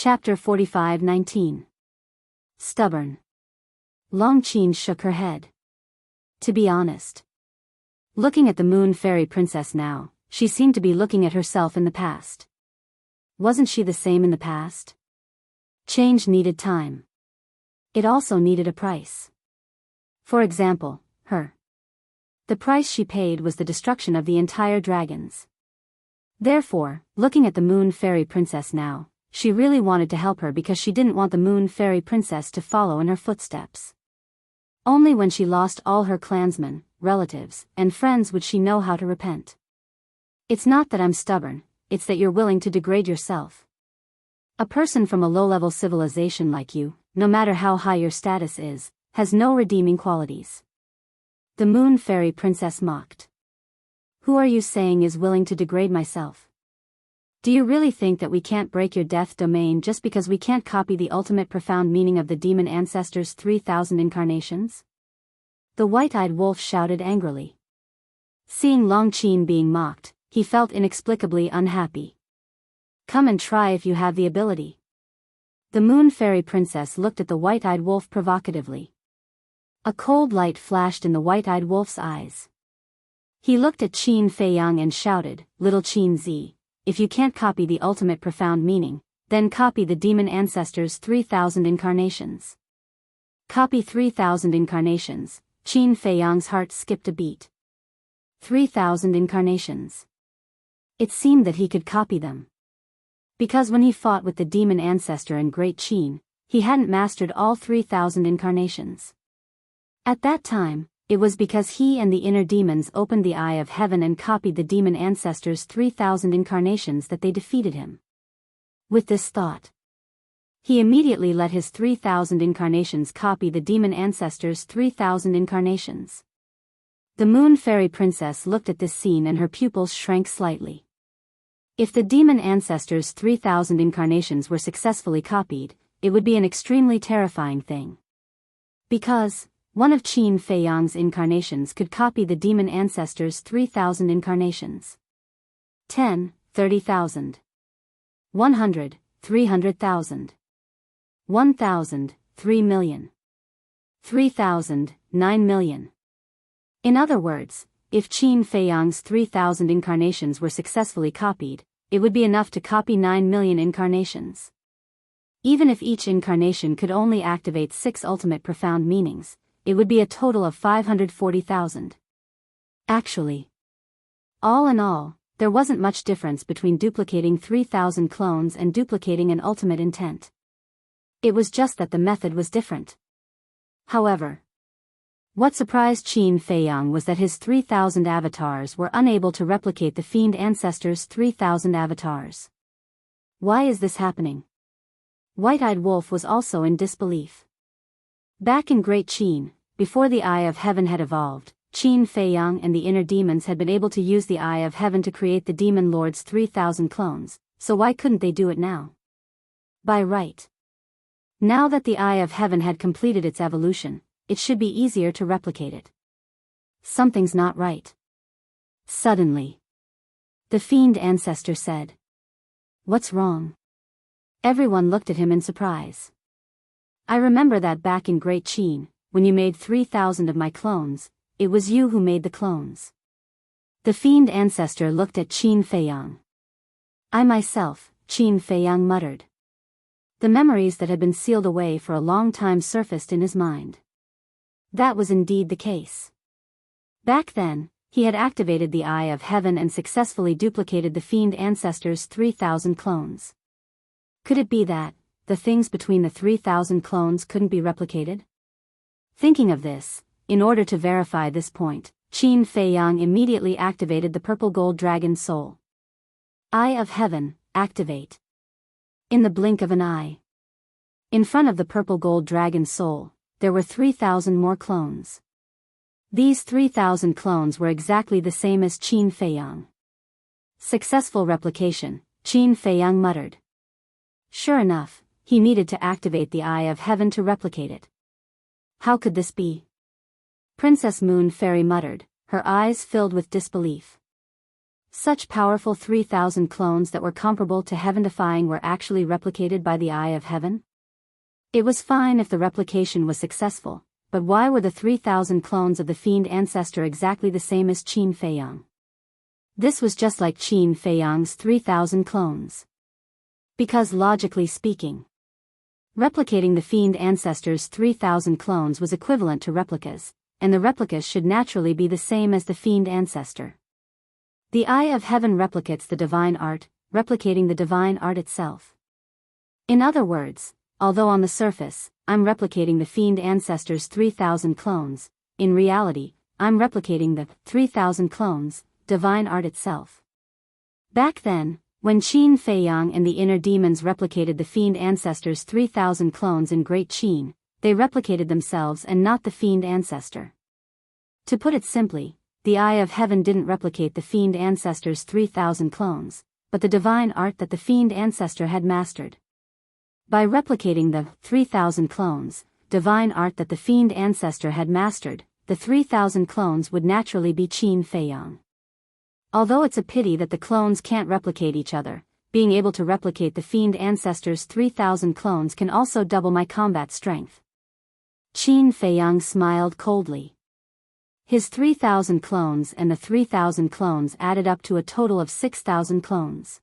Chapter 45:19. Stubborn. Long Qin shook her head. To be honest. Looking at the Moon Fairy Princess now, she seemed to be looking at herself in the past. Wasn't she the same in the past? Change needed time. It also needed a price. For example, her. The price she paid was the destruction of the entire dragons. Therefore, looking at the Moon Fairy Princess now, she really wanted to help her because she didn't want the Moon Fairy Princess to follow in her footsteps. Only when she lost all her clansmen, relatives, and friends would she know how to repent. It's not that I'm stubborn, it's that you're willing to degrade yourself. A person from a low-level civilization like you, no matter how high your status is, has no redeeming qualities. The Moon Fairy Princess mocked. Who are you saying is willing to degrade myself? Do you really think that we can't break your death domain just because we can't copy the ultimate profound meaning of the demon ancestors' 3,000 incarnations? The white-eyed wolf shouted angrily. Seeing Long Qin being mocked, he felt inexplicably unhappy. Come and try if you have the ability. The Moon Fairy Princess looked at the white-eyed wolf provocatively. A cold light flashed in the white-eyed wolf's eyes. He looked at Qin Feiyang and shouted, "Little Qin Z. If you can't copy the ultimate profound meaning, then copy the demon ancestors' 3,000 incarnations." Copy 3,000 incarnations. Qin Feiyang's heart skipped a beat. 3,000 incarnations. It seemed that he could copy them. Because when he fought with the demon ancestor and Great Qin, he hadn't mastered all 3,000 incarnations. At that time, it was because he and the inner demons opened the eye of heaven and copied the demon ancestors' 3,000 incarnations that they defeated him. With this thought, he immediately let his 3,000 incarnations copy the demon ancestors' 3,000 incarnations. The Moon Fairy Princess looked at this scene and her pupils shrank slightly. If the demon ancestors' 3,000 incarnations were successfully copied, it would be an extremely terrifying thing. Because one of Qin Feiyang's incarnations could copy the demon ancestors' 3,000 incarnations. 10, 30,000. 100, 300,000. 1,000, 3 million. 3,000, 9 million. In other words, if Qin Feiyang's 3,000 incarnations were successfully copied, it would be enough to copy 9 million incarnations. Even if each incarnation could only activate 6 ultimate profound meanings, it would be a total of 540,000. Actually, all in all, there wasn't much difference between duplicating 3,000 clones and duplicating an ultimate intent. It was just that the method was different. However, what surprised Qin Feiyang was that his 3,000 avatars were unable to replicate the fiend ancestors' 3,000 avatars. Why is this happening? White-eyed Wolf was also in disbelief. Back in Great Qin, before the Eye of Heaven had evolved, Qin Feiyang and the inner demons had been able to use the Eye of Heaven to create the Demon Lord's 3,000 clones, so why couldn't they do it now? By right. Now that the Eye of Heaven had completed its evolution, it should be easier to replicate it. Something's not right. Suddenly, the fiend ancestor said, "What's wrong?" Everyone looked at him in surprise. "I remember that back in Great Qin, when you made 3,000 of my clones, it was you who made the clones." The fiend ancestor looked at Qin Feiyang. "I myself," Qin Feiyang muttered. The memories that had been sealed away for a long time surfaced in his mind. That was indeed the case. Back then, he had activated the Eye of Heaven and successfully duplicated the fiend ancestor's 3,000 clones. Could it be that the things between the 3,000 clones couldn't be replicated? Thinking of this, in order to verify this point, Qin Feiyang immediately activated the purple gold dragon soul. Eye of Heaven, activate. In the blink of an eye. In front of the purple gold dragon soul, there were 3,000 more clones. These 3,000 clones were exactly the same as Qin Feiyang. Successful replication, Qin Feiyang muttered. Sure enough, he needed to activate the Eye of Heaven to replicate it. How could this be? Princess Moon Fairy muttered, her eyes filled with disbelief. Such powerful 3,000 clones that were comparable to heaven-defying were actually replicated by the eye of heaven? It was fine if the replication was successful, but why were the 3,000 clones of the fiend ancestor exactly the same as Qin Feiyang? This was just like Qin Feiyang's 3,000 clones. Because logically speaking, replicating the fiend ancestor's 3,000 clones was equivalent to replicas, and the replicas should naturally be the same as the fiend ancestor. The eye of heaven replicates the divine art, replicating the divine art itself. In other words, although on the surface, I'm replicating the fiend ancestor's 3,000 clones, in reality, I'm replicating the 3,000 clones, divine art itself. Back then, when Qin Feiyang and the inner demons replicated the fiend ancestor's 3,000 clones in Great Qin, they replicated themselves and not the fiend ancestor. To put it simply, the eye of heaven didn't replicate the fiend ancestor's 3,000 clones, but the divine art that the fiend ancestor had mastered. By replicating the 3,000 clones, divine art that the fiend ancestor had mastered, the 3,000 clones would naturally be Qin Feiyang. Although it's a pity that the clones can't replicate each other, being able to replicate the fiend ancestor's 3,000 clones can also double my combat strength. Qin Feiyang smiled coldly. His 3,000 clones and the 3,000 clones added up to a total of 6,000 clones.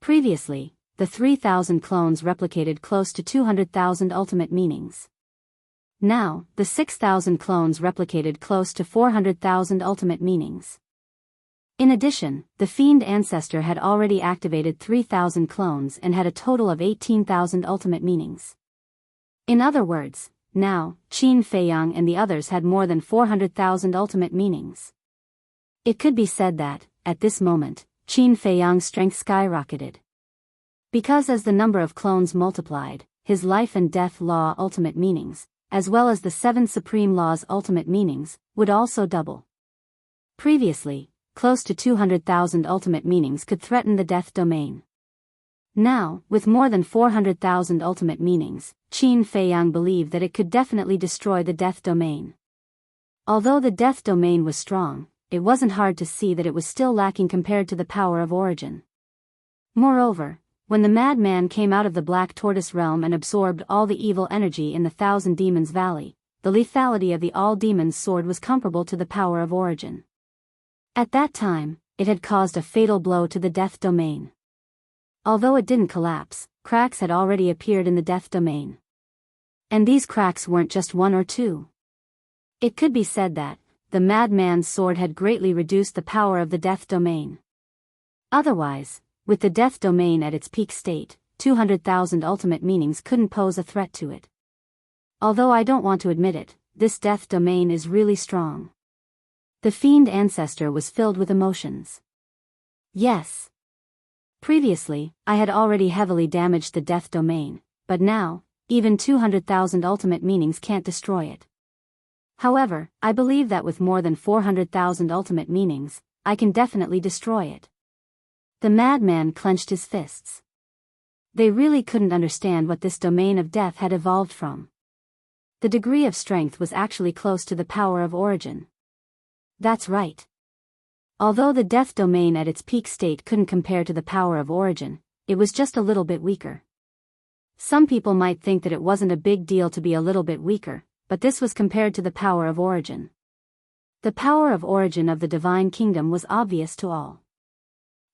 Previously, the 3,000 clones replicated close to 200,000 ultimate meanings. Now, the 6,000 clones replicated close to 400,000 ultimate meanings. In addition, the fiend ancestor had already activated 3,000 clones and had a total of 18,000 ultimate meanings. In other words, now, Qin Feiyang and the others had more than 400,000 ultimate meanings. It could be said that, at this moment, Qin Feiyang's strength skyrocketed. Because as the number of clones multiplied, his life and death law ultimate meanings, as well as the 7 supreme laws ultimate meanings, would also double. Previously, close to 200,000 ultimate meanings could threaten the death domain. Now, with more than 400,000 ultimate meanings, Qin Feiyang believed that it could definitely destroy the death domain. Although the death domain was strong, it wasn't hard to see that it was still lacking compared to the power of origin. Moreover, when the madman came out of the Black Tortoise realm and absorbed all the evil energy in the Thousand Demons Valley, the lethality of the All-Demons sword was comparable to the power of origin. At that time, it had caused a fatal blow to the death domain. Although it didn't collapse, cracks had already appeared in the death domain. And these cracks weren't just one or two. It could be said that the madman's sword had greatly reduced the power of the death domain. Otherwise, with the death domain at its peak state, 200,000 ultimate meanings couldn't pose a threat to it. Although I don't want to admit it, this death domain is really strong. The fiend ancestor was filled with emotions. Yes. Previously, I had already heavily damaged the death domain, but now, even 200,000 ultimate meanings can't destroy it. However, I believe that with more than 400,000 ultimate meanings, I can definitely destroy it. The madman clenched his fists. They really couldn't understand what this domain of death had evolved from. The degree of strength was actually close to the power of origin. That's right. Although the death domain at its peak state couldn't compare to the power of origin, it was just a little bit weaker. Some people might think that it wasn't a big deal to be a little bit weaker, but this was compared to the power of origin. The power of origin of the Divine Kingdom was obvious to all.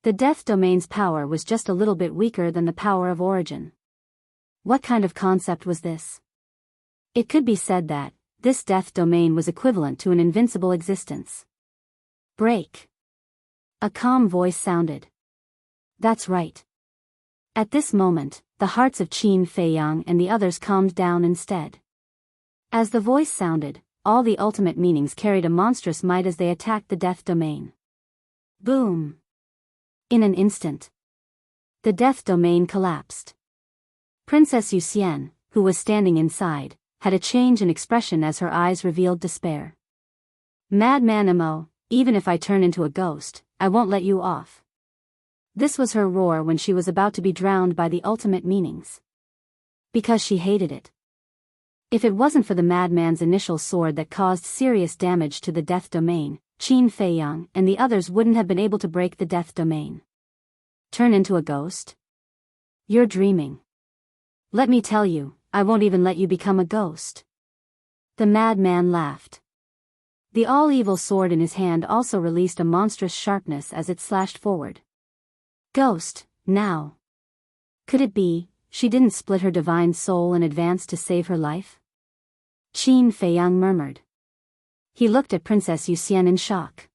The death domain's power was just a little bit weaker than the power of origin. What kind of concept was this? It could be said that this death domain was equivalent to an invincible existence. Break. A calm voice sounded. That's right. At this moment, the hearts of Qin Feiyang and the others calmed down instead. As the voice sounded, all the ultimate meanings carried a monstrous might as they attacked the death domain. Boom! In an instant, the death domain collapsed. Princess Yuxian, who was standing inside, had a change in expression as her eyes revealed despair. Madman Imo, even if I turn into a ghost, I won't let you off. This was her roar when she was about to be drowned by the ultimate meanings. Because she hated it. If it wasn't for the madman's initial sword that caused serious damage to the death domain, Qin Feiyang and the others wouldn't have been able to break the death domain. Turn into a ghost? You're dreaming. Let me tell you, I won't even let you become a ghost. The madman laughed. The all-evil sword in his hand also released a monstrous sharpness as it slashed forward. Ghost, now. Could it be, she didn't split her divine soul in advance to save her life? Qin Feiyang murmured. He looked at Princess Yuxian in shock.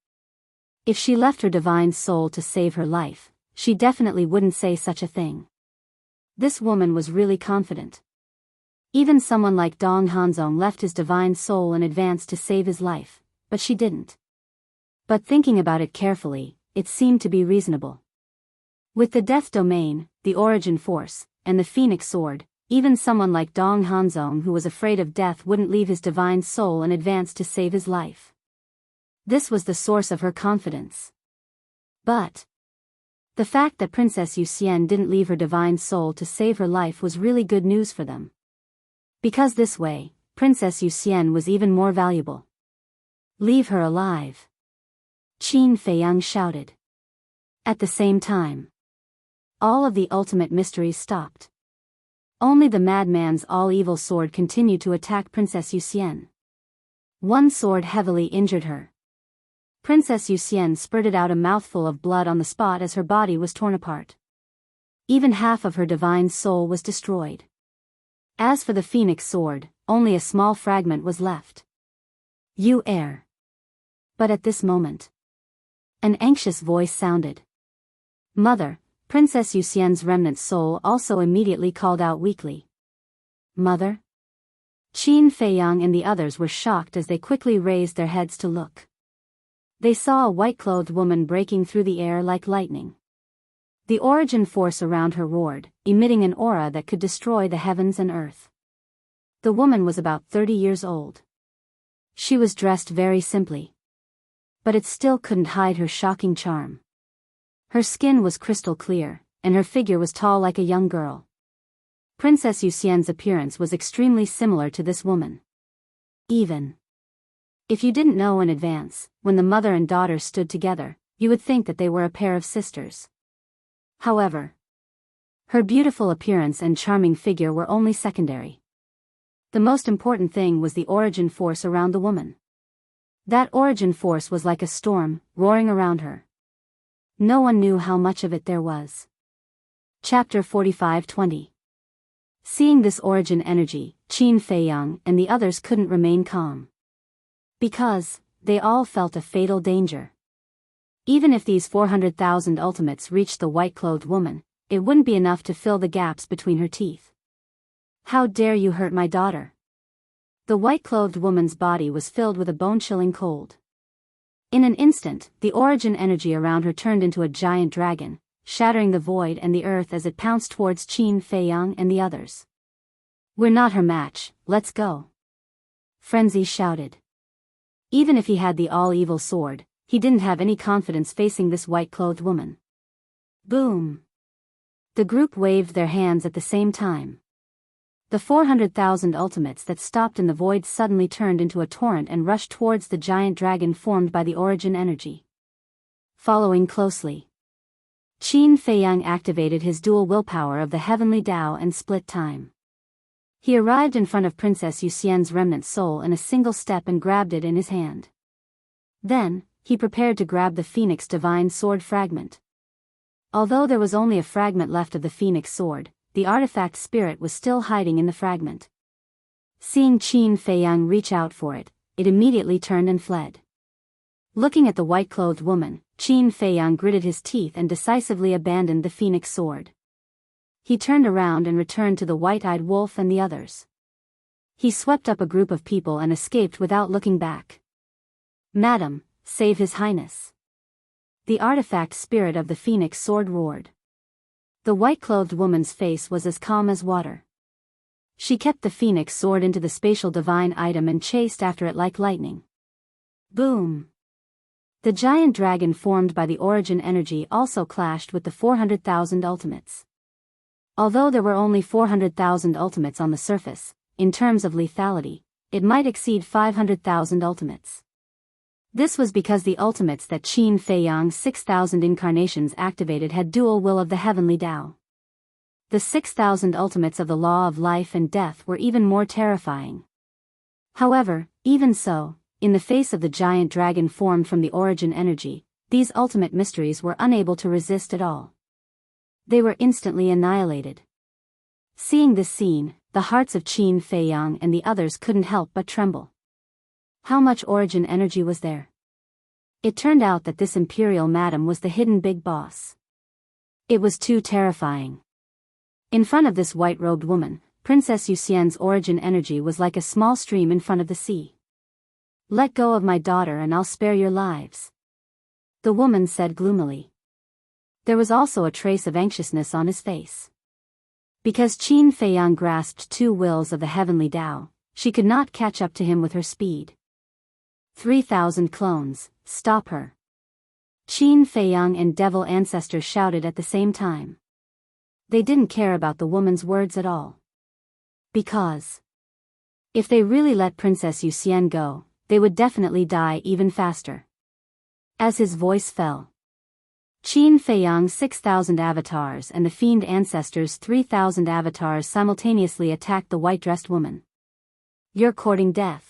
If she left her divine soul to save her life, she definitely wouldn't say such a thing. This woman was really confident. Even someone like Dong Hanzong left his divine soul in advance to save his life, but she didn't. But thinking about it carefully, it seemed to be reasonable. With the death domain, the origin force, and the phoenix sword, even someone like Dong Hanzong who was afraid of death wouldn't leave his divine soul in advance to save his life. This was the source of her confidence. But the fact that Princess Yuxian didn't leave her divine soul to save her life was really good news for them. Because this way, Princess Yuxian was even more valuable. Leave her alive. Qin Feiyang shouted. At the same time, all of the ultimate mysteries stopped. Only the madman's all-evil sword continued to attack Princess Yuxian. One sword heavily injured her. Princess Yuxian spurted out a mouthful of blood on the spot as her body was torn apart. Even half of her divine soul was destroyed. As for the phoenix sword, only a small fragment was left. You err. But at this moment, an anxious voice sounded. Mother, Princess Yuxian's remnant soul also immediately called out weakly. Mother? Qin Feiyang and the others were shocked as they quickly raised their heads to look. They saw a white-clothed woman breaking through the air like lightning. The origin force around her roared, emitting an aura that could destroy the heavens and earth. The woman was about 30 years old. She was dressed very simply. But it still couldn't hide her shocking charm. Her skin was crystal clear, and her figure was tall like a young girl. Princess Yuxian's appearance was extremely similar to this woman. Even if you didn't know in advance, when the mother and daughter stood together, you would think that they were a pair of sisters. However, her beautiful appearance and charming figure were only secondary. The most important thing was the origin force around the woman. That origin force was like a storm, roaring around her. No one knew how much of it there was. Chapter 45-20. Seeing this origin energy, Qin Feiyang and the others couldn't remain calm. Because they all felt a fatal danger. Even if these 400,000 ultimates reached the white-clothed woman, it wouldn't be enough to fill the gaps between her teeth. How dare you hurt my daughter? The white-clothed woman's body was filled with a bone-chilling cold. In an instant, the origin energy around her turned into a giant dragon, shattering the void and the earth as it pounced towards Qin Feiyang and the others. We're not her match, let's go. Frenzy shouted. Even if he had the all-evil sword, he didn't have any confidence facing this white-clothed woman. Boom! The group waved their hands at the same time. The 400,000 ultimates that stopped in the void suddenly turned into a torrent and rushed towards the giant dragon formed by the origin energy. Following closely, Qin Feiyang activated his dual willpower of the heavenly Tao and split time. He arrived in front of Princess Yuxian's remnant soul in a single step and grabbed it in his hand. Then, he prepared to grab the Phoenix Divine Sword fragment. Although there was only a fragment left of the Phoenix Sword, the artifact spirit was still hiding in the fragment. Seeing Qin Feiyang reach out for it, it immediately turned and fled. Looking at the white-clothed woman, Qin Feiyang gritted his teeth and decisively abandoned the Phoenix Sword. He turned around and returned to the white-eyed wolf and the others. He swept up a group of people and escaped without looking back. Madam, save His Highness. The artifact spirit of the Phoenix Sword roared. The white-clothed woman's face was as calm as water. She kept the Phoenix Sword into the spatial divine item and chased after it like lightning. Boom! The giant dragon formed by the origin energy also clashed with the 400,000 ultimates. Although there were only 400,000 ultimates on the surface, in terms of lethality, it might exceed 500,000 ultimates. This was because the ultimates that Qin Fei Yang's 6,000 incarnations activated had dual will of the heavenly Tao. The 6,000 ultimates of the law of life and death were even more terrifying. However, even so, in the face of the giant dragon formed from the origin energy, these ultimate mysteries were unable to resist at all. They were instantly annihilated. Seeing this scene, the hearts of Qin Fei Yang and the others couldn't help but tremble. How much origin energy was there? It turned out that this imperial madam was the hidden big boss. It was too terrifying. In front of this white-robed woman, Princess Yuxian's origin energy was like a small stream in front of the sea. "Let go of my daughter and I'll spare your lives," the woman said gloomily. There was also a trace of anxiousness on his face. Because Qin Fei Yang grasped two wills of the heavenly Tao, she could not catch up to him with her speed. 3,000 clones, stop her! Qin Fei Yang and devil ancestors shouted at the same time. They didn't care about the woman's words at all. Because if they really let Princess Yuxian go, they would definitely die even faster. As his voice fell, Qin Fei Yang's 6,000 avatars and the fiend ancestors' 3,000 avatars simultaneously attacked the white-dressed woman. "You're courting death."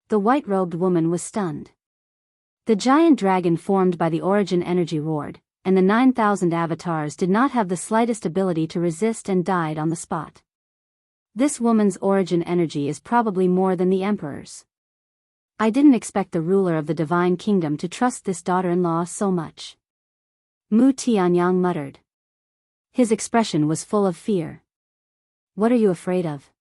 The white-robed woman was stunned. The giant dragon formed by the origin energy roared, and the 9,000 avatars did not have the slightest ability to resist and died on the spot. This woman's origin energy is probably more than the emperor's. I didn't expect the ruler of the divine kingdom to trust this daughter-in-law so much. Mu Tianyang muttered. His expression was full of fear. "What are you afraid of?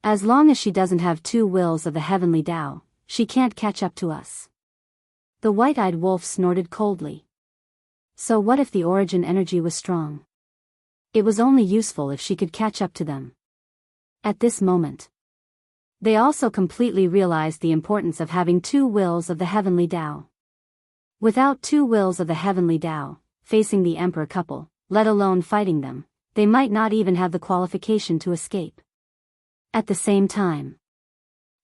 As long as she doesn't have two wills of the heavenly Tao, she can't catch up to us." The white-eyed wolf snorted coldly. So what if the origin energy was strong? It was only useful if she could catch up to them. At this moment, they also completely realized the importance of having two wills of the heavenly Tao. Without two wills of the heavenly Tao, facing the emperor couple, let alone fighting them, they might not even have the qualification to escape. At the same time,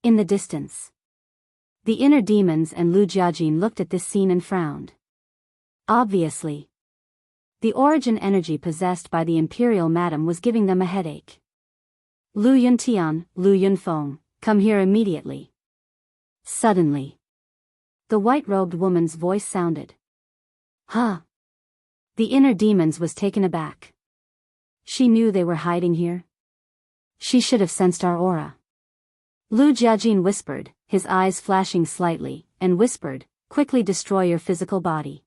in the distance, the inner demons and Lu Jiajin looked at this scene and frowned. Obviously, the origin energy possessed by the imperial madam was giving them a headache. "Lu Yuntian, Lu Yunfeng, come here immediately." Suddenly, the white-robed woman's voice sounded. "Huh?" The inner demons was taken aback. She knew they were hiding here. She should have sensed our aura. Lu Jiajin whispered, his eyes flashing slightly, and whispered, "Quickly destroy your physical body."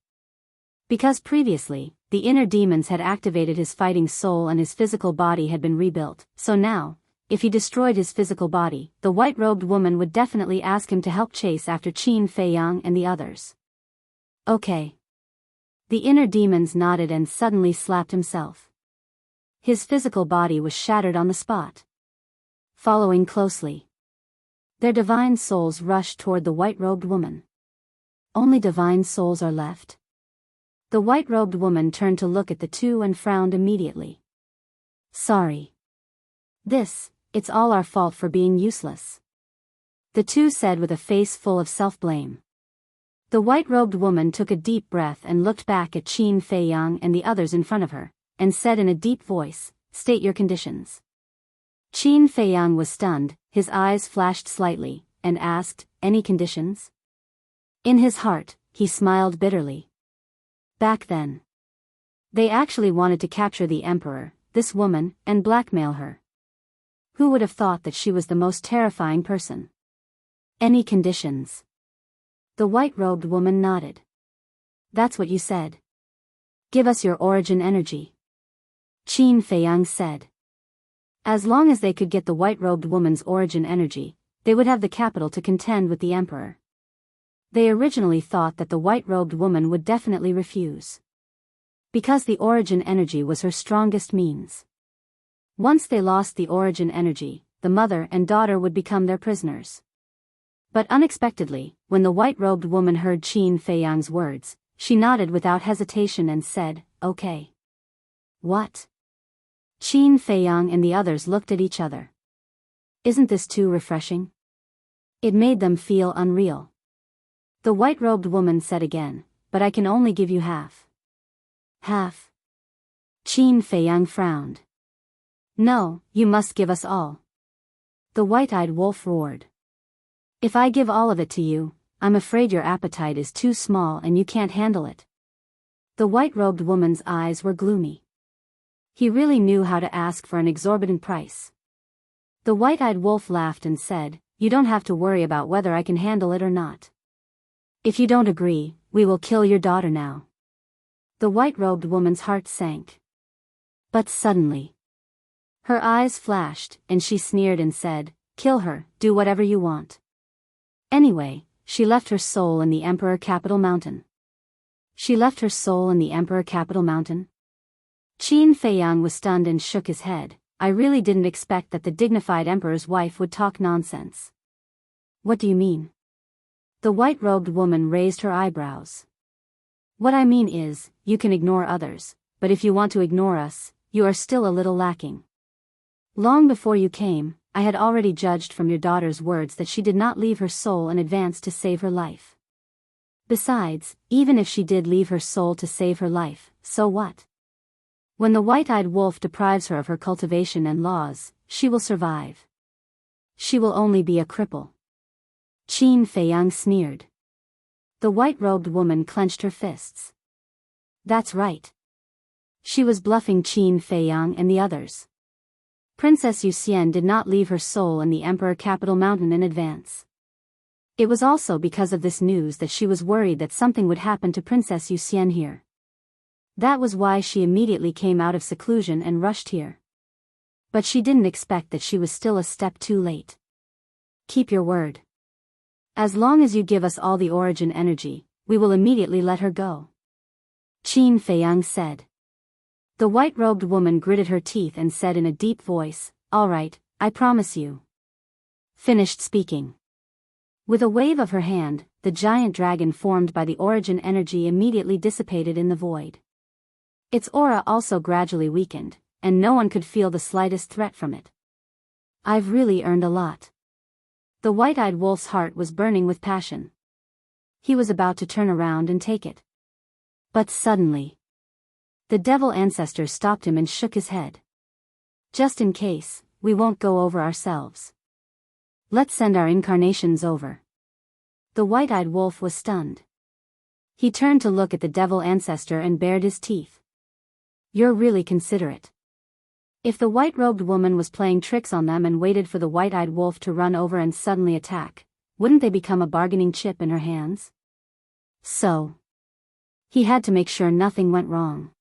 Because previously, the inner demons had activated his fighting soul and his physical body had been rebuilt, so now, if he destroyed his physical body, the white-robed woman would definitely ask him to help chase after Qin Fei Yang and the others. "Okay." The inner demons nodded and suddenly slapped himself. His physical body was shattered on the spot. Following closely, their divine souls rushed toward the white-robed woman. Only divine souls are left? The white-robed woman turned to look at the two and frowned immediately. "Sorry. It's all our fault for being useless," the two said with a face full of self-blame. The white-robed woman took a deep breath and looked back at Qin Fei Yang and the others in front of her, and said in a deep voice, "State your conditions." Qin Fei Yang was stunned, his eyes flashed slightly, and asked, "Any conditions?" In his heart, he smiled bitterly. Back then, they actually wanted to capture the emperor, this woman, and blackmail her. Who would have thought that she was the most terrifying person? "Any conditions?" The white-robed woman nodded. "That's what you said. Give us your origin energy," Qin Fei Yang said. As long as they could get the white-robed woman's origin energy, they would have the capital to contend with the emperor. They originally thought that the white-robed woman would definitely refuse, because the origin energy was her strongest means. Once they lost the origin energy, the mother and daughter would become their prisoners. But unexpectedly, when the white-robed woman heard Qin Fei Yang's words, she nodded without hesitation and said, "Okay." "What?" Qin Fei Yang and the others looked at each other. Isn't this too refreshing? It made them feel unreal. The white-robed woman said again, but I can only give you half. Half? Qin Feiyang frowned. No, you must give us all. The white-eyed wolf roared. If I give all of it to you, I'm afraid your appetite is too small and you can't handle it. The white-robed woman's eyes were gloomy. He really knew how to ask for an exorbitant price. The white-eyed wolf laughed and said, You don't have to worry about whether I can handle it or not. If you don't agree, we will kill your daughter now. The white-robed woman's heart sank. But suddenly, her eyes flashed, and she sneered and said, Kill her, do whatever you want. Anyway, she left her soul in the Emperor Capital Mountain. She left her soul in the Emperor Capital Mountain? Qin Feiyang was stunned and shook his head. I really didn't expect that the dignified emperor's wife would talk nonsense. What do you mean? The white-robed woman raised her eyebrows. What I mean is, you can ignore others, but if you want to ignore us, you are still a little lacking. Long before you came, I had already judged from your daughter's words that she did not leave her soul in advance to save her life. Besides, even if she did leave her soul to save her life, so what? When the white-eyed wolf deprives her of her cultivation and laws, she will survive. She will only be a cripple. Qin Feiyang sneered. The white-robed woman clenched her fists. That's right. She was bluffing Qin Feiyang and the others. Princess Yuxian did not leave her soul in the Emperor Capital Mountain in advance. It was also because of this news that she was worried that something would happen to Princess Yuxian here. That was why she immediately came out of seclusion and rushed here. But she didn't expect that she was still a step too late. Keep your word. As long as you give us all the origin energy, we will immediately let her go. Qin Feiyang said. The white-robed woman gritted her teeth and said in a deep voice, All right, I promise you. Finished speaking. With a wave of her hand, the giant dragon formed by the origin energy immediately dissipated in the void. Its aura also gradually weakened, and no one could feel the slightest threat from it. I've really earned a lot. The white-eyed wolf's heart was burning with passion. He was about to turn around and take it. But suddenly, the devil ancestor stopped him and shook his head. Just in case, we won't go over ourselves. Let's send our incarnations over. The white-eyed wolf was stunned. He turned to look at the devil ancestor and bared his teeth. You're really considerate. If the white-robed woman was playing tricks on them and waited for the white-eyed wolf to run over and suddenly attack, wouldn't they become a bargaining chip in her hands? So, he had to make sure nothing went wrong.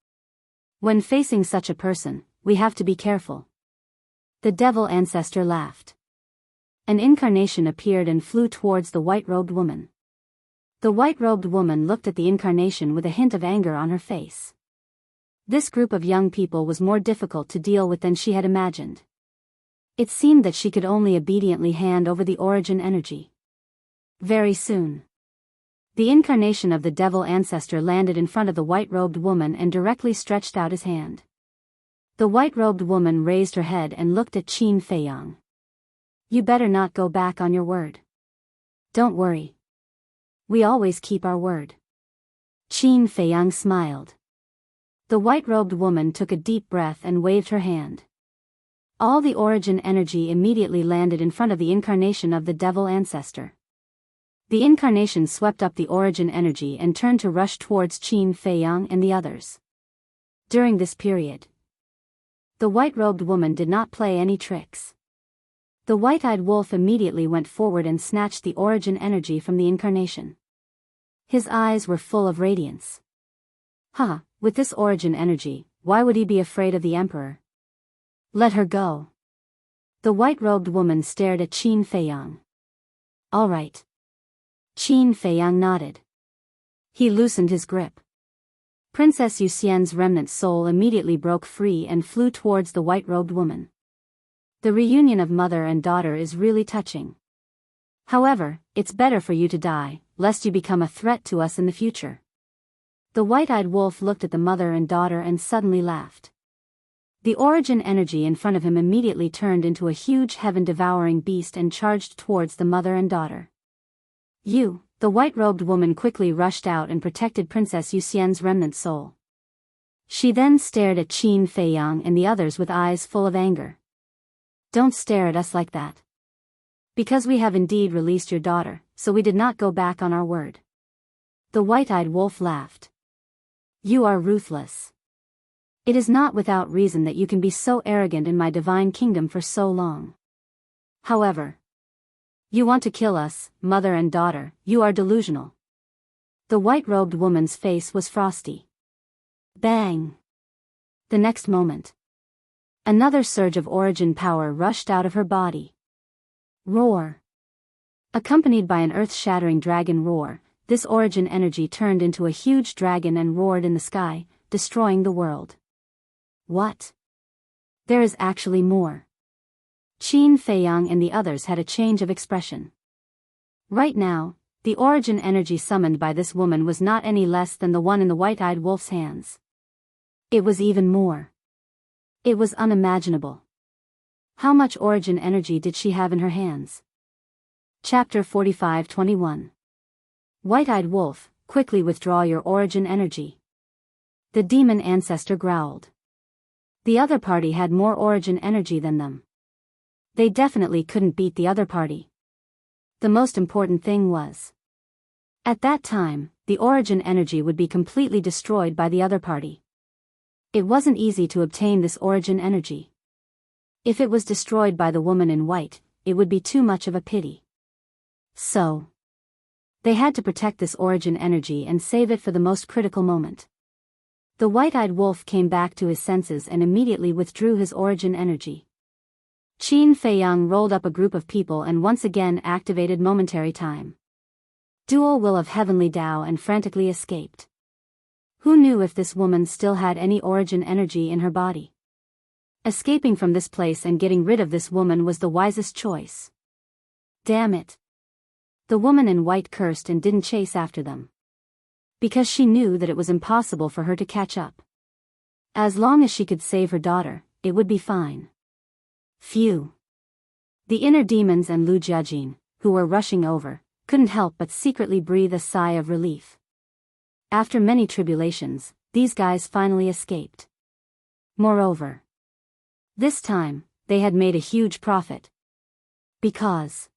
When facing such a person, we have to be careful. The devil ancestor laughed. An incarnation appeared and flew towards the white-robed woman. The white-robed woman looked at the incarnation with a hint of anger on her face. This group of young people was more difficult to deal with than she had imagined. It seemed that she could only obediently hand over the origin energy. Very soon, the incarnation of the devil ancestor landed in front of the white-robed woman and directly stretched out his hand. The white-robed woman raised her head and looked at Qin Feiyang. You better not go back on your word. Don't worry. We always keep our word. Qin Feiyang smiled. The white-robed woman took a deep breath and waved her hand. All the origin energy immediately landed in front of the incarnation of the devil ancestor. The incarnation swept up the origin energy and turned to rush towards Qin Feiyang and the others. During this period, the white-robed woman did not play any tricks. The white-eyed wolf immediately went forward and snatched the origin energy from the incarnation. His eyes were full of radiance. With this origin energy, why would he be afraid of the emperor? Let her go. The white-robed woman stared at Qin Feiyang. All right. Qin Feiyang nodded. He loosened his grip. Princess Yuxian's remnant soul immediately broke free and flew towards the white-robed woman. The reunion of mother and daughter is really touching. However, it's better for you to die, lest you become a threat to us in the future. The white-eyed wolf looked at the mother and daughter and suddenly laughed. The origin energy in front of him immediately turned into a huge heaven-devouring beast and charged towards the mother and daughter. You, The white-robed woman quickly rushed out and protected Princess Yuxian's remnant soul. She then stared at Qin Feiyang and the others with eyes full of anger. Don't stare at us like that. Because we have indeed released your daughter, so we did not go back on our word. The white-eyed wolf laughed. You are ruthless. It is not without reason that you can be so arrogant in my divine kingdom for so long. However, you want to kill us, mother and daughter, you are delusional. The white-robed woman's face was frosty. Bang! The next moment, another surge of origin power rushed out of her body. Roar! Accompanied by an earth-shattering dragon roar, this origin energy turned into a huge dragon and roared in the sky, destroying the world. What? There is actually more. Qin Feiyang and the others had a change of expression. Right now, the origin energy summoned by this woman was not any less than the one in the white-eyed wolf's hands. It was even more. It was unimaginable. How much origin energy did she have in her hands? Chapter 45-21. White-eyed wolf, quickly withdraw your origin energy. The demon ancestor growled. The other party had more origin energy than them. They definitely couldn't beat the other party. The most important thing was, at that time, the origin energy would be completely destroyed by the other party. It wasn't easy to obtain this origin energy. If it was destroyed by the woman in white, it would be too much of a pity. So, they had to protect this origin energy and save it for the most critical moment. The white-eyed wolf came back to his senses and immediately withdrew his origin energy. Qin Feiyang rolled up a group of people and once again activated momentary time. Dual will of heavenly Tao and frantically escaped. Who knew if this woman still had any origin energy in her body? Escaping from this place and getting rid of this woman was the wisest choice. Damn it. The woman in white cursed and didn't chase after them. Because she knew that it was impossible for her to catch up. As long as she could save her daughter, it would be fine. Phew. The inner demons and Lu Jiajin, who were rushing over, couldn't help but secretly breathe a sigh of relief. After many tribulations, these guys finally escaped. Moreover, this time, they had made a huge profit. Because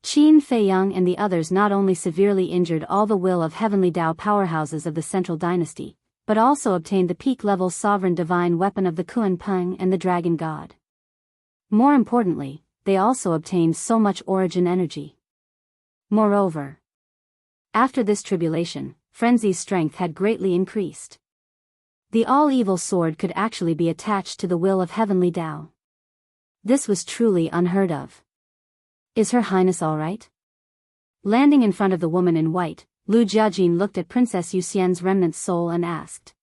Qin Feiyang and the others not only severely injured all the will of heavenly Tao powerhouses of the Central Dynasty, but also obtained the peak-level sovereign divine weapon of the Kuan Peng and the Dragon God. More importantly, they also obtained so much origin energy. Moreover, after this tribulation, Frenzy's strength had greatly increased. The all-evil sword could actually be attached to the will of heavenly Tao. This was truly unheard of. Is Her Highness all right? Landing in front of the woman in white, Lu Jiajin looked at Princess Yuxian's remnant soul and asked.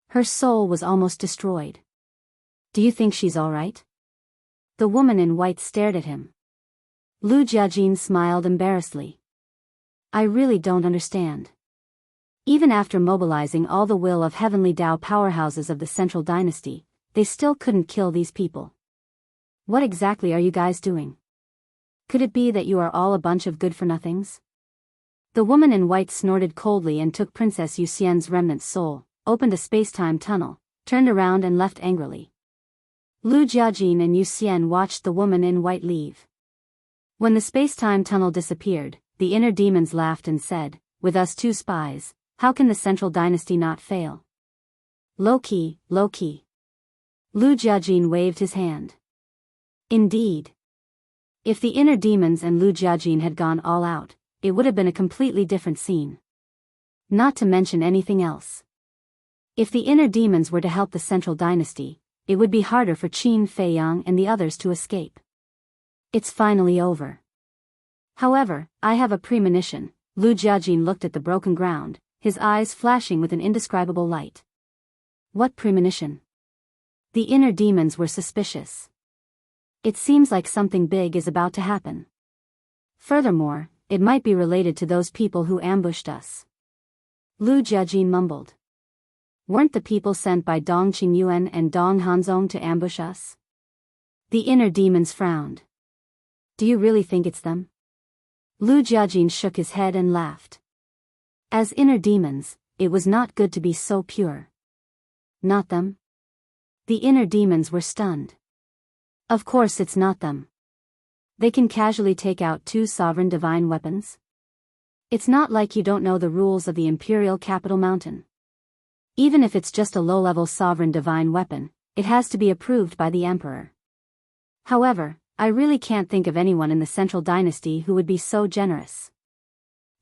Her soul was almost destroyed. Do you think she's all right? The woman in white stared at him. Lu Jiajin smiled embarrassedly. I really don't understand. Even after mobilizing all the will of heavenly Tao powerhouses of the Central Dynasty, they still couldn't kill these people. What exactly are you guys doing? Could it be that you are all a bunch of good-for-nothings? The woman in white snorted coldly and took Princess Yuxian's remnant soul, opened a space-time tunnel, turned around and left angrily. Lu Jiajin and Yuxian watched the woman in white leave. When the space-time tunnel disappeared, the inner demons laughed and said, with us two spies, how can the Central Dynasty not fail? Low-key, low-key. Lu Jiajin waved his hand. Indeed. If the inner demons and Lu Jiajin had gone all out, it would have been a completely different scene. Not to mention anything else. If the inner demons were to help the Central Dynasty, it would be harder for Qin Feiyang and the others to escape. It's finally over. However, I have a premonition. Lu Jiajin looked at the broken ground, his eyes flashing with an indescribable light. What premonition? The inner demons were suspicious. It seems like something big is about to happen. Furthermore, it might be related to those people who ambushed us. Lu Jiajin mumbled. Weren't the people sent by Dong Qingyuan and Dong Hanzong to ambush us? The inner demons frowned. Do you really think it's them? Lu Jiajin shook his head and laughed. As inner demons, it was not good to be so pure. Not them? The inner demons were stunned. Of course it's not them. They can casually take out 2 sovereign divine weapons? It's not like you don't know the rules of the Imperial Capital Mountain. Even if it's just a low-level sovereign divine weapon, it has to be approved by the Emperor. However, I really can't think of anyone in the Central Dynasty who would be so generous.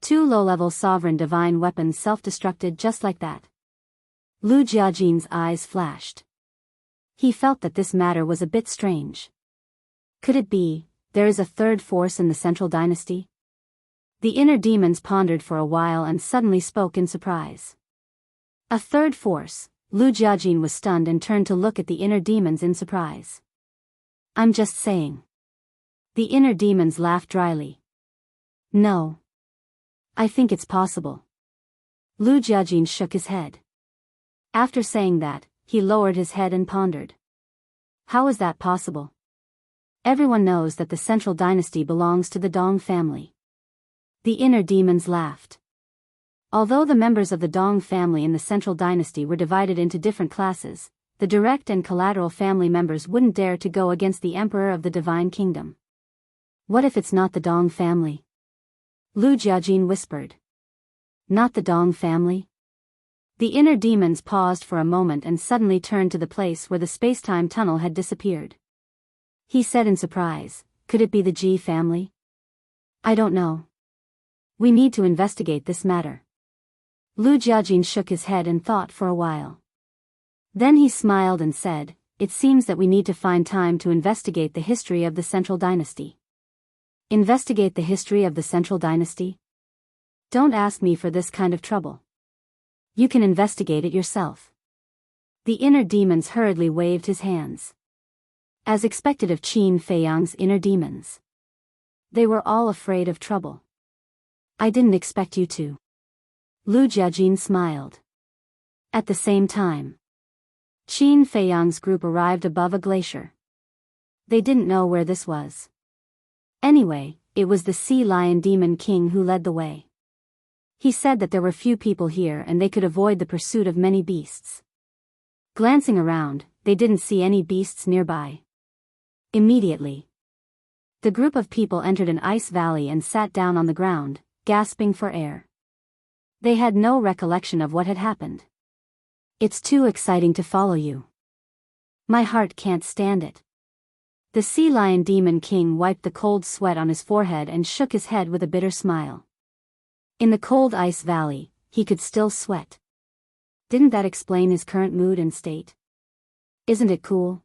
2 low-level sovereign divine weapons self-destructed just like that. Lu Jiajin's eyes flashed. He felt that this matter was a bit strange. Could it be, there is a third force in the Central Dynasty? The inner demons pondered for a while and suddenly spoke in surprise. A third force? Lu Jiajin was stunned and turned to look at the inner demons in surprise. I'm just saying. The inner demons laughed dryly. No. I think it's possible. Lu Jiajin shook his head. After saying that, he lowered his head and pondered. How is that possible? Everyone knows that the Central Dynasty belongs to the Dong family. The inner demons laughed. Although the members of the Dong family in the Central Dynasty were divided into different classes, the direct and collateral family members wouldn't dare to go against the Emperor of the Divine Kingdom. What if it's not the Dong family? Lu Jiajin whispered. Not the Dong family? The inner demons paused for a moment and suddenly turned to the place where the space-time tunnel had disappeared. He said in surprise, could it be the Ji family? I don't know. We need to investigate this matter. Lu Jiajin shook his head and thought for a while. Then he smiled and said, it seems that we need to find time to investigate the history of the Central Dynasty. Investigate the history of the Central Dynasty? Don't ask me for this kind of trouble. You can investigate it yourself. The inner demons hurriedly waved his hands. As expected of Qin Feiyang's inner demons. They were all afraid of trouble. I didn't expect you to. Lu Jiajin smiled. At the same time, Qin Feiyang's group arrived above a glacier. They didn't know where this was. Anyway, it was the Sea Lion Demon King who led the way. He said that there were few people here and they could avoid the pursuit of many beasts. Glancing around, they didn't see any beasts nearby. Immediately, the group of people entered an ice valley and sat down on the ground, gasping for air. They had no recollection of what had happened. It's too exciting to follow you. My heart can't stand it. The Sea Lion Demon King wiped the cold sweat on his forehead and shook his head with a bitter smile. In the cold ice valley, he could still sweat. Didn't that explain his current mood and state? Isn't it cool?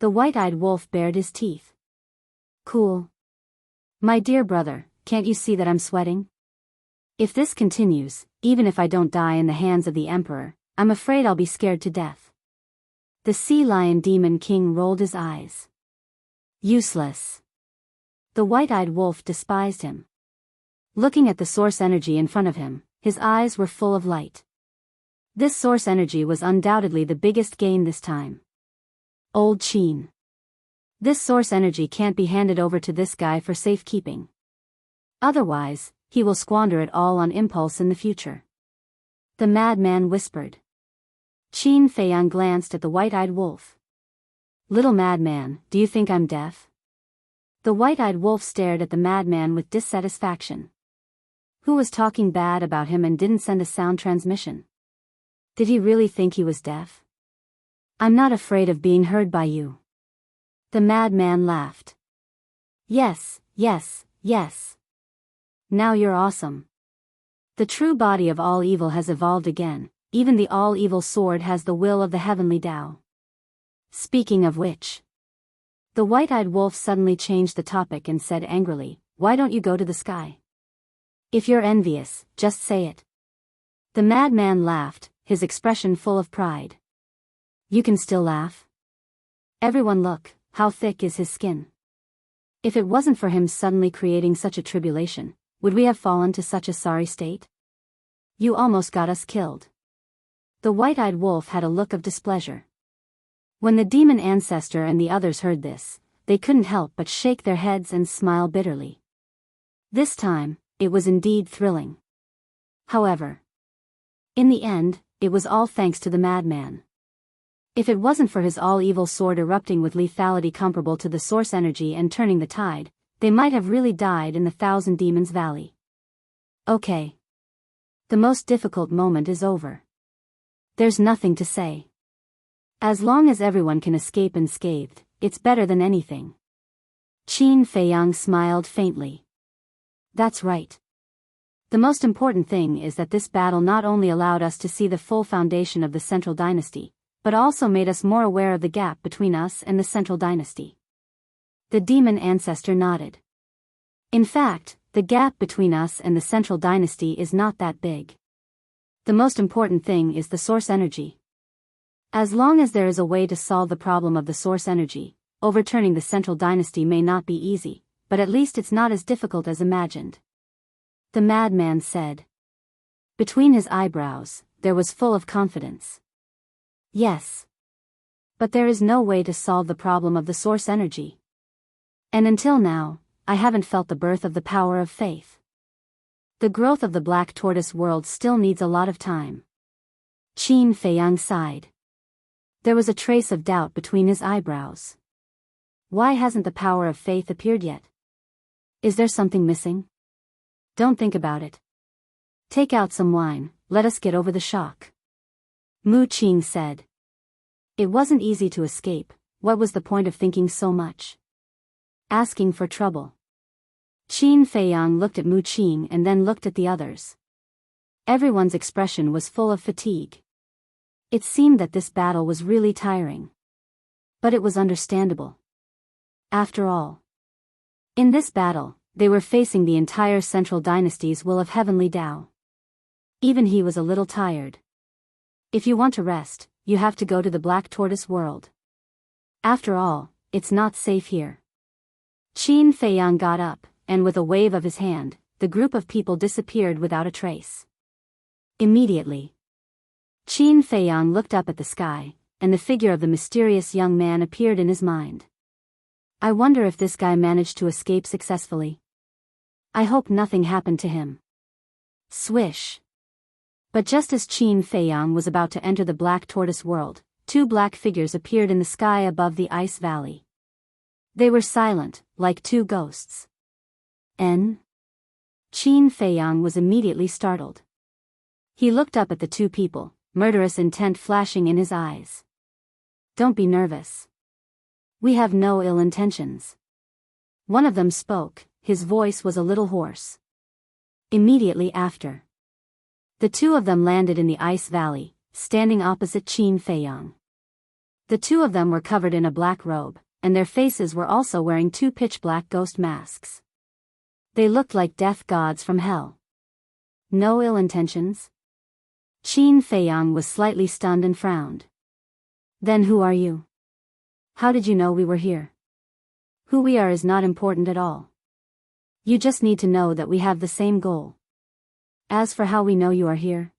The white-eyed wolf bared his teeth. Cool. My dear brother, can't you see that I'm sweating? If this continues, even if I don't die in the hands of the Emperor, I'm afraid I'll be scared to death. The Sea Lion Demon King rolled his eyes. Useless. The white-eyed wolf despised him. Looking at the source energy in front of him, his eyes were full of light. This source energy was undoubtedly the biggest gain this time. Old Qin. This source energy can't be handed over to this guy for safekeeping. Otherwise, he will squander it all on impulse in the future. The madman whispered. Qin Feiyang glanced at the white-eyed wolf. Little madman, do you think I'm deaf? The white-eyed wolf stared at the madman with dissatisfaction. Who was talking bad about him and didn't send a sound transmission? Did he really think he was deaf? I'm not afraid of being heard by you. The madman laughed. Yes, yes, yes. Now you're awesome. The true body of all evil has evolved again, even the all-evil sword has the will of the heavenly Tao. Speaking of which. The white-eyed wolf suddenly changed the topic and said angrily, why don't you go to the sky? If you're envious, just say it. The madman laughed, his expression full of pride. You can still laugh? Everyone look, how thick is his skin. If it wasn't for him suddenly creating such a tribulation, would we have fallen to such a sorry state? You almost got us killed. The white-eyed wolf had a look of displeasure. When the demon ancestor and the others heard this, they couldn't help but shake their heads and smile bitterly. This time, it was indeed thrilling. However, in the end, it was all thanks to the madman. If it wasn't for his all-evil sword erupting with lethality comparable to the source energy and turning the tide, they might have really died in the Thousand Demons Valley. Okay. The most difficult moment is over. There's nothing to say. As long as everyone can escape unscathed, it's better than anything. Qin Feiyang smiled faintly. That's right. The most important thing is that this battle not only allowed us to see the full foundation of the Central Dynasty, but also made us more aware of the gap between us and the Central Dynasty. The demon ancestor nodded. In fact, the gap between us and the Central Dynasty is not that big. The most important thing is the source energy. As long as there is a way to solve the problem of the source energy, overturning the Central Dynasty may not be easy, but at least it's not as difficult as imagined. The madman said. Between his eyebrows, there was full of confidence. Yes. But there is no way to solve the problem of the source energy. And until now, I haven't felt the birth of the power of faith. The growth of the black tortoise world still needs a lot of time. Qin Feiyang sighed. There was a trace of doubt between his eyebrows. Why hasn't the power of faith appeared yet? Is there something missing? Don't think about it. Take out some wine, let us get over the shock. Mu Qing said. It wasn't easy to escape, what was the point of thinking so much? Asking for trouble. Qin Feiyang looked at Mu Qing and then looked at the others. Everyone's expression was full of fatigue. It seemed that this battle was really tiring. But it was understandable. After all, in this battle, they were facing the entire Central Dynasty's will of heavenly Tao. Even he was a little tired. If you want to rest, you have to go to the Black Tortoise world. After all, it's not safe here. Qin Feiyang got up, and with a wave of his hand, the group of people disappeared without a trace. Immediately, Qin Feiyang looked up at the sky, and the figure of the mysterious young man appeared in his mind. I wonder if this guy managed to escape successfully. I hope nothing happened to him. Swish. But just as Qin Feiyang was about to enter the Black Tortoise world, two black figures appeared in the sky above the ice valley. They were silent, like two ghosts. Qin Feiyang was immediately startled. He looked up at the two people, murderous intent flashing in his eyes. Don't be nervous. We have no ill intentions. One of them spoke, his voice was a little hoarse. Immediately after, the two of them landed in the ice valley, standing opposite Qin Feiyang. The two of them were covered in a black robe, and their faces were also wearing two pitch-black ghost masks. They looked like death gods from hell. No ill intentions? Qin Feiyang was slightly stunned and frowned. Then who are you? How did you know we were here? Who we are is not important at all. You just need to know that we have the same goal. As for how we know you are here,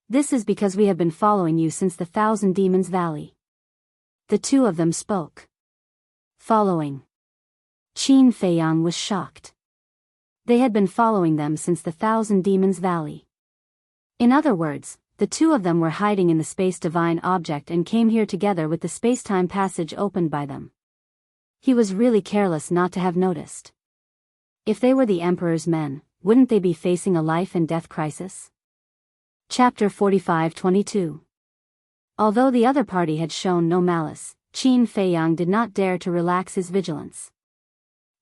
this is because we have been following you since the Thousand Demons Valley. The two of them spoke. Following. Qin Feiyang was shocked. They had been following them since the Thousand Demons Valley. In other words, the two of them were hiding in the space divine object and came here together with the space-time passage opened by them. He was really careless not to have noticed. If they were the Emperor's men, wouldn't they be facing a life and death crisis? Chapter 45-22. Although the other party had shown no malice, Qin Feiyang did not dare to relax his vigilance.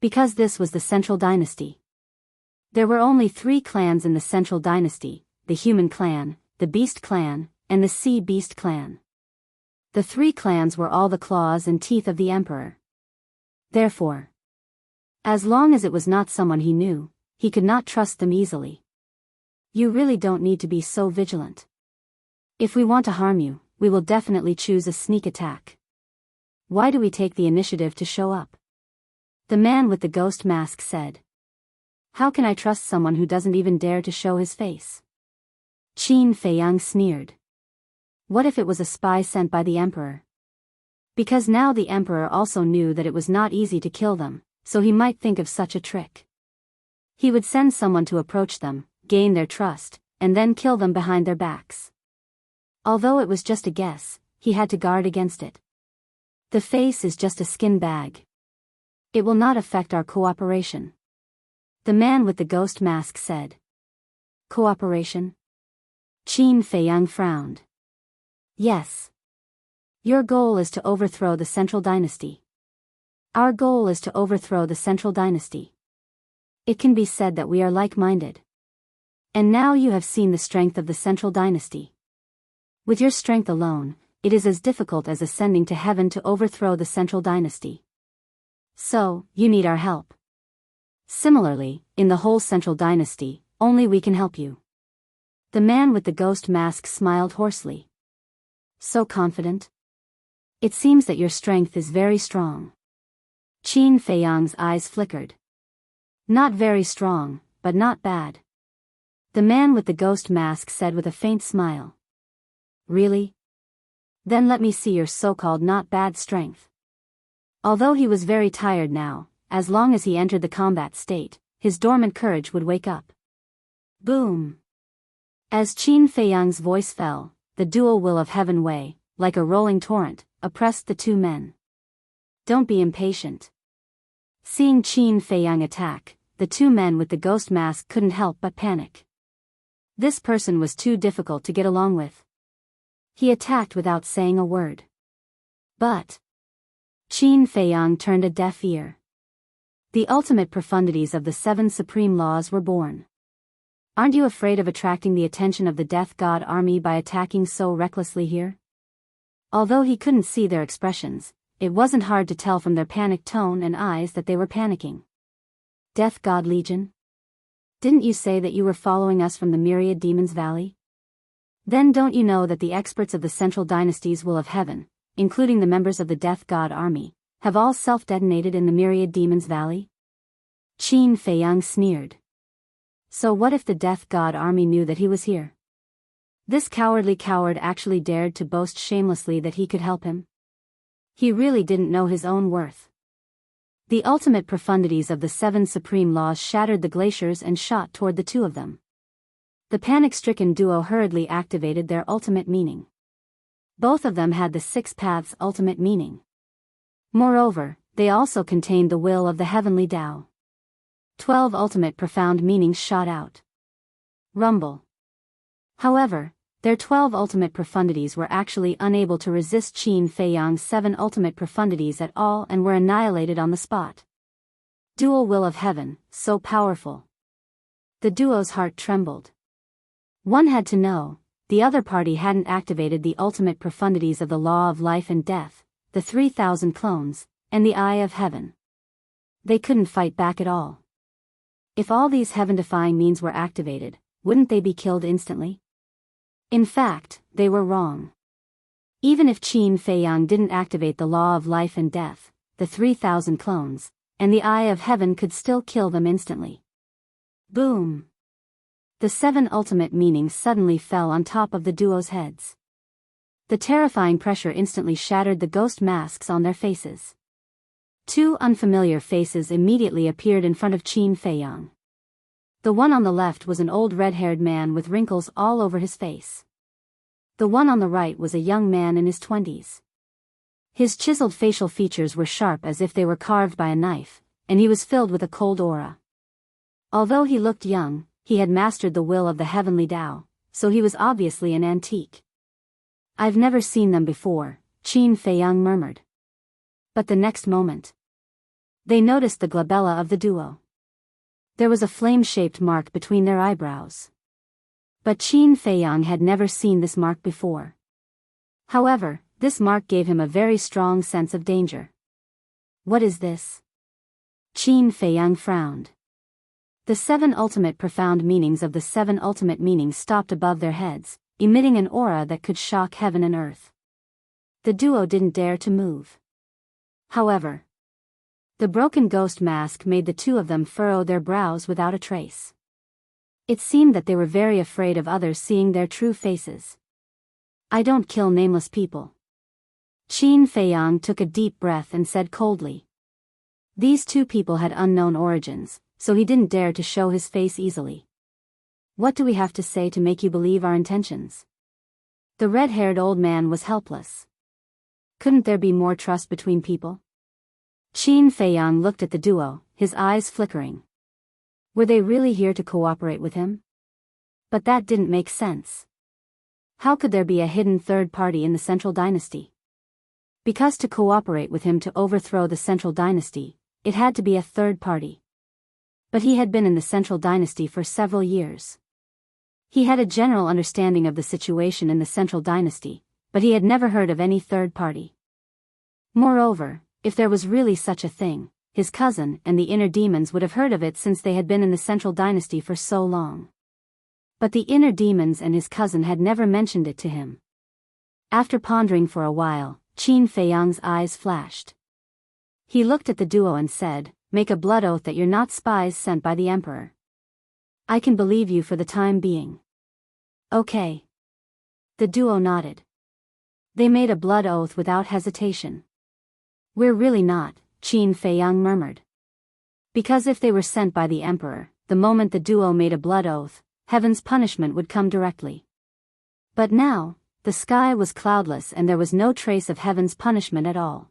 Because this was the Central Dynasty. There were only 3 clans in the Central Dynasty, the Human Clan, the Beast Clan, and the Sea Beast Clan. The 3 clans were all the claws and teeth of the Emperor. Therefore, as long as it was not someone he knew, he could not trust them easily. You really don't need to be so vigilant. If we want to harm you, we will definitely choose a sneak attack. Why do we take the initiative to show up? The man with the ghost mask said. How can I trust someone who doesn't even dare to show his face? Qin Feiyang sneered. What if it was a spy sent by the Emperor? Because now the Emperor also knew that it was not easy to kill them, so he might think of such a trick. He would send someone to approach them, gain their trust, and then kill them behind their backs. Although it was just a guess, he had to guard against it. The face is just a skin bag. It will not affect our cooperation. The man with the ghost mask said. Cooperation? Qin Feiyang frowned. Yes. Your goal is to overthrow the Central Dynasty. Our goal is to overthrow the Central Dynasty. It can be said that we are like-minded. And now you have seen the strength of the Central Dynasty. With your strength alone, it is as difficult as ascending to heaven to overthrow the Central Dynasty. So, you need our help. Similarly, in the whole Central Dynasty, only we can help you. The man with the ghost mask smiled hoarsely. So confident? It seems that your strength is very strong. Qin Feiyang's eyes flickered. Not very strong, but not bad. The man with the ghost mask said with a faint smile. Really? Then let me see your so-called not bad strength. Although he was very tired now, as long as he entered the combat state, his dormant courage would wake up. Boom! As Qin Feiyang's voice fell, the dual will of heaven way, like a rolling torrent, oppressed the two men. Don't be impatient. Seeing Qin Feiyang attack, the two men with the ghost mask couldn't help but panic. This person was too difficult to get along with. He attacked without saying a word. But Qin Feiyang turned a deaf ear. The ultimate profundities of the 7 supreme laws were born. Aren't you afraid of attracting the attention of the Death God army by attacking so recklessly here? Although he couldn't see their expressions, it wasn't hard to tell from their panicked tone and eyes that they were panicking. Death God Legion? Didn't you say that you were following us from the Myriad Demons Valley? Then don't you know that the experts of the Central Dynasty's will of heaven, including the members of the Death God army, have all self-detonated in the Myriad Demons Valley? Qin Feiyang sneered. So what if the Death God army knew that he was here? This cowardly coward actually dared to boast shamelessly that he could help him? He really didn't know his own worth. The ultimate profundities of the 7 supreme laws shattered the glaciers and shot toward the two of them. The panic-stricken duo hurriedly activated their ultimate meaning. Both of them had the 6 paths' ultimate meaning. Moreover, they also contained the will of the heavenly Tao. 12 ultimate profound meanings shot out. Rumble. However, their 12 ultimate profundities were actually unable to resist Qin Feiyang's 7 ultimate profundities at all and were annihilated on the spot. Dual will of heaven, so powerful. The duo's heart trembled. One had to know, the other party hadn't activated the ultimate profundities of the law of life and death, the 3,000 clones, and the eye of heaven. They couldn't fight back at all. If all these heaven-defying means were activated, wouldn't they be killed instantly? In fact, they were wrong. Even if Qin Feiyang didn't activate the law of life and death, the 3,000 clones, and the eye of heaven could still kill them instantly. Boom! The 7 ultimate meanings suddenly fell on top of the duo's heads. The terrifying pressure instantly shattered the ghost masks on their faces. 2 unfamiliar faces immediately appeared in front of Qin Feiyang. The one on the left was an old red-haired man with wrinkles all over his face. The one on the right was a young man in his 20s. His chiseled facial features were sharp as if they were carved by a knife, and he was filled with a cold aura. Although he looked young, he had mastered the will of the heavenly Tao, so he was obviously an antique. I've never seen them before, Qin Feiyang murmured. But the next moment, they noticed the glabella of the duo. There was a flame-shaped mark between their eyebrows. But Qin Feiyang had never seen this mark before. However, this mark gave him a very strong sense of danger. What is this? Qin Feiyang frowned. The 7 ultimate profound meanings of the 7 ultimate meanings stopped above their heads, emitting an aura that could shock heaven and earth. The duo didn't dare to move. However, the broken ghost mask made the two of them furrow their brows without a trace. It seemed that they were very afraid of others seeing their true faces. I don't kill nameless people. Qin Feiyang took a deep breath and said coldly. These two people had unknown origins, so he didn't dare to show his face easily. What do we have to say to make you believe our intentions? The red-haired old man was helpless. Couldn't there be more trust between people? Qin Feiyang looked at the duo, his eyes flickering. Were they really here to cooperate with him? But that didn't make sense. How could there be a hidden third party in the Central Dynasty? Because to cooperate with him to overthrow the Central Dynasty, it had to be a third party. But he had been in the Central Dynasty for several years. He had a general understanding of the situation in the Central Dynasty, but he had never heard of any third party. Moreover, if there was really such a thing, his cousin and the inner demons would have heard of it since they had been in the Central Dynasty for so long. But the inner demons and his cousin had never mentioned it to him. After pondering for a while, Qin Feiyang's eyes flashed. He looked at the duo and said, "Make a blood oath that you're not spies sent by the Emperor. I can believe you for the time being." Okay. The duo nodded. They made a blood oath without hesitation. "We're really not," Qin Feiyang murmured. Because if they were sent by the Emperor, the moment the duo made a blood oath, heaven's punishment would come directly. But now, the sky was cloudless and there was no trace of heaven's punishment at all.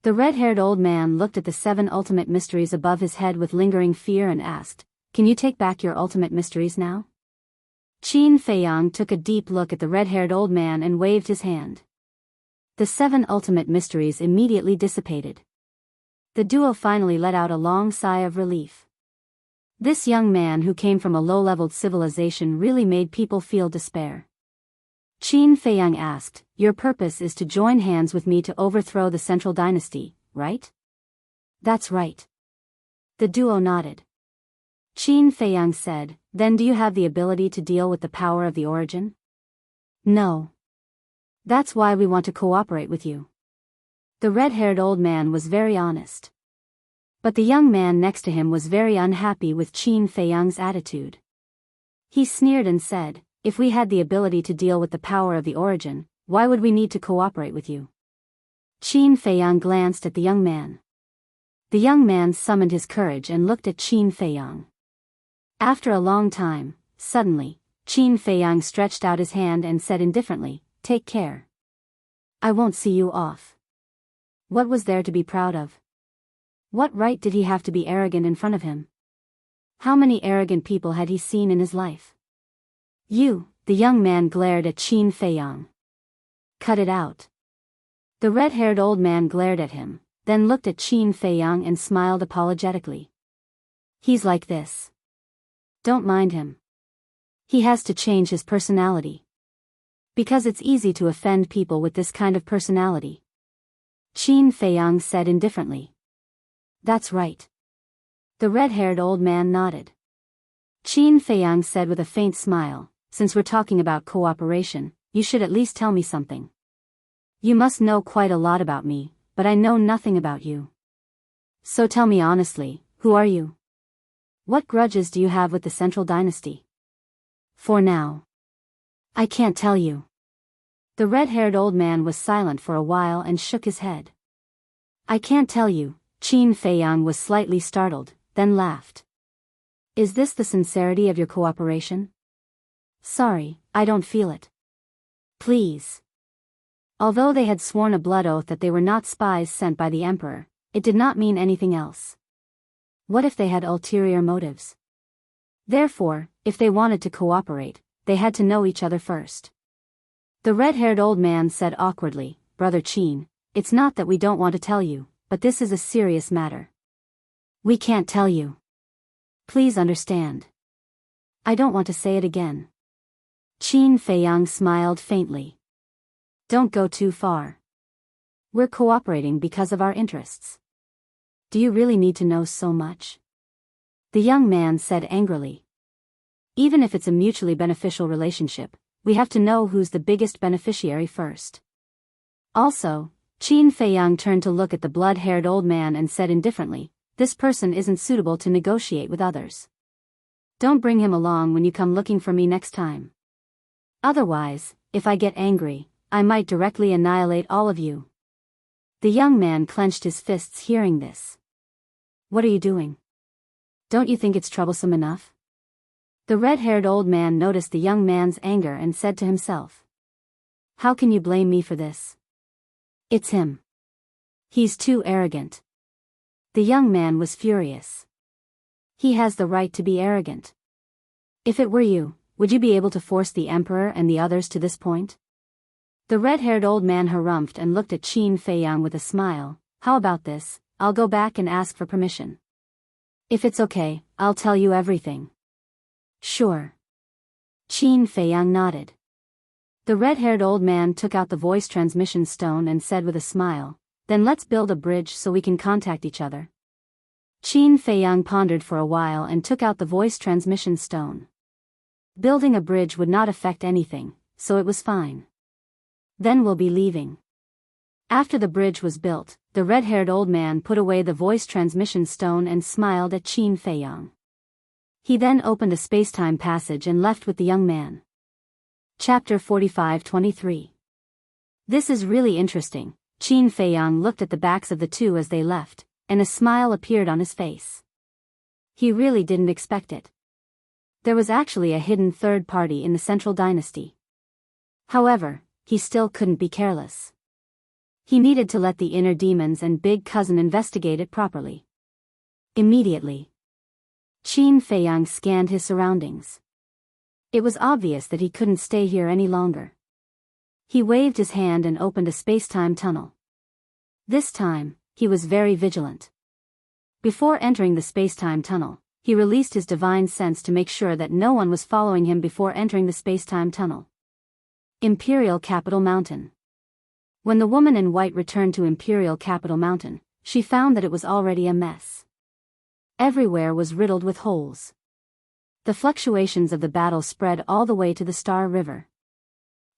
The red-haired old man looked at the 7 ultimate mysteries above his head with lingering fear and asked, "Can you take back your ultimate mysteries now?" Qin Feiyang took a deep look at the red-haired old man and waved his hand. The 7 ultimate mysteries immediately dissipated. The duo finally let out a long sigh of relief. This young man who came from a low-leveled civilization really made people feel despair. Qin Feiyang asked, "Your purpose is to join hands with me to overthrow the Central Dynasty, right?" "That's right." The duo nodded. Qin Feiyang said, "Then do you have the ability to deal with the power of the origin?" "No. That's why we want to cooperate with you." The red-haired old man was very honest. But the young man next to him was very unhappy with Qin Feiyang's attitude. He sneered and said, "If we had the ability to deal with the power of the origin, why would we need to cooperate with you?" Qin Feiyang glanced at the young man. The young man summoned his courage and looked at Qin Feiyang. After a long time, suddenly, Qin Feiyang stretched out his hand and said indifferently, "Take care. I won't see you off." What was there to be proud of? What right did he have to be arrogant in front of him? How many arrogant people had he seen in his life? "You," the young man glared at Qin Feiyang. "Cut it out." The red-haired old man glared at him, then looked at Qin Feiyang and smiled apologetically. "He's like this. Don't mind him. He has to change his personality. Because it's easy to offend people with this kind of personality." Qin Feiyang said indifferently. "That's right." The red-haired old man nodded. Qin Feiyang said with a faint smile, "Since we're talking about cooperation, you should at least tell me something. You must know quite a lot about me, but I know nothing about you. So tell me honestly, who are you? What grudges do you have with the Central Dynasty?" "For now, I can't tell you." The red-haired old man was silent for a while and shook his head. "I can't tell you." Qin Feiyang was slightly startled, then laughed. "Is this the sincerity of your cooperation?" "Sorry, I don't feel it. Please." Although they had sworn a blood oath that they were not spies sent by the Emperor, it did not mean anything else. What if they had ulterior motives? Therefore, if they wanted to cooperate, they had to know each other first. The red-haired old man said awkwardly, "Brother Qin, it's not that we don't want to tell you, but this is a serious matter. We can't tell you. Please understand." "I don't want to say it again." Qin Feiyang smiled faintly. "Don't go too far. We're cooperating because of our interests. Do you really need to know so much?" The young man said angrily. "Even if it's a mutually beneficial relationship, we have to know who's the biggest beneficiary first." Also, Qin Feiyang turned to look at the blood-haired old man and said indifferently, "This person isn't suitable to negotiate with others. Don't bring him along when you come looking for me next time. Otherwise, if I get angry, I might directly annihilate all of you." The young man clenched his fists hearing this. "What are you doing? Don't you think it's troublesome enough? The red-haired old man noticed the young man's anger and said to himself, "How can you blame me for this? It's him. He's too arrogant." The young man was furious. He has the right to be arrogant. If it were you, would you be able to force the emperor and the others to this point? The red-haired old man harumphed and looked at Qin Feiyang with a smile. How about this? I'll go back and ask for permission. If it's okay, I'll tell you everything. Sure. Qin Feiyang nodded. The red-haired old man took out the voice transmission stone and said with a smile, "Then let's build a bridge so we can contact each other." Qin Feiyang pondered for a while and took out the voice transmission stone. Building a bridge would not affect anything, so it was fine. Then we'll be leaving. After the bridge was built, the red-haired old man put away the voice transmission stone and smiled at Qin Feiyang. He then opened a space-time passage and left with the young man. Chapter 45-23. This is really interesting. Qin Feiyang looked at the backs of the two as they left, and a smile appeared on his face. He really didn't expect it. There was actually a hidden third party in the central dynasty. However, he still couldn't be careless. He needed to let the inner demons and big cousin investigate it properly. Immediately, Qin Feiyang scanned his surroundings. It was obvious that he couldn't stay here any longer. He waved his hand and opened a space-time tunnel. This time, he was very vigilant. Before entering the space-time tunnel, he released his divine sense to make sure that no one was following him before entering the space-time tunnel. Imperial Capital Mountain. When the woman in white returned to Imperial Capital Mountain, she found that it was already a mess. Everywhere was riddled with holes. The fluctuations of the battle spread all the way to the Star River.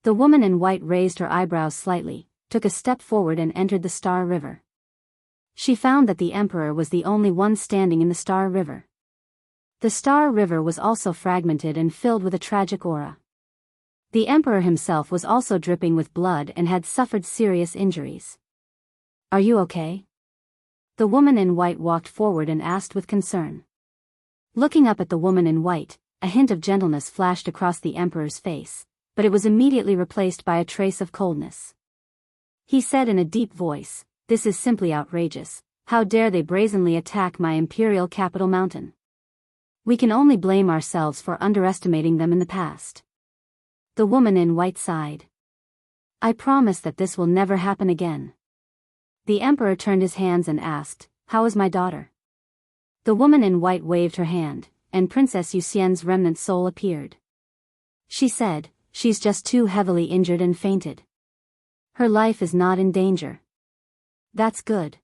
The woman in white raised her eyebrows slightly, took a step forward and entered the Star River. She found that the Emperor was the only one standing in the Star River. The Star River was also fragmented and filled with a tragic aura. The Emperor himself was also dripping with blood and had suffered serious injuries. "Are you okay?" The woman in white walked forward and asked with concern. Looking up at the woman in white, a hint of gentleness flashed across the Emperor's face, but it was immediately replaced by a trace of coldness. He said in a deep voice, "This is simply outrageous. How dare they brazenly attack my Imperial Capital Mountain? We can only blame ourselves for underestimating them in the past." The woman in white sighed. "I promise that this will never happen again." The Emperor turned his hands and asked, "How is my daughter?" The woman in white waved her hand, and Princess Yuxian's remnant soul appeared. She said, "She's just too heavily injured and fainted. Her life is not in danger." "That's good.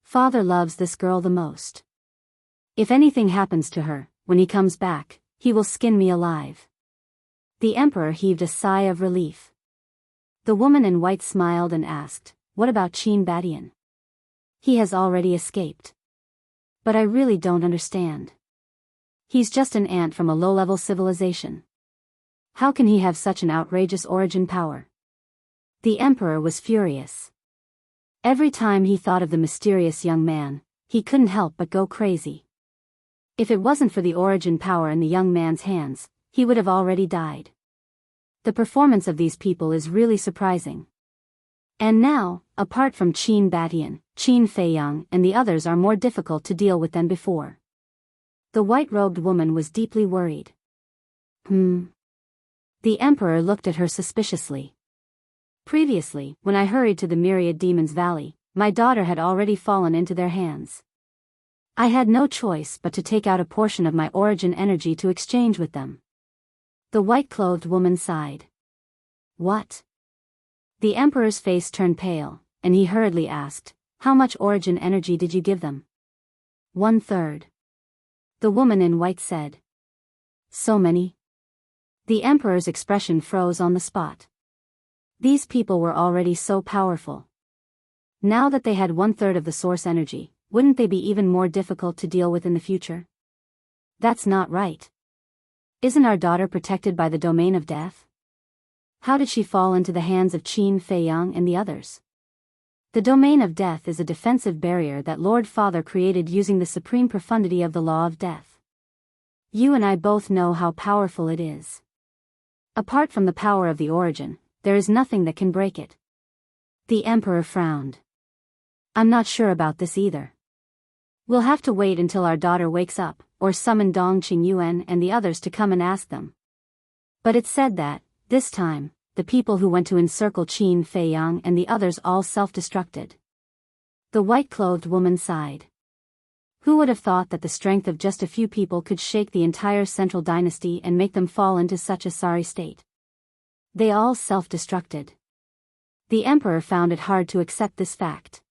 Father loves this girl the most. If anything happens to her, when he comes back, he will skin me alive." The Emperor heaved a sigh of relief. The woman in white smiled and asked, "What about Qin Badian? He has already escaped. But I really don't understand. He's just an ant from a low-level civilization. How can he have such an outrageous origin power?" The Emperor was furious. Every time he thought of the mysterious young man, he couldn't help but go crazy. If it wasn't for the origin power in the young man's hands, he would have already died. The performance of these people is really surprising. And now, apart from Qin Badian, Qin Feiyang and the others are more difficult to deal with than before. The white-robed woman was deeply worried. The Emperor looked at her suspiciously. "Previously, when I hurried to the Myriad Demons Valley, my daughter had already fallen into their hands. I had no choice but to take out a portion of my origin energy to exchange with them." The white-clothed woman sighed. "What?" The Emperor's face turned pale, and he hurriedly asked, "How much origin energy did you give them?" 1/3. The woman in white said. "So many?" The Emperor's expression froze on the spot. These people were already so powerful. Now that they had 1/3 of the source energy, wouldn't they be even more difficult to deal with in the future? That's not right. Isn't our daughter protected by the domain of death? How did she fall into the hands of Qin Feiyang and the others? The domain of death is a defensive barrier that Lord Father created using the supreme profundity of the law of death. You and I both know how powerful it is. Apart from the power of the origin, there is nothing that can break it. The Emperor frowned. I'm not sure about this either. We'll have to wait until our daughter wakes up, or summon Dong Qingyuan and the others to come and ask them. But it said that, this time, the people who went to encircle Qin Feiyang and the others all self-destructed. The white-clothed woman sighed. Who would have thought that the strength of just a few people could shake the entire central dynasty and make them fall into such a sorry state? They all self-destructed. The emperor found it hard to accept this fact.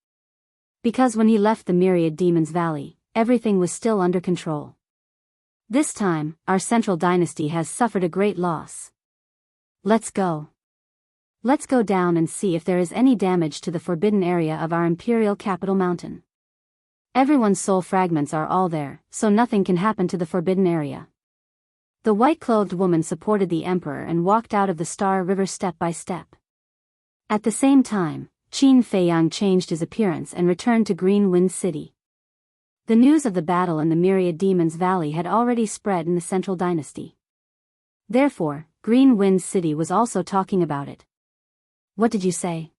Because when he left the Myriad Demons Valley, everything was still under control. This time, our central dynasty has suffered a great loss. Let's go. Let's go down and see if there is any damage to the forbidden area of our imperial capital mountain. Everyone's soul fragments are all there, so nothing can happen to the forbidden area. The white-clothed woman supported the emperor and walked out of the Star River step by step. At the same time, Qin Feiyang changed his appearance and returned to Green Wind City. The news of the battle in the Myriad Demons Valley had already spread in the central dynasty. Therefore, Green Wind City was also talking about it. What did you say?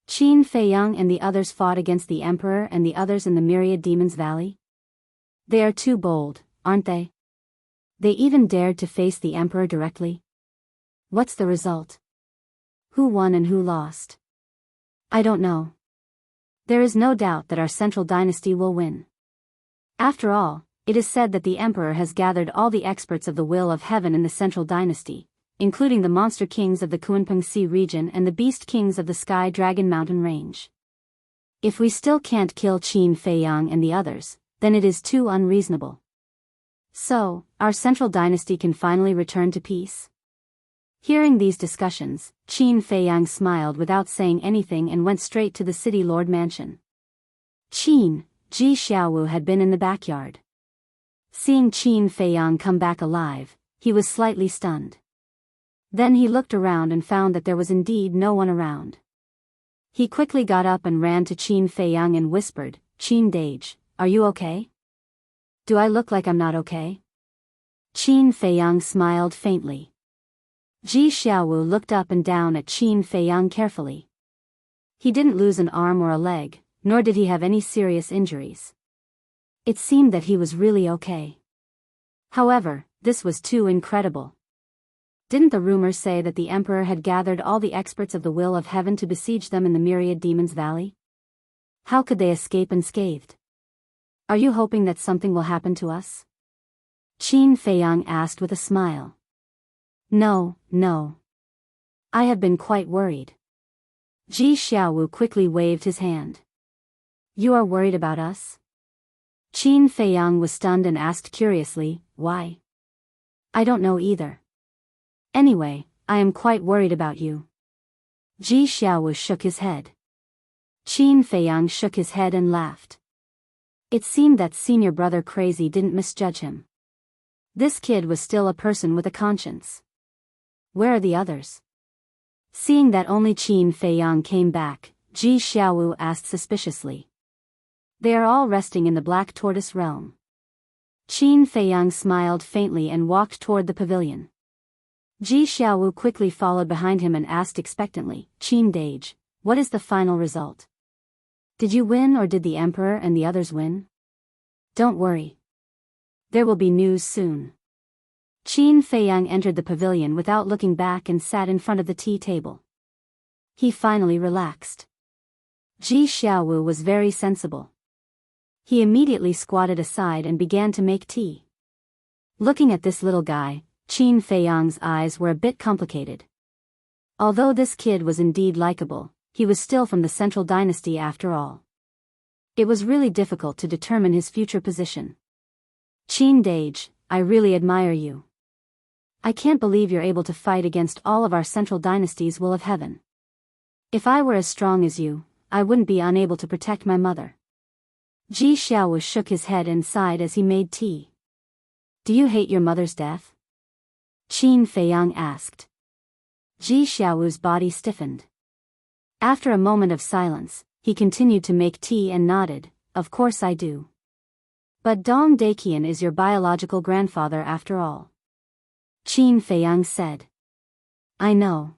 Qin Feiyang and the others fought against the Emperor and the others in the Myriad Demons Valley? They are too bold, aren't they? They even dared to face the Emperor directly? What's the result? Who won and who lost? I don't know. There is no doubt that our central dynasty will win. After all, it is said that the Emperor has gathered all the experts of the will of heaven in the central dynasty, including the monster kings of the Kunpeng Sea region and the beast kings of the Sky Dragon Mountain range. If we still can't kill Qin Feiyang and the others, then it is too unreasonable. So, our central dynasty can finally return to peace? Hearing these discussions, Qin Feiyang smiled without saying anything and went straight to the city lord mansion. Ji Xiaowu had been in the backyard. Seeing Qin Feiyang come back alive, he was slightly stunned. Then he looked around and found that there was indeed no one around. He quickly got up and ran to Qin Feiyang and whispered, "Qin Dage, are you okay? Do I look like I'm not okay?" Qin Feiyang smiled faintly. Ji Xiaowu looked up and down at Qin Feiyang carefully. He didn't lose an arm or a leg, nor did he have any serious injuries. It seemed that he was really okay. However, this was too incredible. Didn't the rumors say that the Emperor had gathered all the experts of the will of heaven to besiege them in the Myriad Demons Valley? How could they escape unscathed? Are you hoping that something will happen to us? Qin Feiyang asked with a smile. No. I have been quite worried. Ji Xiaowu quickly waved his hand. You are worried about us? Qin Feiyang was stunned and asked curiously, why? I don't know either. Anyway, I am quite worried about you. Ji Xiaowu shook his head. Qin Feiyang shook his head and laughed. It seemed that senior brother Crazy didn't misjudge him. This kid was still a person with a conscience. Where are the others? Seeing that only Qin Feiyang came back, Ji Xiaowu asked suspiciously. They are all resting in the Black Tortoise realm. Qin Feiyang smiled faintly and walked toward the pavilion. Ji Xiaowu quickly followed behind him and asked expectantly, Qin Dage, what is the final result? Did you win or did the Emperor and the others win? Don't worry. There will be news soon. Qin Feiyang entered the pavilion without looking back and sat in front of the tea table. He finally relaxed. Ji Xiaowu was very sensible. He immediately squatted aside and began to make tea. Looking at this little guy, Qin Feiyang's eyes were a bit complicated. Although this kid was indeed likable, he was still from the Central Dynasty after all. It was really difficult to determine his future position. Qin Dage, I really admire you. I can't believe you're able to fight against all of our Central Dynasty's will of heaven. If I were as strong as you, I wouldn't be unable to protect my mother. Ji Xiaowu shook his head and sighed as he made tea. Do you hate your mother's death? Qin Feiyang asked. Ji Xiaowu's body stiffened. After a moment of silence, he continued to make tea and nodded, "Of course I do. But Dong Daekian is your biological grandfather after all." Qin Feiyang said. "I know.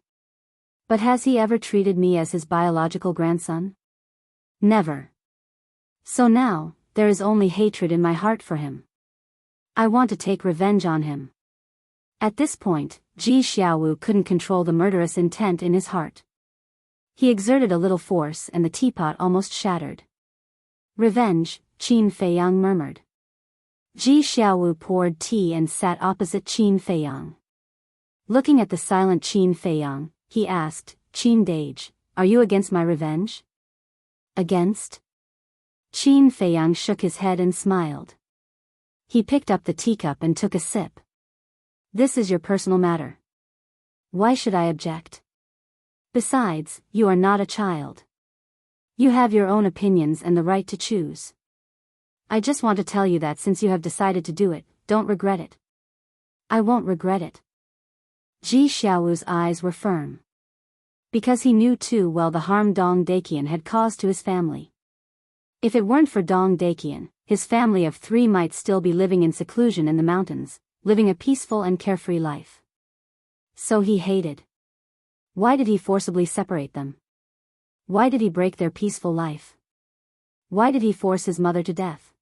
But has he ever treated me as his biological grandson? Never. So now, there is only hatred in my heart for him. I want to take revenge on him." At this point, Ji Xiaowu couldn't control the murderous intent in his heart. He exerted a little force and the teapot almost shattered. "Revenge," Qin Feiyang murmured. Ji Xiaowu poured tea and sat opposite Qin Feiyang. Looking at the silent Qin Feiyang, he asked, "Qin Dage, are you against my revenge?" "Against?" Qin Feiyang shook his head and smiled. He picked up the teacup and took a sip. "This is your personal matter. Why should I object? Besides, you are not a child. You have your own opinions and the right to choose. I just want to tell you that since you have decided to do it, don't regret it." "I won't regret it." Ji Xiaowu's eyes were firm. Because he knew too well the harm Dong Daekian had caused to his family. If it weren't for Dong Daekian, his family of 3 might still be living in seclusion in the mountains, living a peaceful and carefree life. So he hated. Why did he forcibly separate them? Why did he break their peaceful life? Why did he force his mother to death?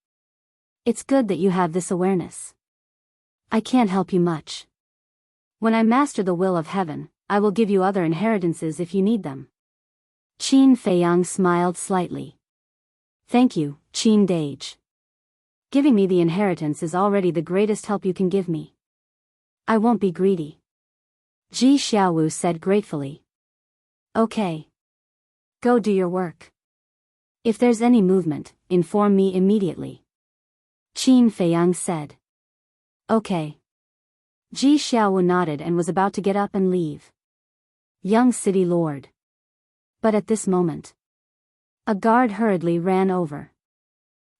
It's good that you have this awareness. I can't help you much. When I master the will of heaven, I will give you other inheritances if you need them. Qin Feiyang smiled slightly. "Thank you, Qin Dage. Giving me the inheritance is already the greatest help you can give me. I won't be greedy." Ji Xiaowu said gratefully. "Okay. Go do your work. If there's any movement, inform me immediately." Qin Feiyang said. "Okay." Ji Xiaowu nodded and was about to get up and leave. Young city lord. But at this moment, a guard hurriedly ran over.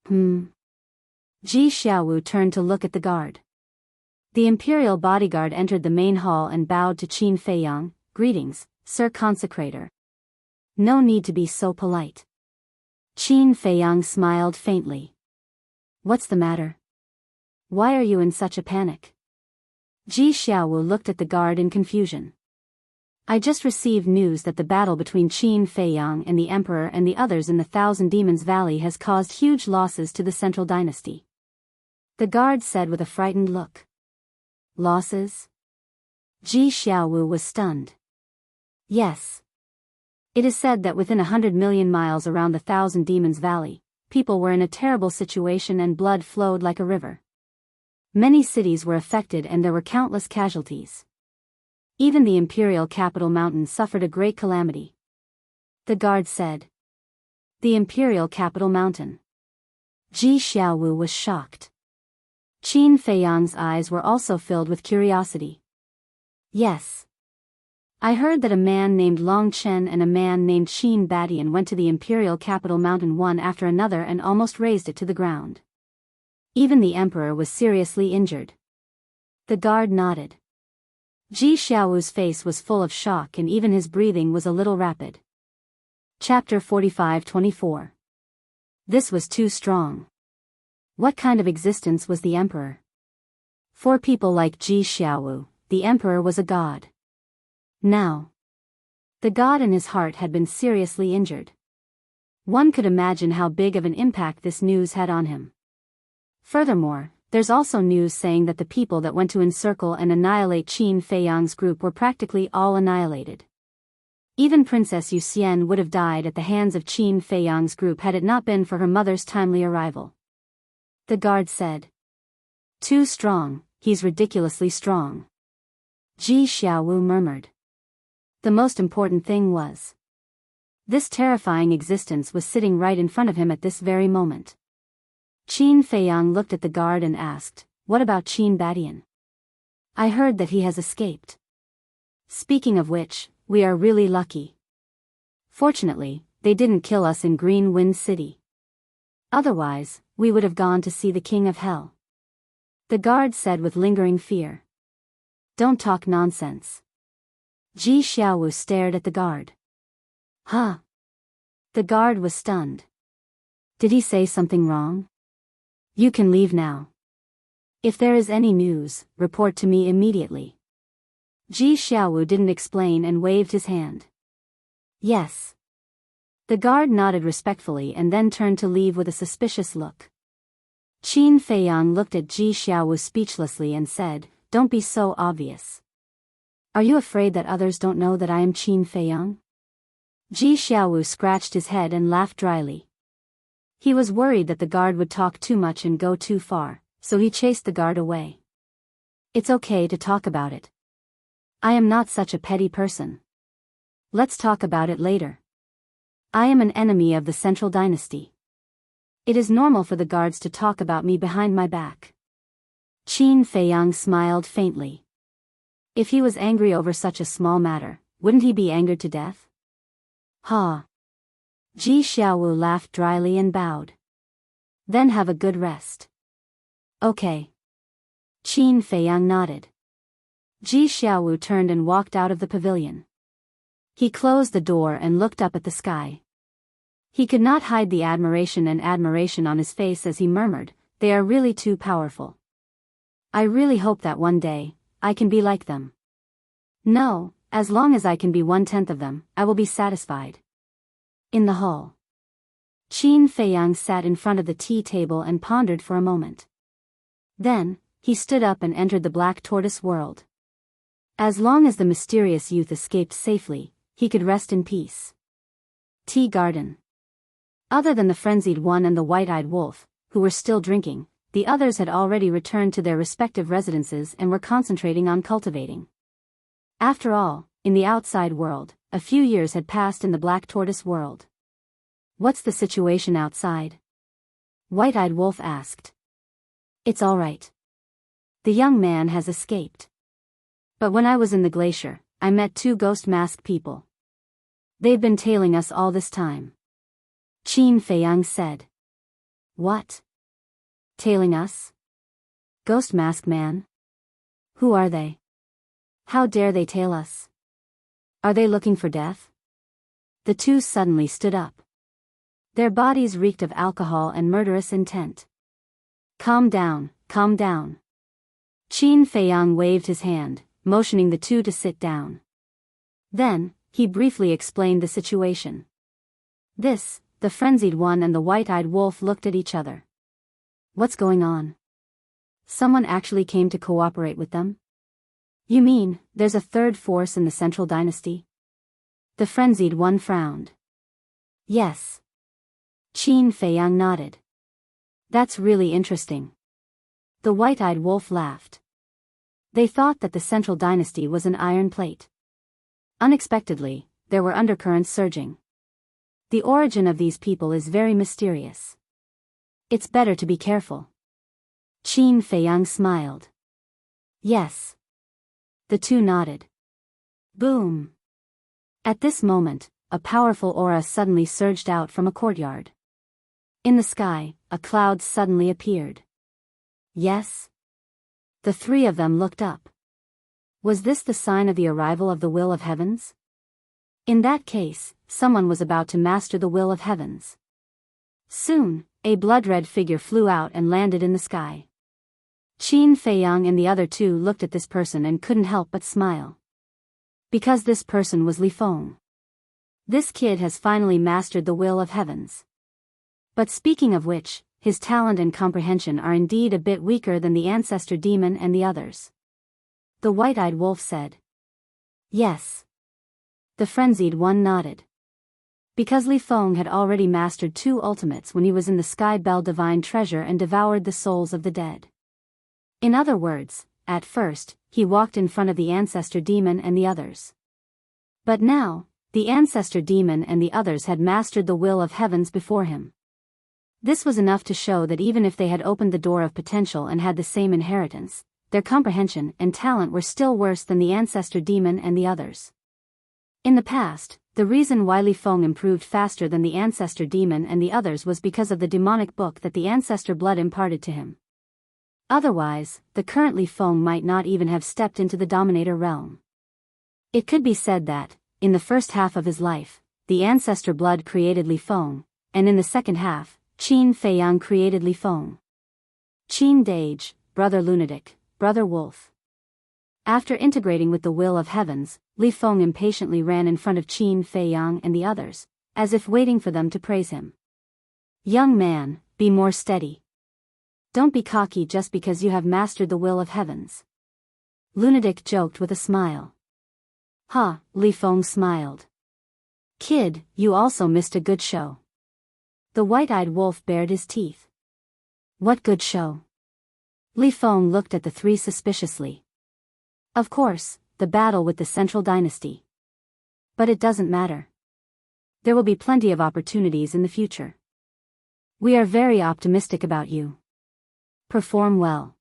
Ji Xiaowu turned to look at the guard. The imperial bodyguard entered the main hall and bowed to Qin Feiyang. "Greetings, Sir Consecrator." "No need to be so polite." Qin Feiyang smiled faintly. "What's the matter? Why are you in such a panic?" Ji Xiaowu looked at the guard in confusion. "I just received news that the battle between Qin Feiyang and the Emperor and the others in the Thousand Demons Valley has caused huge losses to the Central Dynasty," the guard said with a frightened look. "Losses?" Ji Xiaowu was stunned. "Yes. It is said that within 100 million miles around the Thousand Demons Valley, people were in a terrible situation and blood flowed like a river. Many cities were affected and there were countless casualties. Even the imperial capital mountain suffered a great calamity," the guard said. "The imperial capital mountain." Ji Xiaowu was shocked. Qin Feiyang's eyes were also filled with curiosity. "Yes. I heard that a man named Long Chen and a man named Qin Badian went to the imperial capital mountain one after another and almost razed it to the ground. Even the emperor was seriously injured." The guard nodded. Ji Xiaowu's face was full of shock and even his breathing was a little rapid. Chapter 45-24. This was too strong. What kind of existence was the emperor? For people like Ji Xiaowu, the emperor was a god. Now, the god in his heart had been seriously injured. One could imagine how big of an impact this news had on him. Furthermore, there's also news saying that the people that went to encircle and annihilate Qin Feiyang's group were practically all annihilated. Even Princess Yu Xian would have died at the hands of Qin Feiyang's group had it not been for her mother's timely arrival. The guard said. "Too strong, he's ridiculously strong." Ji Xiaowu murmured. The most important thing was, this terrifying existence was sitting right in front of him at this very moment. Qin Feiyang looked at the guard and asked, "What about Qin Badian? I heard that he has escaped. Speaking of which, we are really lucky. Fortunately, they didn't kill us in Green Wind City. Otherwise, we would have gone to see the King of Hell." The guard said with lingering fear. "Don't talk nonsense." Ji Xiaowu stared at the guard. "Huh? The guard was stunned. Did he say something wrong? You can leave now. If there is any news, report to me immediately. Ji Xiaowu didn't explain and waved his hand. Yes. The guard nodded respectfully and then turned to leave with a suspicious look. Qin Feiyang looked at Ji Xiaowu speechlessly and said, "Don't be so obvious. Are you afraid that others don't know that I am Qin Feiyang?" Ji Xiaowu scratched his head and laughed dryly. He was worried that the guard would talk too much and go too far, so he chased the guard away. It's okay to talk about it. I am not such a petty person. Let's talk about it later. I am an enemy of the Central Dynasty. It is normal for the guards to talk about me behind my back. Qin Feiyang smiled faintly. If he was angry over such a small matter, wouldn't he be angered to death? Ha! Ji Xiaowu laughed dryly and bowed. Then have a good rest. Okay. Qin Feiyang nodded. Ji Xiaowu turned and walked out of the pavilion. He closed the door and looked up at the sky. He could not hide the admiration on his face as he murmured, "They are really too powerful. I really hope that one day, I can be like them. No, as long as I can be 1/10 of them, I will be satisfied." In the hall, Qin Feiyang sat in front of the tea table and pondered for a moment. Then, he stood up and entered the Black Tortoise world. As long as the mysterious youth escaped safely, he could rest in peace. Tea garden. Other than the frenzied one and the white-eyed wolf, who were still drinking, the others had already returned to their respective residences and were concentrating on cultivating. After all, in the outside world, a few years had passed in the Black Tortoise world. What's the situation outside? White-eyed wolf asked. It's all right. The young man has escaped. But when I was in the glacier, I met 2 ghost-masked people. They've been tailing us all this time. Qin Feiyang said. What? Tailing us? Ghost Mask Man? Who are they? How dare they tail us? Are they looking for death? The 2 suddenly stood up. Their bodies reeked of alcohol and murderous intent. Calm down, calm down. Qin Feiyang waved his hand, motioning the 2 to sit down. Then, he briefly explained the situation. The frenzied one and the white-eyed wolf looked at each other. What's going on? Someone actually came to cooperate with them? You mean, there's a third force in the Central Dynasty? The frenzied one frowned. Yes. Qin Feiyang nodded. That's really interesting. The white-eyed wolf laughed. They thought that the Central Dynasty was an iron plate. Unexpectedly, there were undercurrents surging. The origin of these people is very mysterious. It's better to be careful. Qin Feiyang smiled. Yes. The 2 nodded. Boom. At this moment, a powerful aura suddenly surged out from a courtyard. In the sky, a cloud suddenly appeared. Yes? The 3 of them looked up. Was this the sign of the arrival of the will of heavens? In that case, someone was about to master the will of heavens. Soon, a blood-red figure flew out and landed in the sky. Qin Feiyang and the other 2 looked at this person and couldn't help but smile. Because this person was Li Feng. This kid has finally mastered the will of heavens. But speaking of which, his talent and comprehension are indeed a bit weaker than the ancestor demon and the others. The white-eyed wolf said. Yes. The frenzied one nodded. Because Li Feng had already mastered 2 ultimates when he was in the Sky Bell Divine Treasure and devoured the souls of the dead. In other words, at first, he walked in front of the ancestor demon and the others. But now, the ancestor demon and the others had mastered the will of heavens before him. This was enough to show that even if they had opened the door of potential and had the same inheritance, their comprehension and talent were still worse than the ancestor demon and the others. In the past, the reason why Li Feng improved faster than the ancestor demon and the others was because of the demonic book that the ancestor blood imparted to him. Otherwise, the current Li Feng might not even have stepped into the Dominator realm. It could be said that, in the first half of his life, the ancestor blood created Li Feng, and in the second half, Qin Feiyang created Li Feng. Qin Dage, brother lunatic, brother wolf. After integrating with the will of heavens, Li Feng impatiently ran in front of Qin Feiyang and the others, as if waiting for them to praise him. Young man, be more steady. Don't be cocky just because you have mastered the will of heavens. Lunatic joked with a smile. Ha, Li Feng smiled. Kid, you also missed a good show. The white-eyed wolf bared his teeth. What good show? Li Feng looked at the three suspiciously. Of course, the battle with the Central Dynasty. But it doesn't matter. There will be plenty of opportunities in the future. We are very optimistic about you. Perform well.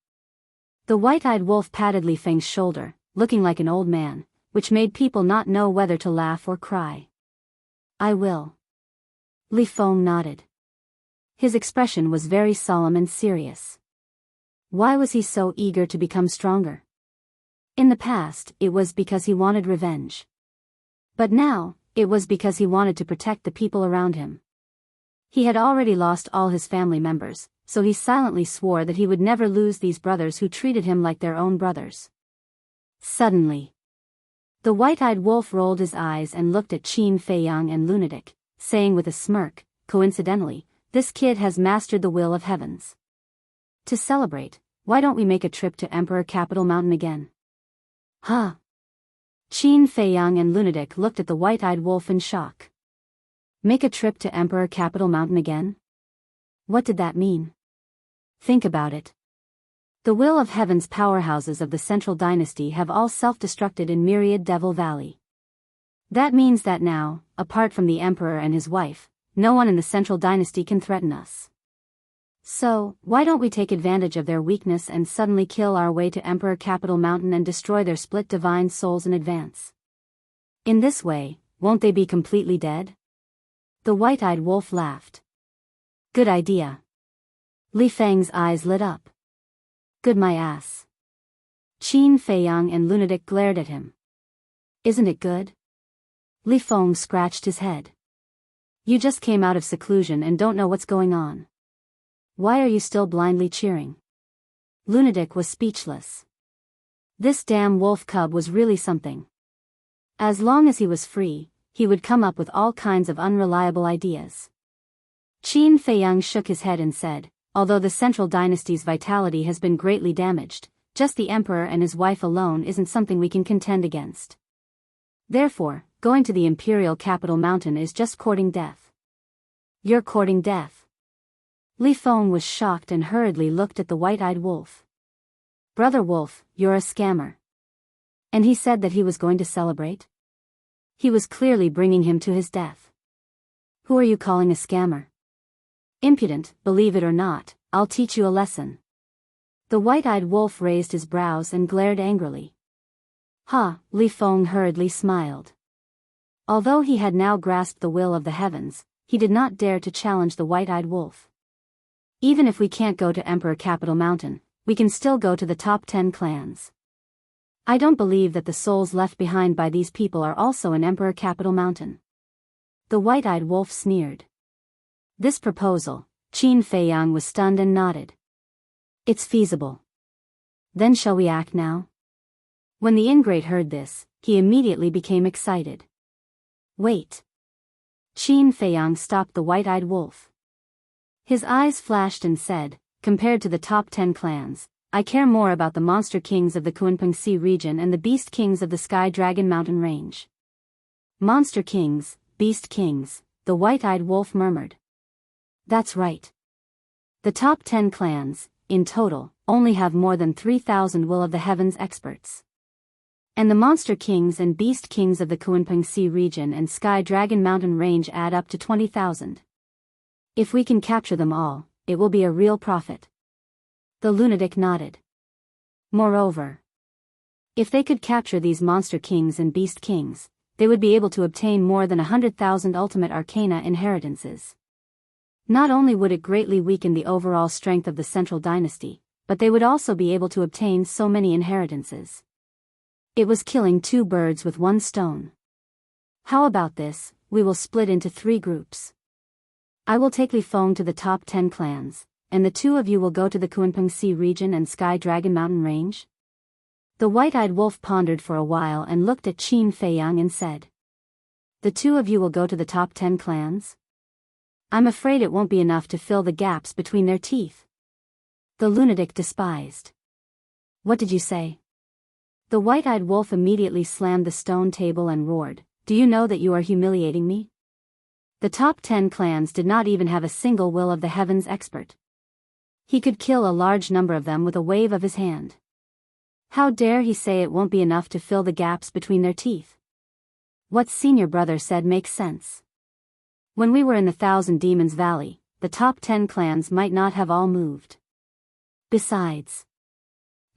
The white-eyed wolf patted Li Feng's shoulder, looking like an old man, which made people not know whether to laugh or cry. I will. Li Feng nodded. His expression was very solemn and serious. Why was he so eager to become stronger? In the past, it was because he wanted revenge. But now, it was because he wanted to protect the people around him. He had already lost all his family members, so he silently swore that he would never lose these brothers who treated him like their own brothers. Suddenly, the white-eyed wolf rolled his eyes and looked at Qin Feiyang and Lunatic, saying with a smirk, coincidentally, this kid has mastered the will of heavens. To celebrate, why don't we make a trip to Emperor Capital Mountain again? Huh? Qin Feiyang and Lunatic looked at the white-eyed wolf in shock. Make a trip to Emperor Capital Mountain again? What did that mean? Think about it. The will of heaven's powerhouses of the Central Dynasty have all self-destructed in Myriad Devil Valley. That means that now, apart from the Emperor and his wife, no one in the Central Dynasty can threaten us. So, why don't we take advantage of their weakness and suddenly kill our way to Emperor Capital Mountain and destroy their split divine souls in advance? In this way, won't they be completely dead? The white-eyed wolf laughed. Good idea. Li Feng's eyes lit up. Good my ass. Qin Feiyang and Lunatic glared at him. Isn't it good? Li Feng scratched his head. You just came out of seclusion and don't know what's going on. Why are you still blindly cheering? Lunatic was speechless. This damn wolf cub was really something. As long as he was free, he would come up with all kinds of unreliable ideas. Qin Feiyang shook his head and said, although the Central Dynasty's vitality has been greatly damaged, just the Emperor and his wife alone isn't something we can contend against. Therefore, going to the Imperial Capital Mountain is just courting death. You're courting death. Li Feng was shocked and hurriedly looked at the white-eyed wolf. Brother Wolf, you're a scammer. And he said that he was going to celebrate? He was clearly bringing him to his death. Who are you calling a scammer? Impudent, believe it or not, I'll teach you a lesson. The white-eyed wolf raised his brows and glared angrily. Ha, Li Feng hurriedly smiled. Although he had now grasped the will of the heavens, he did not dare to challenge the white-eyed wolf. Even if we can't go to Emperor Capital Mountain, we can still go to the top 10 clans. I don't believe that the souls left behind by these people are also in Emperor Capital Mountain. The white-eyed wolf sneered. This proposal, Qin Feiyang was stunned and nodded. It's feasible. Then shall we act now? When the ingrate heard this, he immediately became excited. Wait. Qin Feiyang stopped the white-eyed wolf. His eyes flashed and said, compared to the top 10 clans, I care more about the monster kings of the Kunpengsi region and the beast kings of the Sky Dragon Mountain Range. Monster kings, beast kings, the white-eyed wolf murmured. That's right. The top 10 clans, in total, only have more than 3,000 Will of the Heavens experts. And the monster kings and beast kings of the Kunpengsi region and Sky Dragon Mountain Range add up to 20,000. If we can capture them all, it will be a real profit. The lunatic nodded. Moreover, if they could capture these monster kings and beast kings, they would be able to obtain more than 100,000 ultimate arcana inheritances. Not only would it greatly weaken the overall strength of the Central Dynasty, but they would also be able to obtain so many inheritances. It was killing two birds with one stone. How about this? we will split into 3 groups. I will take Li Feng to the top 10 clans, and the 2 of you will go to the Kunpeng Sea region and Sky Dragon Mountain range? The white-eyed wolf pondered for a while and looked at Qin Feiyang and said, The 2 of you will go to the top 10 clans? I'm afraid it won't be enough to fill the gaps between their teeth. The lunatic despised. What did you say? The white-eyed wolf immediately slammed the stone table and roared, Do you know that you are humiliating me? The top 10 clans did not even have a single will of the heavens expert. He could kill a large number of them with a wave of his hand. How dare he say it won't be enough to fill the gaps between their teeth? What senior brother said makes sense. When we were in the Thousand Demons Valley, the top 10 clans might not have all moved. Besides,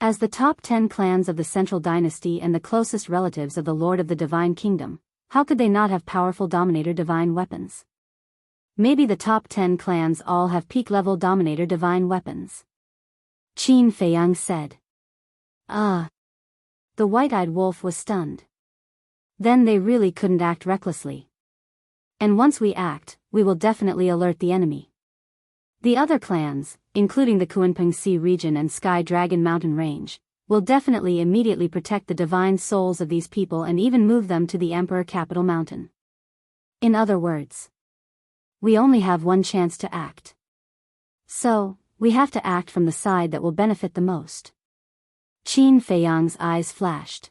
as the top 10 clans of the Central Dynasty and the closest relatives of the Lord of the Divine Kingdom, how could they not have powerful Dominator Divine weapons? Maybe the top 10 clans all have peak-level Dominator Divine weapons. Qin Feiyang said. The white-eyed wolf was stunned. Then they really couldn't act recklessly. And once we act, we will definitely alert the enemy. The other clans, including the Kunpeng Sea region and Sky Dragon Mountain range, will definitely immediately protect the divine souls of these people and even move them to the Emperor Capital Mountain. In other words, we only have one chance to act. So, we have to act from the side that will benefit the most. Qin Feiyang's eyes flashed.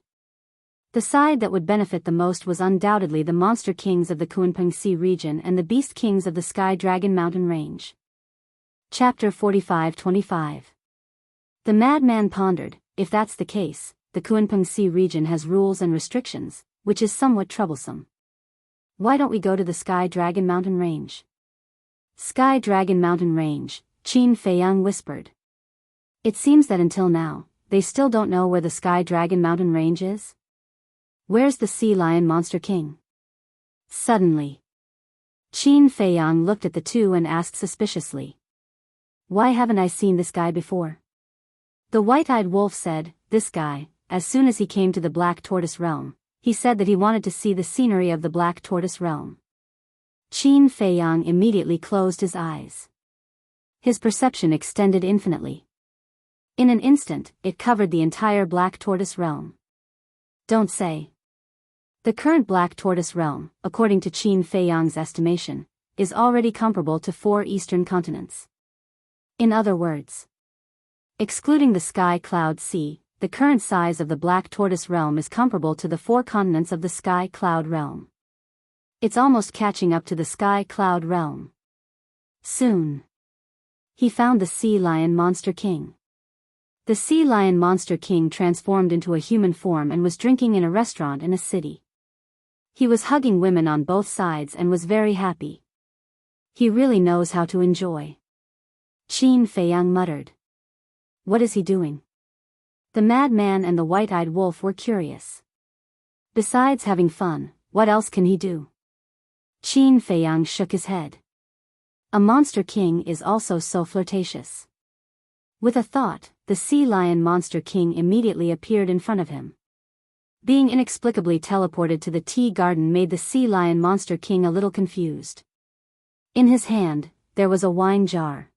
The side that would benefit the most was undoubtedly the monster kings of the Kunpeng Sea region and the beast kings of the Sky Dragon Mountain range. Chapter 45-25. The madman pondered, if that's the case, the Kunpeng Sea region has rules and restrictions, which is somewhat troublesome. Why don't we go to the Sky Dragon Mountain range? Sky Dragon Mountain range, Qin Feiyang whispered. It seems that until now, they still don't know where the Sky Dragon Mountain range is. Where's the Sea Lion Monster King? Suddenly, Qin Feiyang looked at the 2 and asked suspiciously. Why haven't I seen this guy before? The white-eyed wolf said, This guy, as soon as he came to the Black Tortoise Realm, he said that he wanted to see the scenery of the Black Tortoise Realm. Qin Feiyang immediately closed his eyes. His perception extended infinitely. In an instant, it covered the entire Black Tortoise Realm. Don't say. The current Black Tortoise Realm, according to Qin Feiyang's estimation, is already comparable to 4 eastern continents. In other words, excluding the Sky Cloud Sea, the current size of the Black Tortoise Realm is comparable to the 4 continents of the Sky Cloud Realm. It's almost catching up to the Sky Cloud Realm. Soon, he found the Sea Lion Monster King. The Sea Lion Monster King transformed into a human form and was drinking in a restaurant in a city. He was hugging women on both sides and was very happy. He really knows how to enjoy. Qin Feiyang muttered. What is he doing? The madman and the white-eyed wolf were curious. Besides having fun, what else can he do? Qin Feiyang shook his head. A monster king is also so flirtatious. With a thought, the Sea Lion Monster King immediately appeared in front of him. Being inexplicably teleported to the tea garden made the Sea Lion Monster King a little confused. In his hand, there was a wine jar.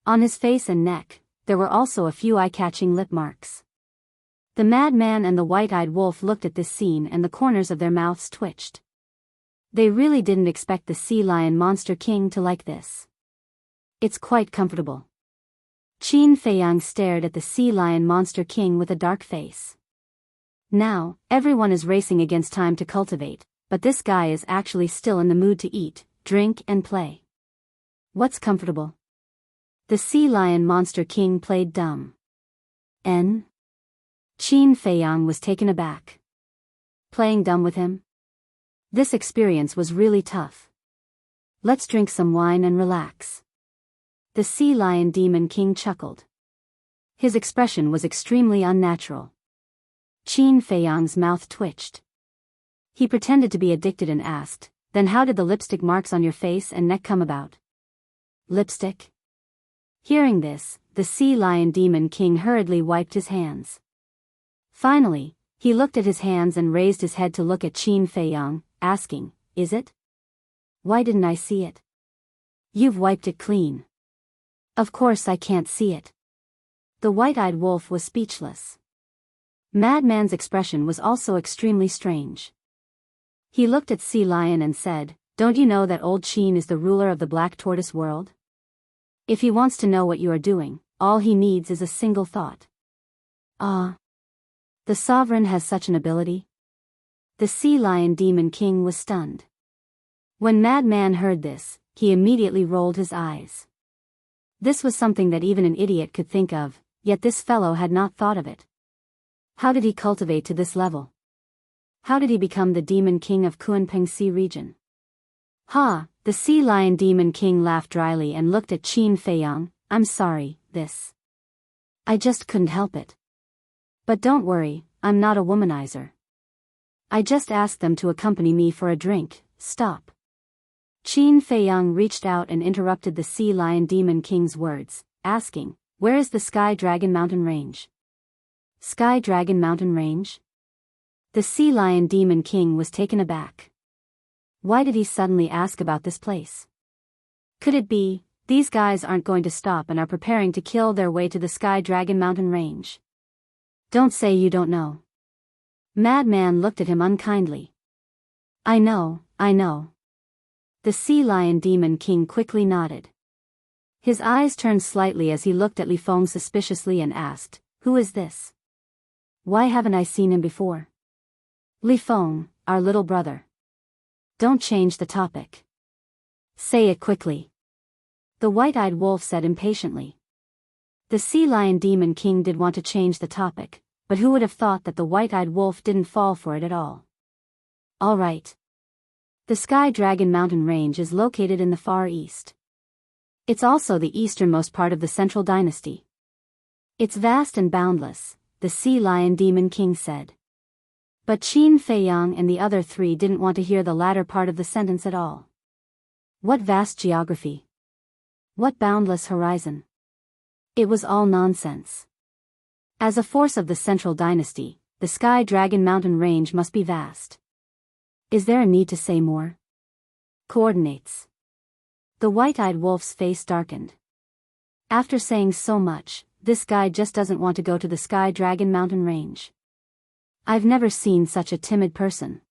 On his face and neck, there were also a few eye-catching lip marks. The madman and the white-eyed wolf looked at this scene and the corners of their mouths twitched. They really didn't expect the Sea Lion Monster King to like this. It's quite comfortable. Qin Feiyang stared at the Sea Lion Monster King with a dark face. Now, everyone is racing against time to cultivate, but this guy is actually still in the mood to eat, drink and play. What's comfortable? The Sea Lion Monster King played dumb. Qin Feiyang was taken aback. Playing dumb with him? This experience was really tough. Let's drink some wine and relax. The Sea Lion Demon King chuckled. His expression was extremely unnatural. Qin Feiyang's mouth twitched. He pretended to be addicted and asked, Then how did the lipstick marks on your face and neck come about? Lipstick? Hearing this, the Sea Lion Demon King hurriedly wiped his hands. Finally, he looked at his hands and raised his head to look at Qin Feiyang, asking, is it? Why didn't I see it? You've wiped it clean. Of course I can't see it. The white-eyed wolf was speechless. Madman's expression was also extremely strange. He looked at Sea Lion and said, "Don't you know that old Chin is the ruler of the Black Tortoise world? If he wants to know what you are doing, all he needs is a single thought." Ah. The sovereign has such an ability? The Sea Lion Demon King was stunned. When Madman heard this, he immediately rolled his eyes. This was something that even an idiot could think of, yet this fellow had not thought of it. How did he cultivate to this level? How did he become the Demon King of Kunpeng Sea region? Ha! The Sea Lion Demon King laughed dryly and looked at Qin Feiyang. "I'm sorry, I just couldn't help it. But don't worry, I'm not a womanizer. I just asked them to accompany me for a drink." Stop. Qin Feiyang reached out and interrupted the Sea Lion Demon King's words, asking, "Where is the Sky Dragon Mountain Range?" Sky Dragon Mountain Range? The Sea Lion Demon King was taken aback. Why did he suddenly ask about this place? Could it be, these guys aren't going to stop and are preparing to kill their way to the Sky Dragon Mountain Range? Don't say you don't know. Madman looked at him unkindly. I know. The Sea Lion Demon King quickly nodded. His eyes turned slightly as he looked at Li Feng suspiciously and asked, "Who is this? Why haven't I seen him before?" "Li Feng, our little brother." "Don't change the topic. Say it quickly," the white-eyed wolf said impatiently. The Sea Lion Demon King did want to change the topic, but who would have thought that the white-eyed wolf didn't fall for it at all? All right. The Sky Dragon Mountain Range is located in the Far East. It's also the easternmost part of the Central Dynasty. It's vast and boundless, the Sea Lion Demon King said. But Qin Feiyang and the other three didn't want to hear the latter part of the sentence at all. What vast geography? What boundless horizon? It was all nonsense. As a force of the Central Dynasty, the Sky Dragon Mountain Range must be vast. Is there a need to say more? Coordinates. The white-eyed wolf's face darkened. After saying so much, this guy just doesn't want to go to the Sky Dragon Mountain Range. I've never seen such a timid person.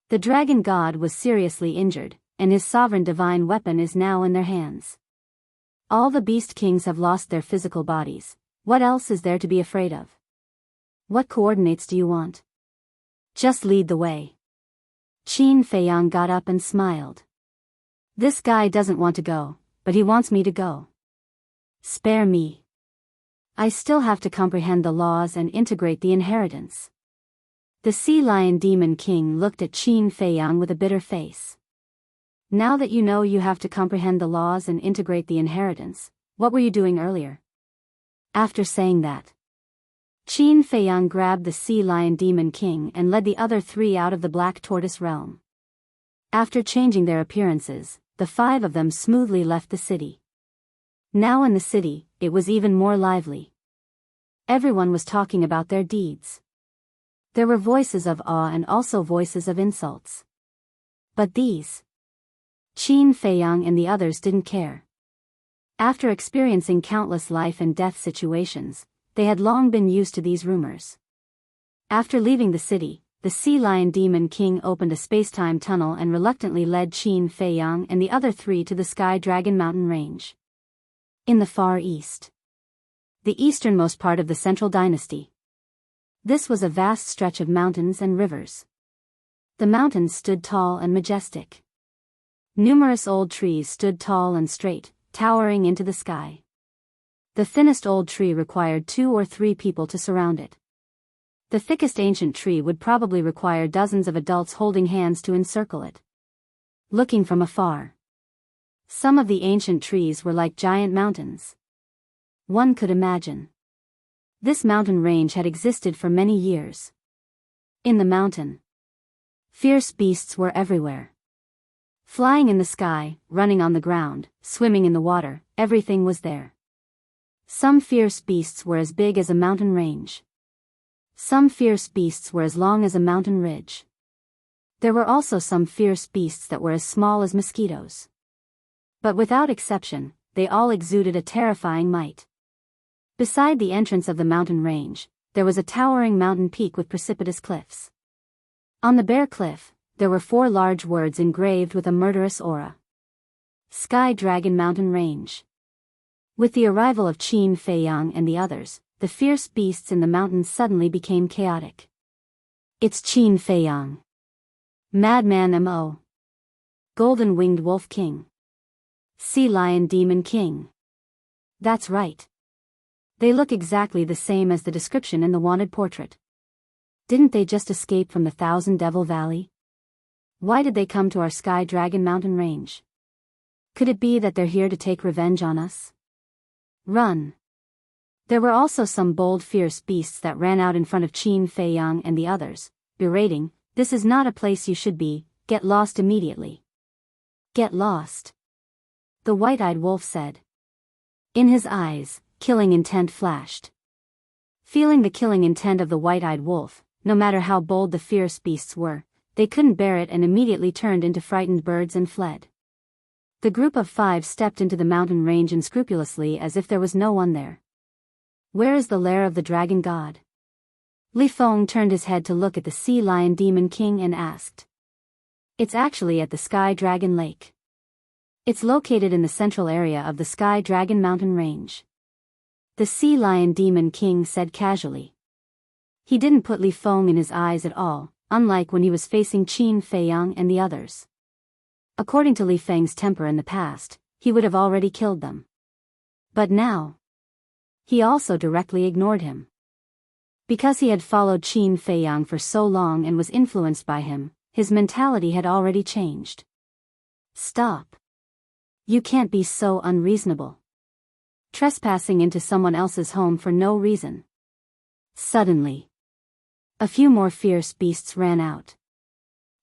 The dragon god was seriously injured, and his sovereign divine weapon is now in their hands. All the beast kings have lost their physical bodies. What else is there to be afraid of? What coordinates do you want? Just lead the way. Qin Feiyang got up and smiled. This guy doesn't want to go, but he wants me to go. Spare me. I still have to comprehend the laws and integrate the inheritance. The Sea Lion Demon King looked at Qin Feiyang with a bitter face. Now that you know you have to comprehend the laws and integrate the inheritance, what were you doing earlier? After saying that, Qin Feiyang grabbed the Sea Lion Demon King and led the other three out of the Black Tortoise realm. After changing their appearances, the five of them smoothly left the city. Now in the city, it was even more lively. Everyone was talking about their deeds. There were voices of awe and also voices of insults. But these, Qin Feiyang and the others didn't care. After experiencing countless life and death situations, they had long been used to these rumors. After leaving the city, the Sea Lion Demon King opened a space-time tunnel and reluctantly led Qin Feiyang and the other three to the Sky Dragon Mountain Range. In the Far East, the easternmost part of the Central Dynasty. This was a vast stretch of mountains and rivers. The mountains stood tall and majestic. Numerous old trees stood tall and straight, towering into the sky. The thinnest old tree required 2 or 3 people to surround it. The thickest ancient tree would probably require dozens of adults holding hands to encircle it. Looking from afar, some of the ancient trees were like giant mountains. One could imagine. This mountain range had existed for many years. In the mountain, fierce beasts were everywhere. Flying in the sky, running on the ground, swimming in the water, everything was there. Some fierce beasts were as big as a mountain range. Some fierce beasts were as long as a mountain ridge. There were also some fierce beasts that were as small as mosquitoes. But without exception, they all exuded a terrifying might. Beside the entrance of the mountain range, there was a towering mountain peak with precipitous cliffs. On the bare cliff, there were 4 large words engraved with a murderous aura. Sky Dragon Mountain Range. With the arrival of Qin Feiyang and the others, the fierce beasts in the mountains suddenly became chaotic. It's Qin Feiyang. Madman Mo. Golden-winged Wolf King. Sea Lion Demon King. That's right. They look exactly the same as the description in the wanted portrait. Didn't they just escape from the Thousand Devil Valley? Why did they come to our Sky Dragon Mountain Range? Could it be that they're here to take revenge on us? Run. There were also some bold fierce beasts that ran out in front of Qin Feiyang and the others, berating, "This is not a place you should be, get lost immediately." Get lost? The white-eyed wolf said. In his eyes, killing intent flashed. Feeling the killing intent of the white-eyed wolf, no matter how bold the fierce beasts were, they couldn't bear it and immediately turned into frightened birds and fled. The group of 5 stepped into the mountain range unscrupulously as if there was no one there. Where is the lair of the dragon god? Li Feng turned his head to look at the Sea Lion Demon King and asked. It's actually at the Sky Dragon Lake. It's located in the central area of the Sky Dragon Mountain Range. The Sea Lion Demon King said casually. He didn't put Li Feng in his eyes at all, unlike when he was facing Qin Feiyang and the others. According to Li Feng's temper in the past, he would have already killed them. But now, he also directly ignored him. Because he had followed Qin Feiyang for so long and was influenced by him, his mentality had already changed. Stop. You can't be so unreasonable. Trespassing into someone else's home for no reason. Suddenly, a few more fierce beasts ran out.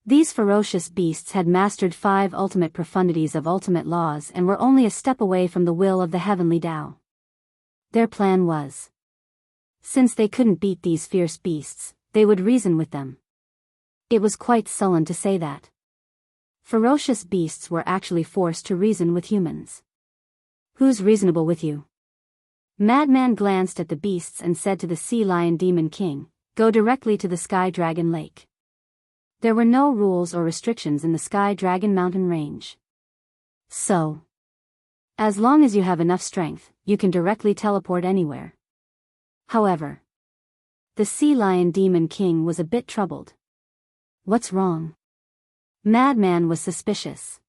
These ferocious beasts had mastered 5 ultimate profundities of ultimate laws and were only a step away from the will of the heavenly Tao. Their plan was, since they couldn't beat these fierce beasts, they would reason with them. It was quite sullen to say that. Ferocious beasts were actually forced to reason with humans. Who's reasonable with you? Madman glanced at the beasts and said to the Sea Lion Demon King, go directly to the Sky Dragon Lake. There were no rules or restrictions in the Sky Dragon Mountain Range. So, as long as you have enough strength, you can directly teleport anywhere. However, the Sea Lion Demon King was a bit troubled. What's wrong? Madman was suspicious.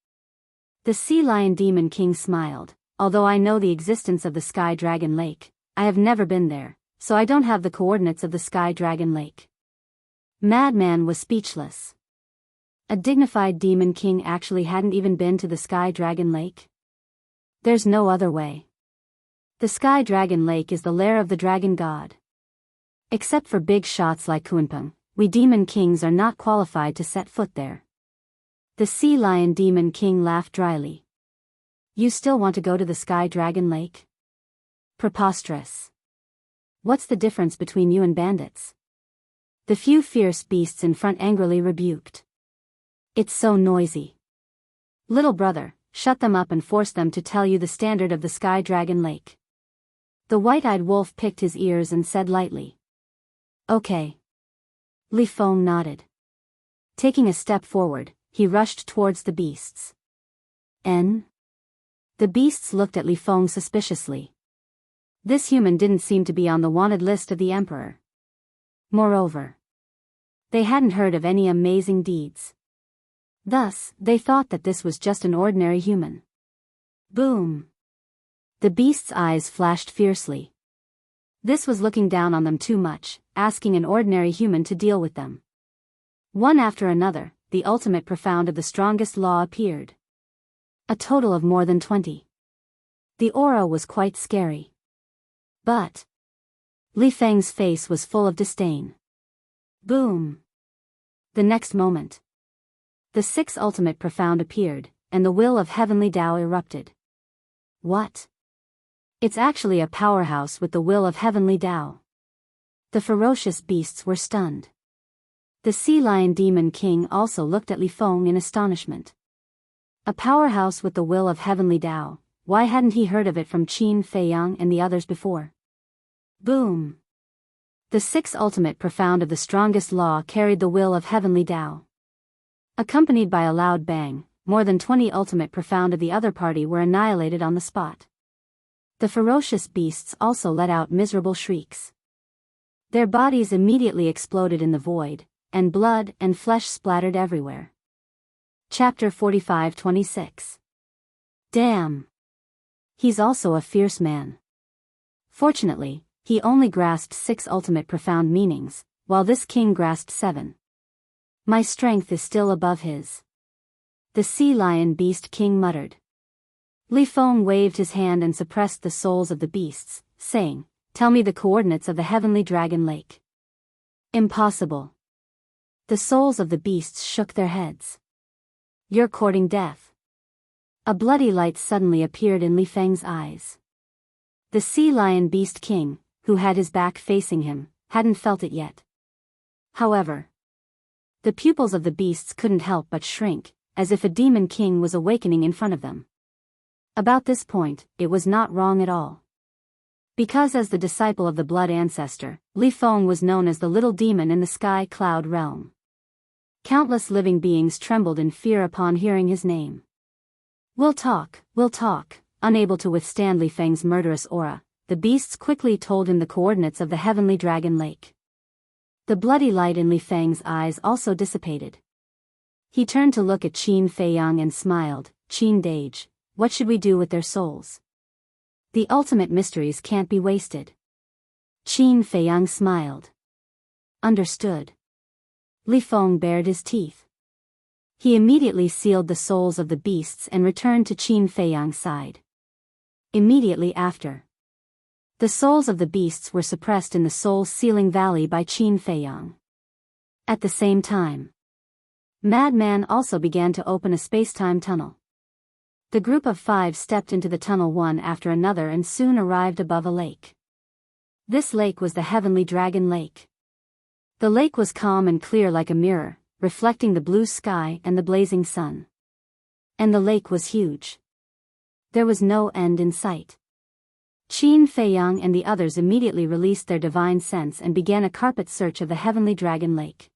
The Sea Lion Demon King smiled. Although I know the existence of the Sky Dragon Lake, I have never been there, so I don't have the coordinates of the Sky Dragon Lake. Madman was speechless. A dignified Demon King actually hadn't even been to the Sky Dragon Lake? There's no other way. The Sky Dragon Lake is the lair of the Dragon God. Except for big shots like Kunpeng, we Demon Kings are not qualified to set foot there. The Sea Lion Demon King laughed dryly. You still want to go to the Sky Dragon Lake? Preposterous. What's the difference between you and bandits? The few fierce beasts in front angrily rebuked. It's so noisy. Little brother, shut them up and force them to tell you the standard of the Sky Dragon Lake. The white-eyed wolf picked his ears and said lightly. Okay. Li Feng nodded. Taking a step forward, he rushed towards the beasts. The beasts looked at Li Feng suspiciously. This human didn't seem to be on the wanted list of the emperor. Moreover, they hadn't heard of any amazing deeds. Thus, they thought that this was just an ordinary human. Boom! The beast's eyes flashed fiercely. This was looking down on them too much, asking an ordinary human to deal with them. One after another, the ultimate profound of the strongest law appeared. A total of more than 20. The aura was quite scary. But Li Feng's face was full of disdain. Boom! The next moment, the 6 ultimate profound appeared, and the will of heavenly Tao erupted. What? It's actually a powerhouse with the will of heavenly Tao. The ferocious beasts were stunned. The Sea Lion Demon King also looked at Li Feng in astonishment. A powerhouse with the will of heavenly Tao, why hadn't he heard of it from Qin Feiyang and the others before? Boom! The sixth ultimate profound of the strongest law carried the will of heavenly Tao. Accompanied by a loud bang, more than 20 ultimate profound of the other party were annihilated on the spot. The ferocious beasts also let out miserable shrieks. Their bodies immediately exploded in the void, and blood and flesh splattered everywhere. Chapter 45-26. Damn! He's also a fierce man. Fortunately, he only grasped 6 ultimate profound meanings, while this king grasped 7. My strength is still above his. The Sea Lion Beast King muttered. Li Feng waved his hand and suppressed the souls of the beasts, saying, "Tell me the coordinates of the heavenly dragon lake." Impossible. The souls of the beasts shook their heads. You're courting death. A bloody light suddenly appeared in Li Feng's eyes. The Sea Lion Beast King, who had his back facing him, hadn't felt it yet. However, the pupils of the beasts couldn't help but shrink, as if a demon king was awakening in front of them. About this point, it was not wrong at all. Because as the disciple of the blood ancestor, Li Feng was known as the little demon in the sky cloud realm. Countless living beings trembled in fear upon hearing his name. We'll talk. Unable to withstand Li Feng's murderous aura, the beasts quickly told him the coordinates of the heavenly dragon lake. The bloody light in Li Feng's eyes also dissipated. He turned to look at Qin Feiyang and smiled. Qin Dage, what should we do with their souls? The ultimate mysteries can't be wasted. Qin Feiyang smiled. Understood. Li Feng bared his teeth. He immediately sealed the souls of the beasts and returned to Qin Feiyang's side. Immediately after, the souls of the beasts were suppressed in the soul-sealing valley by Qin Feiyang. At the same time, Madman also began to open a space-time tunnel. The group of 5 stepped into the tunnel one after another and soon arrived above a lake. This lake was the Heavenly Dragon Lake. The lake was calm and clear like a mirror, reflecting the blue sky and the blazing sun. And the lake was huge. There was no end in sight. Qin Feiyang and the others immediately released their divine sense and began a carpet search of the Heavenly Dragon Lake.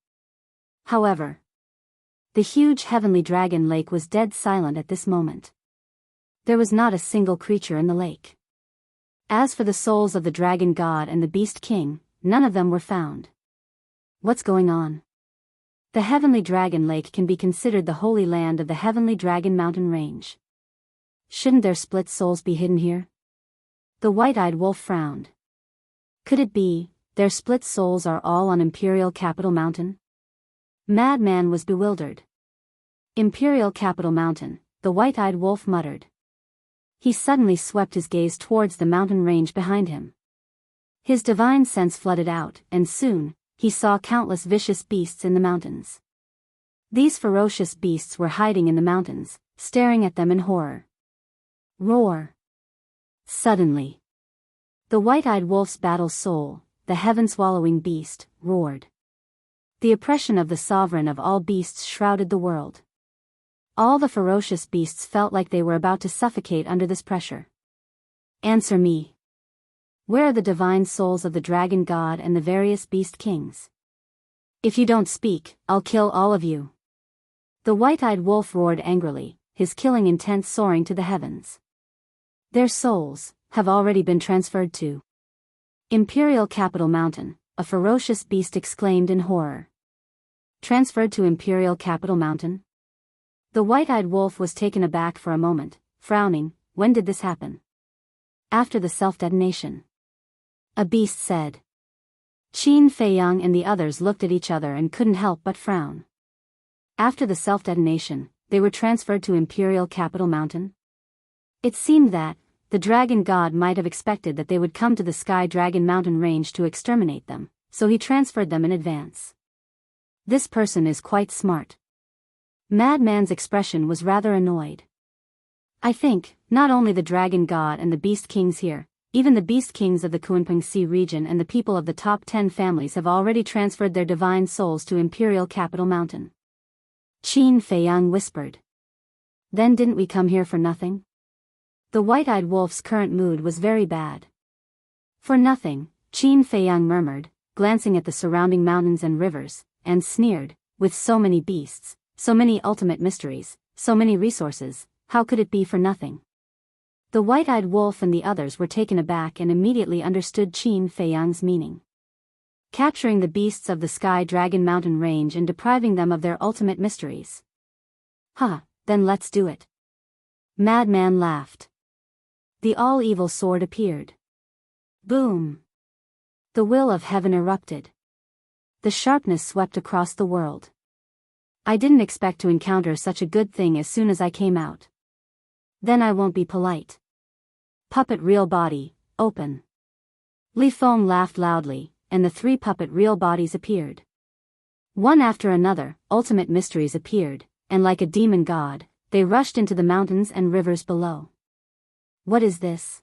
However, the huge Heavenly Dragon Lake was dead silent at this moment. There was not a single creature in the lake. As for the souls of the Dragon God and the Beast King, none of them were found. What's going on? The Heavenly Dragon Lake can be considered the holy land of the Heavenly Dragon Mountain Range. Shouldn't their split souls be hidden here? The white-eyed wolf frowned. Could it be, their split souls are all on Imperial Capital Mountain? Madman was bewildered. Imperial Capital Mountain, the white-eyed wolf muttered. He suddenly swept his gaze towards the mountain range behind him. His divine sense flooded out, and soon, he saw countless vicious beasts in the mountains. These ferocious beasts were hiding in the mountains, staring at them in horror. Roar! Suddenly, the white-eyed wolf's battle soul, the heaven-swallowing beast, roared. The oppression of the sovereign of all beasts shrouded the world. All the ferocious beasts felt like they were about to suffocate under this pressure. Answer me. Where are the divine souls of the dragon god and the various beast kings? If you don't speak, I'll kill all of you. The white-eyed wolf roared angrily, his killing intent soaring to the heavens. Their souls have already been transferred to Imperial Capital Mountain, a ferocious beast exclaimed in horror. Transferred to Imperial Capital Mountain? The white-eyed wolf was taken aback for a moment, frowning. When did this happen? After the self-detonation. A beast said. Qin Feiyang and the others looked at each other and couldn't help but frown. After the self-detonation, they were transferred to Imperial Capital Mountain? It seemed that, the dragon god might have expected that they would come to the Sky Dragon Mountain Range to exterminate them, so he transferred them in advance. This person is quite smart. Madman's expression was rather annoyed. I think, not only the dragon god and the beast kings here, even the beast kings of the Kunpeng Sea region and the people of the top 10 families have already transferred their divine souls to Imperial Capital Mountain. Qin Feiyang whispered. Then didn't we come here for nothing? The white-eyed wolf's current mood was very bad. For nothing, Qin Feiyang murmured, glancing at the surrounding mountains and rivers, and sneered, with so many beasts, so many ultimate mysteries, so many resources, how could it be for nothing? The white-eyed wolf and the others were taken aback and immediately understood Qin Feiyang's meaning. Capturing the beasts of the Sky Dragon Mountain range and depriving them of their ultimate mysteries. Then let's do it. Madman laughed. The all-evil sword appeared. Boom! The will of heaven erupted. The sharpness swept across the world. I didn't expect to encounter such a good thing as soon as I came out. Then I won't be polite. Puppet real body, open. Li Feng laughed loudly, and the 3 puppet real bodies appeared. One after another, ultimate mysteries appeared, and like a demon god, they rushed into the mountains and rivers below. What is this?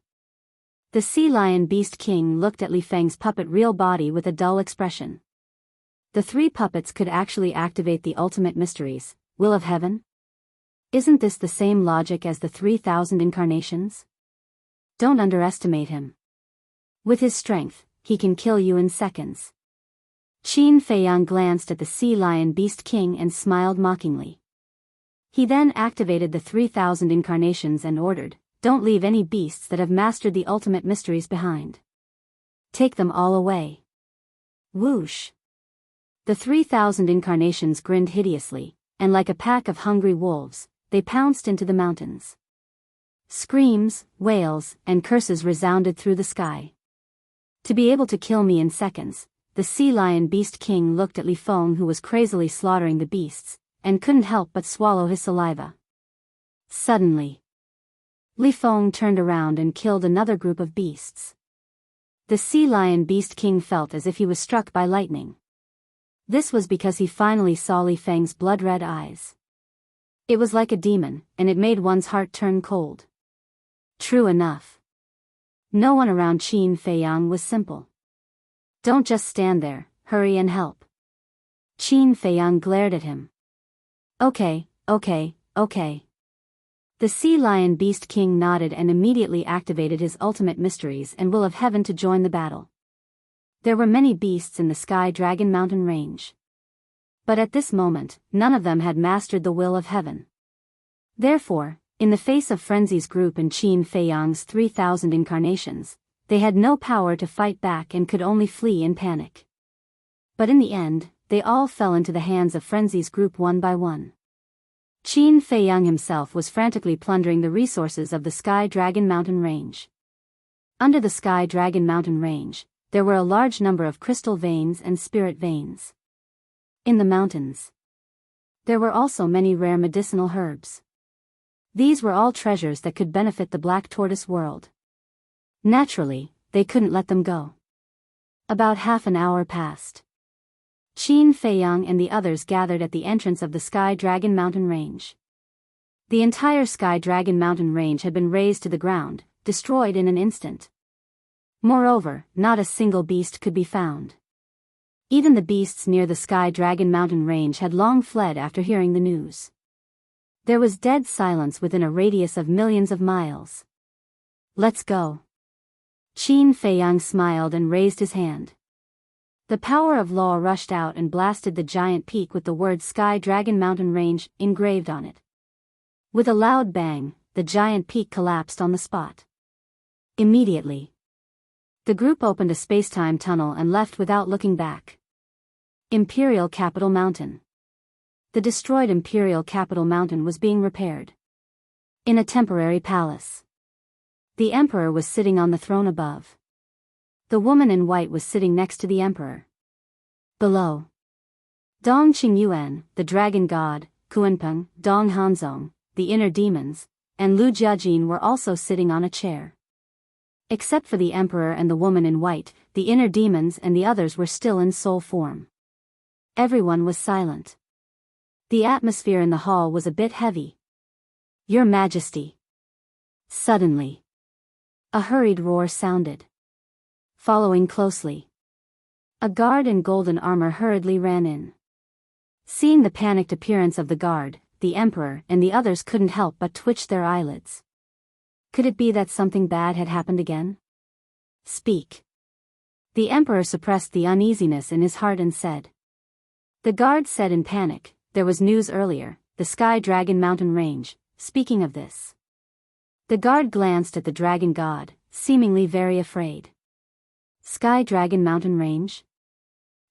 The Sea Lion Beast King looked at Li Feng's puppet real body with a dull expression. The 3 puppets could actually activate the ultimate mysteries, will of heaven? Isn't this the same logic as the 3,000 incarnations? Don't underestimate him. With his strength, he can kill you in seconds. Qin Feiyang glanced at the Sea Lion Beast King and smiled mockingly. He then activated the 3,000 incarnations and ordered, don't leave any beasts that have mastered the ultimate mysteries behind. Take them all away. Whoosh! The 3,000 incarnations grinned hideously, and like a pack of hungry wolves, they pounced into the mountains. Screams, wails, and curses resounded through the sky. To be able to kill me in seconds, the Sea Lion Beast King looked at Li Feng, who was crazily slaughtering the beasts, and couldn't help but swallow his saliva. Suddenly, Li Feng turned around and killed another group of beasts. The Sea Lion Beast King felt as if he was struck by lightning. This was because he finally saw Li Feng's blood-red eyes. It was like a demon, and it made one's heart turn cold. True enough. No one around Qin Feiyang was simple. Don't just stand there, hurry and help. Qin Feiyang glared at him. Okay. The Sea Lion Beast King nodded and immediately activated his ultimate mysteries and will of heaven to join the battle. There were many beasts in the Sky Dragon Mountain range. But at this moment, none of them had mastered the will of heaven. Therefore, in the face of Frenzy's group and Qin Feiyang's 3,000 incarnations, they had no power to fight back and could only flee in panic. But in the end, they all fell into the hands of Frenzy's group one by one. Qin Feiyang himself was frantically plundering the resources of the Sky Dragon Mountain range. Under the Sky Dragon Mountain range, there were a large number of crystal veins and spirit veins. In the mountains, there were also many rare medicinal herbs. These were all treasures that could benefit the Black Tortoise world. Naturally, they couldn't let them go. About half an hour passed. Qin Feiyang and the others gathered at the entrance of the Sky Dragon Mountain range. The entire Sky Dragon Mountain range had been razed to the ground, destroyed in an instant. Moreover, not a single beast could be found. Even the beasts near the Sky Dragon Mountain range had long fled after hearing the news. There was dead silence within a radius of millions of miles. Let's go. Qin Feiyang smiled and raised his hand. The power of law rushed out and blasted the giant peak with the word Sky Dragon Mountain Range engraved on it. With a loud bang, the giant peak collapsed on the spot. Immediately, the group opened a space-time tunnel and left without looking back. Imperial Capital Mountain. The destroyed Imperial Capital Mountain was being repaired. In a temporary palace. The Emperor was sitting on the throne above. The woman in white was sitting next to the Emperor. Below, Dong Qingyuan, the dragon god, Kuanpeng, Dong Hanzong, the inner demons, and Lu Jiajin were also sitting on a chair. Except for the Emperor and the woman in white, the inner demons and the others were still in soul form. Everyone was silent. The atmosphere in the hall was a bit heavy. Your Majesty. Suddenly, A hurried roar sounded. Following closely, a guard in golden armor hurriedly ran in. Seeing the panicked appearance of the guard, the emperor and the others couldn't help but twitch their eyelids. Could it be that something bad had happened again? Speak. The emperor suppressed the uneasiness in his heart and said. The guard said in panic, there was news earlier, the Sky Dragon Mountain Range, speaking of this. The guard glanced at the dragon god, seemingly very afraid. Sky Dragon Mountain Range?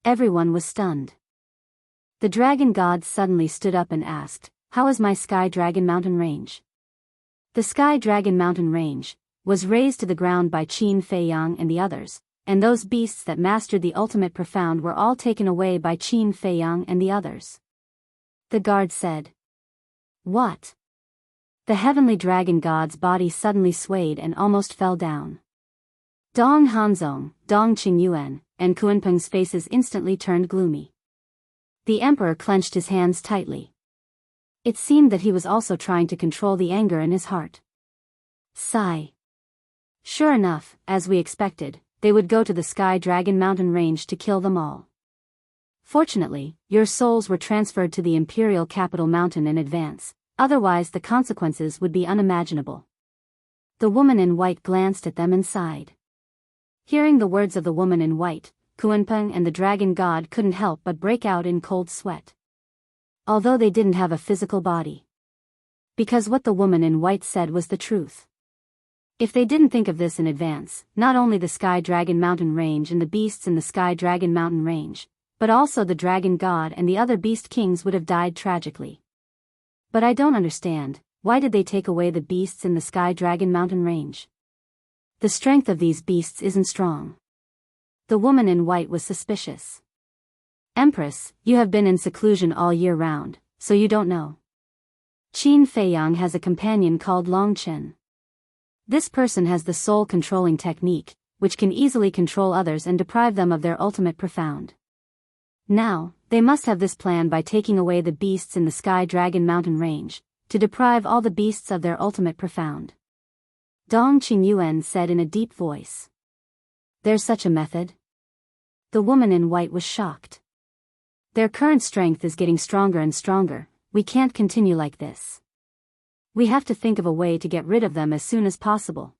Everyone was stunned. The dragon god suddenly stood up and asked, how is my Sky Dragon Mountain Range? The Sky Dragon Mountain Range was razed to the ground by Qin Fei Yang and the others, and those beasts that mastered the ultimate profound were all taken away by Qin Fei Yang and the others. The guard said. What? The heavenly dragon god's body suddenly swayed and almost fell down. Dong Hanzong, Dong Qingyuan, and Kunpeng's faces instantly turned gloomy. The emperor clenched his hands tightly. It seemed that he was also trying to control the anger in his heart. Sigh. Sure enough, as we expected, they would go to the Sky Dragon Mountain Range to kill them all. Fortunately, your souls were transferred to the imperial capital mountain in advance, otherwise the consequences would be unimaginable. The woman in white glanced at them and sighed. Hearing the words of the woman in white, Kunpeng and the dragon god couldn't help but break out in cold sweat. Although they didn't have a physical body. Because what the woman in white said was the truth. If they didn't think of this in advance, not only the Sky Dragon Mountain Range and the beasts in the Sky Dragon Mountain Range, but also the dragon god and the other beast kings would have died tragically. But I don't understand, why did they take away the beasts in the Sky Dragon Mountain Range? The strength of these beasts isn't strong. The woman in white was suspicious. Empress, you have been in seclusion all year round, so you don't know. Qin Fei Yang has a companion called Long Chen. This person has the soul-controlling technique, which can easily control others and deprive them of their ultimate profound. Now, they must have this plan by taking away the beasts in the Sky Dragon Mountain Range, to deprive all the beasts of their ultimate profound. Dong Qingyuan said in a deep voice. There's such a method? The woman in white was shocked. Their current strength is getting stronger and stronger, we can't continue like this. We have to think of a way to get rid of them as soon as possible.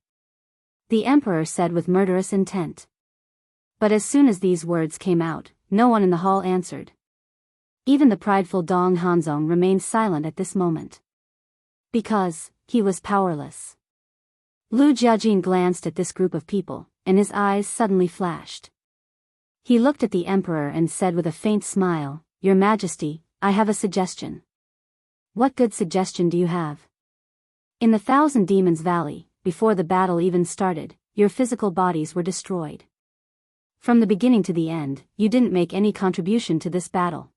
The emperor said with murderous intent. But as soon as these words came out, no one in the hall answered. Even the prideful Dong Hanzong remained silent at this moment. Because, he was powerless. Lu Jiajin glanced at this group of people, and his eyes suddenly flashed. He looked at the emperor and said with a faint smile, Your Majesty, I have a suggestion. What good suggestion do you have? In the Thousand Demons Valley, before the battle even started, your physical bodies were destroyed. From the beginning to the end, you didn't make any contribution to this battle.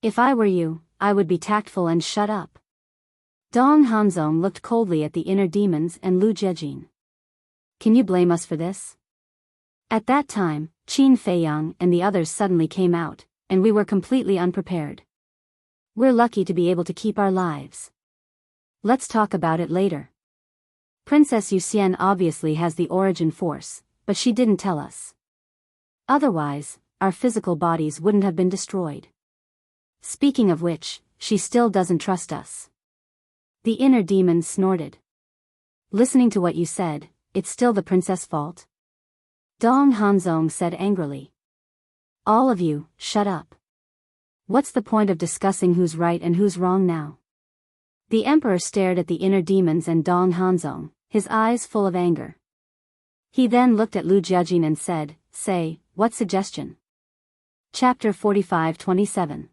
If I were you, I would be tactful and shut up. Dong Hanzong looked coldly at the inner demons and Lu Jiajin. Can you blame us for this? At that time, Qin Fei Yang and the others suddenly came out, and we were completely unprepared. We're lucky to be able to keep our lives. Let's talk about it later. Princess Yuxian obviously has the origin force, but she didn't tell us. Otherwise, our physical bodies wouldn't have been destroyed. Speaking of which, she still doesn't trust us. The inner demon snorted. Listening to what you said, it's still the princess' fault? Dong Hanzong said angrily. All of you, shut up. What's the point of discussing who's right and who's wrong now? The emperor stared at the inner demons and Dong Hanzong, his eyes full of anger. He then looked at Lu Jiajin and said, Say, what suggestion? Chapter 45-27.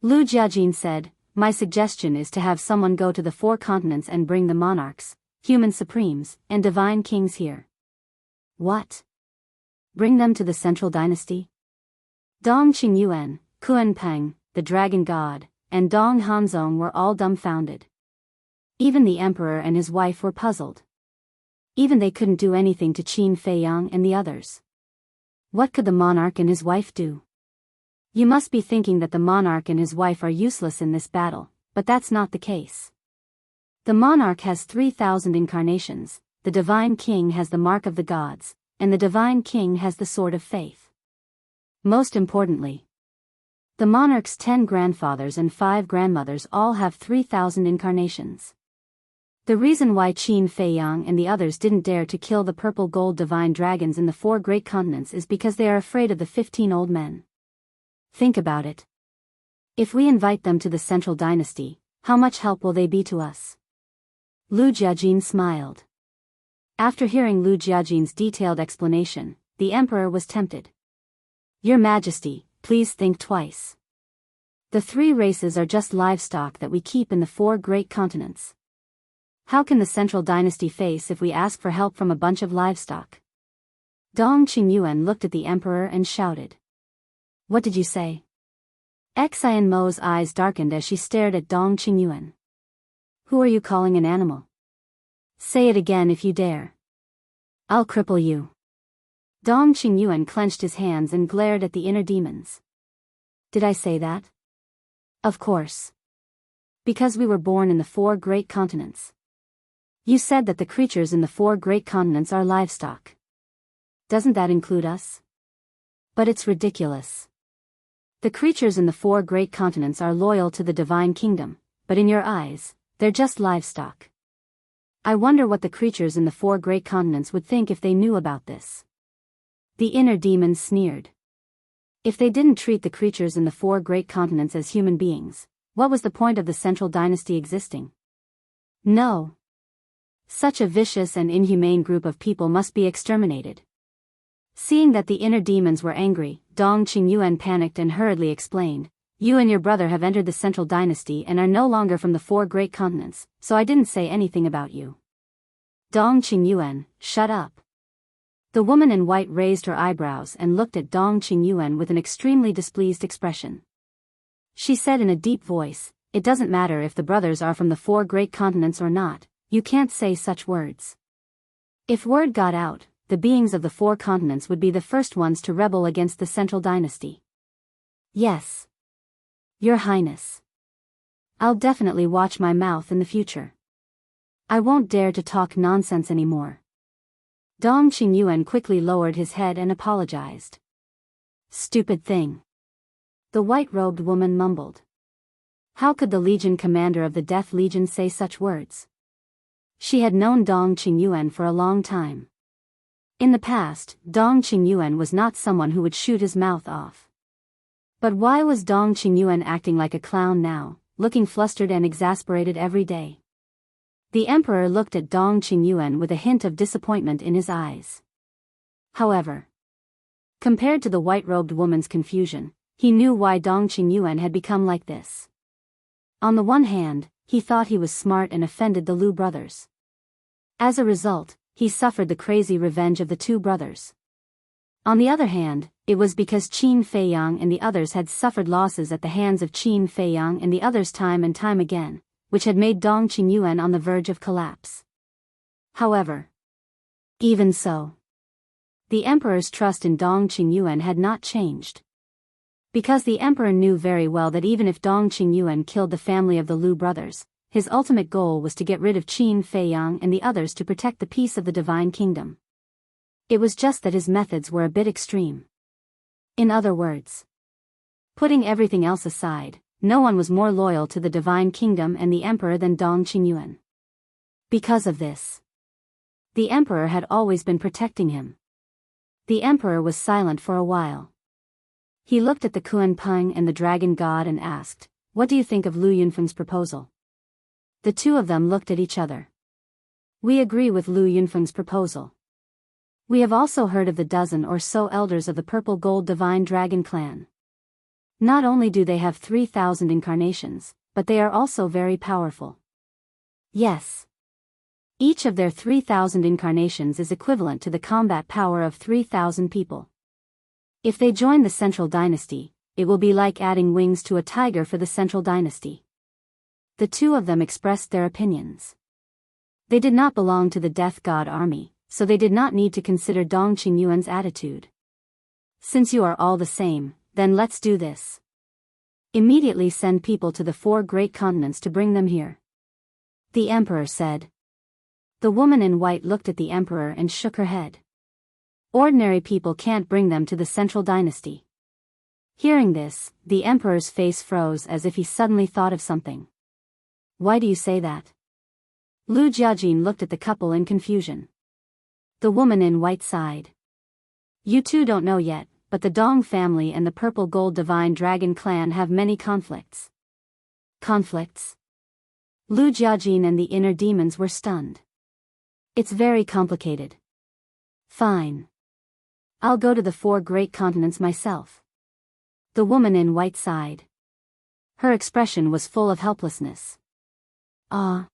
Lu Jiajin said, My suggestion is to have someone go to the 4 continents and bring the monarchs, human supremes, and divine kings here. What? Bring them to the central dynasty? Dong Qingyuan, Kunpeng, the dragon god, and Dong Hanzong were all dumbfounded. Even the emperor and his wife were puzzled. Even they couldn't do anything to Qin Fei Yang and the others. What could the monarch and his wife do? You must be thinking that the monarch and his wife are useless in this battle, but that's not the case. The monarch has 3,000 incarnations, the Divine King has the mark of the gods, and the Divine King has the sword of faith. Most importantly, the monarch's 10 grandfathers and 5 grandmothers all have 3,000 incarnations. The reason why Qin Fei Yang and the others didn't dare to kill the purple gold divine dragons in the 4 great continents is because they are afraid of the 15 old men. Think about it. If we invite them to the central dynasty, how much help will they be to us? Lu Jiajin smiled. After hearing Lu Jiajin's detailed explanation, the emperor was tempted. Your Majesty, please think twice. The 3 races are just livestock that we keep in the 4 great continents. How can the central dynasty face if we ask for help from a bunch of livestock? Dong Qingyuan looked at the emperor and shouted. What did you say? Xian Mo's eyes darkened as she stared at Dong Qingyuan. Who are you calling an animal? Say it again if you dare. I'll cripple you. Dong Qingyuan clenched his hands and glared at the inner demons. Did I say that? Of course. Because we were born in the 4 great continents. You said that the creatures in the 4 great continents are livestock. Doesn't that include us? But it's ridiculous. The creatures in the 4 great continents are loyal to the divine kingdom, but in your eyes, they're just livestock. I wonder what the creatures in the 4 great continents would think if they knew about this. The inner demons sneered. If they didn't treat the creatures in the 4 great continents as human beings, what was the point of the central dynasty existing? No. Such a vicious and inhumane group of people must be exterminated. Seeing that the inner demons were angry, Dong Qingyuan panicked and hurriedly explained, You and your brother have entered the central dynasty and are no longer from the 4 great continents, so I didn't say anything about you. Dong Qingyuan, shut up. The woman in white raised her eyebrows and looked at Dong Qingyuan with an extremely displeased expression. She said in a deep voice, It doesn't matter if the brothers are from the 4 great continents or not, you can't say such words. If word got out, the beings of the 4 continents would be the first ones to rebel against the central dynasty. Yes. Your Highness. I'll definitely watch my mouth in the future. I won't dare to talk nonsense anymore. Dong Qingyuan quickly lowered his head and apologized. Stupid thing. The white-robed woman mumbled. How could the Legion commander of the Death Legion say such words? She had known Dong Qingyuan for a long time. In the past, Dong Qingyuan was not someone who would shoot his mouth off. But why was Dong Qingyuan acting like a clown now, looking flustered and exasperated every day? The emperor looked at Dong Qingyuan with a hint of disappointment in his eyes. However, compared to the white-robed woman's confusion, he knew why Dong Qingyuan had become like this. On the one hand, he thought he was smart and offended the Lu brothers. As a result, he suffered the crazy revenge of the 2 brothers. On the other hand, it was because Qin Fei Yang and the others had suffered losses at the hands of Qin Fei Yang and the others time and time again, which had made Dong Qingyuan on the verge of collapse. However, even so, the emperor's trust in Dong Qingyuan had not changed. Because the emperor knew very well that even if Dong Qingyuan killed the family of the Lu brothers, his ultimate goal was to get rid of Qin Fei Yang and the others to protect the peace of the divine kingdom. It was just that his methods were a bit extreme. In other words, putting everything else aside, no one was more loyal to the divine kingdom and the emperor than Dong Qingyuan. Because of this, the emperor had always been protecting him. The emperor was silent for a while. He looked at the Kuan Peng and the dragon god and asked, What do you think of Lu Yunfeng's proposal? The 2 of them looked at each other. We agree with Lu Yunfeng's proposal. We have also heard of the dozen or so elders of the purple gold divine dragon clan. Not only do they have 3,000 incarnations, but they are also very powerful. Yes. Each of their 3,000 incarnations is equivalent to the combat power of 3,000 people. If they join the central dynasty, it will be like adding wings to a tiger for the central dynasty. The 2 of them expressed their opinions. They did not belong to the death god army, so they did not need to consider Dong Qingyuan's attitude. Since you are all the same, then let's do this. Immediately send people to the 4 great continents to bring them here. The emperor said. The woman in white looked at the emperor and shook her head. Ordinary people can't bring them to the central dynasty. Hearing this, the emperor's face froze as if he suddenly thought of something. Why do you say that? Lu Jiajin looked at the couple in confusion. The woman in white sighed. You two don't know yet, but the Dong family and the Purple Gold Divine Dragon clan have many conflicts. Conflicts? Lu Jiajin and the inner demons were stunned. It's very complicated. Fine. I'll go to the 4 great continents myself. The woman in white sighed. Her expression was full of helplessness. Ah.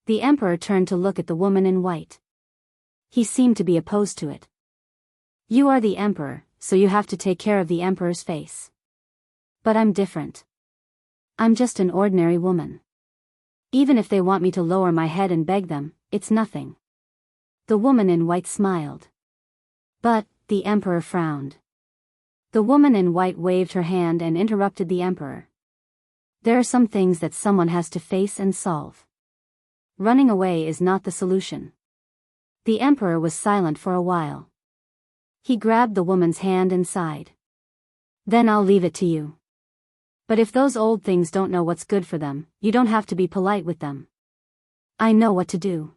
The emperor turned to look at the woman in white. He seemed to be opposed to it. You are the emperor, so you have to take care of the emperor's face. But I'm different. I'm just an ordinary woman. Even if they want me to lower my head and beg them, it's nothing. The woman in white smiled. But, the emperor frowned. The woman in white waved her hand and interrupted the emperor. There are some things that someone has to face and solve. Running away is not the solution. The emperor was silent for a while. He grabbed the woman's hand and sighed. Then I'll leave it to you. But if those old things don't know what's good for them, you don't have to be polite with them. I know what to do.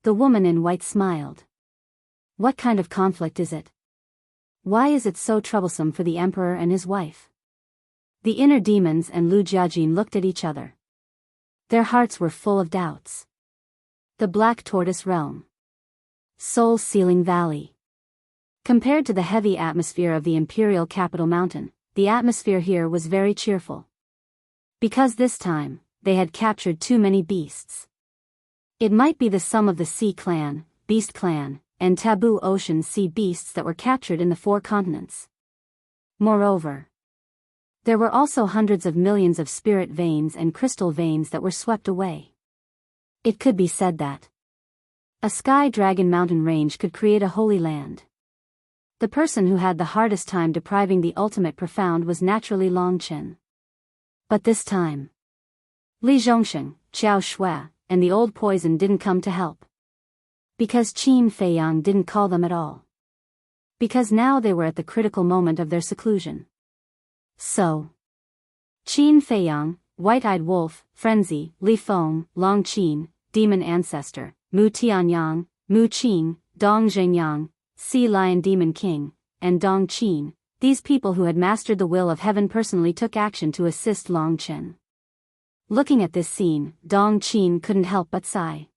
The woman in white smiled. What kind of conflict is it? Why is it so troublesome for the emperor and his wife? The inner demons and Lu Jiajin looked at each other. Their hearts were full of doubts. The Black Tortoise Realm. Soul-Sealing Valley. Compared to the heavy atmosphere of the imperial capital mountain, the atmosphere here was very cheerful. Because this time, they had captured too many beasts. It might be the sum of the Sea Clan, Beast Clan, and Taboo Ocean Sea beasts that were captured in the 4 continents. Moreover, there were also hundreds of millions of spirit veins and crystal veins that were swept away. It could be said that a Sky Dragon mountain range could create a holy land. The person who had the hardest time depriving the ultimate profound was naturally Long Chen. But this time, Li Zhongsheng, Qiao Shui, and the old poison didn't come to help. Because Qin Feiyang didn't call them at all. Because now they were at the critical moment of their seclusion. So, Qin Feiyang, White-Eyed Wolf, Frenzy, Li Feng, Long Qin, Demon Ancestor, Mu Tianyang, Mu Qing, Dong Zhengyang, Sea Lion Demon King, and Dong Qin, these people who had mastered the will of heaven personally took action to assist Long Chen. Looking at this scene, Dong Qin couldn't help but sigh.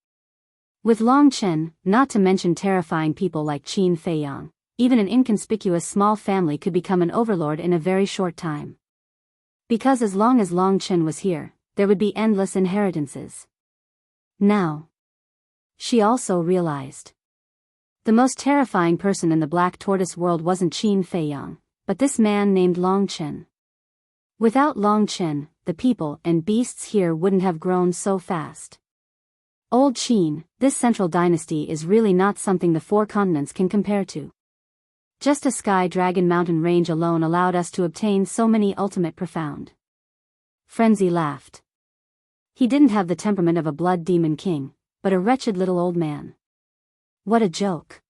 With Long Chen, not to mention terrifying people like Qin Feiyang, even an inconspicuous small family could become an overlord in a very short time. Because as long as Long Chen was here, there would be endless inheritances. Now, she also realized. The most terrifying person in the Black Tortoise world wasn't Qin Feiyang, but this man named Long Chen. Without Long Chen, the people and beasts here wouldn't have grown so fast. Old Qin, this central dynasty is really not something the 4 continents can compare to. Just a Sky Dragon mountain range alone allowed us to obtain so many ultimate profound. Frenzy laughed. He didn't have the temperament of a blood demon king, but a wretched little old man. What a joke.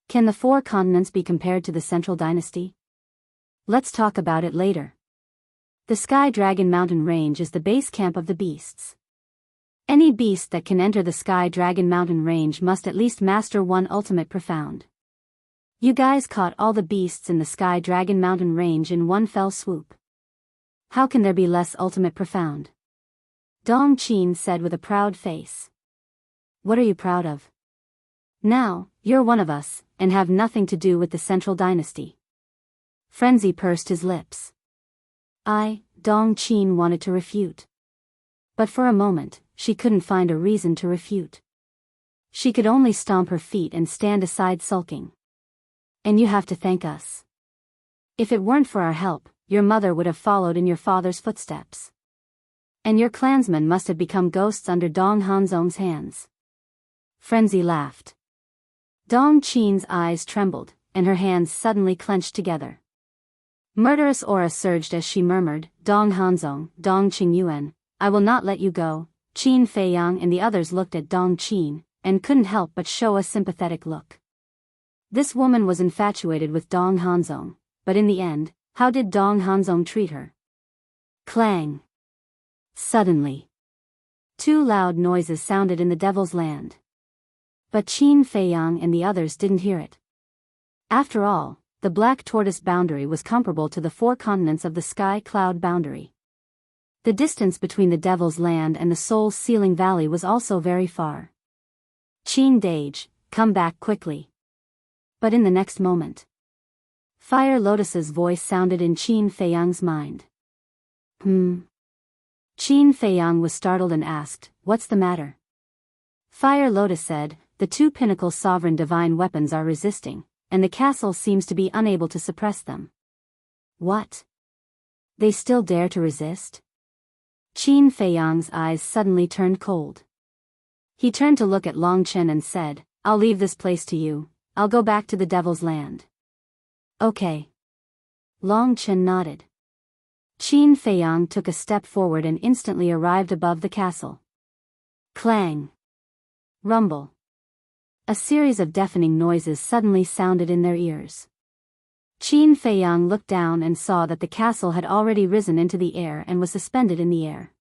Can the 4 continents be compared to the central dynasty? Let's talk about it later. The Sky Dragon mountain range is the base camp of the beasts. Any beast that can enter the Sky Dragon mountain range must at least master 1 ultimate profound. You guys caught all the beasts in the Sky Dragon mountain range in one fell swoop. How can there be less ultimate profound? Dong Qin said with a proud face. What are you proud of? Now, you're one of us, and have nothing to do with the central dynasty. Frenzy pursed his lips. Dong Qin wanted to refute. But for a moment, she couldn't find a reason to refute. She could only stomp her feet and stand aside sulking. And you have to thank us. If it weren't for our help, your mother would have followed in your father's footsteps. And your clansmen must have become ghosts under Dong Hanzong's hands. Frenzy laughed. Dong Qin's eyes trembled, and her hands suddenly clenched together. Murderous aura surged as she murmured, Dong Hanzong, Dong Qingyuan, I will not let you go, Qin Feiyang and the others looked at Dong Qin, and couldn't help but show a sympathetic look. This woman was infatuated with Dong Hanzong, but in the end, how did Dong Hanzong treat her? Clang! Suddenly, two loud noises sounded in the Devil's Land. But Qin Feiyang and the others didn't hear it. After all, the Black Tortoise boundary was comparable to the 4 continents of the Sky Cloud boundary. The distance between the Devil's Land and the Soul's Sealing Valley was also very far. Qin Dage, come back quickly. But in the next moment, Fire Lotus's voice sounded in Qin Feiyang's mind. Qin Feiyang was startled and asked, "What's the matter?" Fire Lotus said, "The 2 pinnacle sovereign divine weapons are resisting, and the castle seems to be unable to suppress them." What? They still dare to resist? Qin Feiyang's eyes suddenly turned cold. He turned to look at Long Chen and said, "I'll leave this place to you. I'll go back to the Devil's Land." Okay. Long Chen nodded. Qin Feiyang took a step forward and instantly arrived above the castle. Clang! Rumble! A series of deafening noises suddenly sounded in their ears. Qin Feiyang looked down and saw that the castle had already risen into the air and was suspended in the air.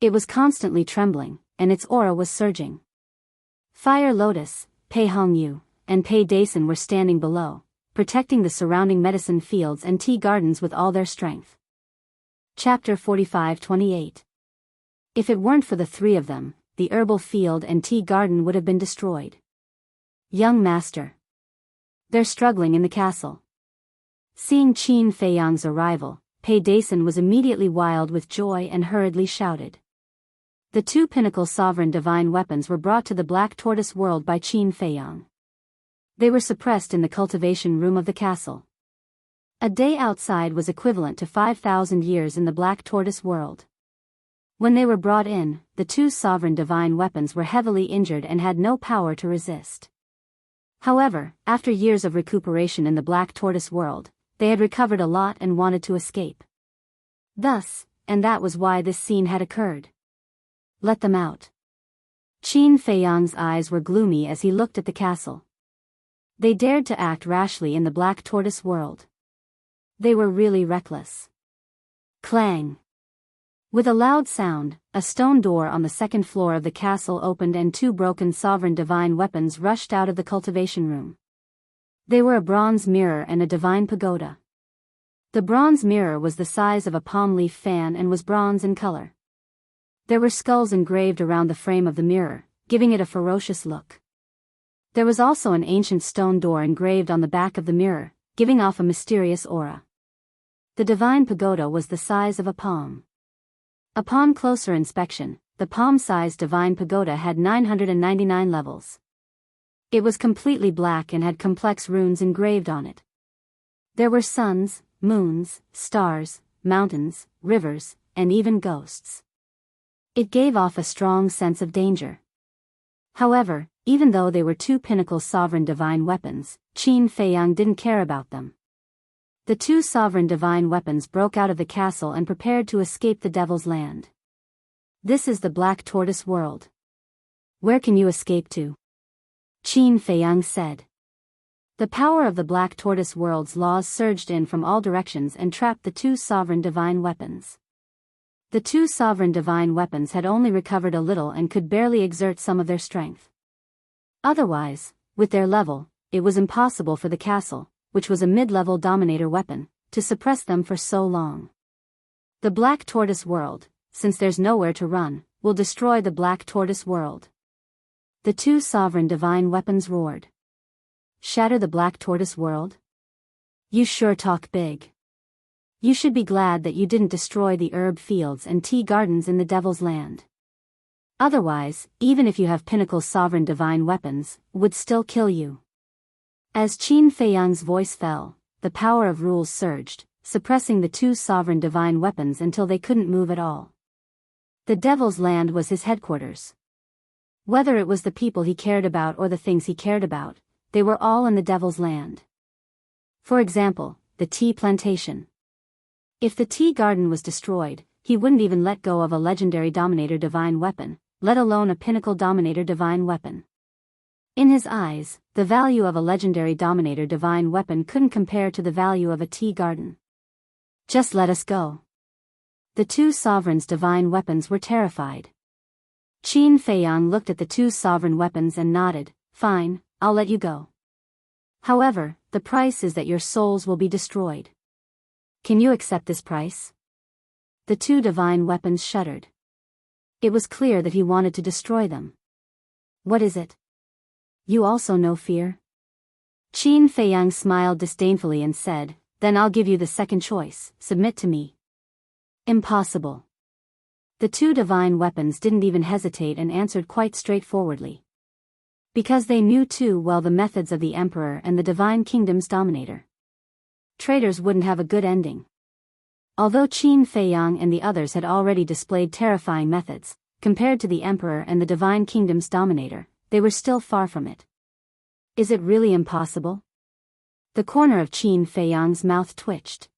It was constantly trembling, and its aura was surging. Fire Lotus, Pei Hongyu, and Pei Dason were standing below, protecting the surrounding medicine fields and tea gardens with all their strength. Chapter 45-28. If it weren't for the 3 of them, the herbal field and tea garden would have been destroyed. Young master. They're struggling in the castle. Seeing Qin Feiyang's arrival, Pei Dason was immediately wild with joy and hurriedly shouted. The 2 pinnacle sovereign divine weapons were brought to the Black Tortoise world by Qin Feiyang. They were suppressed in the cultivation room of the castle. A day outside was equivalent to 5,000 years in the Black Tortoise world. When they were brought in, the 2 sovereign divine weapons were heavily injured and had no power to resist. However, after years of recuperation in the Black Tortoise world, they had recovered a lot and wanted to escape. Thus, and that was why this scene had occurred. Let them out. Qin Feiyang's eyes were gloomy as he looked at the castle. They dared to act rashly in the Black Tortoise world. They were really reckless. Clang! With a loud sound, a stone door on the 2nd floor of the castle opened and 2 broken sovereign divine weapons rushed out of the cultivation room. They were a bronze mirror and a divine pagoda. The bronze mirror was the size of a palm leaf fan and was bronze in color. There were skulls engraved around the frame of the mirror, giving it a ferocious look. There was also an ancient stone door engraved on the back of the mirror, giving off a mysterious aura. The divine pagoda was the size of a palm. Upon closer inspection, the palm-sized divine pagoda had 999 levels. It was completely black and had complex runes engraved on it. There were suns, moons, stars, mountains, rivers, and even ghosts. It gave off a strong sense of danger. However, even though they were 2 pinnacle sovereign divine weapons, Qin Feiyang didn't care about them. The 2 sovereign divine weapons broke out of the castle and prepared to escape the Devil's Land. This is the Black Tortoise world. Where can you escape to? Qin Feiyang said. The power of the Black Tortoise world's laws surged in from all directions and trapped the 2 sovereign divine weapons. The 2 sovereign divine weapons had only recovered a little and could barely exert some of their strength. Otherwise, with their level, it was impossible for the castle, which was a mid-level dominator weapon, to suppress them for so long. The Black Tortoise world, since there's nowhere to run, will destroy the Black Tortoise world. The 2 sovereign divine weapons roared. Shatter the Black Tortoise world? You sure talk big. You should be glad that you didn't destroy the herb fields and tea gardens in the Devil's Land. Otherwise, even if you have pinnacle sovereign divine weapons, would still kill you. As Qin Feiyang's voice fell, the power of rules surged, suppressing the 2 sovereign divine weapons until they couldn't move at all. The Devil's Land was his headquarters. Whether it was the people he cared about or the things he cared about, they were all in the Devil's Land. For example, the tea plantation. If the tea garden was destroyed, he wouldn't even let go of a legendary Dominator divine weapon, let alone a pinnacle Dominator divine weapon. In his eyes, the value of a legendary Dominator divine weapon couldn't compare to the value of a tea garden. Just let us go. The two sovereigns' divine weapons were terrified. Qin Feiyang looked at the two sovereign weapons and nodded. Fine, I'll let you go. However, the price is that your souls will be destroyed. Can you accept this price? The two divine weapons shuddered. It was clear that he wanted to destroy them. What is it? You also know fear? Qin Feiyang smiled disdainfully and said, then I'll give you the second choice, submit to me. Impossible. The two divine weapons didn't even hesitate and answered quite straightforwardly. Because they knew too well the methods of the Emperor and the Divine Kingdom's Dominator. Traitors wouldn't have a good ending. Although Qin Feiyang and the others had already displayed terrifying methods, compared to the Emperor and the Divine Kingdom's Dominator, they were still far from it. Is it really impossible? The corner of Qin Feiyang's mouth twitched.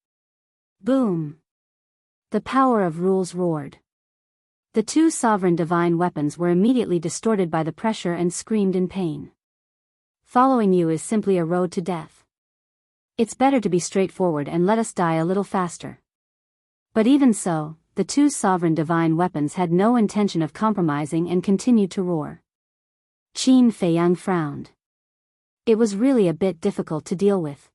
Boom! The power of rules roared. The two sovereign divine weapons were immediately distorted by the pressure and screamed in pain. Following you is simply a road to death. It's better to be straightforward and let us die a little faster. But even so, the two sovereign divine weapons had no intention of compromising and continued to roar. Qin Feiyang frowned. It was really a bit difficult to deal with.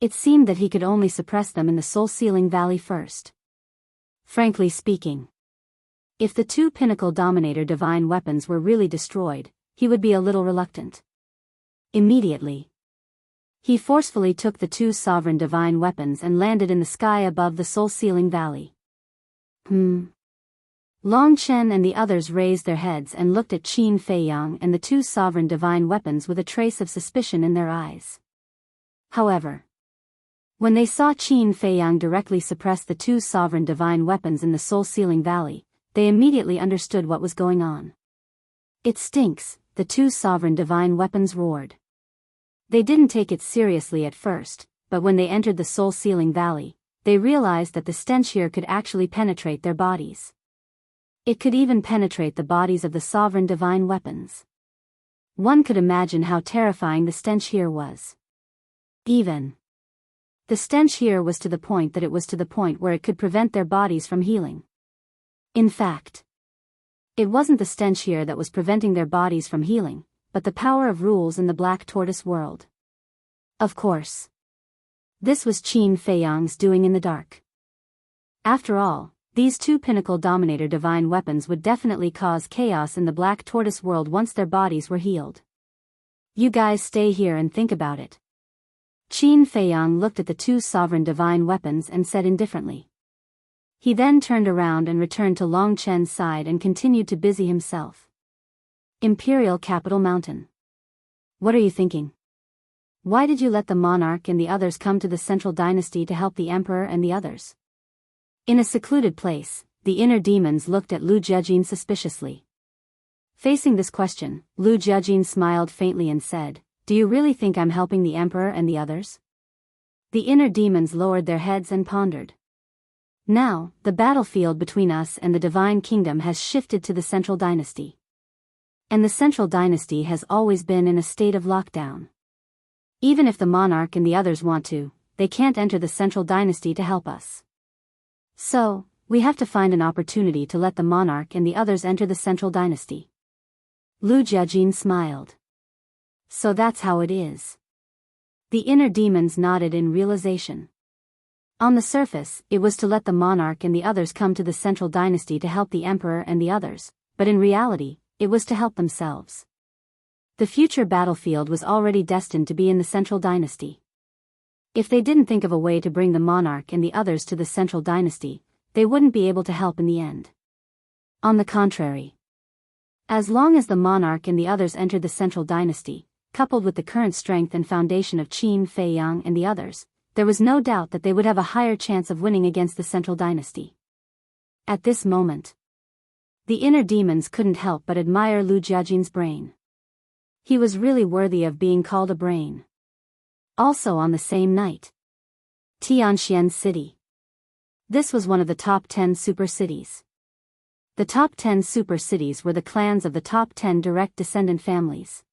It seemed that he could only suppress them in the soul-sealing valley first. Frankly speaking, if the two pinnacle Dominator divine weapons were really destroyed, he would be a little reluctant. Immediately, he forcefully took the two sovereign divine weapons and landed in the sky above the soul-sealing valley. Long Chen and the others raised their heads and looked at Qin Feiyang and the two sovereign divine weapons with a trace of suspicion in their eyes. However, when they saw Qin Feiyang directly suppress the two sovereign divine weapons in the soul-sealing valley, they immediately understood what was going on. It stinks, the two sovereign divine weapons roared. They didn't take it seriously at first, but when they entered the soul-sealing valley, they realized that the stench here could actually penetrate their bodies. It could even penetrate the bodies of the sovereign divine weapons. One could imagine how terrifying the stench here was. The stench here was to the point that it was to the point where it could prevent their bodies from healing. In fact, it wasn't the stench here that was preventing their bodies from healing, but the power of rules in the Black Tortoise world. Of course, this was Qin Feiyang's doing in the dark. After all, these two pinnacle Dominator divine weapons would definitely cause chaos in the Black Tortoise world once their bodies were healed. You guys stay here and think about it. Qin Feiyang looked at the two sovereign divine weapons and said indifferently. He then turned around and returned to Long Chen's side and continued to busy himself. Imperial Capital Mountain. What are you thinking? Why did you let the monarch and the others come to the central dynasty to help the emperor and the others? In a secluded place, the inner demons looked at Lu Jiajin suspiciously. Facing this question, Lu Jiajin smiled faintly and said, "Do you really think I'm helping the emperor and the others?" The inner demons lowered their heads and pondered. Now, the battlefield between us and the Divine Kingdom has shifted to the Central Dynasty. And the Central Dynasty has always been in a state of lockdown. Even if the monarch and the others want to, they can't enter the Central Dynasty to help us. So, we have to find an opportunity to let the monarch and the others enter the Central Dynasty. Lu Jiajin smiled. So that's how it is. The inner demons nodded in realization. On the surface, it was to let the monarch and the others come to the Central Dynasty to help the emperor and the others, but in reality, it was to help themselves. The future battlefield was already destined to be in the Central Dynasty. If they didn't think of a way to bring the monarch and the others to the Central Dynasty, they wouldn't be able to help in the end. On the contrary, as long as the monarch and the others entered the Central Dynasty, coupled with the current strength and foundation of Qin Feiyang and the others, there was no doubt that they would have a higher chance of winning against the Central Dynasty. At this moment, the inner demons couldn't help but admire Lu Jiajin's brain. He was really worthy of being called a brain. Also on the same night, Tianxian City. This was one of the top 10 super cities. The top 10 super cities were the clans of the top 10 direct descendant families.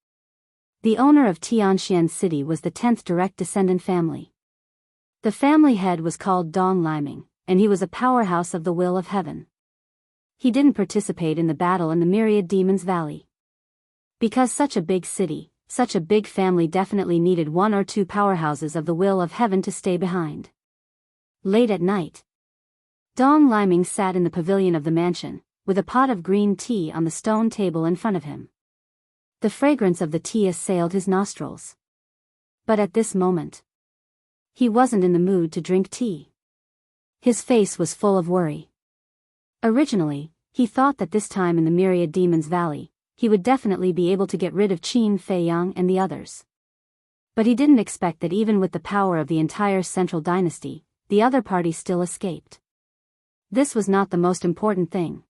The owner of Tianxian City was the 10th direct descendant family. The family head was called Dongliming, and he was a powerhouse of the will of heaven. He didn't participate in the battle in the Myriad Demons Valley. Because such a big city, such a big family definitely needed one or two powerhouses of the will of heaven to stay behind. Late at night, Dongliming sat in the pavilion of the mansion, with a pot of green tea on the stone table in front of him. The fragrance of the tea assailed his nostrils. But at this moment, he wasn't in the mood to drink tea. His face was full of worry. Originally, he thought that this time in the Myriad Demons Valley, he would definitely be able to get rid of Qin Feiyang and the others. But he didn't expect that even with the power of the entire central dynasty, the other party still escaped. This was not the most important thing.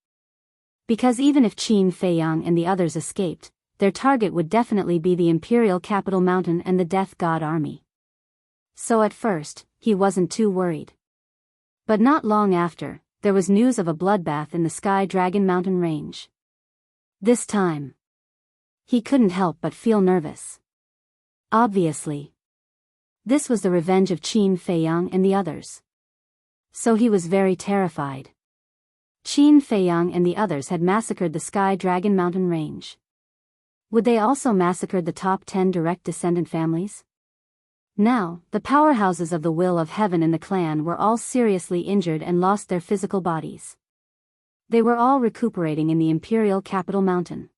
Because even if Qin Feiyang and the others escaped, their target would definitely be the Imperial Capital Mountain and the Death God Army. So at first, he wasn't too worried. But not long after, there was news of a bloodbath in the Sky Dragon Mountain range. This time, he couldn't help but feel nervous. Obviously, this was the revenge of Qin Feiyang and the others. So he was very terrified. Qin Feiyang and the others had massacred the Sky Dragon Mountain range. Would they also massacre the top 10 direct descendant families? Now, the powerhouses of the will of heaven in the clan were all seriously injured and lost their physical bodies. They were all recuperating in the Imperial Capital Mountain.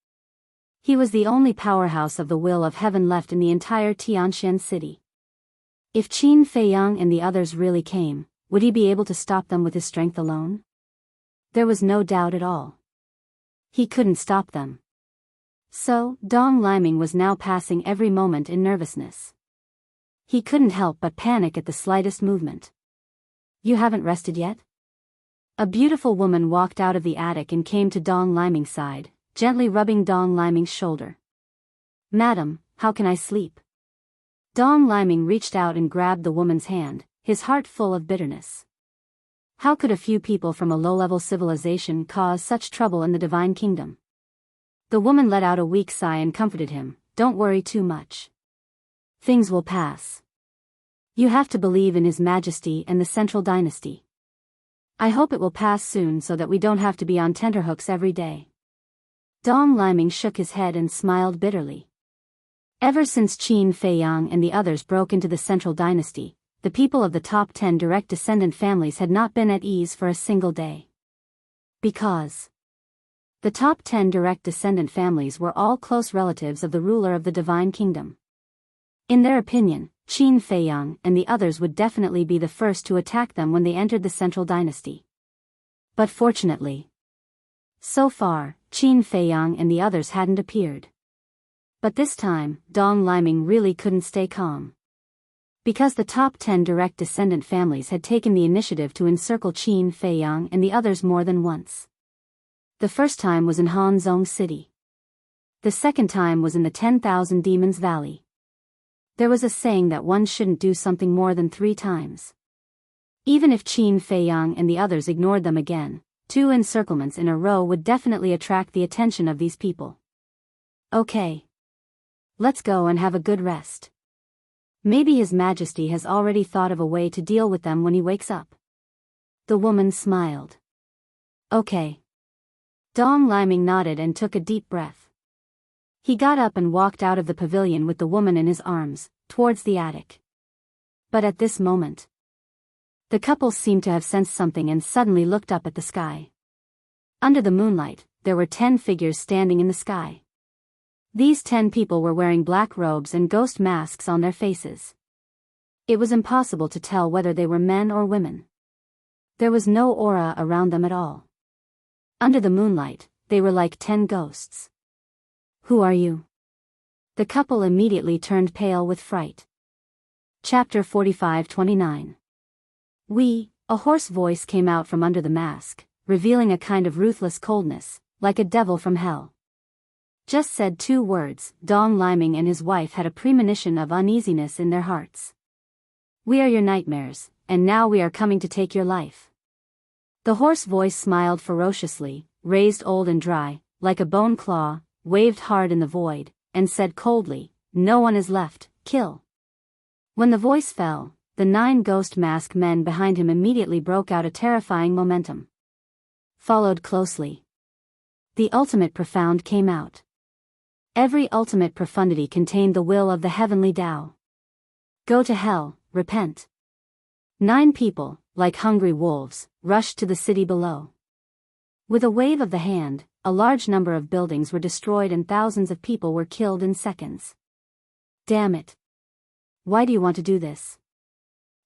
He was the only powerhouse of the will of heaven left in the entire Tianxian city. If Qin Feiyang and the others really came, would he be able to stop them with his strength alone? There was no doubt at all. He couldn't stop them. So, Dongliming was now passing every moment in nervousness. He couldn't help but panic at the slightest movement. "You haven't rested yet?" A beautiful woman walked out of the attic and came to Dongliming's side, gently rubbing Dongliming's shoulder. "Madam, how can I sleep?" Dongliming reached out and grabbed the woman's hand, his heart full of bitterness. How could a few people from a low-level civilization cause such trouble in the Divine Kingdom? The woman let out a weak sigh and comforted him. "Don't worry too much. Things will pass. You have to believe in His Majesty and the Central Dynasty. I hope it will pass soon so that we don't have to be on tenterhooks every day." Dongliming shook his head and smiled bitterly. Ever since Qin Feiyang and the others broke into the Central Dynasty, the people of the top 10 direct descendant families had not been at ease for a single day. Because the top 10 direct descendant families were all close relatives of the ruler of the Divine Kingdom. In their opinion, Qin Feiyang and the others would definitely be the first to attack them when they entered the Central Dynasty. But fortunately, so far, Qin Feiyang and the others hadn't appeared. But this time, Dongliming really couldn't stay calm. Because the top 10 direct descendant families had taken the initiative to encircle Qin Feiyang and the others more than once. The first time was in Hanzhong City. The second time was in the 10,000 Demons Valley. There was a saying that one shouldn't do something more than 3 times. Even if Qin Feiyang and the others ignored them again, 2 encirclements in a row would definitely attract the attention of these people. "Okay. Let's go and have a good rest. Maybe His Majesty has already thought of a way to deal with them when he wakes up." The woman smiled. "Okay." Dongliming nodded and took a deep breath. He got up and walked out of the pavilion with the woman in his arms, towards the attic. But at this moment, the couple seemed to have sensed something and suddenly looked up at the sky. Under the moonlight, there were 10 figures standing in the sky. These 10 people were wearing black robes and ghost masks on their faces. It was impossible to tell whether they were men or women. There was no aura around them at all. Under the moonlight, they were like 10 ghosts. "Who are you?" The couple immediately turned pale with fright. Chapter 45-29. A hoarse voice came out from under the mask, revealing a kind of ruthless coldness, like a devil from hell. Just said 2 words, Dongliming and his wife had a premonition of uneasiness in their hearts. "We are your nightmares, and now we are coming to take your life." The hoarse voice smiled ferociously, raised old and dry, like a bone claw, waved hard in the void, and said coldly, "No one is left, kill." When the voice fell, the 9 ghost mask men behind him immediately broke out a terrifying momentum. Followed closely. The ultimate profound came out. Every ultimate profundity contained the will of the heavenly Tao. Go to hell, repent. 9 people, like hungry wolves, rushed to the city below. With a wave of the hand, a large number of buildings were destroyed and thousands of people were killed in seconds. Damn it. Why do you want to do this?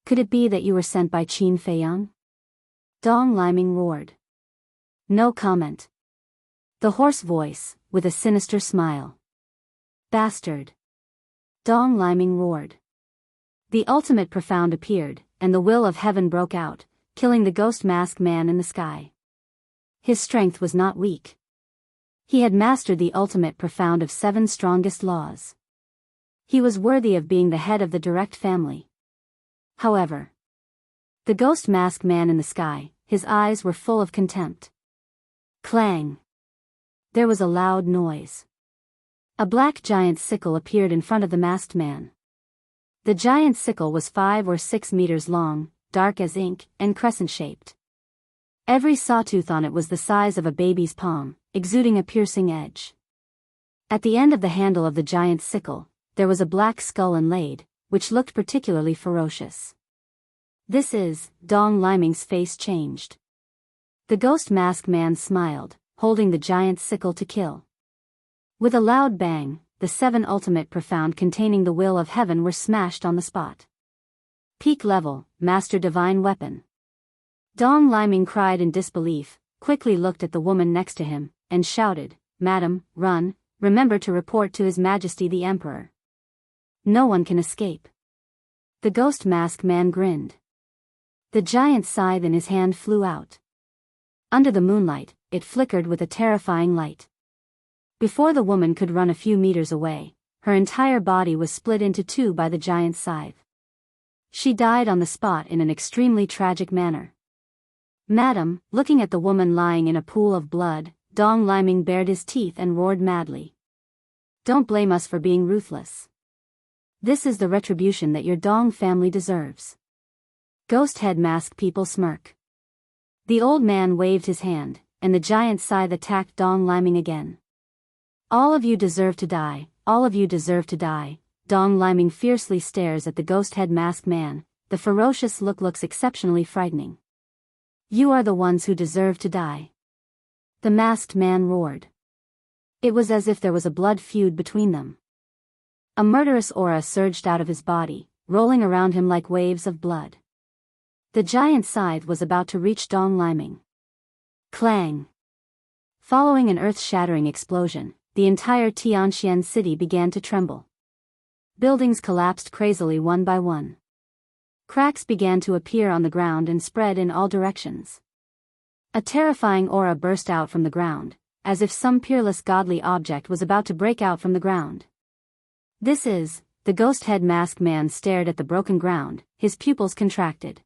Could it be that you were sent by Qin Feiyang? Dong Liming roared. No comment. The hoarse voice, with a sinister smile. Bastard. Dong Liming roared. The ultimate profound appeared, and the will of heaven broke out, killing the ghost mask man in the sky. His strength was not weak. He had mastered the ultimate profound of 7 strongest laws. He was worthy of being the head of the direct family. However, the ghost mask man in the sky, his eyes were full of contempt. Clang. There was a loud noise. A black giant sickle appeared in front of the masked man. The giant sickle was 5 or 6 meters long, dark as ink, and crescent-shaped. Every sawtooth on it was the size of a baby's palm, exuding a piercing edge. At the end of the handle of the giant sickle, there was a black skull inlaid, which looked particularly ferocious. This is, Dong Liming's face changed. The ghost mask man smiled, holding the giant sickle to kill. With a loud bang, the 7 ultimate profound containing the will of heaven were smashed on the spot. Peak level, master divine weapon. Dong Liming cried in disbelief, quickly looked at the woman next to him, and shouted, "Madam, run, remember to report to His Majesty the Emperor. No one can escape." The ghost mask man grinned. The giant scythe in his hand flew out. Under the moonlight, it flickered with a terrifying light. Before the woman could run a few meters away, her entire body was split into 2 by the giant scythe. She died on the spot in an extremely tragic manner. "Madam," looking at the woman lying in a pool of blood, Dong Liming bared his teeth and roared madly. "Don't blame us for being ruthless. This is the retribution that your Dong family deserves." Ghost head mask people smirk. The old man waved his hand, and the giant scythe attacked Dong Liming again. "All of you deserve to die, all of you deserve to die." Dong Liming fiercely stares at the ghost head mask man, the ferocious look looks exceptionally frightening. "You are the ones who deserve to die." The masked man roared. It was as if there was a blood feud between them. A murderous aura surged out of his body, rolling around him like waves of blood. The giant scythe was about to reach Dong Liming. Clang! Following an earth-shattering explosion, the entire Tianxian city began to tremble. Buildings collapsed crazily one by one. Cracks began to appear on the ground and spread in all directions. A terrifying aura burst out from the ground, as if some peerless godly object was about to break out from the ground. "This is," the ghost head mask man stared at the broken ground, his pupils contracted.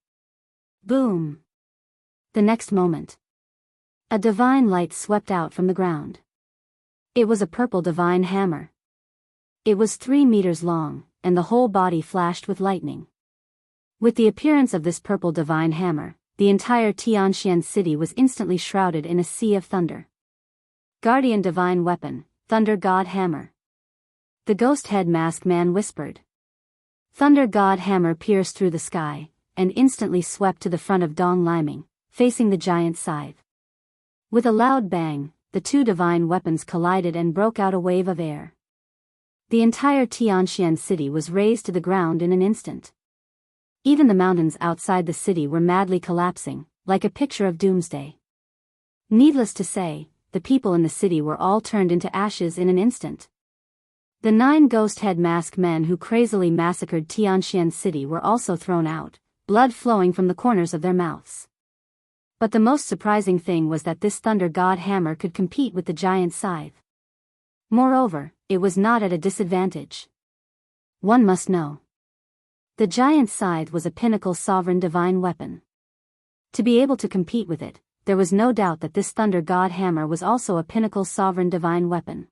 Boom! The next moment, a divine light swept out from the ground. It was a purple divine hammer. It was 3 meters long, and the whole body flashed with lightning. With the appearance of this purple divine hammer, the entire Tianxian city was instantly shrouded in a sea of thunder. "Guardian divine weapon, Thunder God Hammer." The ghost head mask man whispered. Thunder God Hammer pierced through the sky, and instantly swept to the front of Dong Liming, facing the giant scythe. With a loud bang, the 2 divine weapons collided and broke out a wave of air. The entire Tianxian city was razed to the ground in an instant. Even the mountains outside the city were madly collapsing, like a picture of doomsday. Needless to say, the people in the city were all turned into ashes in an instant. The 9 ghost head mask men who crazily massacred Tianxian city were also thrown out, blood flowing from the corners of their mouths. But the most surprising thing was that this Thunder God Hammer could compete with the giant scythe. Moreover, it was not at a disadvantage. One must know. The giant scythe was a pinnacle sovereign divine weapon. To be able to compete with it, there was no doubt that this thunder god hammer was also a pinnacle sovereign divine weapon.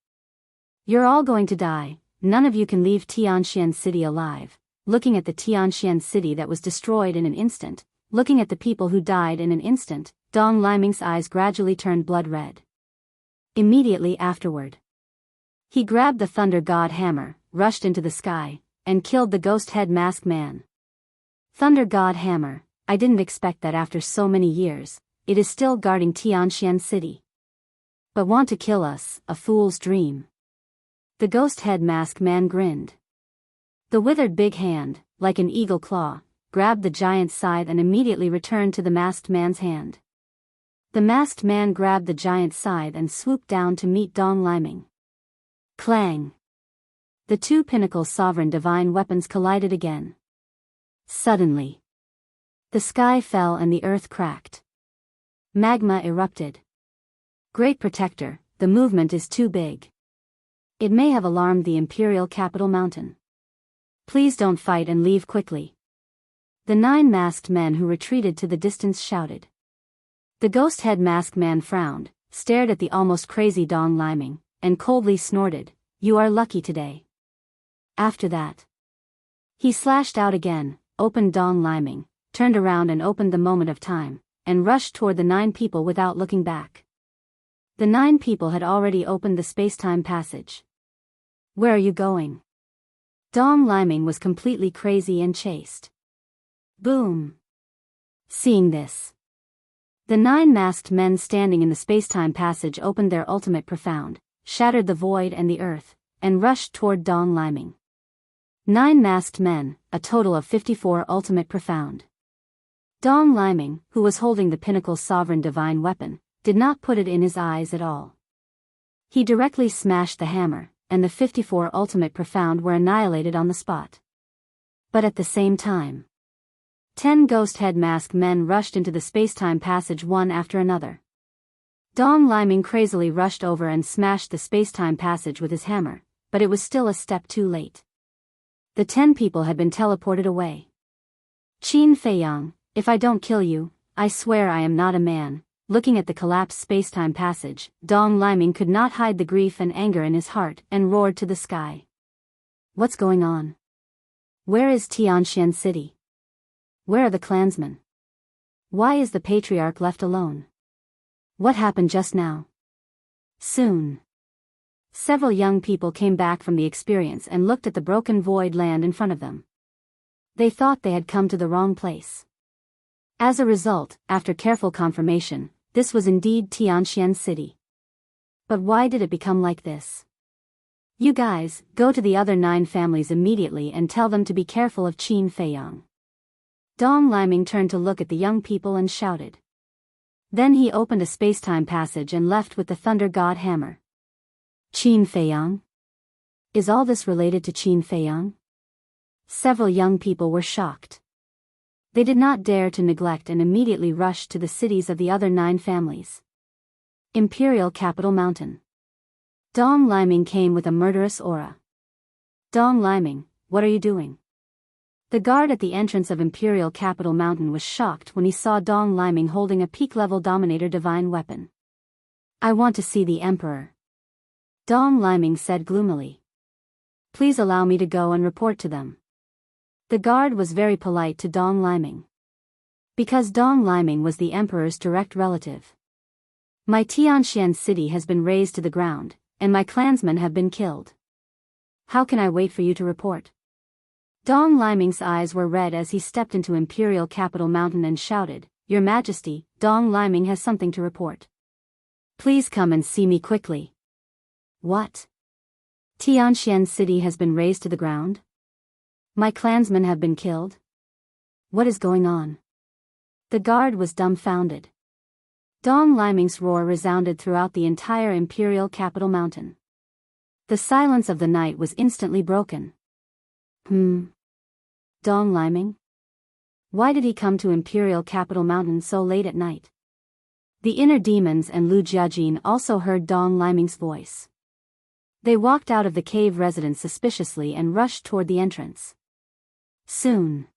You're all going to die, none of you can leave Tianxian City alive. Looking at the Tianxian City that was destroyed in an instant, looking at the people who died in an instant, Dong Liming's eyes gradually turned blood red. Immediately afterward, he grabbed the thunder god hammer, rushed into the sky, and killed the ghost head masked man. Thunder god hammer, I didn't expect that after so many years, it is still guarding Tianxian City. But want to kill us, a fool's dream. The ghost head masked man grinned. The withered big hand, like an eagle claw, grabbed the giant's scythe and immediately returned to the masked man's hand. The masked man grabbed the giant's scythe and swooped down to meet Dong Liming. Clang! The two pinnacle sovereign divine weapons collided again. Suddenly, the sky fell and the earth cracked. Magma erupted. Great Protector, the movement is too big. It may have alarmed the imperial capital mountain. Please don't fight and leave quickly. The 9 masked men who retreated to the distance shouted. The ghost head masked man frowned, stared at the almost crazy Dong Liming, and coldly snorted, "You are lucky today." After that, he slashed out again, opened Dong Liming, turned around and opened the moment of time, and rushed toward the 9 people without looking back. The 9 people had already opened the space-time passage. Where are you going? Dong Liming was completely crazy and chased. Boom! Seeing this, the 9 masked men standing in the space-time passage opened their ultimate profound, shattered the void and the earth, and rushed toward Dong Liming. 9 masked men, a total of 54 ultimate profound. Dong Liming, who was holding the pinnacle sovereign divine weapon, did not put it in his eyes at all. He directly smashed the hammer, and the 54 ultimate profound were annihilated on the spot. But at the same time, 10 ghost head masked men rushed into the space-time passage one after another. Dong Liming crazily rushed over and smashed the space-time passage with his hammer, but it was still a step too late. The 10 people had been teleported away. Qin Feiyang, if I don't kill you, I swear I am not a man. Looking at the collapsed space-time passage, Dong Liming could not hide the grief and anger in his heart and roared to the sky. What's going on? Where is Tianxian City? Where are the clansmen? Why is the patriarch left alone? What happened just now? Soon, several young people came back from the experience and looked at the broken void land in front of them. They thought they had come to the wrong place. As a result, after careful confirmation, this was indeed Tianxian City. But why did it become like this? You guys, go to the other 9 families immediately and tell them to be careful of Qin Feiyang. Dong Liming turned to look at the young people and shouted. Then he opened a space-time passage and left with the thunder god hammer. Qin Feiyang? Is all this related to Qin Feiyang? Several young people were shocked. They did not dare to neglect and immediately rushed to the cities of the other 9 families. Imperial Capital Mountain. Dong Liming came with a murderous aura. Dong Liming, what are you doing? The guard at the entrance of Imperial Capital Mountain was shocked when he saw Dong Liming holding a peak-level Dominator divine weapon. I want to see the Emperor. Dong Liming said gloomily. Please allow me to go and report to them. The guard was very polite to Dong Liming. Because Dong Liming was the Emperor's direct relative. My Tianxian City has been razed to the ground, and my clansmen have been killed. How can I wait for you to report? Dong Liming's eyes were red as he stepped into Imperial Capital Mountain and shouted, Your Majesty, Dong Liming has something to report. Please come and see me quickly. What? Tianxian City has been razed to the ground? My clansmen have been killed? What is going on? The guard was dumbfounded. Dong Liming's roar resounded throughout the entire Imperial Capital Mountain. The silence of the night was instantly broken. Dong Liming? Why did he come to Imperial Capital Mountain so late at night? The inner demons and Lu Jiajin also heard Dong Liming's voice. They walked out of the cave residence suspiciously and rushed toward the entrance. Soon,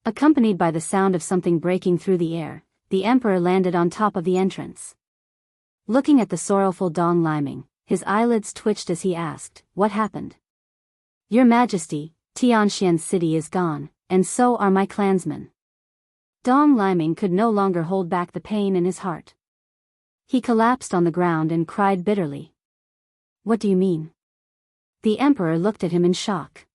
accompanied by the sound of something breaking through the air, the emperor landed on top of the entrance. Looking at the sorrowful Dong Liming, his eyelids twitched as he asked, "What happened?" "Your Majesty, Tianxian City is gone, and so are my clansmen." Dong Liming could no longer hold back the pain in his heart. He collapsed on the ground and cried bitterly. "What do you mean?" The emperor looked at him in shock.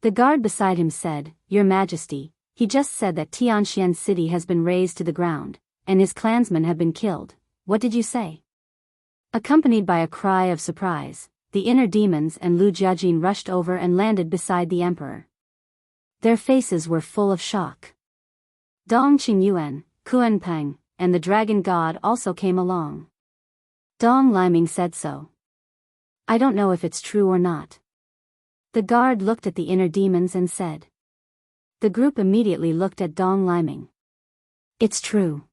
The guard beside him said, "Your Majesty, he just said that Tianxian City has been razed to the ground, and his clansmen have been killed. What did you say?" Accompanied by a cry of surprise, the inner demons and Lu Jiajin rushed over and landed beside the emperor. Their faces were full of shock. Dong Qingyuan, Kuanpeng, and the dragon god also came along. Dong Liming said so. "I don't know if it's true or not." The guard looked at the inner demons and said. The group immediately looked at Dong Liming. "It's true.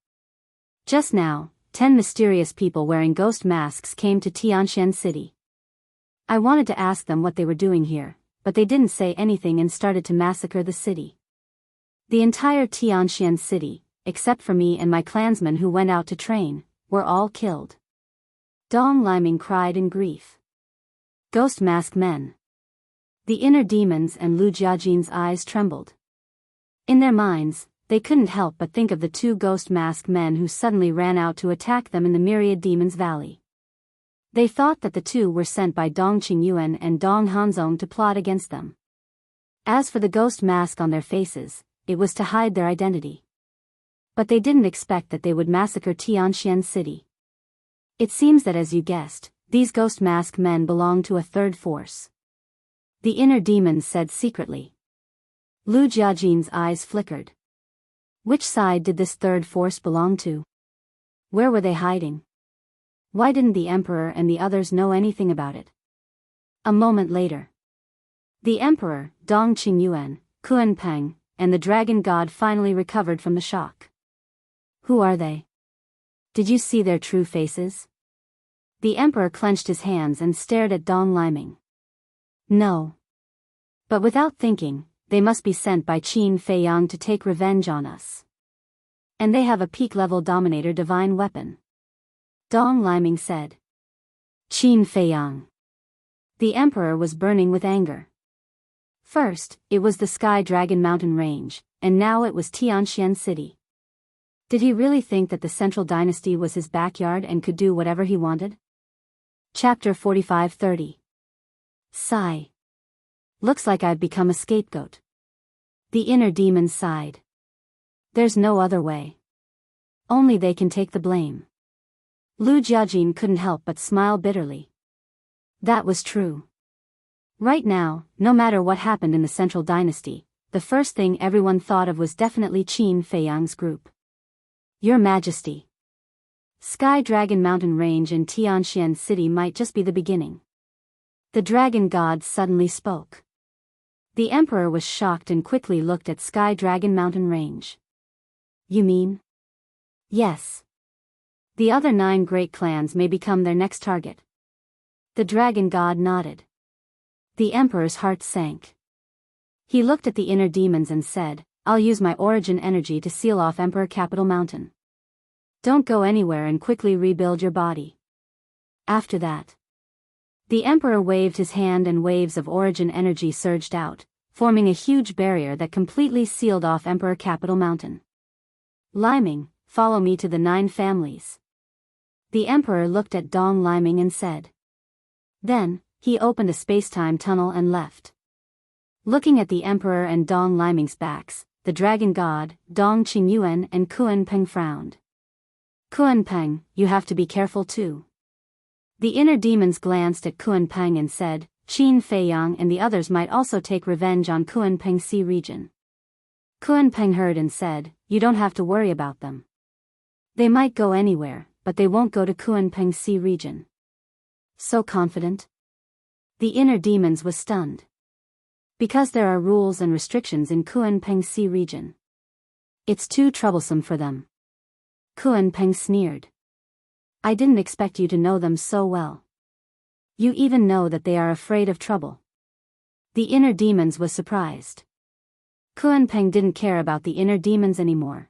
Just now, 10 mysterious people wearing ghost masks came to Tianxian City. I wanted to ask them what they were doing here, but they didn't say anything and started to massacre the city. The entire Tianxian City, except for me and my clansmen who went out to train, were all killed." Dong Liming cried in grief. Ghost mask men. The inner demons and Lu Jiajin's eyes trembled. In their minds, they couldn't help but think of the 2 ghost mask men who suddenly ran out to attack them in the Myriad Demons Valley. They thought that the 2 were sent by Dong Qingyuan and Dong Hanzong to plot against them. As for the ghost mask on their faces, it was to hide their identity. But they didn't expect that they would massacre Tianxian City. It seems that, as you guessed, these ghost mask men belong to a third force. The inner demons said secretly. Lu Jiajin's eyes flickered. Which side did this third force belong to? Where were they hiding? Why didn't the emperor and the others know anything about it? A moment later, the emperor, Dong Qingyuan, Kuanpeng, and the dragon god finally recovered from the shock. "Who are they? Did you see their true faces?" The emperor clenched his hands and stared at Dong Liming. "No. But without thinking, they must be sent by Qin Feiyang to take revenge on us. And they have a peak-level Dominator divine weapon." Dong Liming said. "Qin Feiyang." The emperor was burning with anger. First, it was the Sky Dragon Mountain Range, and now it was Tianxian City. Did he really think that the Central Dynasty was his backyard and could do whatever he wanted? Chapter 45-30. Sigh. Looks like I've become a scapegoat. The inner demons sighed. There's no other way. Only they can take the blame. Lu Jiajin couldn't help but smile bitterly. That was true. Right now, no matter what happened in the Central Dynasty, the first thing everyone thought of was definitely Qin Feiyang's group. Your Majesty. Sky Dragon Mountain Range in Tianxian City might just be the beginning. The dragon god suddenly spoke. The emperor was shocked and quickly looked at Sky Dragon Mountain Range. You mean? Yes. The other 9 great clans may become their next target. The dragon god nodded. The emperor's heart sank. He looked at the inner demons and said, I'll use my origin energy to seal off Emperor Capital Mountain. Don't go anywhere and quickly rebuild your body. After that, the emperor waved his hand and waves of origin energy surged out, forming a huge barrier that completely sealed off Emperor Capital Mountain. Liming, follow me to the 9 families. The emperor looked at Dong Liming and said. Then, he opened a space-time tunnel and left. Looking at the emperor and Dong Liming's backs, the dragon god, Dong Qingyuan and Kuanpeng frowned. Kuanpeng, you have to be careful too. The inner demons glanced at Kuanpeng and said, Qin Feiyang and the others might also take revenge on Kuanpeng Sea region. Kuanpeng heard and said, you don't have to worry about them. They might go anywhere, but they won't go to Kuanpeng Sea region. So confident? The inner demons was stunned. Because there are rules and restrictions in Kuanpeng Sea region. It's too troublesome for them. Kuanpeng sneered. I didn't expect you to know them so well. You even know that they are afraid of trouble. The inner demons was surprised. Kuanpeng didn't care about the inner demons anymore.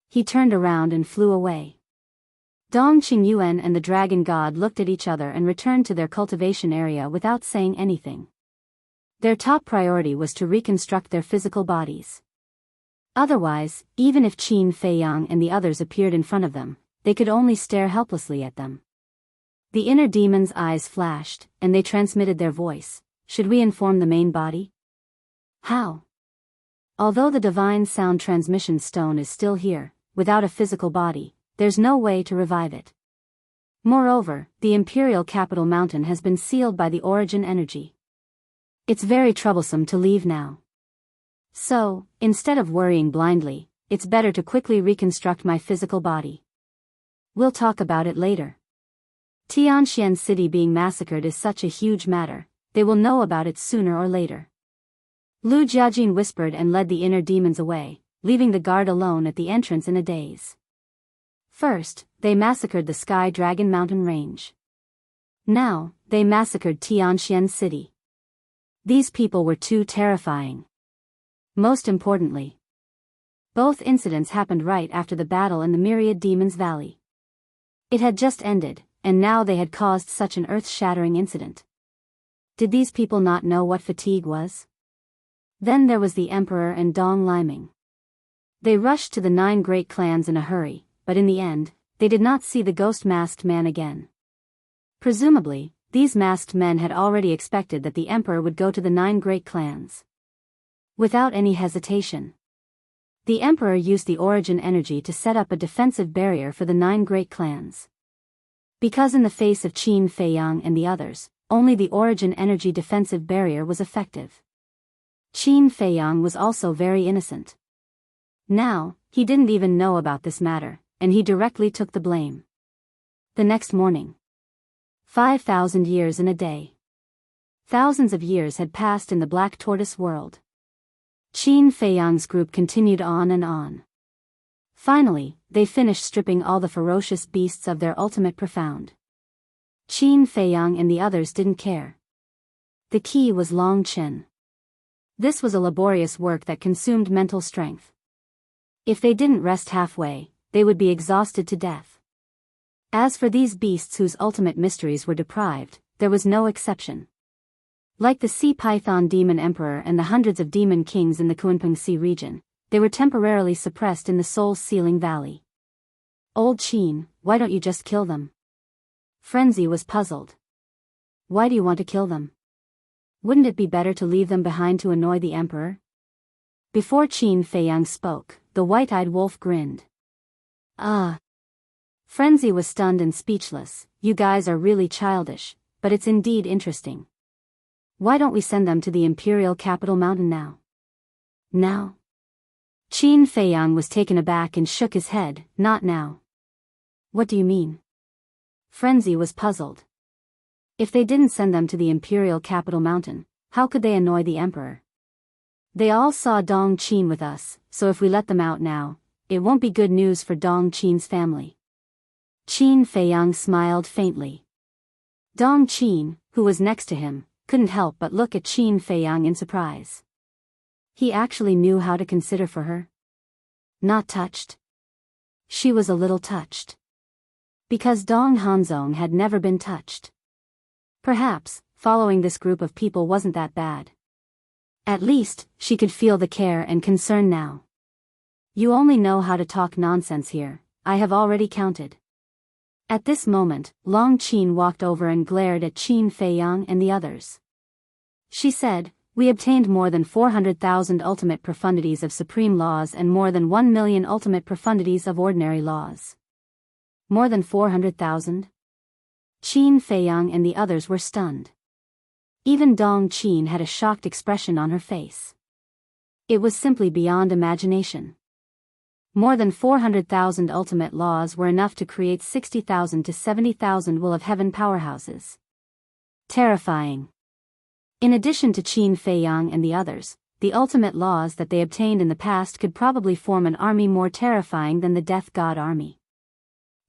He turned around and flew away. Dong Qingyuan and the dragon god looked at each other and returned to their cultivation area without saying anything. Their top priority was to reconstruct their physical bodies. Otherwise, even if Qin Feiyang and the others appeared in front of them, they could only stare helplessly at them. The inner demon's eyes flashed, and they transmitted their voice. Should we inform the main body? How? Although the divine sound transmission stone is still here, without a physical body, there's no way to revive it. Moreover, the imperial capital mountain has been sealed by the origin energy. It's very troublesome to leave now. So, instead of worrying blindly, it's better to quickly reconstruct my physical body. We'll talk about it later. Tianxian City being massacred is such a huge matter, they will know about it sooner or later. Lu Jiajin whispered and led the inner demons away, leaving the guard alone at the entrance in a daze. First, they massacred the Sky Dragon Mountain Range. Now, they massacred Tianxian City. These people were too terrifying. Most importantly, both incidents happened right after the battle in the Myriad Demons Valley. It had just ended, and now they had caused such an earth-shattering incident. Did these people not know what fatigue was? Then there was the Emperor and Dong Liming. They rushed to the 9 great clans in a hurry, but in the end, they did not see the ghost-masked man again. Presumably, these masked men had already expected that the Emperor would go to the 9 great clans. Without any hesitation, the Emperor used the origin energy to set up a defensive barrier for the 9 great clans. Because in the face of Qin Feiyang and the others, only the origin energy defensive barrier was effective. Qin Feiyang was also very innocent. Now, he didn't even know about this matter, and he directly took the blame. The next morning. 5,000 years in a day. Thousands of years had passed in the Black Tortoise world. Qin Feiyang's group continued on and on. Finally, they finished stripping all the ferocious beasts of their ultimate profound. Qin Feiyang and the others didn't care. The key was Long Chen. This was a laborious work that consumed mental strength. If they didn't rest halfway, they would be exhausted to death. As for these beasts whose ultimate mysteries were deprived, there was no exception. Like the sea python demon emperor and the hundreds of demon kings in the Kunpeng Sea region, they were temporarily suppressed in the soul-sealing valley. Old Qin, why don't you just kill them? Frenzy was puzzled. Why do you want to kill them? Wouldn't it be better to leave them behind to annoy the emperor? Before Qin Feiyang spoke, the white-eyed wolf grinned. Frenzy was stunned and speechless. You guys are really childish, but it's indeed interesting. Why don't we send them to the imperial capital mountain now? Now? Qin Feiyang was taken aback and shook his head. Not now. What do you mean? Frenzy was puzzled. If they didn't send them to the imperial capital mountain, how could they annoy the emperor? They all saw Dong Qin with us, so if we let them out now, it won't be good news for Dong Qin's family. Qin Feiyang smiled faintly. Dong Qin, who was next to him, couldn't help but look at Qin Feiyang in surprise. He actually knew how to consider for her. Not touched. She was a little touched. Because Dong Hanzong had never been touched. Perhaps, following this group of people wasn't that bad. At least, she could feel the care and concern now. You only know how to talk nonsense here, I have already counted. At this moment, Long Qin walked over and glared at Qin Feiyang and the others. She said, we obtained more than 400,000 ultimate profundities of supreme laws and more than 1 million ultimate profundities of ordinary laws. More than 400,000? Qin Feiyang and the others were stunned. Even Dong Qin had a shocked expression on her face. It was simply beyond imagination. More than 400,000 ultimate laws were enough to create 60,000 to 70,000 will of heaven powerhouses. Terrifying. In addition to Qin Feiyang and the others, the ultimate laws that they obtained in the past could probably form an army more terrifying than the Death God army.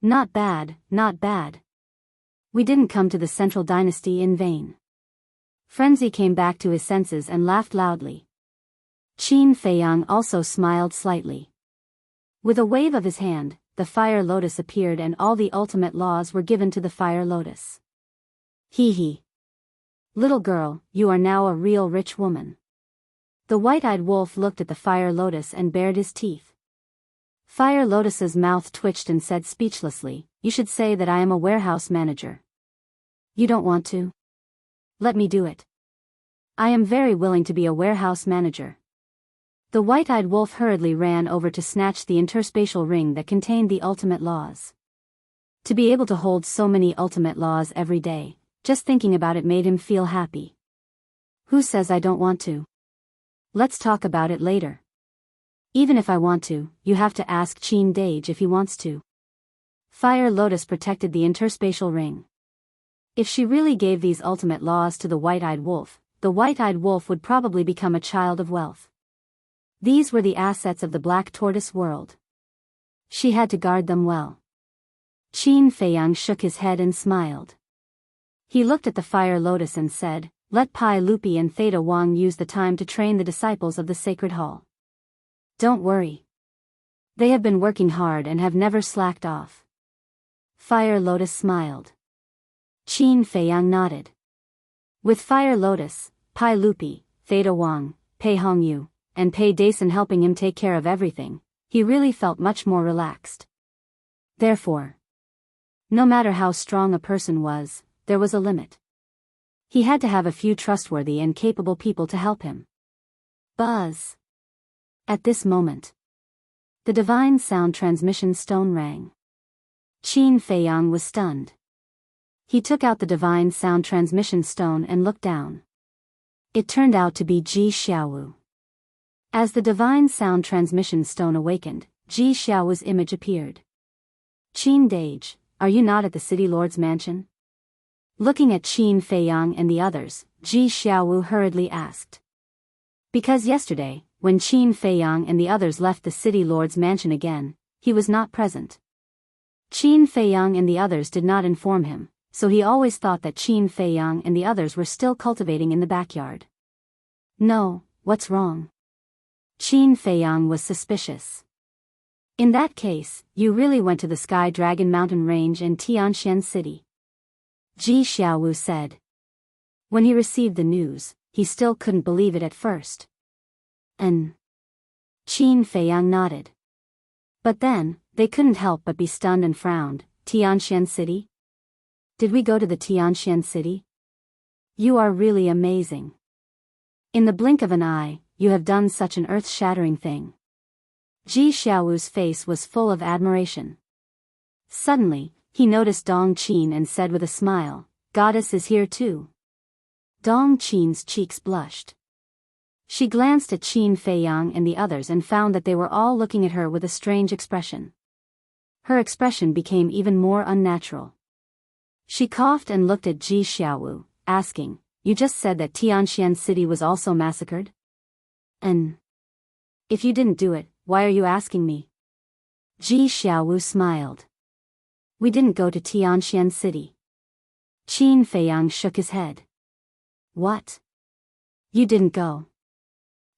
Not bad, not bad. We didn't come to the Central Dynasty in vain. Frenzy came back to his senses and laughed loudly. Qin Feiyang also smiled slightly. With a wave of his hand, the fire lotus appeared and all the ultimate laws were given to the fire lotus. Hee hee. Little girl, you are now a real rich woman. The white-eyed wolf looked at the fire lotus and bared his teeth. Fire lotus's mouth twitched and said speechlessly, you should say that I am a warehouse manager. You don't want to? Let me do it. I am very willing to be a warehouse manager. The white-eyed wolf hurriedly ran over to snatch the interspatial ring that contained the ultimate laws. To be able to hold so many ultimate laws every day, just thinking about it made him feel happy. Who says I don't want to? Let's talk about it later. Even if I want to, you have to ask Chin Dage if he wants to. Fire Lotus protected the interspatial ring. If she really gave these ultimate laws to the white-eyed wolf, the white-eyed wolf would probably become a child of wealth. These were the assets of the black tortoise world. She had to guard them well. Qin Feiyang shook his head and smiled. He looked at the fire lotus and said, let Pai Lupi and Theta Wang use the time to train the disciples of the sacred hall. Don't worry. They have been working hard and have never slacked off. Fire Lotus smiled. Qin Feiyang nodded. With Fire Lotus, Pai Lupi, Theta Wang, Pei Hongyu, and Pei Dason helping him take care of everything, he really felt much more relaxed. Therefore, no matter how strong a person was, there was a limit. He had to have a few trustworthy and capable people to help him. Buzz. At this moment, the divine sound transmission stone rang. Qin Feiyang was stunned. He took out the divine sound transmission stone and looked down. It turned out to be Ji Xiaowu. As the divine sound transmission stone awakened, Ji Xiaowu's image appeared. Qin Dage, are you not at the city lord's mansion? Looking at Qin Feiyang and the others, Ji Xiaowu hurriedly asked. Because yesterday, when Qin Feiyang and the others left the city lord's mansion again, he was not present. Qin Feiyang and the others did not inform him, so he always thought that Qin Feiyang and the others were still cultivating in the backyard. No, what's wrong? Qin Feiyang was suspicious. In that case, you really went to the Sky Dragon Mountain Range in Tianxian City. Ji Xiaowu said. When he received the news, he still couldn't believe it at first. Qin Feiyang nodded. But then, they couldn't help but be stunned and frowned. Tianxian City? Did we go to the Tianxian City? You are really amazing. In the blink of an eye, you have done such an earth-shattering thing. Ji Xiaowu's face was full of admiration. Suddenly, he noticed Dong Qin and said with a smile, Goddess is here too. Dong Qin's cheeks blushed. She glanced at Qin Feiyang and the others and found that they were all looking at her with a strange expression. Her expression became even more unnatural. She coughed and looked at Ji Xiaowu, asking, You just said that Tianxian City was also massacred? And if you didn't do it, why are you asking me? Ji Xiaowu smiled. We didn't go to Tianxian City. Qin Feiyang shook his head. What? You didn't go?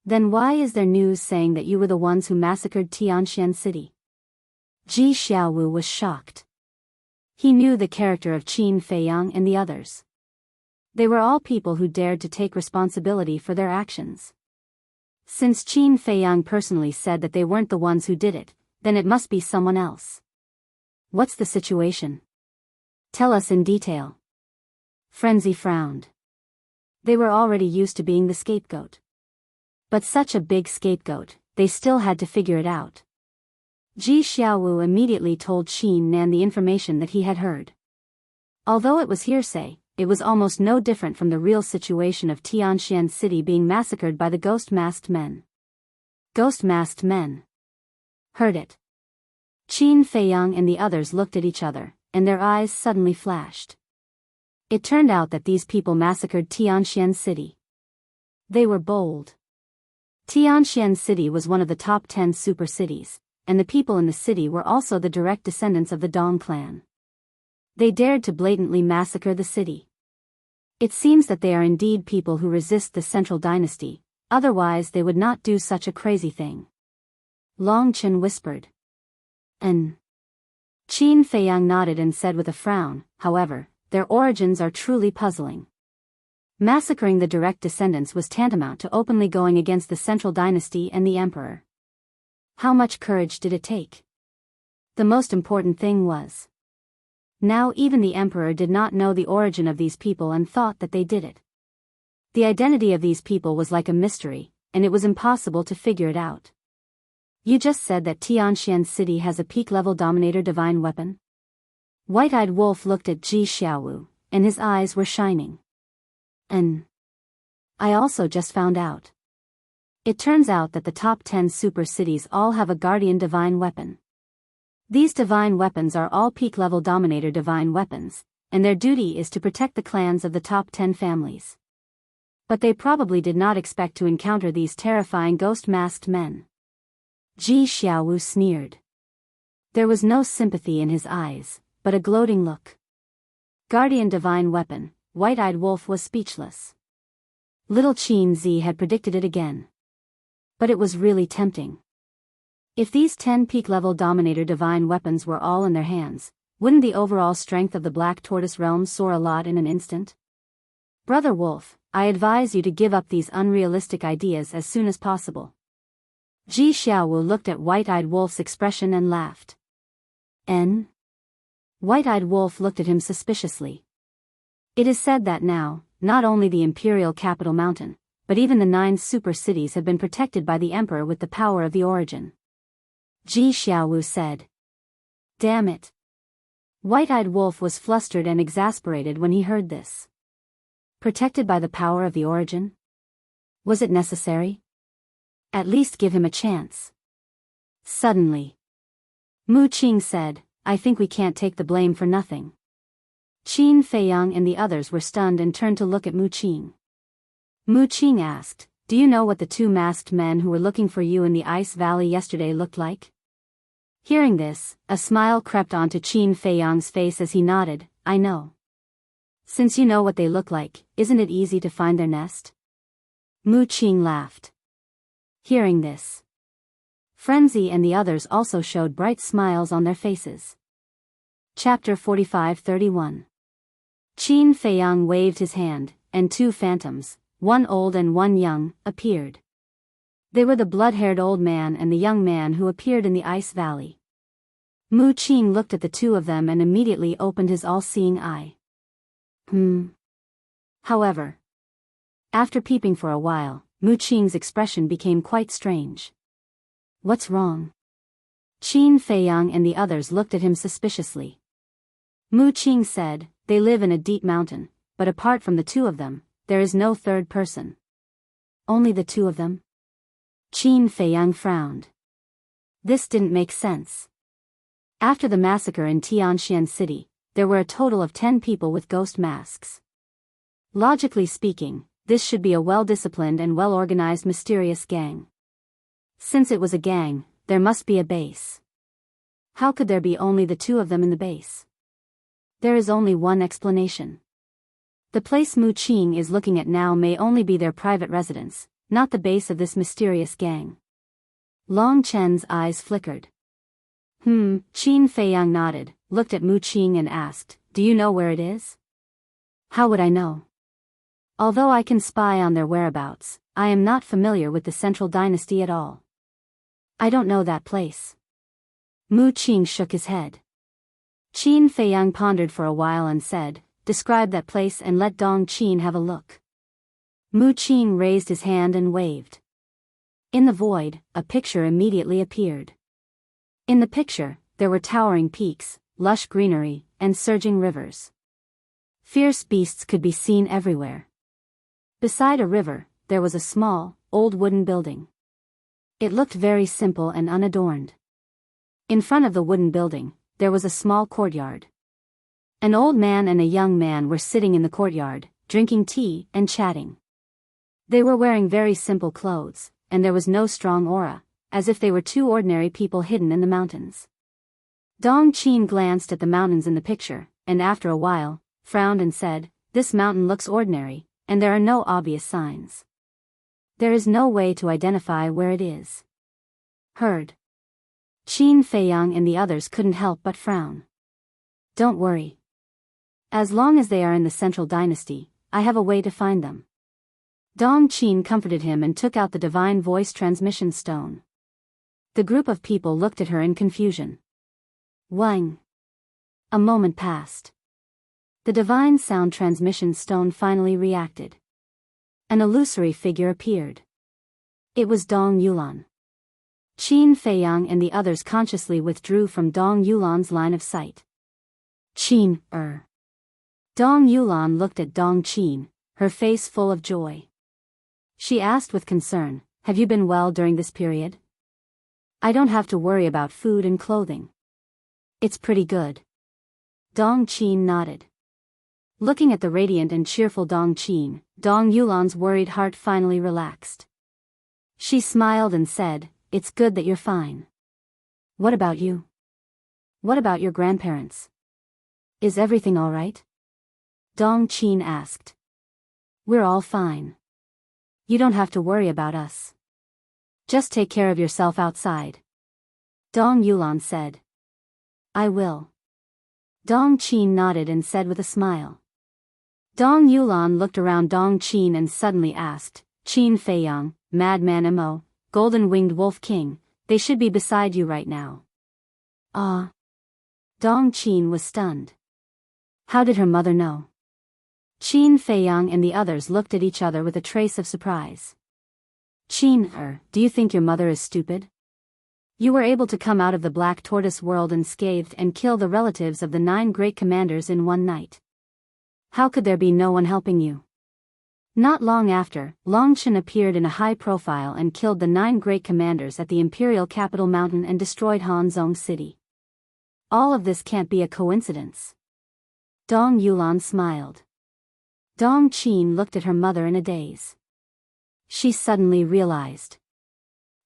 Then why is there news saying that you were the ones who massacred Tianxian City? Ji Xiaowu was shocked. He knew the character of Qin Feiyang and the others. They were all people who dared to take responsibility for their actions. Since Qin Feiyang personally said that they weren't the ones who did it, then it must be someone else. What's the situation? Tell us in detail. Frenzy frowned. They were already used to being the scapegoat. But such a big scapegoat, they still had to figure it out. Ji Xiaowu immediately told Qin Nan the information that he had heard. Although it was hearsay, it was almost no different from the real situation of Tianxian City being massacred by the ghost-masked men. Ghost-masked men. Heard it. Qin Feiyang and the others looked at each other, and their eyes suddenly flashed. It turned out that these people massacred Tianxian City. They were bold. Tianxian City was one of the top 10 super cities, and the people in the city were also the direct descendants of the Dong clan. They dared to blatantly massacre the city. It seems that they are indeed people who resist the central dynasty, otherwise they would not do such a crazy thing. Long Chen whispered. And Qin Feiyang nodded and said with a frown, however, their origins are truly puzzling. Massacring the direct descendants was tantamount to openly going against the central dynasty and the emperor. How much courage did it take? The most important thing was, now even the emperor did not know the origin of these people and thought that they did it. The identity of these people was like a mystery, and it was impossible to figure it out. You just said that Tianxian City has a peak-level Dominator divine weapon? White-eyed Wolf looked at Ji Xiaowu, and his eyes were shining. And I also just found out. It turns out that the top 10 super cities all have a guardian divine weapon. These divine weapons are all peak-level Dominator divine weapons, and their duty is to protect the clans of the top 10 families. But they probably did not expect to encounter these terrifying ghost-masked men. Ji Xiaowu sneered. There was no sympathy in his eyes, but a gloating look. Guardian divine weapon, White-eyed Wolf was speechless. Little Qin Zi had predicted it again. But it was really tempting. If these 10 peak-level Dominator divine weapons were all in their hands, wouldn't the overall strength of the Black Tortoise realm soar a lot in an instant? Brother Wolf, I advise you to give up these unrealistic ideas as soon as possible. Ji Xiaowu looked at White-eyed Wolf's expression and laughed. White-eyed Wolf looked at him suspiciously. It is said that now, not only the imperial capital mountain, but even the 9 super cities have been protected by the emperor with the power of the origin. Ji Xiaowu said. Damn it. White-eyed Wolf was flustered and exasperated when he heard this. Protected by the power of the origin? Was it necessary? At least give him a chance. Suddenly, Mu Qing said, I think we can't take the blame for nothing. Qin Feiyang and the others were stunned and turned to look at Mu Qing. Mu Qing asked, do you know what the 2 masked men who were looking for you in the Ice Valley yesterday looked like? Hearing this, a smile crept onto Qin Feiyang's face as he nodded, I know. Since you know what they look like, isn't it easy to find their nest? Mu Qing laughed. Hearing this, Frenzy and the others also showed bright smiles on their faces. Chapter 45-31. Qin Feiyang waved his hand, and 2 phantoms, one old and one young, appeared. They were the blood-haired old man and the young man who appeared in the Ice Valley. Mu Qing looked at the 2 of them and immediately opened his all-seeing eye. However, after peeping for a while, Mu Qing's expression became quite strange. What's wrong? Qin Feiyang and the others looked at him suspiciously. Mu Qing said, they live in a deep mountain, but apart from the 2 of them, there is no third person. Only the 2 of them? Qin Feiyang frowned. This didn't make sense. After the massacre in Tianxian City, there were a total of 10 people with ghost masks. Logically speaking, this should be a well-disciplined and well-organized mysterious gang. Since it was a gang, there must be a base. How could there be only the 2 of them in the base? There is only one explanation. The place Mu Qing is looking at now may only be their private residence, not the base of this mysterious gang. Long Chen's eyes flickered. Qin Feiyang nodded, looked at Mu Qing and asked, do you know where it is? How would I know? Although I can spy on their whereabouts, I am not familiar with the central dynasty at all. I don't know that place. Mu Qing shook his head. Qin Feiyang pondered for a while and said, describe that place and let Dong Qin have a look. Mu Qing raised his hand and waved. In the void, a picture immediately appeared. In the picture, there were towering peaks, lush greenery, and surging rivers. Fierce beasts could be seen everywhere. Beside a river, there was a small, old wooden building. It looked very simple and unadorned. In front of the wooden building, there was a small courtyard. An old man and a young man were sitting in the courtyard, drinking tea and chatting. They were wearing very simple clothes, and there was no strong aura, as if they were 2 ordinary people hidden in the mountains. Dong Qin glanced at the mountains in the picture, and after a while, frowned and said, this mountain looks ordinary, and there are no obvious signs. There is no way to identify where it is. Heard. Qin Feiyang and the others couldn't help but frown. Don't worry. As long as they are in the Central Dynasty, I have a way to find them. Dong Qin comforted him and took out the divine voice transmission stone. The group of people looked at her in confusion. Wang. A moment passed. The divine sound transmission stone finally reacted. An illusory figure appeared. It was Dong Yulan. Qin Feiyang and the others consciously withdrew from Dong Yulan's line of sight. Qin, Dong Yulan looked at Dong Qin, her face full of joy. She asked with concern, have you been well during this period? I don't have to worry about food and clothing. It's pretty good. Dong Qin nodded. Looking at the radiant and cheerful Dong Qin, Dong Yulan's worried heart finally relaxed. She smiled and said, it's good that you're fine. What about you? What about your grandparents? Is everything all right? Dong Qin asked. We're all fine. You don't have to worry about us. Just take care of yourself outside. Dong Yulan said. I will. Dong Qin nodded and said with a smile. Dong Yulan looked around Dong Qin and suddenly asked, Qin Feiyang, Madman Mo, Golden-Winged Wolf King, they should be beside you right now. Ah. Dong Qin was stunned. How did her mother know? Qin Feiyang and the others looked at each other with a trace of surprise. Qin, do you think your mother is stupid? You were able to come out of the Black Tortoise world unscathed and kill the relatives of the 9 great commanders in one night. How could there be no one helping you? Not long after, Longchen appeared in a high profile and killed the 9 great commanders at the imperial capital mountain and destroyed Hanzhong city. All of this can't be a coincidence. Dong Yulan smiled. Dong Qin looked at her mother in a daze. She suddenly realized.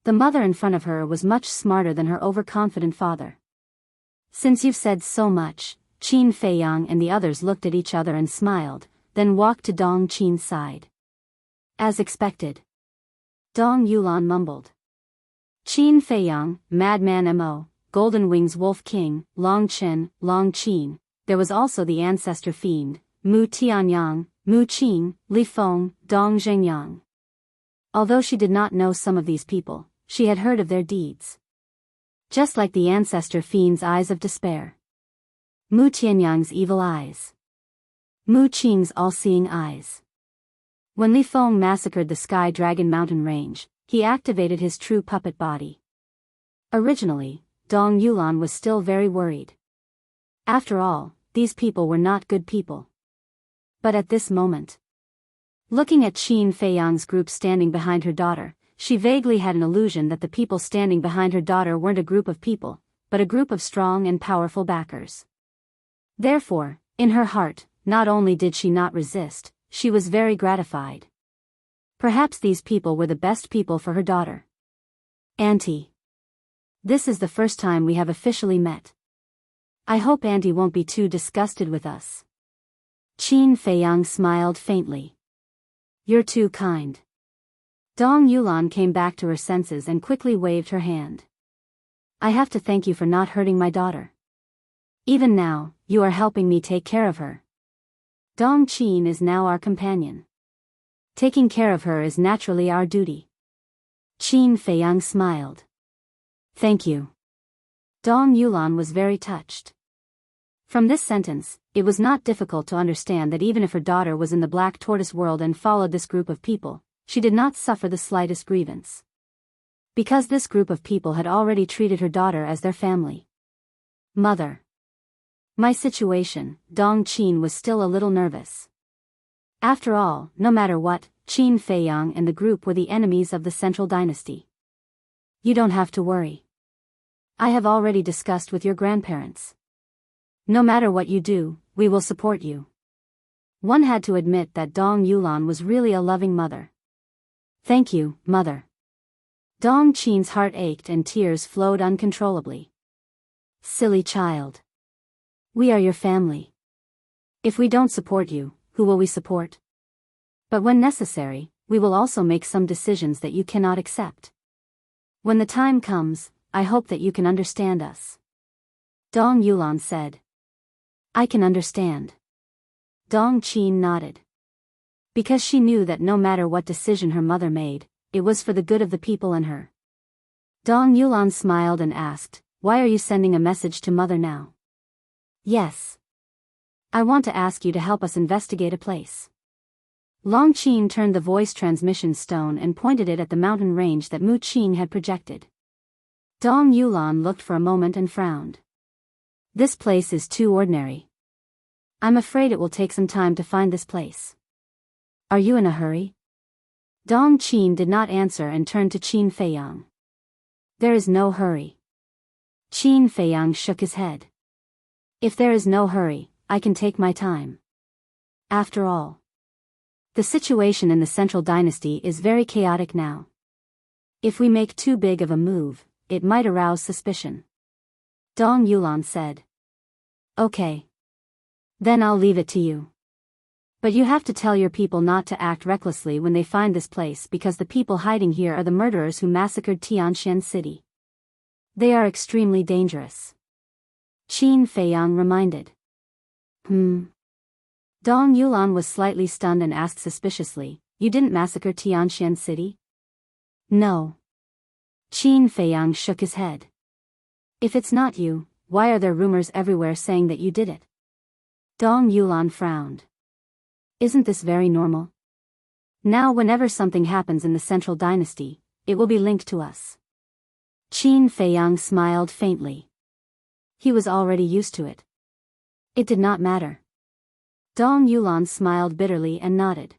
The mother in front of her was much smarter than her overconfident father. Since you've said so much, Qin Feiyang and the others looked at each other and smiled, then walked to Dong Qin's side. As expected. Dong Yulan mumbled. Qin Feiyang, Madman Mo, Golden Wings Wolf King, Long Qin, there was also the ancestor fiend, Mu Tianyang, Mu Qing, Li Feng, Dong Zhengyang. Although she did not know some of these people, she had heard of their deeds. Just like the ancestor fiend's eyes of despair. Mu Tianyang's evil eyes. Mu Qing's all-seeing eyes. When Li Feng massacred the Sky Dragon mountain range, he activated his true puppet body. Originally, Dong Yulan was still very worried. After all, these people were not good people. But at this moment, looking at Qin Feiyang's group standing behind her daughter, she vaguely had an illusion that the people standing behind her daughter weren't a group of people, but a group of strong and powerful backers. Therefore, in her heart, not only did she not resist, she was very gratified. Perhaps these people were the best people for her daughter. Auntie. This is the first time we have officially met. I hope Auntie won't be too disgusted with us. Qin Feiyang smiled faintly. You're too kind. Dong Yulan came back to her senses and quickly waved her hand. I have to thank you for not hurting my daughter. Even now, you are helping me take care of her. Dong Qin is now our companion. Taking care of her is naturally our duty. Qin Feiyang smiled. Thank you. Dong Yulan was very touched. From this sentence, it was not difficult to understand that even if her daughter was in the Black Tortoise world and followed this group of people, she did not suffer the slightest grievance. Because this group of people had already treated her daughter as their family. Mother. My situation, Dong Qin was still a little nervous. After all, no matter what, Qin Feiyang and the group were the enemies of the Central Dynasty. You don't have to worry. I have already discussed with your grandparents. No matter what you do, we will support you. One had to admit that Dong Yulan was really a loving mother. Thank you, mother. Dong Qin's heart ached and tears flowed uncontrollably. Silly child. We are your family. If we don't support you, who will we support? But when necessary, we will also make some decisions that you cannot accept. When the time comes, I hope that you can understand us. Dong Yulan said. I can understand. Dong Qin nodded. Because she knew that no matter what decision her mother made, it was for the good of the people and her. Dong Yulan smiled and asked, why are you sending a message to mother now? Yes. I want to ask you to help us investigate a place. Long Qin turned the voice transmission stone and pointed it at the mountain range that Mu Qin had projected. Dong Yulan looked for a moment and frowned. This place is too ordinary. I'm afraid it will take some time to find this place. Are you in a hurry? Dong Qin did not answer and turned to Qin Feiyang. There is no hurry. Qin Feiyang shook his head. If there is no hurry, I can take my time. After all, the situation in the Central Dynasty is very chaotic now. If we make too big of a move, it might arouse suspicion. Dong Yulan said. Okay. Then I'll leave it to you. But you have to tell your people not to act recklessly when they find this place because the people hiding here are the murderers who massacred Tianxian City. They are extremely dangerous. Qin Feiyang reminded. Dong Yulan was slightly stunned and asked suspiciously, you didn't massacre Tianxian City? No. Qin Feiyang shook his head. If it's not you, why are there rumors everywhere saying that you did it? Dong Yulan frowned. Isn't this very normal? Now whenever something happens in the Central Dynasty, it will be linked to us. Qin Feiyang smiled faintly. He was already used to it. It did not matter. Dong Yulan smiled bitterly and nodded.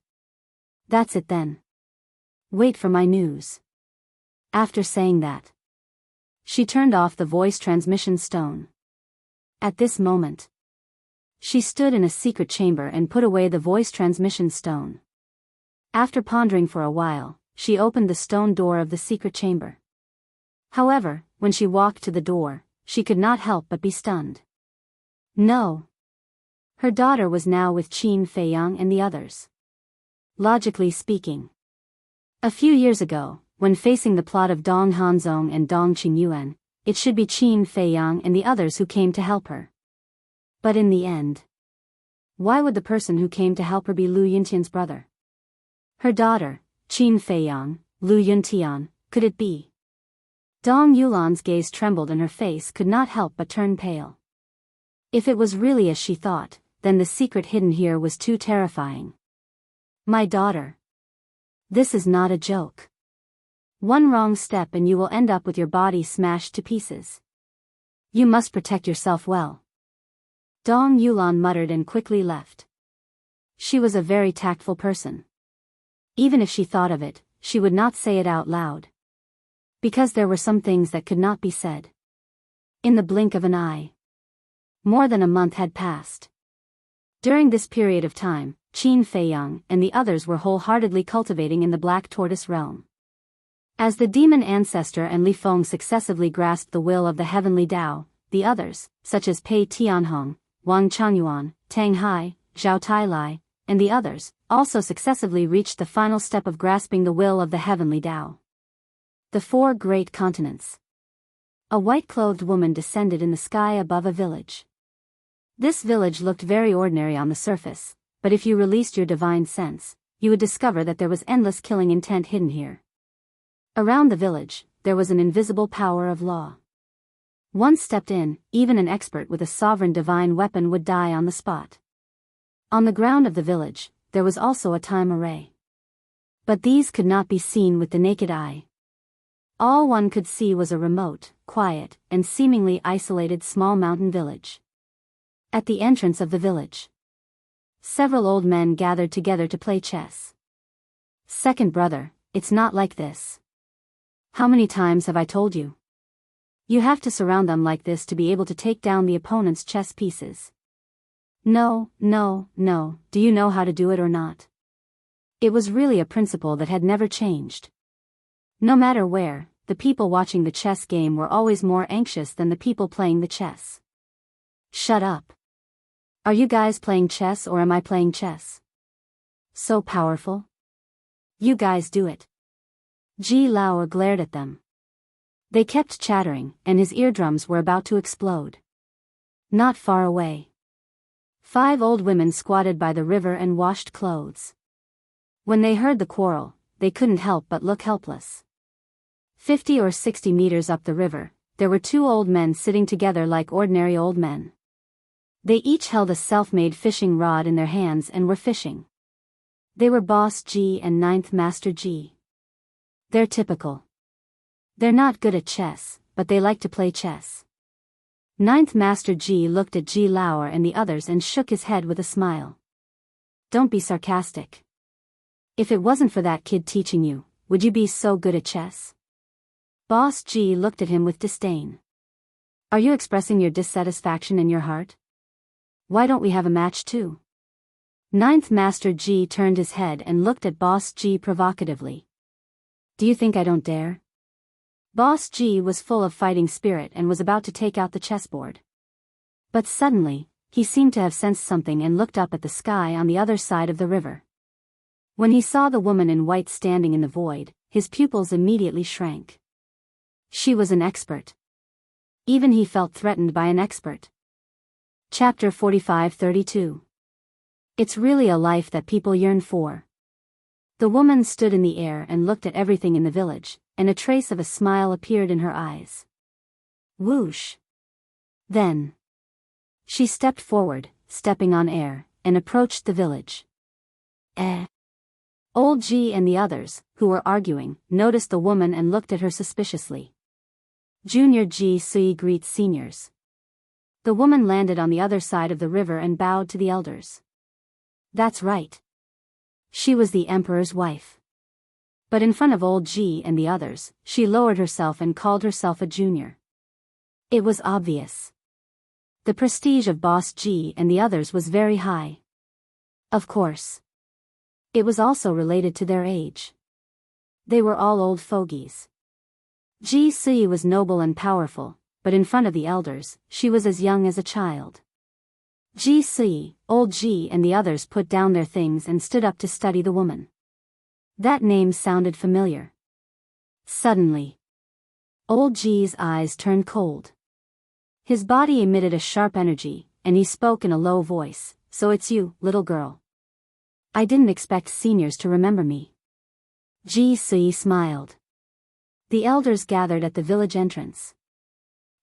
That's it then. Wait for my news. After saying that, she turned off the voice transmission stone. At this moment, she stood in a secret chamber and put away the voice transmission stone. After pondering for a while, she opened the stone door of the secret chamber. However, when she walked to the door, she could not help but be stunned. No. Her daughter was now with Qin Feiyang and the others. Logically speaking, a few years ago, when facing the plot of Dong Hanzong and Dong Qingyuan, it should be Qin Feiyang and the others who came to help her. But in the end, why would the person who came to help her be Lu Yuntian's brother? Her daughter, Qin Feiyang, Lu Yuntian, could it be? Dong Yulan's gaze trembled and her face could not help but turn pale. If it was really as she thought, then the secret hidden here was too terrifying. My daughter. This is not a joke. One wrong step and you will end up with your body smashed to pieces. You must protect yourself well. Dong Yulan muttered and quickly left. She was a very tactful person. Even if she thought of it, she would not say it out loud. Because there were some things that could not be said. In the blink of an eye. More than a month had passed. During this period of time, Qin Feiyang and the others were wholeheartedly cultivating in the Black Tortoise realm. As the demon ancestor and Li Feng successively grasped the will of the heavenly Tao, the others, such as Pei Tianhong, Wang Changyuan, Tang Hai, Zhao Tailai, and the others, also successively reached the final step of grasping the will of the heavenly Tao. The four great continents. A white-clothed woman descended in the sky above a village. This village looked very ordinary on the surface, but if you released your divine sense, you would discover that there was endless killing intent hidden here. Around the village, there was an invisible power of law. Once stepped in, even an expert with a sovereign divine weapon would die on the spot. On the ground of the village, there was also a time array. But these could not be seen with the naked eye. All one could see was a remote, quiet, and seemingly isolated small mountain village. At the entrance of the village, several old men gathered together to play chess. Second brother, it's not like this. How many times have I told you? You have to surround them like this to be able to take down the opponent's chess pieces. No, do you know how to do it or not? It was really a principle that had never changed. No matter where, the people watching the chess game were always more anxious than the people playing the chess. Shut up. Are you guys playing chess or am I playing chess? So powerful? You guys do it. Ji Lao glared at them. They kept chattering, and his eardrums were about to explode. Not far away, 5 old women squatted by the river and washed clothes. When they heard the quarrel, they couldn't help but look helpless. 50 or 60 meters up the river, there were 2 old men sitting together like ordinary old men. They each held a self-made fishing rod in their hands and were fishing. They were Boss G and Ninth Master G. They're typical. They're not good at chess, but they like to play chess. Ninth Master G looked at G Lauer and the others and shook his head with a smile. Don't be sarcastic. If it wasn't for that kid teaching you, would you be so good at chess? Boss G looked at him with disdain. Are you expressing your dissatisfaction in your heart? Why don't we have a match too? Ninth Master G turned his head and looked at Boss G provocatively. Do you think I don't dare? Boss G was full of fighting spirit and was about to take out the chessboard. But suddenly, he seemed to have sensed something and looked up at the sky on the other side of the river. When he saw the woman in white standing in the void, his pupils immediately shrank. She was an expert. Even he felt threatened by an expert. Chapter 45-32. It's really a life that people yearn for. The woman stood in the air and looked at everything in the village, and a trace of a smile appeared in her eyes. Whoosh! Then she stepped forward, stepping on air, and approached the village. Old G and the others, who were arguing, noticed the woman and looked at her suspiciously. Junior G Sui greets seniors. The woman landed on the other side of the river and bowed to the elders. That's right. She was the emperor's wife. But in front of old G and the others, she lowered herself and called herself a junior. It was obvious. The prestige of Boss G and the others was very high. Of course. It was also related to their age. They were all old fogies. Ji Sui was noble and powerful, but in front of the elders, she was as young as a child. Ji Sui, old Ji and the others put down their things and stood up to study the woman. That name sounded familiar. Suddenly, old Ji's eyes turned cold. His body emitted a sharp energy, and he spoke in a low voice, "So it's you, little girl. I didn't expect seniors to remember me." Ji Sui smiled. The elders gathered at the village entrance.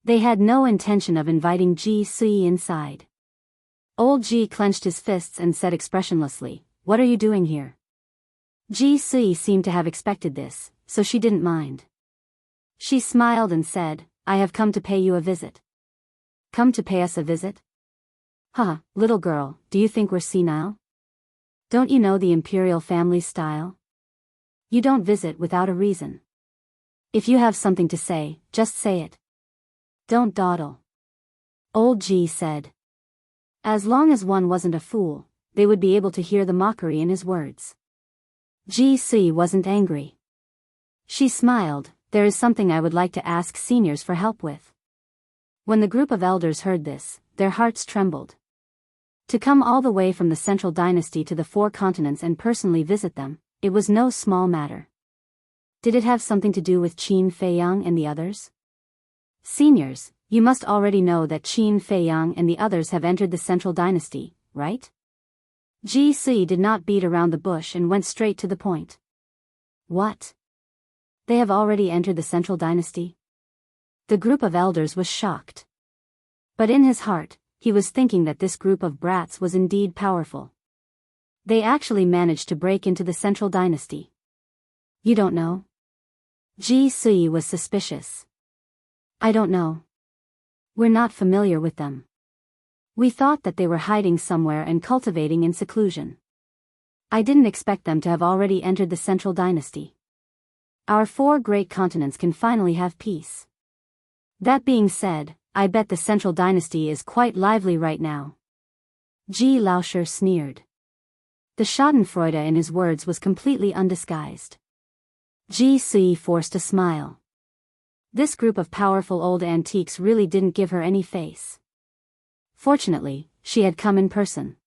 They had no intention of inviting Ji Sui inside. Old Ji clenched his fists and said expressionlessly, "What are you doing here?" Ji Sui seemed to have expected this, so she didn't mind. She smiled and said, "I have come to pay you a visit." Come to pay us a visit? Huh, little girl, do you think we're senile? Don't you know the imperial family style? You don't visit without a reason. If you have something to say, just say it. Don't dawdle. Old Ji said. As long as one wasn't a fool, they would be able to hear the mockery in his words. Ji Sui wasn't angry. She smiled. "There is something I would like to ask seniors for help with." When the group of elders heard this, their hearts trembled. To come all the way from the Central Dynasty to the 4 continents and personally visit them, it was no small matter. Did it have something to do with Qin Feiyang and the others? Seniors, you must already know that Qin Feiyang and the others have entered the Central Dynasty, right? Ji Sui did not beat around the bush and went straight to the point. What? They have already entered the Central Dynasty? The group of elders was shocked. But in his heart, he was thinking that this group of brats was indeed powerful. They actually managed to break into the Central Dynasty. You don't know? Ji Sui was suspicious. I don't know. We're not familiar with them. We thought that they were hiding somewhere and cultivating in seclusion. I didn't expect them to have already entered the Central Dynasty. Our 4 great continents can finally have peace. That being said, I bet the Central Dynasty is quite lively right now. Ji Lauscher sneered. The schadenfreude in his words was completely undisguised. Ji Sui forced a smile. This group of powerful old antiques really didn't give her any face. Fortunately, she had come in person.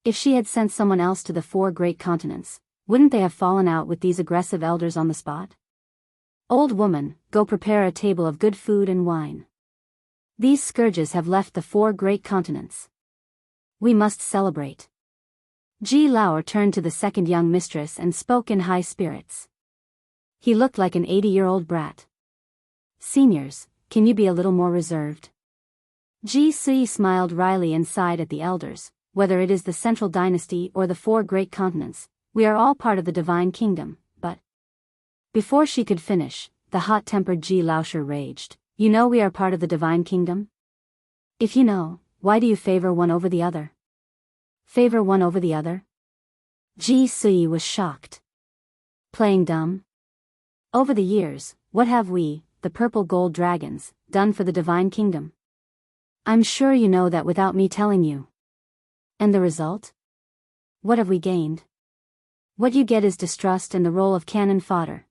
If she had sent someone else to the 4 great continents, wouldn't they have fallen out with these aggressive elders on the spot? Old woman, go prepare a table of good food and wine. These scourges have left the 4 great continents. We must celebrate. Ji Lao turned to the second young mistress and spoke in high spirits. He looked like an 80-year-old brat. Seniors, can you be a little more reserved? Ji Sui smiled wryly and sighed at the elders. Whether it is the Central Dynasty or the 4 great continents, we are all part of the Divine Kingdom, but... Before she could finish, the hot-tempered Ji Laosher raged. You know we are part of the Divine Kingdom? If you know, why do you favor one over the other? Favor one over the other? Ji Sui was shocked. Playing dumb? Over the years, what have we, the purple gold dragons, done for the Divine Kingdom? I'm sure you know that without me telling you. And the result? What have we gained? What you get is distrust and the role of cannon fodder.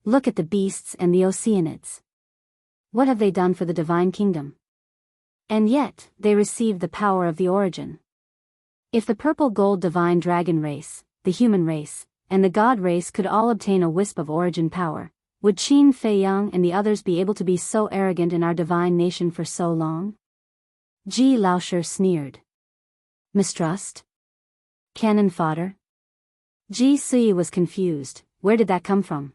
Look at the beasts and the Oceanids. What have they done for the Divine Kingdom? And yet, they received the power of the origin. If the purple gold divine dragon race, the human race, and the god race could all obtain a wisp of origin power, would Qin Fei Yang and the others be able to be so arrogant in our divine nation for so long? Ji Laosher sneered. Mistrust? Cannon fodder? Ji Sui was confused. Where did that come from?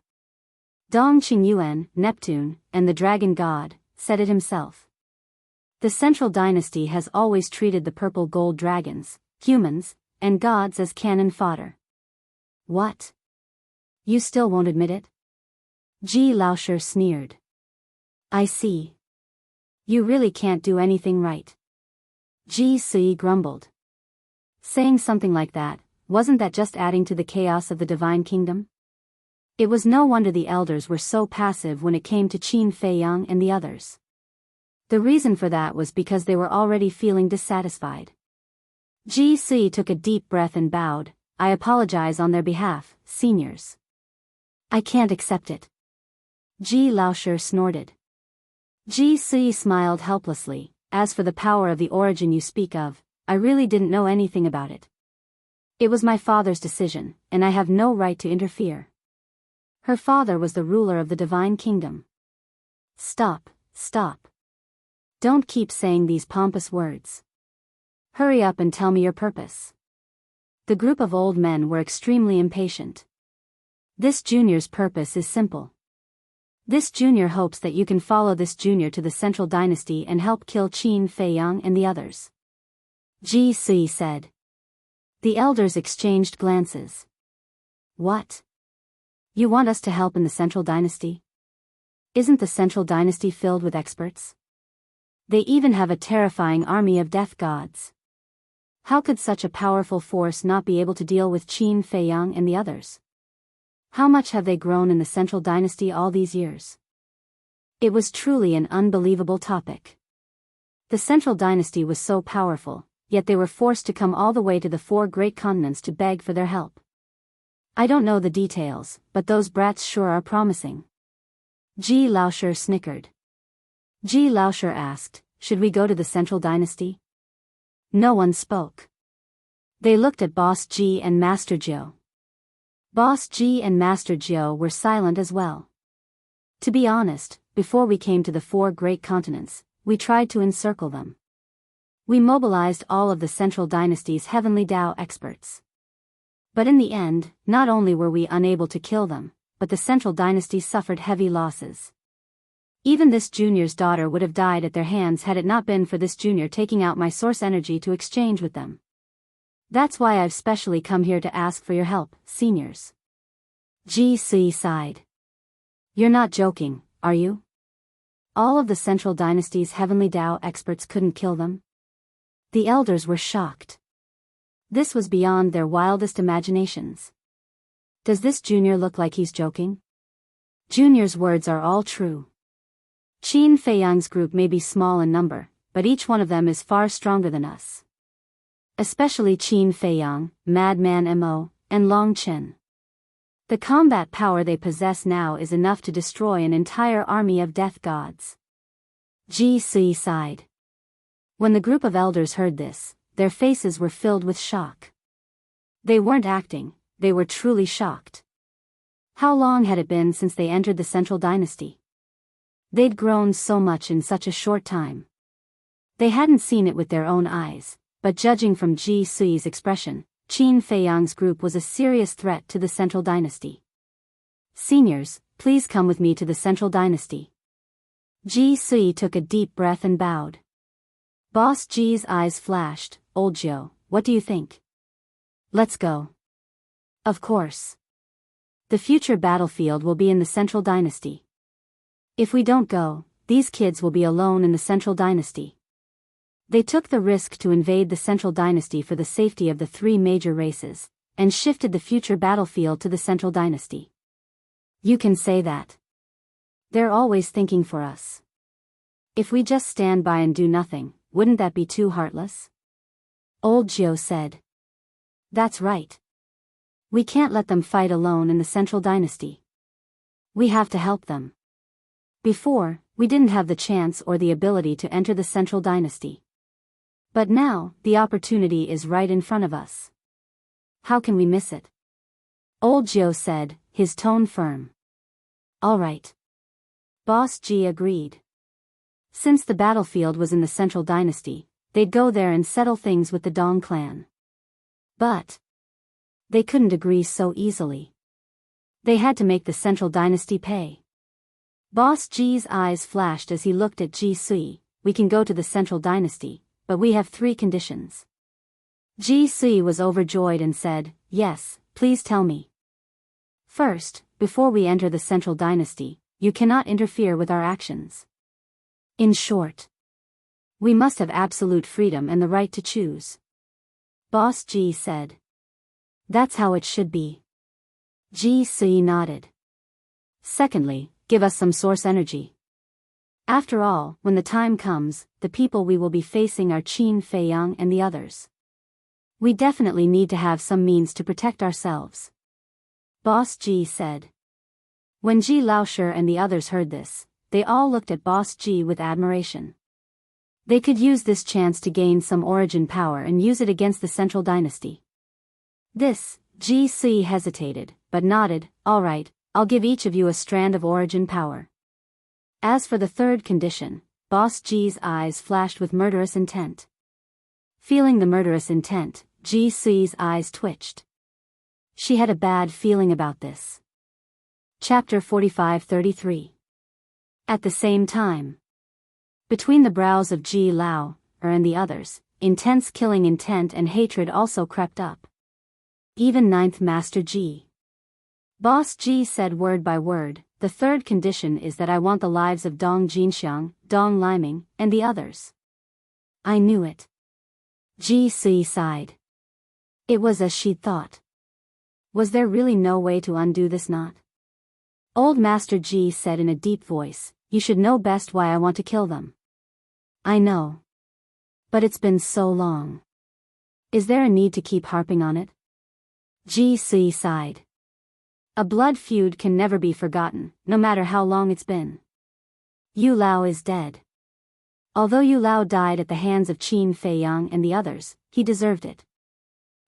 Dong Qingyuan, Neptune, and the dragon god, said it himself. The Central Dynasty has always treated the purple gold dragons, humans, and gods as cannon fodder. What? You still won't admit it? Ji Laosher sneered. I see. You really can't do anything right. Ji Sui grumbled. Saying something like that, wasn't that just adding to the chaos of the Divine Kingdom? It was no wonder the elders were so passive when it came to Qin Fei Yang and the others. The reason for that was because they were already feeling dissatisfied. Ji Sui took a deep breath and bowed. I apologize on their behalf, seniors. I can't accept it. Ji Laosher snorted. Ji Sui smiled helplessly. As for the power of the origin you speak of, I really didn't know anything about it. It was my father's decision, and I have no right to interfere. Her father was the ruler of the Divine Kingdom. Stop, stop. Don't keep saying these pompous words. Hurry up and tell me your purpose. The group of old men were extremely impatient. This junior's purpose is simple. This junior hopes that you can follow this junior to the Central Dynasty and help kill Qin Fei Yang and the others. Ji Sui said. The elders exchanged glances. What? You want us to help in the Central Dynasty? Isn't the Central Dynasty filled with experts? They even have a terrifying army of death gods. How could such a powerful force not be able to deal with Qin Fei Yang and the others? How much have they grown in the Central Dynasty all these years? It was truly an unbelievable topic. The Central Dynasty was so powerful, yet they were forced to come all the way to the 4 great continents to beg for their help. I don't know the details, but those brats sure are promising. Ji Laosher snickered. Ji Laosher asked, should we go to the Central Dynasty? No one spoke. They looked at Boss Ji and Master Jiu. Boss Ji and Master Jiu were silent as well. To be honest, before we came to the 4 great continents, we tried to encircle them. We mobilized all of the Central Dynasty's Heavenly Tao experts. But in the end, not only were we unable to kill them, but the Central Dynasty suffered heavy losses. Even this junior's daughter would have died at their hands had it not been for this junior taking out my source energy to exchange with them. That's why I've specially come here to ask for your help, seniors. Ji Sui sighed. You're not joking, are you? All of the Central Dynasty's Heavenly Tao experts couldn't kill them? The elders were shocked. This was beyond their wildest imaginations. Does this junior look like he's joking? Junior's words are all true. Qin Fei Yang's group may be small in number, but each one of them is far stronger than us. Especially Qin Fei Yang, Madman Mo, and Long Chen. The combat power they possess now is enough to destroy an entire army of death gods. Ji Sui sighed. When the group of elders heard this, their faces were filled with shock. They weren't acting, they were truly shocked. How long had it been since they entered the Central Dynasty? They'd grown so much in such a short time. They hadn't seen it with their own eyes, but judging from Ji Sui's expression, Qin Feiyang's group was a serious threat to the Central Dynasty. Seniors, please come with me to the Central Dynasty. Ji Sui took a deep breath and bowed. Boss Ji's eyes flashed. Old Jiu, what do you think? Let's go. Of course. The future battlefield will be in the Central Dynasty. If we don't go, these kids will be alone in the Central Dynasty. They took the risk to invade the Central Dynasty for the safety of the three major races, and shifted the future battlefield to the Central Dynasty. You can say that. They're always thinking for us. If we just stand by and do nothing, wouldn't that be too heartless? Old Jiu said. That's right. We can't let them fight alone in the Central Dynasty. We have to help them. Before, we didn't have the chance or the ability to enter the Central Dynasty. But now, the opportunity is right in front of us. How can we miss it? Old Jiu said, his tone firm. All right. Boss Ji agreed. Since the battlefield was in the Central Dynasty, they'd go there and settle things with the Dong clan. But they couldn't agree so easily. They had to make the Central Dynasty pay. Boss Ji's eyes flashed as he looked at Ji Sui. We can go to the Central Dynasty, but we have 3 conditions. Ji Sui was overjoyed and said, yes, please tell me. First, before we enter the Central Dynasty, you cannot interfere with our actions. In short, we must have absolute freedom and the right to choose. Boss Ji said. That's how it should be. Ji Sui nodded. Secondly, give us some source energy. After all, when the time comes, the people we will be facing are Qin Feiyang and the others. We definitely need to have some means to protect ourselves. Boss Ji said. When Ji Laoshi and the others heard this, they all looked at Boss Ji with admiration. They could use this chance to gain some origin power and use it against the Central Dynasty. This, Ji Sui hesitated, but nodded. All right, I'll give each of you a strand of origin power. As for the third condition, Boss Ji's eyes flashed with murderous intent. Feeling the murderous intent, Ji Sui's eyes twitched. She had a bad feeling about this. Chapter 45-33. At the same time, between the brows of Ji Laoshi and the others, intense killing intent and hatred also crept up. Even Ninth Master Ji. Boss Ji said word by word, the third condition is that I want the lives of Dong Jinxiang, Dong Liming, and the others. I knew it. Ji Sui sighed. It was as she'd thought. Was there really no way to undo this knot? Old Master Ji said in a deep voice, you should know best why I want to kill them. I know. But it's been so long. Is there a need to keep harping on it? Ji Sui sighed. A blood feud can never be forgotten, no matter how long it's been. Yu Lao is dead. Although Yu Lao died at the hands of Qin Feiyang and the others, he deserved it.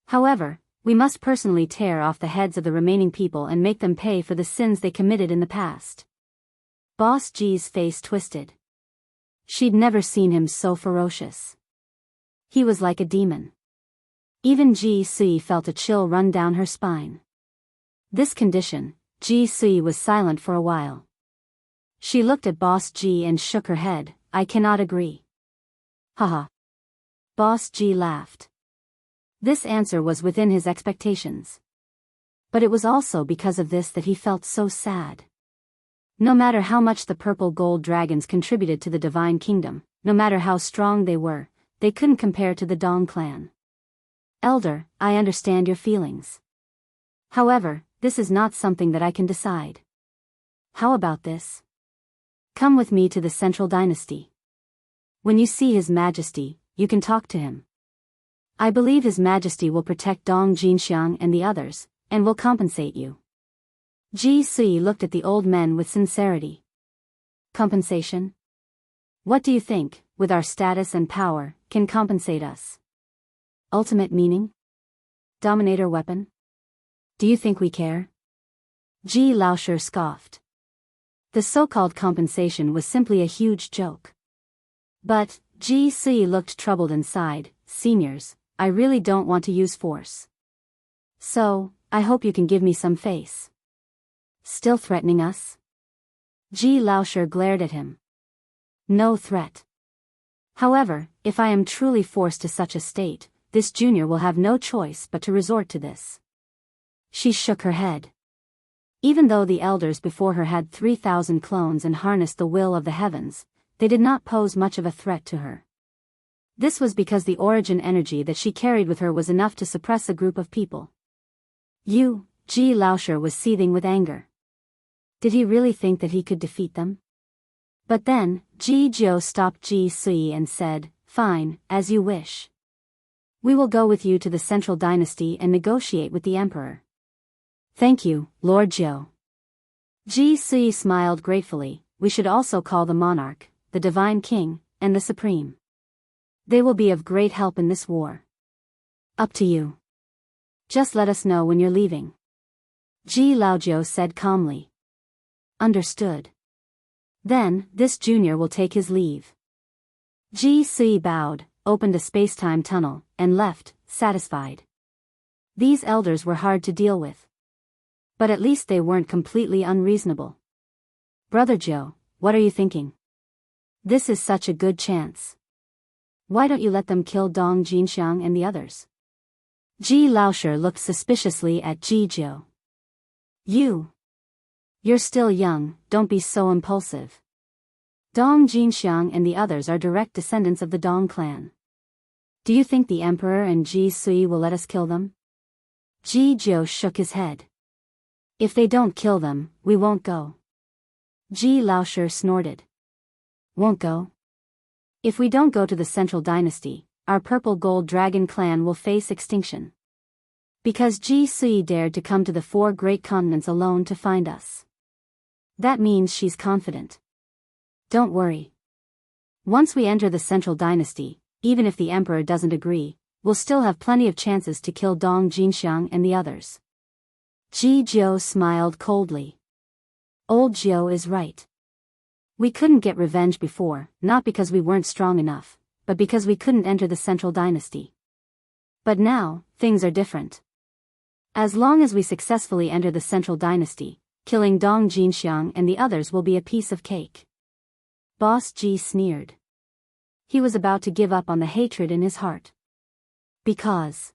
However, we must personally tear off the heads of the remaining people and make them pay for the sins they committed in the past. Boss Ji's face twisted. She'd never seen him so ferocious. He was like a demon. Even Ji Sui felt a chill run down her spine. This condition, Ji Sui was silent for a while. She looked at Boss Ji and shook her head. I cannot agree. Haha. Boss Ji laughed. This answer was within his expectations. But it was also because of this that he felt so sad. No matter how much the purple gold dragons contributed to the divine kingdom, no matter how strong they were, they couldn't compare to the Dong clan. Elder, I understand your feelings. However, this is not something that I can decide. How about this? Come with me to the Central Dynasty. When you see His Majesty, you can talk to him. I believe His Majesty will protect Dong Jinxiang and the others, and will compensate you. Ji Sui looked at the old men with sincerity. Compensation? What do you think, with our status and power, can compensate us? Ultimate meaning? Dominator weapon? Do you think we care? Ji Laoshi scoffed. The so-called compensation was simply a huge joke. But, Ji Si looked troubled and sighed, "Seniors, I really don't want to use force. So, I hope you can give me some face." "Still threatening us?" Ji Laoshi glared at him. "No threat. However, if I am truly forced to such a state, this junior will have no choice but to resort to this." She shook her head. Even though the elders before her had 3,000 clones and harnessed the will of the heavens, they did not pose much of a threat to her. This was because the origin energy that she carried with her was enough to suppress a group of people. Ji Laoshi was seething with anger. Did he really think that he could defeat them? But then, Ji Jiu stopped Ji Si and said, "Fine, as you wish. We will go with you to the Central Dynasty and negotiate with the Emperor." "Thank you, Lord Jiu." Ji Si smiled gratefully. "We should also call the monarch, the divine king, and the supreme. They will be of great help in this war." "Up to you. Just let us know when you're leaving," Ji Laojiu said calmly. "Understood. Then, this junior will take his leave." Ji Si bowed, opened a space-time tunnel, and left, satisfied. These elders were hard to deal with. But at least they weren't completely unreasonable. "Brother Jiu, what are you thinking? This is such a good chance. Why don't you let them kill Dong Jinxiang and the others?" Ji Laoshi looked suspiciously at Ji Jiu. You're still young, don't be so impulsive. Dong Jinxiang and the others are direct descendants of the Dong clan. Do you think the Emperor and Ji Sui will let us kill them?" Ji Jiu shook his head. "If they don't kill them, we won't go." Ji Laoshi snorted. "Won't go? If we don't go to the Central Dynasty, our Purple Gold Dragon clan will face extinction. Because Ji Sui dared to come to the 4 great continents alone to find us. That means she's confident. Don't worry. Once we enter the Central Dynasty, even if the Emperor doesn't agree, we'll still have plenty of chances to kill Dong Jinxiang and the others." Ji Jiu smiled coldly. "Old Jiu is right. We couldn't get revenge before, not because we weren't strong enough, but because we couldn't enter the Central Dynasty. But now, things are different. As long as we successfully enter the Central Dynasty, killing Dong Jinxiang and the others will be a piece of cake." Boss Ji sneered. He was about to give up on the hatred in his heart. Because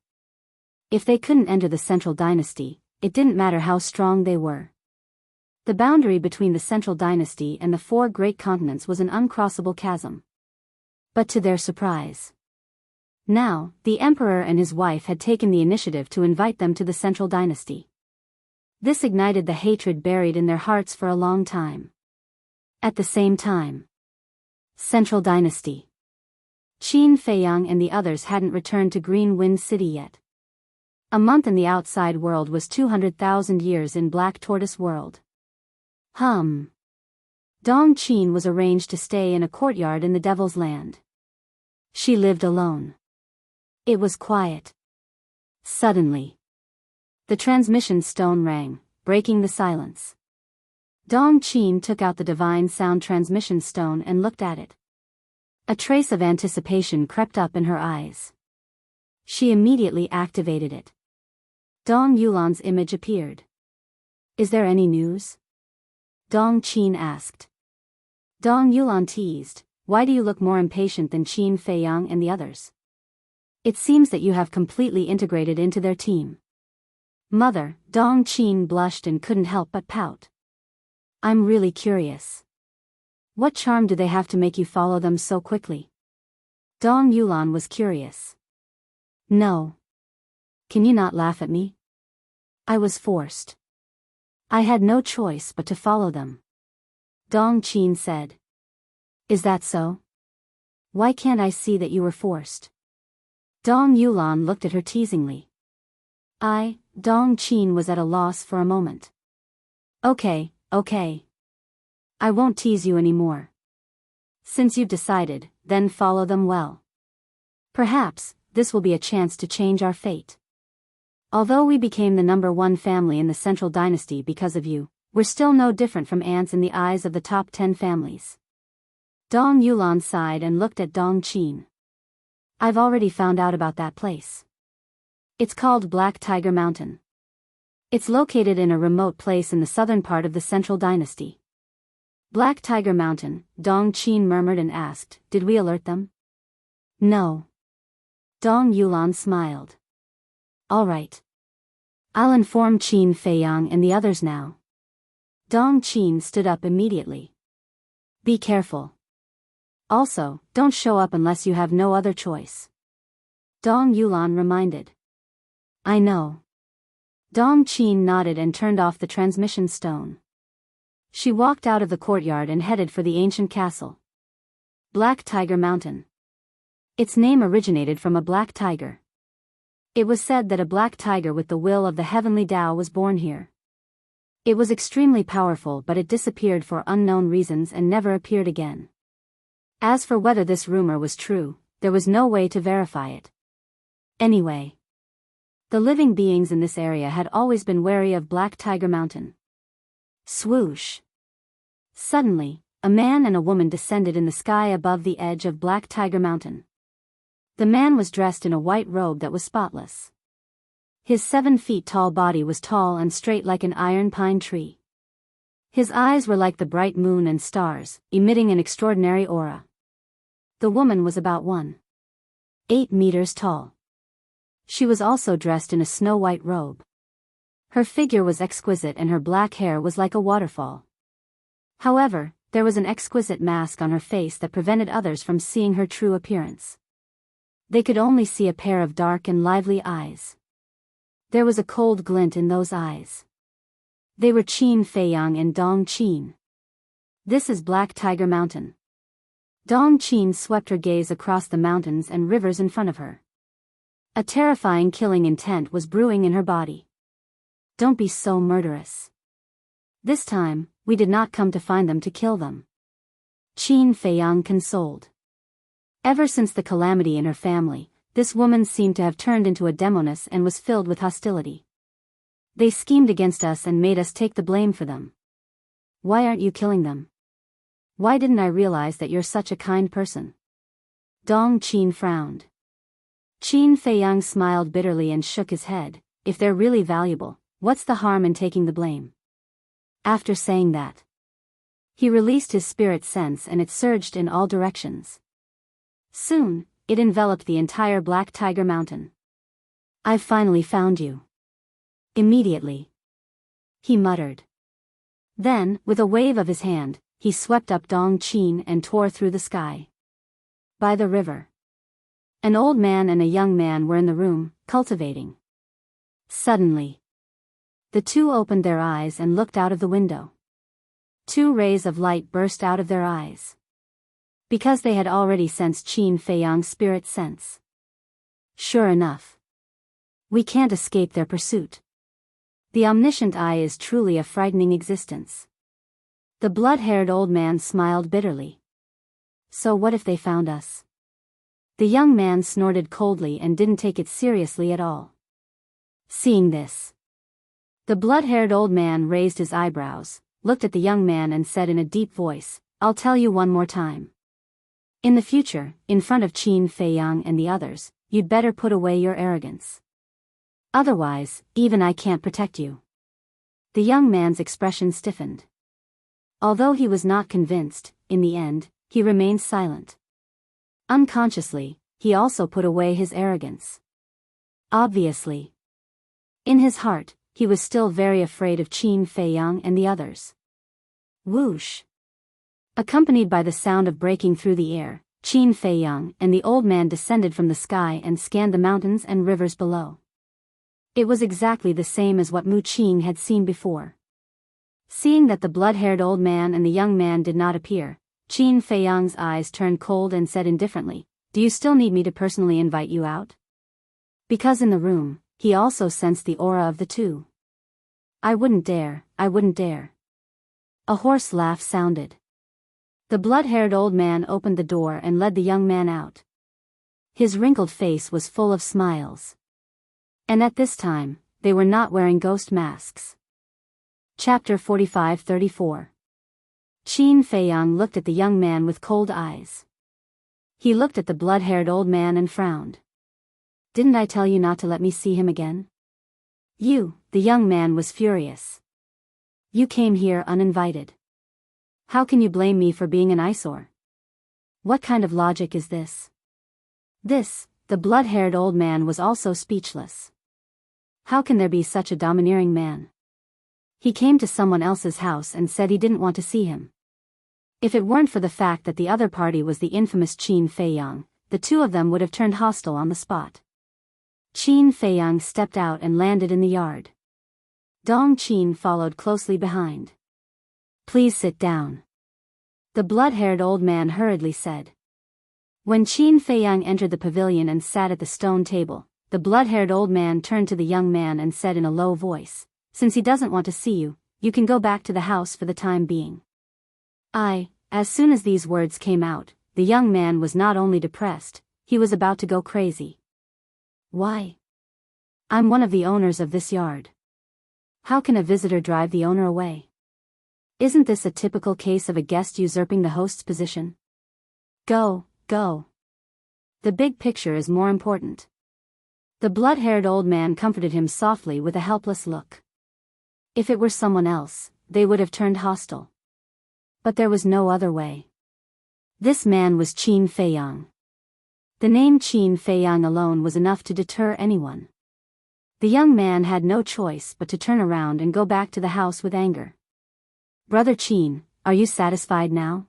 if they couldn't enter the Central Dynasty, it didn't matter how strong they were. The boundary between the Central Dynasty and the 4 great continents was an uncrossable chasm. But to their surprise, now, the Emperor and his wife had taken the initiative to invite them to the Central Dynasty. This ignited the hatred buried in their hearts for a long time. At the same time, Central Dynasty. Qin Feiyang and the others hadn't returned to Green Wind City yet. A month in the outside world was 200,000 years in Black Tortoise World. Dong Qin was arranged to stay in a courtyard in the Devil's Land. She lived alone. It was quiet. Suddenly, the transmission stone rang, breaking the silence. Dong Qin took out the divine sound transmission stone and looked at it. A trace of anticipation crept up in her eyes. She immediately activated it. Dong Yulan's image appeared. "Is there any news?" Dong Qin asked. Dong Yulan teased, "Why do you look more impatient than Qin Feiyang and the others? It seems that you have completely integrated into their team." "Mother," Dong Qin blushed and couldn't help but pout. "I'm really curious. What charm do they have to make you follow them so quickly?" Dong Yulan was curious. "No. Can you not laugh at me? I was forced. I had no choice but to follow them," Dong Qin said. "Is that so? Why can't I see that you were forced?" Dong Yulan looked at her teasingly. Dong Qin was at a loss for a moment. Okay. I won't tease you anymore. Since you've decided, then follow them well. Perhaps, this will be a chance to change our fate." Although we became the #1 family in the Central Dynasty because of you, we're still no different from ants in the eyes of the top 10 families. Dong Yulan sighed and looked at Dong Qin. I've already found out about that place. It's called Black Tiger Mountain. It's located in a remote place in the southern part of the Central Dynasty. Black Tiger Mountain, Dong Qin murmured and asked, did we alert them? No. Dong Yulan smiled. All right. I'll inform Qin Feiyang and the others now. Dong Qin stood up immediately. Be careful. Also, don't show up unless you have no other choice. Dong Yulan reminded. I know. Dong Qin nodded and turned off the transmission stone. She walked out of the courtyard and headed for the ancient castle. Black Tiger Mountain. Its name originated from a black tiger. It was said that a black tiger with the will of the heavenly Tao was born here. It was extremely powerful, but it disappeared for unknown reasons and never appeared again. As for whether this rumor was true, there was no way to verify it. Anyway, the living beings in this area had always been wary of Black Tiger Mountain. Swoosh! Suddenly, a man and a woman descended in the sky above the edge of Black Tiger Mountain. The man was dressed in a white robe that was spotless. His 7 feet tall body was tall and straight like an iron pine tree. His eyes were like the bright moon and stars, emitting an extraordinary aura. The woman was about 1.8 meters tall. She was also dressed in a snow-white robe. Her figure was exquisite and her black hair was like a waterfall. However, there was an exquisite mask on her face that prevented others from seeing her true appearance. They could only see a pair of dark and lively eyes. There was a cold glint in those eyes. They were Qin Feiyang and Dong Qin. This is Black Tiger Mountain. Dong Qin swept her gaze across the mountains and rivers in front of her. A terrifying killing intent was brewing in her body. Don't be so murderous. This time, we did not come to find them to kill them. Qin Feiyang consoled. Ever since the calamity in her family, this woman seemed to have turned into a demoness and was filled with hostility. They schemed against us and made us take the blame for them. Why aren't you killing them? Why didn't I realize that you're such a kind person? Dong Qin frowned. Qin Feiyang smiled bitterly and shook his head. If they're really valuable, what's the harm in taking the blame? After saying that, he released his spirit sense and it surged in all directions. Soon, it enveloped the entire Black Tiger Mountain. I've finally found you. Immediately, he muttered. Then, with a wave of his hand, he swept up Dong Qin and tore through the sky. By the river, an old man and a young man were in the room, cultivating. Suddenly, the two opened their eyes and looked out of the window. 2 rays of light burst out of their eyes. Because they had already sensed Qin Feiyang's spirit sense. Sure enough, we can't escape their pursuit. The omniscient eye is truly a frightening existence. The blood-haired old man smiled bitterly. So what if they found us? The young man snorted coldly and didn't take it seriously at all. Seeing this, the blood-haired old man raised his eyebrows, looked at the young man and said in a deep voice, I'll tell you one more time. In the future, in front of Qin Feiyang and the others, you'd better put away your arrogance. Otherwise, even I can't protect you. The young man's expression stiffened. Although he was not convinced, in the end, he remained silent. Unconsciously, he also put away his arrogance. Obviously, in his heart, he was still very afraid of Qin Feiyang and the others. Whoosh! Accompanied by the sound of breaking through the air, Qin Feiyang and the old man descended from the sky and scanned the mountains and rivers below. It was exactly the same as what Mu Qing had seen before. Seeing that the blood-haired old man and the young man did not appear, Qin Feiyang's eyes turned cold and said indifferently, Do you still need me to personally invite you out? Because in the room, he also sensed the aura of the two. I wouldn't dare. A hoarse laugh sounded. The blood-haired old man opened the door and led the young man out. His wrinkled face was full of smiles. And at this time, they were not wearing ghost masks. Chapter 45-34. Qin Feiyang looked at the young man with cold eyes. He looked at the blood-haired old man and frowned. Didn't I tell you not to let me see him again? You, the young man was furious. You came here uninvited. How can you blame me for being an eyesore? What kind of logic is this? The blood-haired old man was also speechless. How can there be such a domineering man? He came to someone else's house and said he didn't want to see him. If it weren't for the fact that the other party was the infamous Qin Feiyang, the two of them would have turned hostile on the spot. Qin Feiyang stepped out and landed in the yard. Dong Qin followed closely behind. Please sit down. The blood-haired old man hurriedly said. When Qin Feiyang entered the pavilion and sat at the stone table, the blood-haired old man turned to the young man and said in a low voice, Since he doesn't want to see you, you can go back to the house for the time being. As soon as these words came out, the young man was not only depressed, he was about to go crazy. Why? I'm one of the owners of this yard. How can a visitor drive the owner away? Isn't this a typical case of a guest usurping the host's position? Go. The big picture is more important. The blood-haired old man comforted him softly with a helpless look. If it were someone else, they would have turned hostile. But there was no other way. This man was Qin Feiyang. The name Qin Feiyang alone was enough to deter anyone. The young man had no choice but to turn around and go back to the house with anger. Brother Qin, are you satisfied now?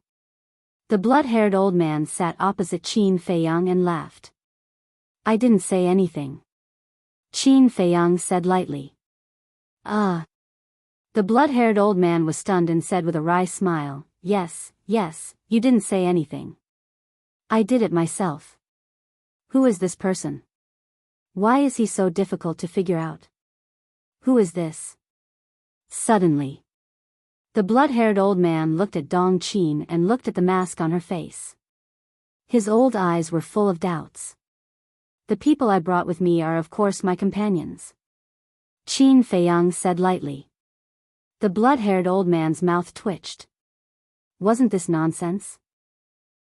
The blood-haired old man sat opposite Qin Feiyang and laughed. I didn't say anything. Qin Feiyang said lightly. The blood-haired old man was stunned and said with a wry smile, Yes, you didn't say anything. I did it myself. Who is this person? Why is he so difficult to figure out? Who is this? Suddenly, the blood-haired old man looked at Dong Qin and looked at the mask on her face. His old eyes were full of doubts. The people I brought with me are of course my companions. Qin Feiyang said lightly. The blood-haired old man's mouth twitched. Wasn't this nonsense?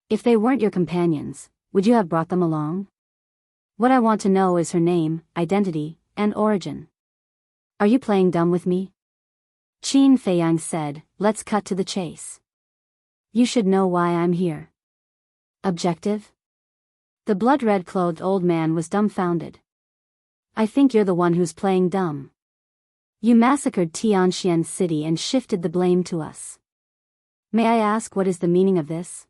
If they weren't your companions, would you have brought them along? What I want to know is her name, identity, and origin. Are you playing dumb with me? Qin Feiyang said, Let's cut to the chase. You should know why I'm here. Objective? The blood-red-clothed old man was dumbfounded. I think you're the one who's playing dumb. You massacred Tianxian City and shifted the blame to us. May I ask what is the meaning of this?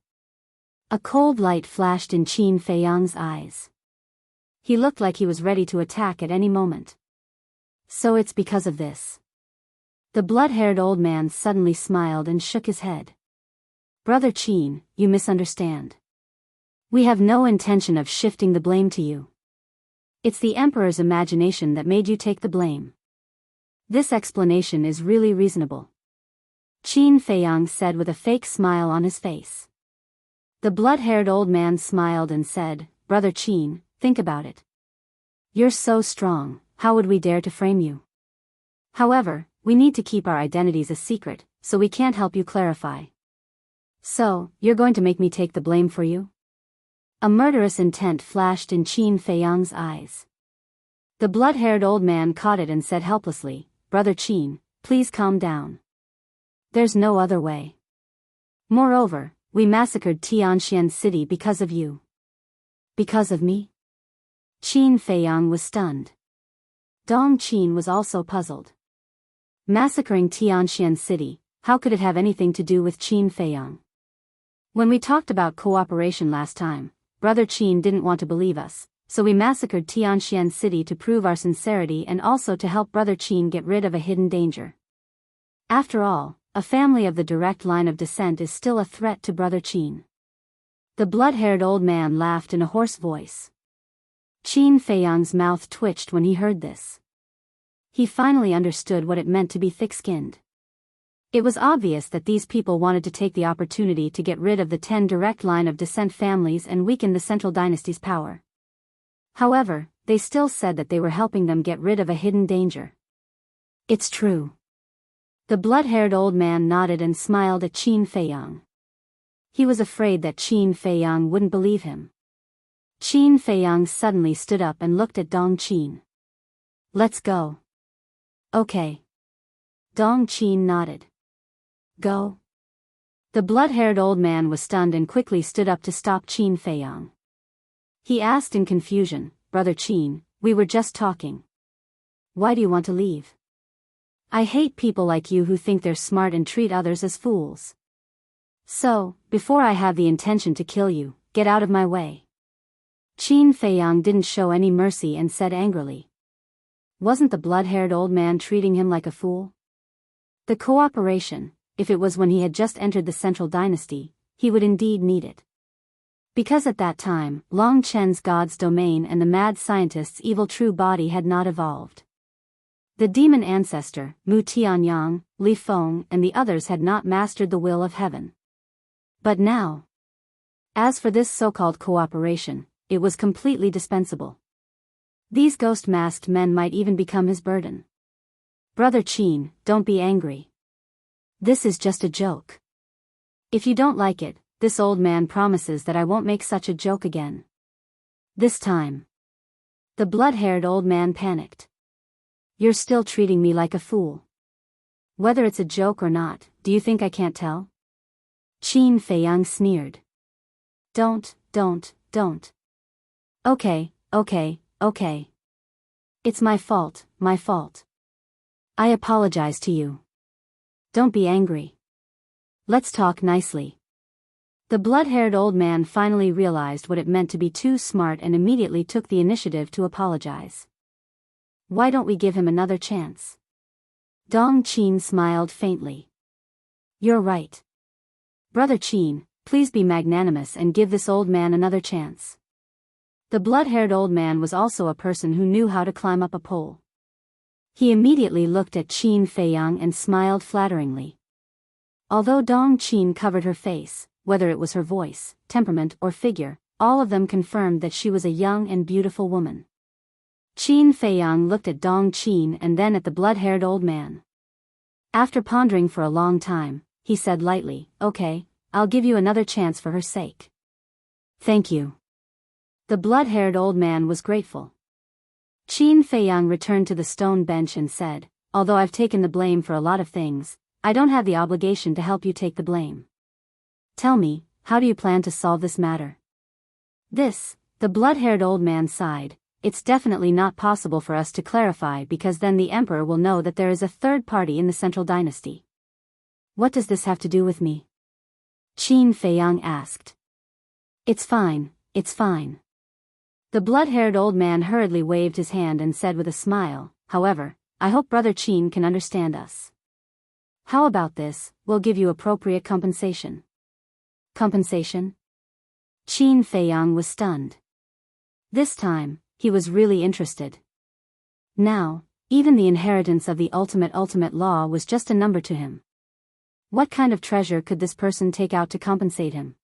A cold light flashed in Qin Feiyang's eyes. He looked like he was ready to attack at any moment. So it's because of this. The blood-haired old man suddenly smiled and shook his head. Brother Qin, you misunderstand. We have no intention of shifting the blame to you. It's the Emperor's imagination that made you take the blame. This explanation is really reasonable. Qin Feiyang said with a fake smile on his face. The blood-haired old man smiled and said, Brother Qin, think about it. You're so strong, how would we dare to frame you? However, we need to keep our identities a secret, so we can't help you clarify. So, you're going to make me take the blame for you? A murderous intent flashed in Qin Feiyang's eyes. The blood-haired old man caught it and said helplessly, Brother Qin, please calm down. There's no other way. Moreover, we massacred Tianxian City because of you. Because of me? Qin Feiyang was stunned. Dong Qin was also puzzled. Massacring Tianxian City, how could it have anything to do with Qin Feiyang? When we talked about cooperation last time, Brother Qin didn't want to believe us, so we massacred Tianxian City to prove our sincerity and also to help Brother Qin get rid of a hidden danger. After all, a family of the direct line of descent is still a threat to Brother Qin. The blood-haired old man laughed in a hoarse voice. Qin Feiyang's mouth twitched when he heard this. He finally understood what it meant to be thick-skinned. It was obvious that these people wanted to take the opportunity to get rid of the 10 direct line of descent families and weaken the central dynasty's power. However, they still said that they were helping them get rid of a hidden danger. It's true. The blood-haired old man nodded and smiled at Qin Feiyang. He was afraid that Qin Feiyang wouldn't believe him. Qin Feiyang suddenly stood up and looked at Dong Qin. Let's go. Okay. Dong Qin nodded. Go? The blood-haired old man was stunned and quickly stood up to stop Qin Feiyang. He asked in confusion, Brother Qin, we were just talking. Why do you want to leave? I hate people like you who think they're smart and treat others as fools. So, before I have the intention to kill you, get out of my way. Qin Feiyang didn't show any mercy and said angrily. Wasn't the blood-haired old man treating him like a fool? The cooperation, if it was when he had just entered the Central Dynasty, he would indeed need it. Because at that time, Long Chen's God's domain and the mad scientist's evil true body had not evolved. The demon ancestor, Mu Tianyang, Li Feng and the others had not mastered the will of heaven. But now. As for this so-called cooperation, it was completely dispensable. These ghost-masked men might even become his burden. Brother Qin, don't be angry. This is just a joke. If you don't like it, this old man promises that I won't make such a joke again. This time. The blood-haired old man panicked. You're still treating me like a fool. Whether it's a joke or not, do you think I can't tell? Qin Feiyang sneered. Don't. Okay. It's my fault. I apologize to you. Don't be angry. Let's talk nicely. The blood-haired old man finally realized what it meant to be too smart and immediately took the initiative to apologize. Why don't we give him another chance? Dong Qin smiled faintly. You're right. Brother Qin, please be magnanimous and give this old man another chance. The blood-haired old man was also a person who knew how to climb up a pole. He immediately looked at Qin Feiyang and smiled flatteringly. Although Dong Qin covered her face, whether it was her voice, temperament or figure, all of them confirmed that she was a young and beautiful woman. Qin Feiyang looked at Dong Qin and then at the blood-haired old man. After pondering for a long time, he said lightly, Okay, I'll give you another chance for her sake. Thank you. The blood-haired old man was grateful. Qin Feiyang returned to the stone bench and said, Although I've taken the blame for a lot of things, I don't have the obligation to help you take the blame. Tell me, how do you plan to solve this matter? The blood-haired old man sighed. It's definitely not possible for us to clarify because then the emperor will know that there is a third party in the Central Dynasty. What does this have to do with me? Qin Feiyang asked. It's fine. The blood-haired old man hurriedly waved his hand and said with a smile, However, I hope Brother Qin can understand us. How about this, we'll give you appropriate compensation. Compensation? Qin Feiyang was stunned. This time, he was really interested. Now, even the inheritance of the ultimate law was just a number to him. What kind of treasure could this person take out to compensate him?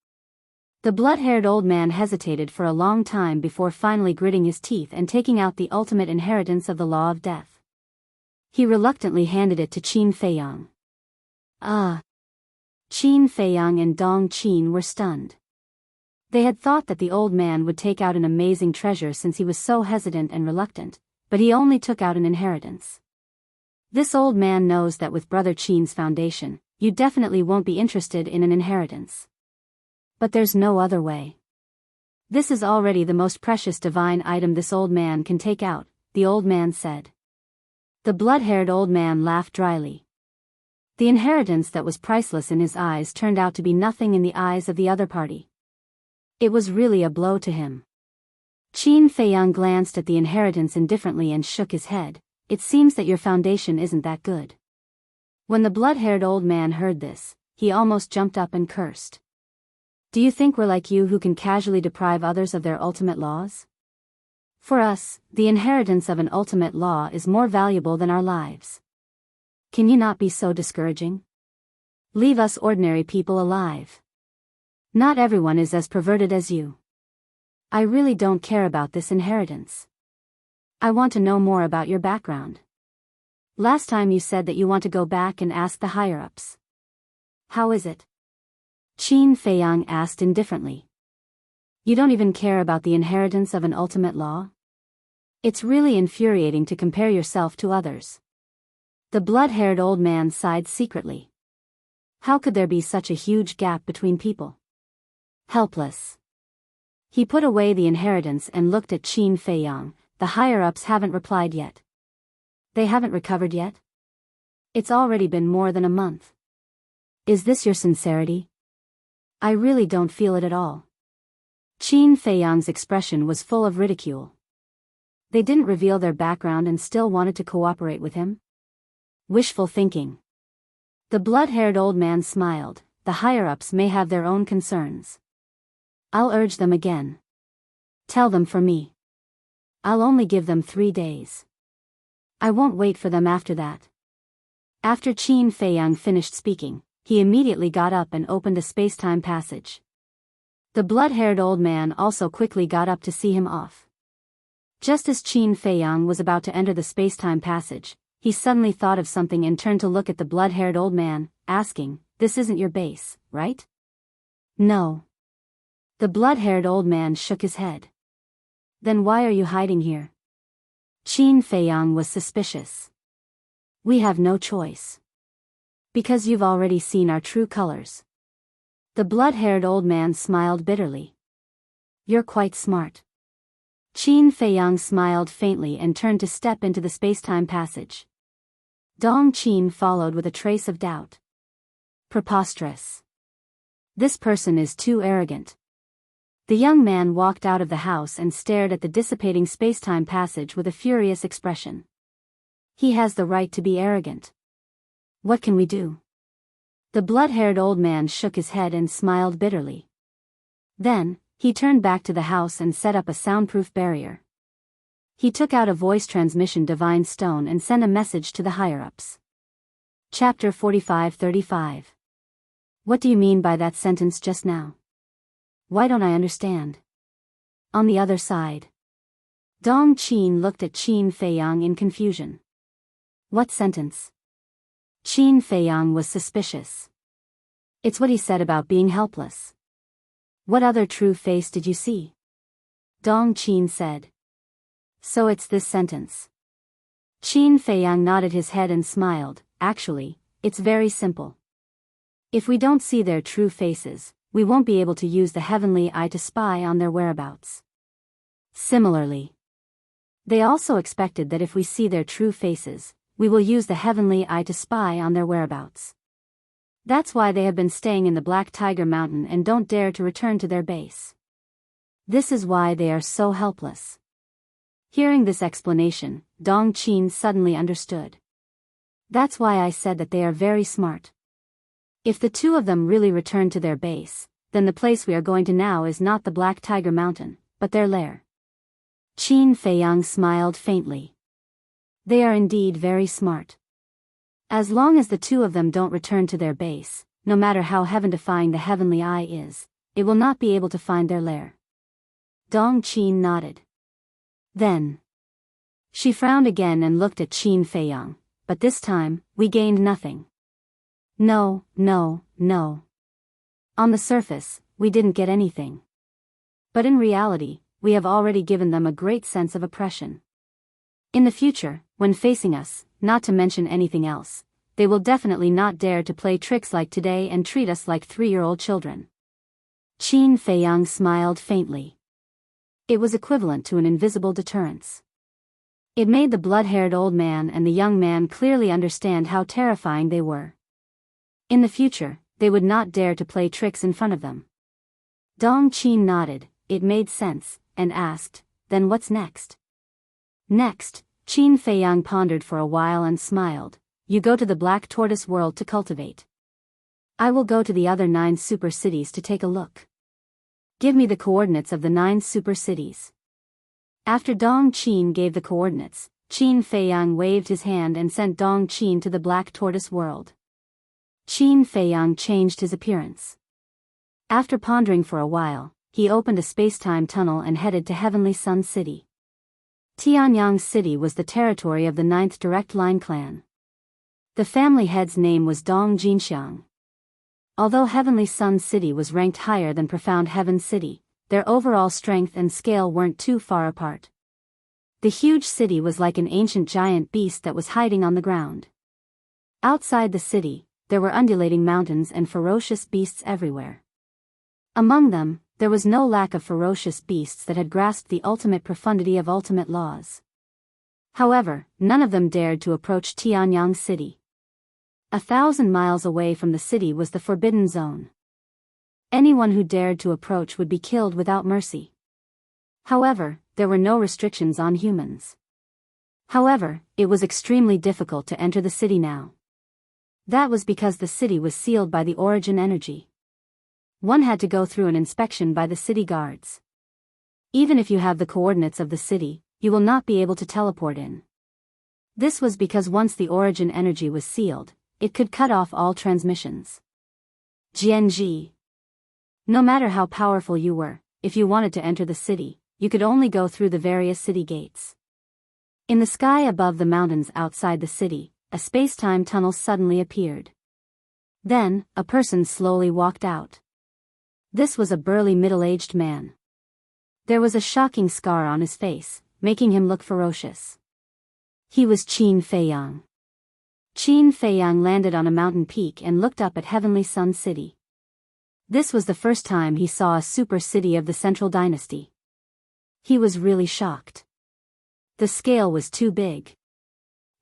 The blood-haired old man hesitated for a long time before finally gritting his teeth and taking out the ultimate inheritance of the law of death. He reluctantly handed it to Qin Feiyang. Qin Feiyang and Dong Qin were stunned. They had thought that the old man would take out an amazing treasure since he was so hesitant and reluctant, but he only took out an inheritance. This old man knows that with Brother Qin's foundation, you definitely won't be interested in an inheritance. But there's no other way. This is already the most precious divine item this old man can take out, the old man said. The blood-haired old man laughed dryly. The inheritance that was priceless in his eyes turned out to be nothing in the eyes of the other party. It was really a blow to him. Qin Feiyang glanced at the inheritance indifferently and shook his head. It seems that your foundation isn't that good. When the blood-haired old man heard this, he almost jumped up and cursed. Do you think we're like you who can casually deprive others of their ultimate laws? For us, the inheritance of an ultimate law is more valuable than our lives. Can you not be so discouraging? Leave us ordinary people alive. Not everyone is as perverted as you. I really don't care about this inheritance. I want to know more about your background. Last time you said that you want to go back and ask the higher-ups. How is it? Qin Feiyang asked indifferently. You don't even care about the inheritance of an ultimate law? It's really infuriating to compare yourself to others. The blood-haired old man sighed secretly. How could there be such a huge gap between people? Helpless. He put away the inheritance and looked at Qin Feiyang. The higher-ups haven't replied yet. They haven't recovered yet? It's already been more than a month. Is this your sincerity? I really don't feel it at all. Qin Feiyang's expression was full of ridicule. They didn't reveal their background and still wanted to cooperate with him? Wishful thinking. The blood-haired old man smiled. The higher-ups may have their own concerns. I'll urge them again. Tell them for me. I'll only give them 3 days. I won't wait for them after that. After Qin Feiyang finished speaking, he immediately got up and opened a space-time passage. The blood-haired old man also quickly got up to see him off. Just as Qin Feiyang was about to enter the space-time passage, he suddenly thought of something and turned to look at the blood-haired old man, asking, "This isn't your base, right?" "No." The blood-haired old man shook his head. "Then why are you hiding here?" Qin Feiyang was suspicious. "We have no choice. Because you've already seen our true colors." The blood-haired old man smiled bitterly. "You're quite smart." Qin Feiyang smiled faintly and turned to step into the space-time passage. Dong Qin followed with a trace of doubt. Preposterous. This person is too arrogant. The young man walked out of the house and stared at the dissipating space-time passage with a furious expression. He has the right to be arrogant. What can we do? The blood-haired old man shook his head and smiled bitterly. Then, he turned back to the house and set up a soundproof barrier. He took out a voice transmission divine stone and sent a message to the higher-ups. Chapter 45-35. What do you mean by that sentence just now? Why don't I understand? On the other side. Dong Qin looked at Qin Feiyang in confusion. What sentence? Qin Feiyang was suspicious. It's what he said about being helpless. What other true face did you see? Dong Qin said. So it's this sentence. Qin Feiyang nodded his head and smiled. Actually, it's very simple. If we don't see their true faces, we won't be able to use the heavenly eye to spy on their whereabouts. Similarly, they also expected that if we see their true faces, we will use the heavenly eye to spy on their whereabouts. That's why they have been staying in the Black Tiger Mountain and don't dare to return to their base. This is why they are so helpless. Hearing this explanation, Dong Qin suddenly understood. That's why I said that they are very smart. If the two of them really return to their base, then the place we are going to now is not the Black Tiger Mountain, but their lair. Qin Feiyang smiled faintly. They are indeed very smart. As long as the two of them don't return to their base, no matter how heaven-defying the heavenly eye is, it will not be able to find their lair. Dong Qin nodded. Then. She frowned again and looked at Qin Feiyang, but this time, we gained nothing. No. On the surface, we didn't get anything. But in reality, we have already given them a great sense of oppression. In the future, when facing us, not to mention anything else, they will definitely not dare to play tricks like today and treat us like 3-year-old children. Qin Feiyang smiled faintly. It was equivalent to an invisible deterrence. It made the blood-haired old man and the young man clearly understand how terrifying they were. In the future, they would not dare to play tricks in front of them. Dong Qin nodded, it made sense, and asked, then what's next? Next, Qin Feiyang pondered for a while and smiled. You go to the Black Tortoise world to cultivate. I will go to the other 9 super cities to take a look. Give me the coordinates of the 9 super cities. After Dong Qin gave the coordinates, Qin Feiyang waved his hand and sent Dong Qin to the Black Tortoise world. Qin Feiyang changed his appearance. After pondering for a while, he opened a space-time tunnel and headed to Heavenly Sun City. Tianyang City was the territory of the 9th Direct Line clan. The family head's name was Dong Jinxiang. Although Heavenly Sun City was ranked higher than Profound Heaven City, their overall strength and scale weren't too far apart. The huge city was like an ancient giant beast that was hiding on the ground. Outside the city, there were undulating mountains and ferocious beasts everywhere. Among them, there was no lack of ferocious beasts that had grasped the ultimate profundity of ultimate laws. However, none of them dared to approach Tianyang City. 1,000 miles away from the city was the Forbidden Zone. Anyone who dared to approach would be killed without mercy. However, there were no restrictions on humans. However, it was extremely difficult to enter the city now. That was because the city was sealed by the origin energy. One had to go through an inspection by the city guards. Even if you have the coordinates of the city, you will not be able to teleport in. This was because once the origin energy was sealed, it could cut off all transmissions. GNG. No matter how powerful you were, if you wanted to enter the city, you could only go through the various city gates. In the sky above the mountains outside the city, a space-time tunnel suddenly appeared. Then, a person slowly walked out. This was a burly middle-aged man. There was a shocking scar on his face, making him look ferocious. He was Qin Feiyang. Qin Feiyang landed on a mountain peak and looked up at Heavenly Sun City. This was the first time he saw a super city of the Central Dynasty. He was really shocked. The scale was too big.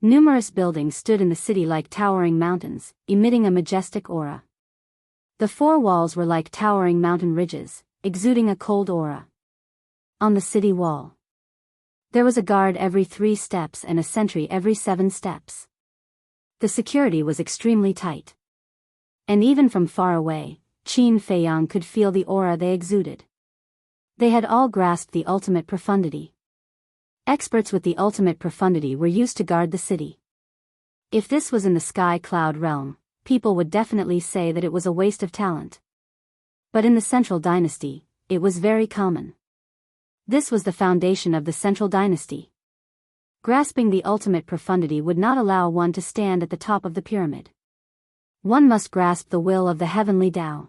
Numerous buildings stood in the city like towering mountains, emitting a majestic aura. The four walls were like towering mountain ridges, exuding a cold aura. On the city wall, there was a guard every 3 steps and a sentry every 7 steps. The security was extremely tight. And even from far away, Qin Feiyang could feel the aura they exuded. They had all grasped the ultimate profundity. Experts with the ultimate profundity were used to guard the city. If this was in the sky cloud realm, people would definitely say that it was a waste of talent. But in the Central Dynasty, it was very common. This was the foundation of the Central Dynasty. Grasping the ultimate profundity would not allow one to stand at the top of the pyramid. One must grasp the will of the heavenly Tao.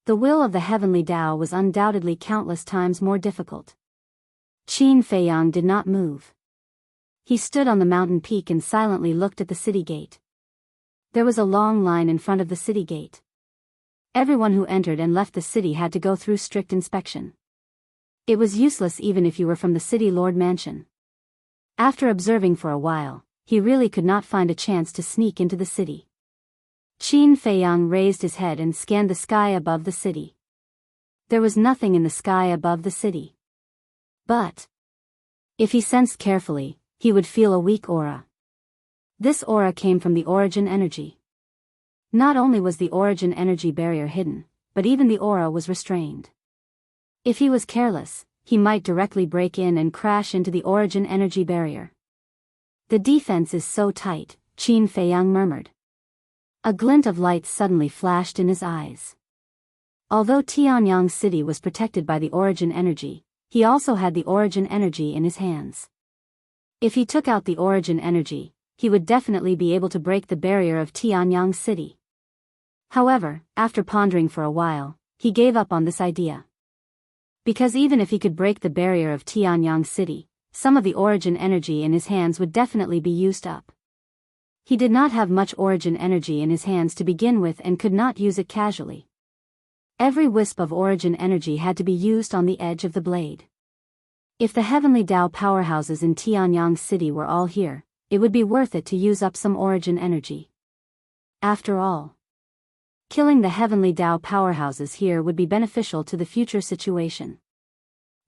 The will of the heavenly Tao was undoubtedly countless times more difficult. Qin Feiyang did not move. He stood on the mountain peak and silently looked at the city gate. There was a long line in front of the city gate. Everyone who entered and left the city had to go through strict inspection. It was useless even if you were from the city lord mansion. After observing for a while, he really could not find a chance to sneak into the city. Qin Feiyang raised his head and scanned the sky above the city. There was nothing in the sky above the city. But if he sensed carefully, he would feel a weak aura. This aura came from the origin energy. Not only was the origin energy barrier hidden, but even the aura was restrained. If he was careless, he might directly break in and crash into the origin energy barrier. The defense is so tight, Qin Feiyang murmured. A glint of light suddenly flashed in his eyes. Although Tianyang City was protected by the origin energy, he also had the origin energy in his hands. If he took out the origin energy, he would definitely be able to break the barrier of Tianyang City. However, after pondering for a while, he gave up on this idea. Because even if he could break the barrier of Tianyang City, some of the origin energy in his hands would definitely be used up. He did not have much origin energy in his hands to begin with and could not use it casually. Every wisp of origin energy had to be used on the edge of the blade. If the heavenly Tao powerhouses in Tianyang City were all here, it would be worth it to use up some origin energy. After all, killing the heavenly Tao powerhouses here would be beneficial to the future situation.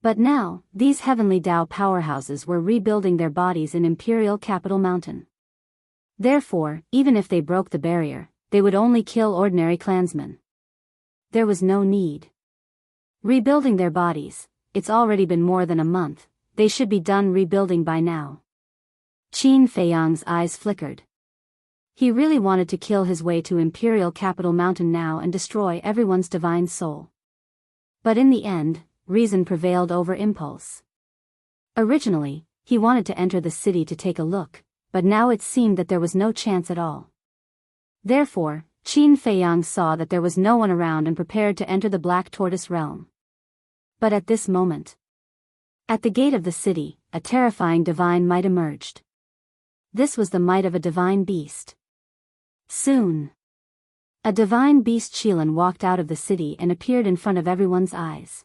But now, these heavenly Tao powerhouses were rebuilding their bodies in Imperial Capital Mountain. Therefore, even if they broke the barrier, they would only kill ordinary clansmen. There was no need. Rebuilding their bodies, it's already been more than a month, they should be done rebuilding by now. Qin Feiyang's eyes flickered. He really wanted to kill his way to Imperial Capital Mountain now and destroy everyone's divine soul. But in the end, reason prevailed over impulse. Originally, he wanted to enter the city to take a look, but now it seemed that there was no chance at all. Therefore, Qin Feiyang saw that there was no one around and prepared to enter the Black Tortoise realm. But at this moment, at the gate of the city, a terrifying divine might emerged. This was the might of a divine beast. Soon, a divine beast Qilin walked out of the city and appeared in front of everyone's eyes.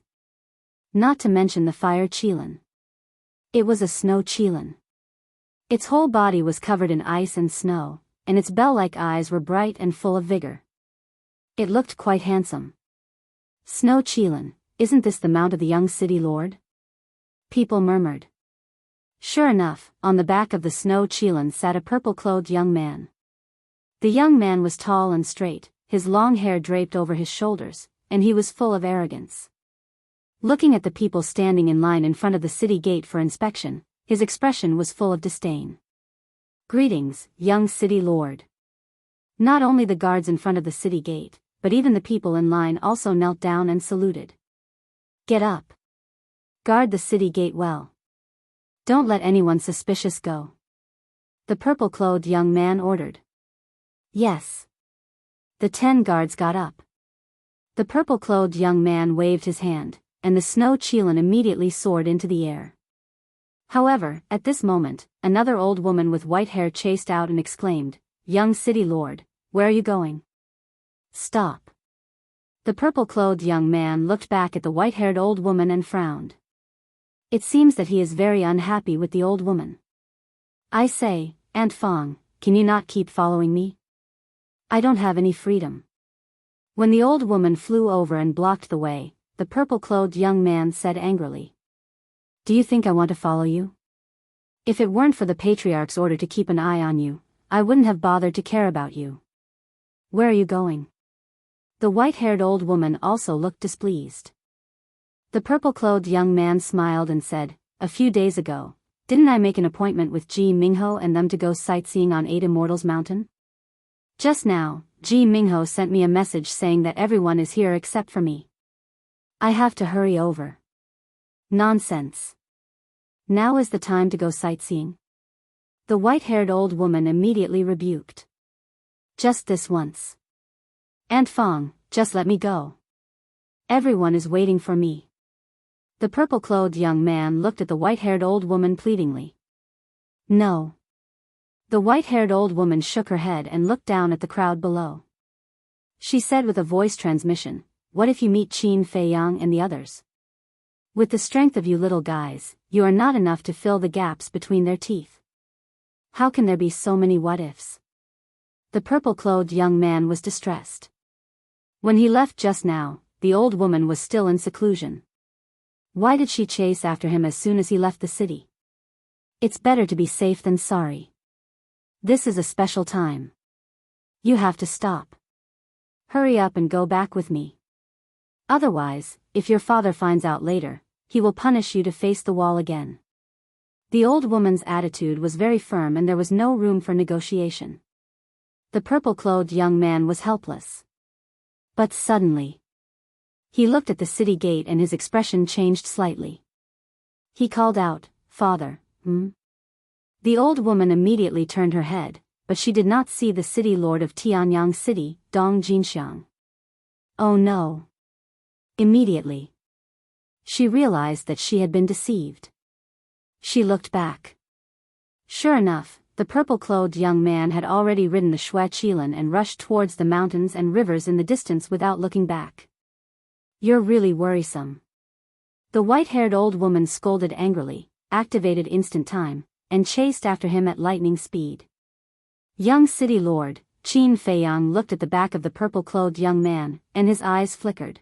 Not to mention the fire Qilin. It was a snow Qilin. Its whole body was covered in ice and snow, and its bell-like eyes were bright and full of vigor. It looked quite handsome. Snow Qilin, isn't this the mount of the young city lord? People murmured. Sure enough, on the back of the snow Qilin sat a purple-clothed young man. The young man was tall and straight, his long hair draped over his shoulders, and he was full of arrogance. Looking at the people standing in line in front of the city gate for inspection, his expression was full of disdain. Greetings, young city lord. Not only the guards in front of the city gate, but even the people in line also knelt down and saluted. Get up. Guard the city gate well. Don't let anyone suspicious go. The purple-clothed young man ordered. Yes. The 10 guards got up. The purple-clothed young man waved his hand, and the snow Qilin immediately soared into the air. However, at this moment, another old woman with white hair chased out and exclaimed, Young city lord, where are you going? Stop. The purple-clothed young man looked back at the white-haired old woman and frowned. It seems that he is very unhappy with the old woman. I say, Aunt Fong, can you not keep following me? I don't have any freedom. When the old woman flew over and blocked the way, the purple-clothed young man said angrily. Do you think I want to follow you? If it weren't for the patriarch's order to keep an eye on you, I wouldn't have bothered to care about you. Where are you going? The white-haired old woman also looked displeased. The purple-clothed young man smiled and said, A few days ago, didn't I make an appointment with Ji Mingho and them to go sightseeing on 8 Immortals Mountain? Just now, Ji Mingho sent me a message saying that everyone is here except for me. I have to hurry over. Nonsense. Now is the time to go sightseeing? The white-haired old woman immediately rebuked. Just this once. Aunt Fong, just let me go. Everyone is waiting for me. The purple-clothed young man looked at the white-haired old woman pleadingly. No. The white-haired old woman shook her head and looked down at the crowd below. She said with a voice transmission, What if you meet Qin Feiyang and the others? With the strength of you little guys, you are not enough to fill the gaps between their teeth. How can there be so many what-ifs? The purple-clothed young man was distressed. When he left just now, the old woman was still in seclusion. Why did she chase after him as soon as he left the city? It's better to be safe than sorry. This is a special time. You have to stop. Hurry up and go back with me. Otherwise, if your father finds out later, he will punish you to face the wall again. The old woman's attitude was very firm and there was no room for negotiation. The purple-clothed young man was helpless. But suddenly, he looked at the city gate and his expression changed slightly. He called out, Father, The old woman immediately turned her head, but she did not see the city lord of Tianyang City, Dong Jinxiang. Oh no. Immediately, she realized that she had been deceived. She looked back. Sure enough, the purple-clothed young man had already ridden the Shui Qilin and rushed towards the mountains and rivers in the distance without looking back. You're really worrisome. The white-haired old woman scolded angrily, activated instant time, and chased after him at lightning speed. Young city lord, Qin Feiyang looked at the back of the purple-clothed young man, and his eyes flickered.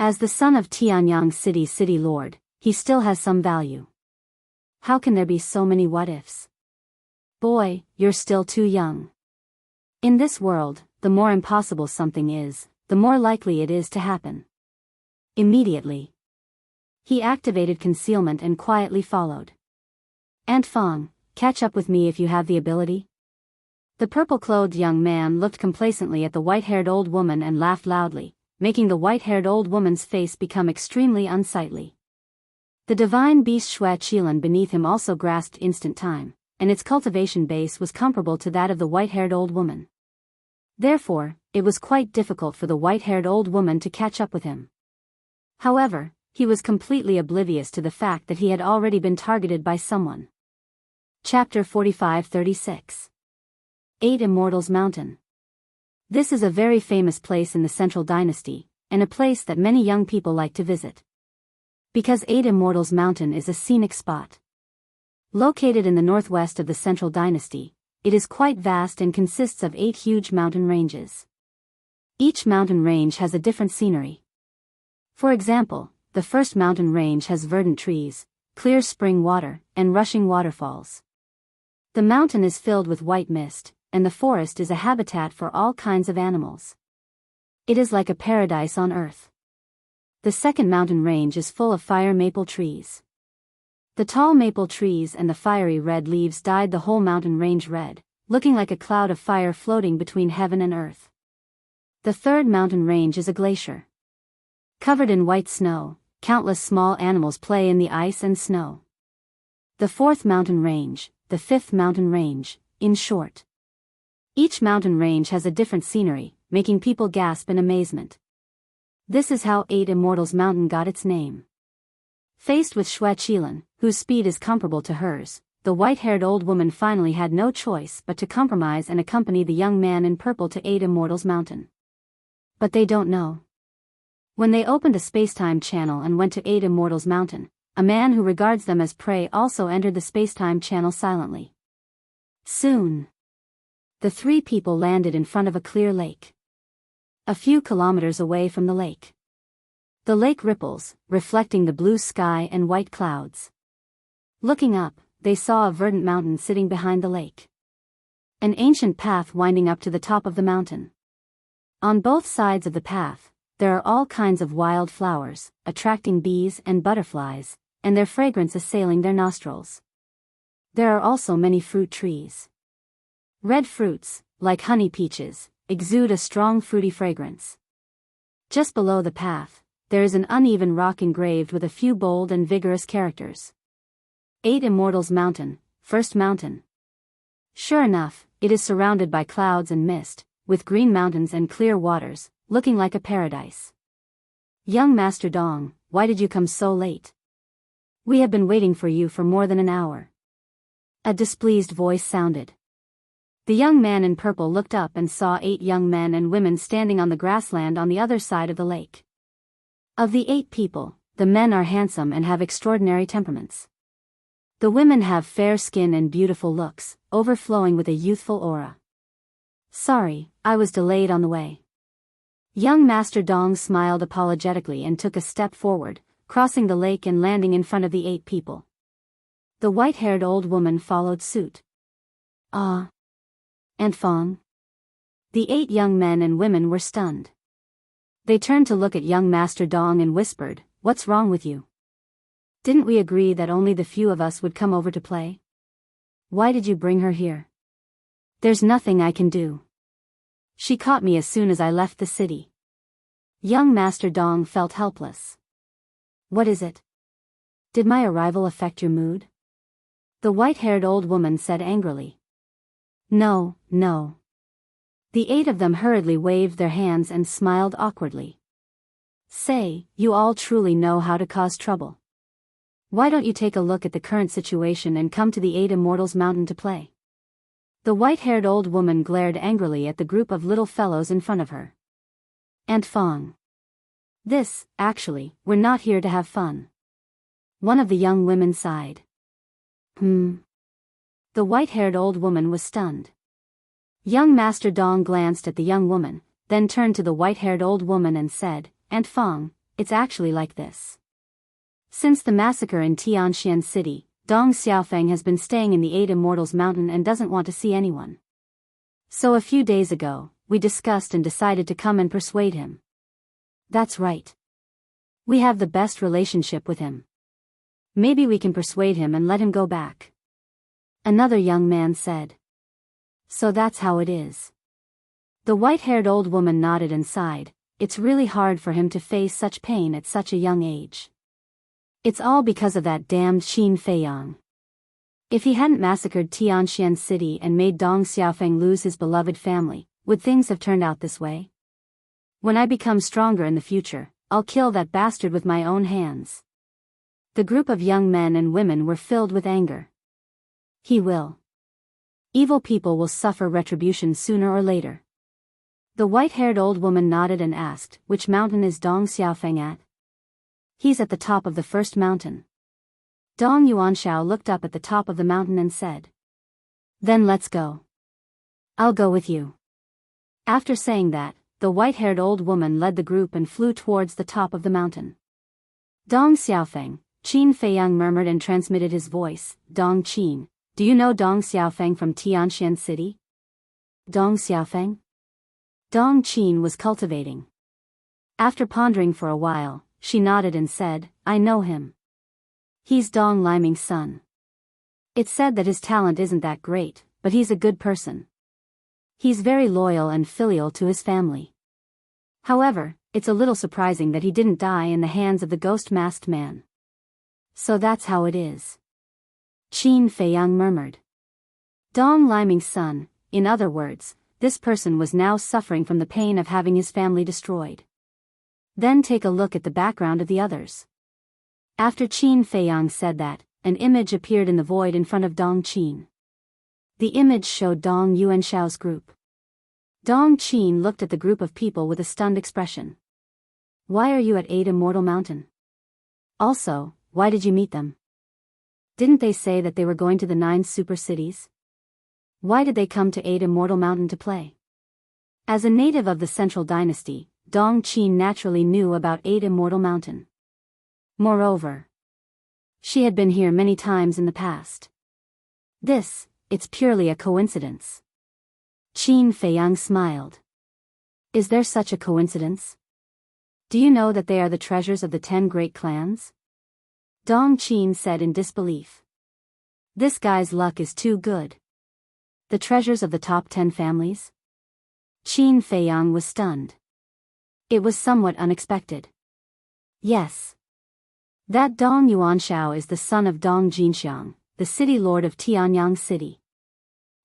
As the son of Tianyang city lord, he still has some value. How can there be so many what-ifs? Boy, you're still too young. In this world, the more impossible something is, the more likely it is to happen. Immediately, he activated concealment and quietly followed. Aunt Fong, catch up with me if you have the ability. The purple-clothed young man looked complacently at the white-haired old woman and laughed loudly, making the white-haired old woman's face become extremely unsightly. The divine beast Xue Qilan beneath him also grasped instant time, and its cultivation base was comparable to that of the white-haired old woman. Therefore, it was quite difficult for the white-haired old woman to catch up with him. However, he was completely oblivious to the fact that he had already been targeted by someone. Chapter 45-36. 8 Immortals Mountain. This is a very famous place in the Central Dynasty, and a place that many young people like to visit. Because 8 Immortals Mountain is a scenic spot. Located in the northwest of the Central Dynasty, it is quite vast and consists of 8 huge mountain ranges. Each mountain range has a different scenery. For example, the first mountain range has verdant trees, clear spring water, and rushing waterfalls. The mountain is filled with white mist, and the forest is a habitat for all kinds of animals. It is like a paradise on earth. The second mountain range is full of fire maple trees. The tall maple trees and the fiery red leaves dyed the whole mountain range red, looking like a cloud of fire floating between heaven and earth. The third mountain range is a glacier. Covered in white snow, countless small animals play in the ice and snow. The fourth mountain range, the fifth mountain range, in short. Each mountain range has a different scenery, making people gasp in amazement. This is how 8 Immortals Mountain got its name. Faced with Xue Qilan, whose speed is comparable to hers, the white-haired old woman finally had no choice but to compromise and accompany the young man in purple to 8 Immortals Mountain. But they don't know. When they opened a space-time channel and went to 8 Immortals Mountain, a man who regards them as prey also entered the space-time channel silently. Soon, the 3 people landed in front of a clear lake. A few kilometers away from the lake. The lake ripples, reflecting the blue sky and white clouds. Looking up, they saw a verdant mountain sitting behind the lake. An ancient path winding up to the top of the mountain. On both sides of the path, there are all kinds of wild flowers, attracting bees and butterflies, and their fragrance assailing their nostrils. There are also many fruit trees. Red fruits, like honey peaches, exude a strong fruity fragrance. Just below the path, there is an uneven rock engraved with a few bold and vigorous characters. 8 Immortals Mountain, First Mountain. Sure enough, it is surrounded by clouds and mist, with green mountains and clear waters, looking like a paradise. Young Master Dong, why did you come so late? We have been waiting for you for more than an hour. A displeased voice sounded. The young man in purple looked up and saw 8 young men and women standing on the grassland on the other side of the lake. Of the 8 people, the men are handsome and have extraordinary temperaments. The women have fair skin and beautiful looks, overflowing with a youthful aura. Sorry, I was delayed on the way. Young Master Dong smiled apologetically and took a step forward, crossing the lake and landing in front of the 8 people. The white-haired old woman followed suit. Ah. And Fong? The 8 young men and women were stunned. They turned to look at young Master Dong and whispered, "What's wrong with you? Didn't we agree that only the few of us would come over to play? Why did you bring her here?" "There's nothing I can do. She caught me as soon as I left the city." Young Master Dong felt helpless. "What is it? Did my arrival affect your mood?" The white-haired old woman said angrily. No, no. The 8 of them hurriedly waved their hands and smiled awkwardly. "Say, you all truly know how to cause trouble. Why don't you take a look at the current situation and come to the 8 Immortals Mountain to play?" The white-haired old woman glared angrily at the group of little fellows in front of her. "And Fong. Actually, we're not here to have fun." One of the young women sighed. The white-haired old woman was stunned. Young Master Dong glanced at the young woman, then turned to the white-haired old woman and said, "Aunt Fong, it's actually like this. Since the massacre in Tianxian City, Dong Xiaofeng has been staying in the 8 Immortals Mountain and doesn't want to see anyone. So a few days ago, we discussed and decided to come and persuade him." "That's right. We have the best relationship with him. Maybe we can persuade him and let him go back." Another young man said. "So that's how it is." The white-haired old woman nodded and sighed. It's really hard for him to face such pain at such a young age. It's all because of that damned Qin Feiyang. If he hadn't massacred Tianxian City and made Dong Xiaofeng lose his beloved family, would things have turned out this way? When I become stronger in the future, I'll kill that bastard with my own hands. The group of young men and women were filled with anger. He will. Evil people will suffer retribution sooner or later. The white-haired old woman nodded and asked, which mountain is Dong Xiaofeng at? He's at the top of the first mountain. Dong Yuanshao looked up at the top of the mountain and said. Then let's go. I'll go with you. After saying that, the white-haired old woman led the group and flew towards the top of the mountain. Dong Xiaofeng, Qin Feiyang murmured and transmitted his voice. Dong Qin, do you know Dong Xiaofeng from Tianxian City? Dong Xiaofeng? Dong Qin was cultivating. After pondering for a while, she nodded and said, I know him. He's Dong Liming's son. It's said that his talent isn't that great, but he's a good person. He's very loyal and filial to his family. However, it's a little surprising that he didn't die in the hands of the ghost-masked man. So that's how it is. Qin Feiyang murmured. Dong Liming's son, in other words, this person was now suffering from the pain of having his family destroyed. Then take a look at the background of the others. After Qin Feiyang said that, an image appeared in the void in front of Dong Qin. The image showed Dong Yuanshao's group. Dong Qin looked at the group of people with a stunned expression. Why are you at 8 Immortal Mountain? Also, why did you meet them? Didn't they say that they were going to the 9 super cities? Why did they come to 8 Immortal Mountain to play? As a native of the Central Dynasty, Dong Qin naturally knew about 8 Immortal Mountain. Moreover, she had been here many times in the past. It's purely a coincidence. Qin Feiyang smiled. Is there such a coincidence? Do you know that they are the treasures of the 10 great clans? Dong Qin said in disbelief. This guy's luck is too good. The treasures of the top 10 families? Qin Feiyang was stunned. It was somewhat unexpected. Yes. That Dong Yuanshao is the son of Dong Jinxiang, the city lord of Tianyang City.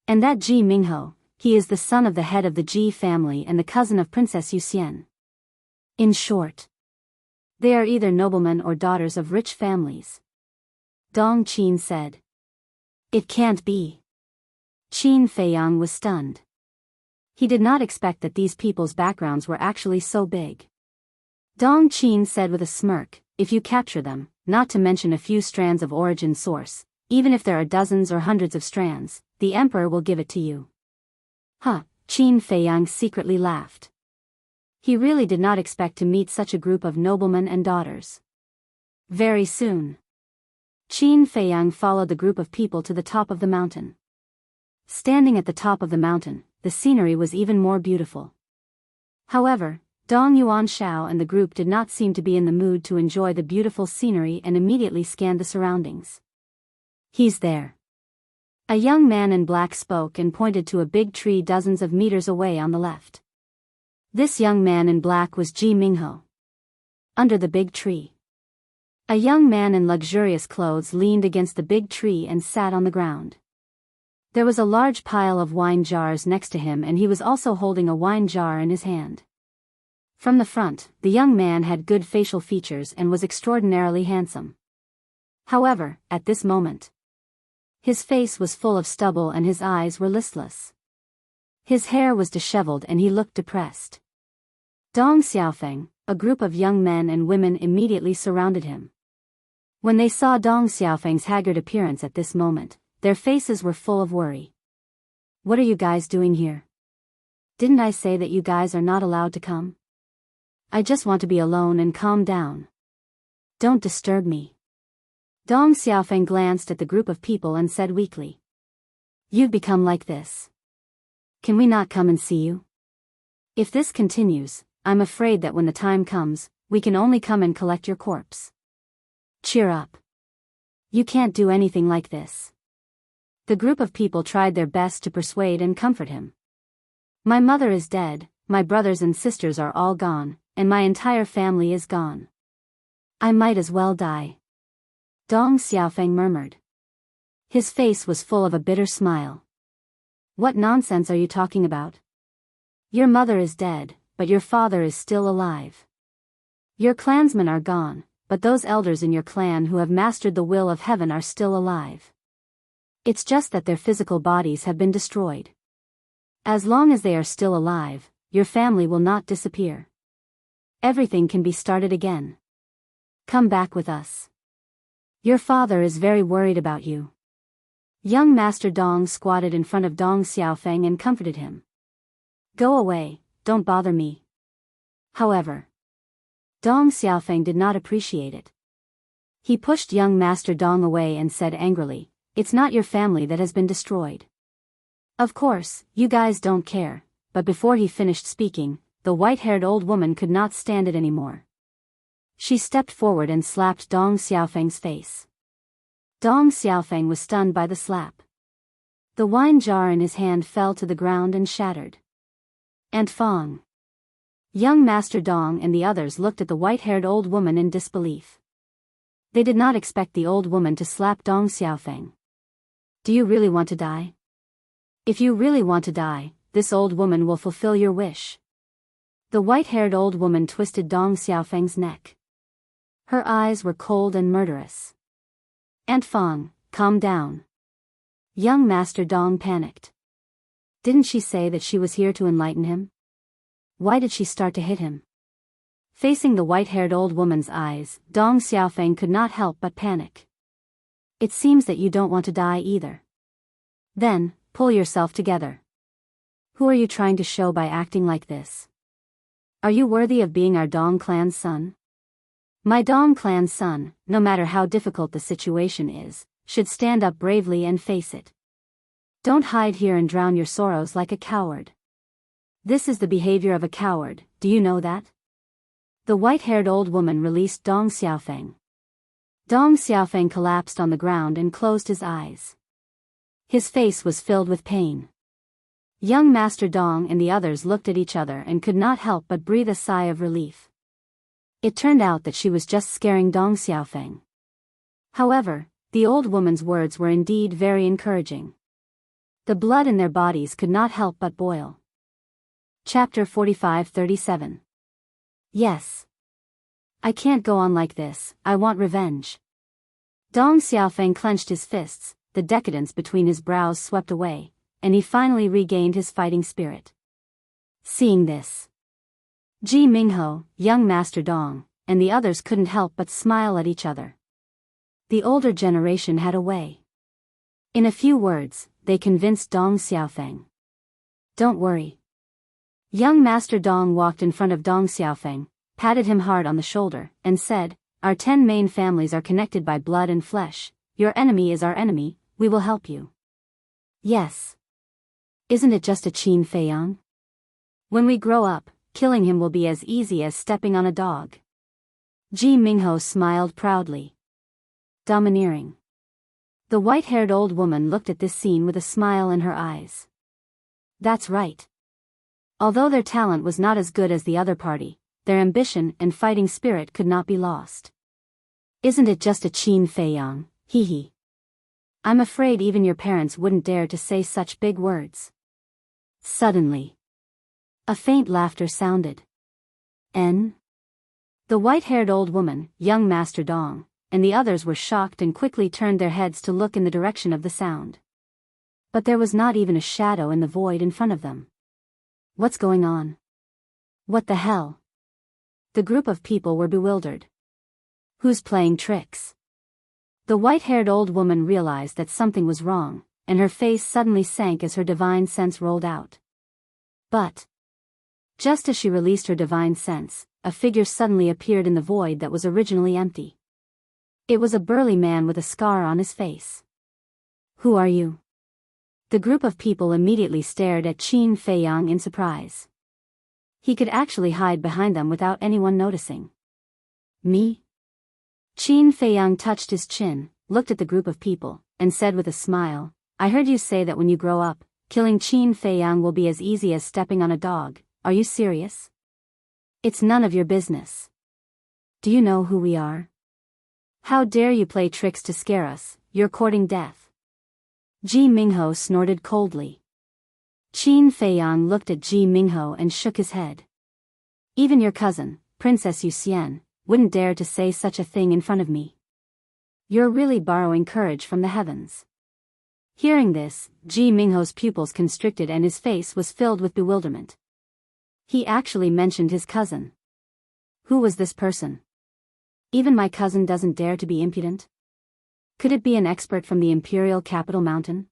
And that Ji Mingho, he is the son of the head of the Ji family and the cousin of Princess Yuxian. In short, they are either noblemen or daughters of rich families. Dong Qin said. It can't be. Qin Feiyang was stunned. He did not expect that these people's backgrounds were actually so big. Dong Qin said with a smirk, if you capture them, not to mention a few strands of origin source, even if there are dozens or hundreds of strands, the emperor will give it to you. Huh, Qin Feiyang secretly laughed. He really did not expect to meet such a group of noblemen and daughters. Very soon, Qin Feiyang followed the group of people to the top of the mountain. Standing at the top of the mountain, the scenery was even more beautiful. However, Dong Yuanshao and the group did not seem to be in the mood to enjoy the beautiful scenery and immediately scanned the surroundings. He's there. A young man in black spoke and pointed to a big tree dozens of meters away on the left. This young man in black was Ji Mingho. Under the big tree, a young man in luxurious clothes leaned against the big tree and sat on the ground. There was a large pile of wine jars next to him and he was also holding a wine jar in his hand. From the front, the young man had good facial features and was extraordinarily handsome. However, at this moment, his face was full of stubble and his eyes were listless. His hair was disheveled and he looked depressed. Dong Xiaofeng, a group of young men and women immediately surrounded him. When they saw Dong Xiaofeng's haggard appearance at this moment, their faces were full of worry. What are you guys doing here? Didn't I say that you guys are not allowed to come? I just want to be alone and calm down. Don't disturb me. Dong Xiaofeng glanced at the group of people and said weakly. You've become like this. Can we not come and see you? If this continues, I'm afraid that when the time comes, we can only come and collect your corpse. Cheer up. You can't do anything like this. The group of people tried their best to persuade and comfort him. My mother is dead, my brothers and sisters are all gone, and my entire family is gone. I might as well die. Dong Xiaofeng murmured. His face was full of a bitter smile. What nonsense are you talking about? Your mother is dead, but your father is still alive. Your clansmen are gone, but those elders in your clan who have mastered the will of heaven are still alive. It's just that their physical bodies have been destroyed. As long as they are still alive, your family will not disappear. Everything can be started again. Come back with us. Your father is very worried about you. Young Master Dong squatted in front of Dong Xiaofeng and comforted him. Go away, don't bother me. However, Dong Xiaofeng did not appreciate it. He pushed young Master Dong away and said angrily, "It's not your family that has been destroyed. Of course, you guys don't care," but before he finished speaking, the white-haired old woman could not stand it anymore. She stepped forward and slapped Dong Xiaofeng's face. Dong Xiaofeng was stunned by the slap. The wine jar in his hand fell to the ground and shattered. And Fong. Young Master Dong and the others looked at the white-haired old woman in disbelief. They did not expect the old woman to slap Dong Xiaofeng. Do you really want to die? If you really want to die, this old woman will fulfill your wish. The white-haired old woman twisted Dong Xiaofeng's neck. Her eyes were cold and murderous. Aunt Fong, calm down. Young Master Dong panicked. Didn't she say that she was here to enlighten him? Why did she start to hit him? Facing the white-haired old woman's eyes, Dong Xiaofeng could not help but panic. It seems that you don't want to die either. Then, pull yourself together. Who are you trying to show by acting like this? Are you worthy of being our Dong clan's son? My Dong clan's son, no matter how difficult the situation is, should stand up bravely and face it. Don't hide here and drown your sorrows like a coward. This is the behavior of a coward, do you know that? The white-haired old woman released Dong Xiaofeng. Dong Xiaofeng collapsed on the ground and closed his eyes. His face was filled with pain. Young Master Dong and the others looked at each other and could not help but breathe a sigh of relief. It turned out that she was just scaring Dong Xiaofeng. However, the old woman's words were indeed very encouraging. The blood in their bodies could not help but boil. Chapter 45-37. Yes. I can't go on like this, I want revenge. Dong Xiaofeng clenched his fists, the decadence between his brows swept away, and he finally regained his fighting spirit. Seeing this, Ji Mingho, young Master Dong, and the others couldn't help but smile at each other. The older generation had a way. In a few words, they convinced Dong Xiaofeng. Don't worry. Young Master Dong walked in front of Dong Xiaofeng, patted him hard on the shoulder, and said, Our 10 main families are connected by blood and flesh. Your enemy is our enemy, we will help you. Yes. Isn't it just a Qin Feiyang? When we grow up, killing him will be as easy as stepping on a dog. Ji Mingho smiled proudly. Domineering. The white-haired old woman looked at this scene with a smile in her eyes. That's right. Although their talent was not as good as the other party, their ambition and fighting spirit could not be lost. Isn't it just a Qin Feiyang, hee hee. I'm afraid even your parents wouldn't dare to say such big words. Suddenly, a faint laughter sounded. The white-haired old woman, young Master Dong, and the others were shocked and quickly turned their heads to look in the direction of the sound. But there was not even a shadow in the void in front of them. What's going on? What the hell? The group of people were bewildered. Who's playing tricks? The white-haired old woman realized that something was wrong, and her face suddenly sank as her divine sense rolled out. But just as she released her divine sense, a figure suddenly appeared in the void that was originally empty. It was a burly man with a scar on his face. Who are you? The group of people immediately stared at Qin Feiyang in surprise. He could actually hide behind them without anyone noticing. Me? Qin Feiyang touched his chin, looked at the group of people, and said with a smile, I heard you say that when you grow up, killing Qin Feiyang will be as easy as stepping on a dog. Are you serious? It's none of your business. Do you know who we are? How dare you play tricks to scare us, you're courting death. Ji Mingho snorted coldly. Qin Feiyang looked at Ji Mingho and shook his head. Even your cousin, Princess Yu Xian, wouldn't dare to say such a thing in front of me. You're really borrowing courage from the heavens. Hearing this, Ji Mingho's pupils constricted and his face was filled with bewilderment. He actually mentioned his cousin. Who was this person? Even my cousin doesn't dare to be impudent? Could it be an expert from the imperial capital mountain?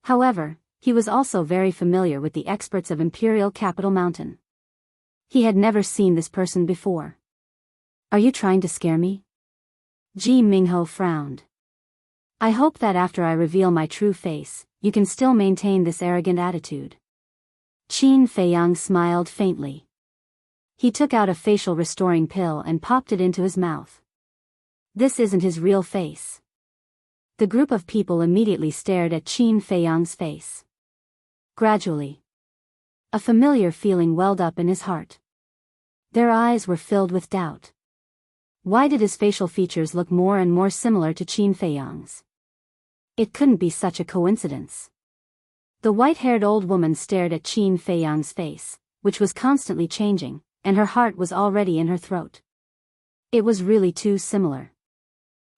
However, he was also very familiar with the experts of imperial capital mountain. He had never seen this person before. Are you trying to scare me? Ji Mingho frowned. I hope that after I reveal my true face, you can still maintain this arrogant attitude. Qin Feiyang smiled faintly. He took out a facial restoring pill and popped it into his mouth. This isn't his real face. The group of people immediately stared at Qin Feiyang's face. Gradually, a familiar feeling welled up in his heart. Their eyes were filled with doubt. Why did his facial features look more and more similar to Qin Feiyang's? It couldn't be such a coincidence. The white-haired old woman stared at Qin Feiyang's face, which was constantly changing, and her heart was already in her throat. It was really too similar.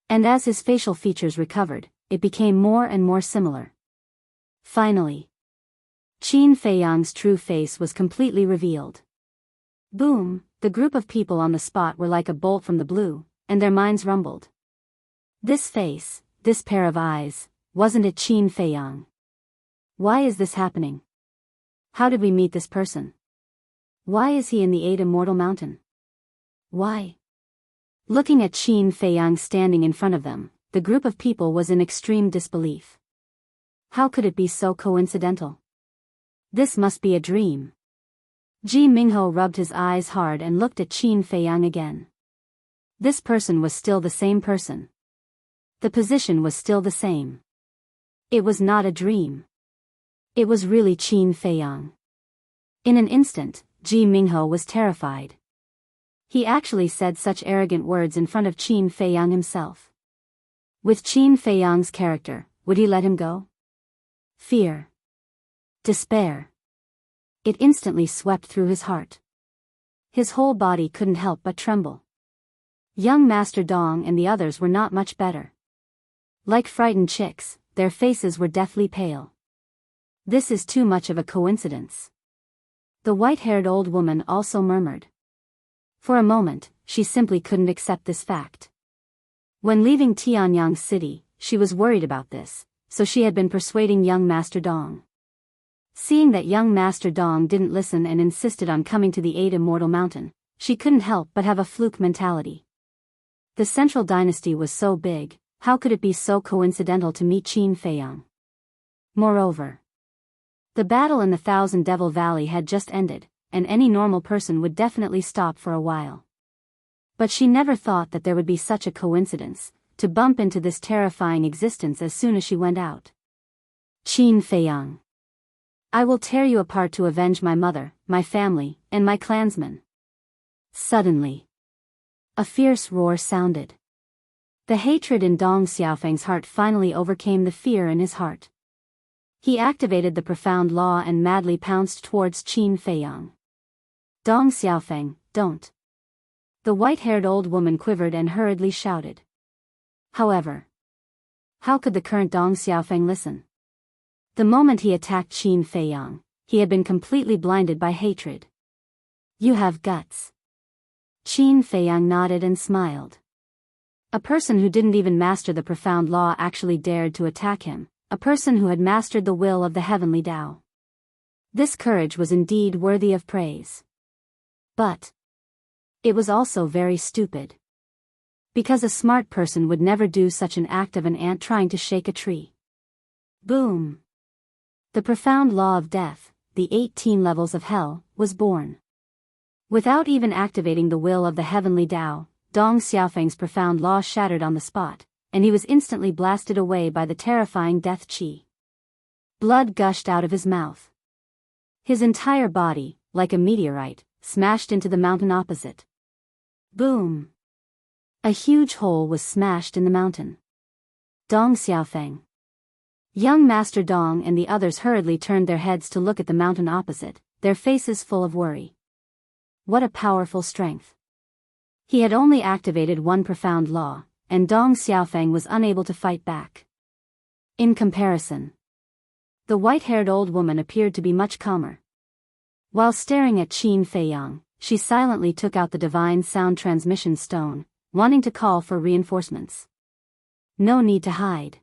And as his facial features recovered, it became more and more similar. Finally, Qin Feiyang's true face was completely revealed. Boom, the group of people on the spot were like a bolt from the blue, and their minds rumbled. This face, this pair of eyes, wasn't it Qin Feiyang? Why is this happening? How did we meet this person? Why is he in the 8 Immortal Mountain? Why? Looking at Qin Feiyang standing in front of them, the group of people was in extreme disbelief. How could it be so coincidental? This must be a dream. Ji Mingho rubbed his eyes hard and looked at Qin Feiyang again. This person was still the same person. The position was still the same. It was not a dream. It was really Qin Feiyang. In an instant, Ji Mingho was terrified. He actually said such arrogant words in front of Qin Feiyang himself. With Qin Feiyang's character, would he let him go? Fear. Despair. It instantly swept through his heart. His whole body couldn't help but tremble. Young Master Dong and the others were not much better. Like frightened chicks, their faces were deathly pale. This is too much of a coincidence. The white-haired old woman also murmured. For a moment, she simply couldn't accept this fact. When leaving Tianyang City, she was worried about this, so she had been persuading young Master Dong. Seeing that young Master Dong didn't listen and insisted on coming to the 8 Immortal Mountain, she couldn't help but have a fluke mentality. The Central Dynasty was so big, how could it be so coincidental to meet Qin Feiyang? Moreover, the battle in the Thousand Devil Valley had just ended, and any normal person would definitely stop for a while. But she never thought that there would be such a coincidence, to bump into this terrifying existence as soon as she went out. Qin Feiyang. I will tear you apart to avenge my mother, my family, and my clansmen. Suddenly, a fierce roar sounded. The hatred in Dong Xiaofeng's heart finally overcame the fear in his heart. He activated the profound law and madly pounced towards Qin Feiyang. Dong Xiaofeng, don't. The white-haired old woman quivered and hurriedly shouted. However, how could the current Dong Xiaofeng listen? The moment he attacked Qin Feiyang, he had been completely blinded by hatred. You have guts. Qin Feiyang nodded and smiled. A person who didn't even master the profound law actually dared to attack him, a person who had mastered the will of the heavenly Tao. This courage was indeed worthy of praise. But it was also very stupid. Because a smart person would never do such an act of an ant trying to shake a tree. Boom! The profound law of death, the 18 levels of hell, was born. Without even activating the will of the heavenly Tao, Dong Xiaofeng's profound law shattered on the spot, and he was instantly blasted away by the terrifying death qi. Blood gushed out of his mouth. His entire body, like a meteorite, smashed into the mountain opposite. Boom! A huge hole was smashed in the mountain. Dong Xiaofeng. Young Master Dong and the others hurriedly turned their heads to look at the mountain opposite, their faces full of worry. What a powerful strength. He had only activated one profound law, and Dong Xiaofeng was unable to fight back. In comparison, the white-haired old woman appeared to be much calmer. While staring at Qin Feiyang, she silently took out the divine sound transmission stone, wanting to call for reinforcements. No need to hide.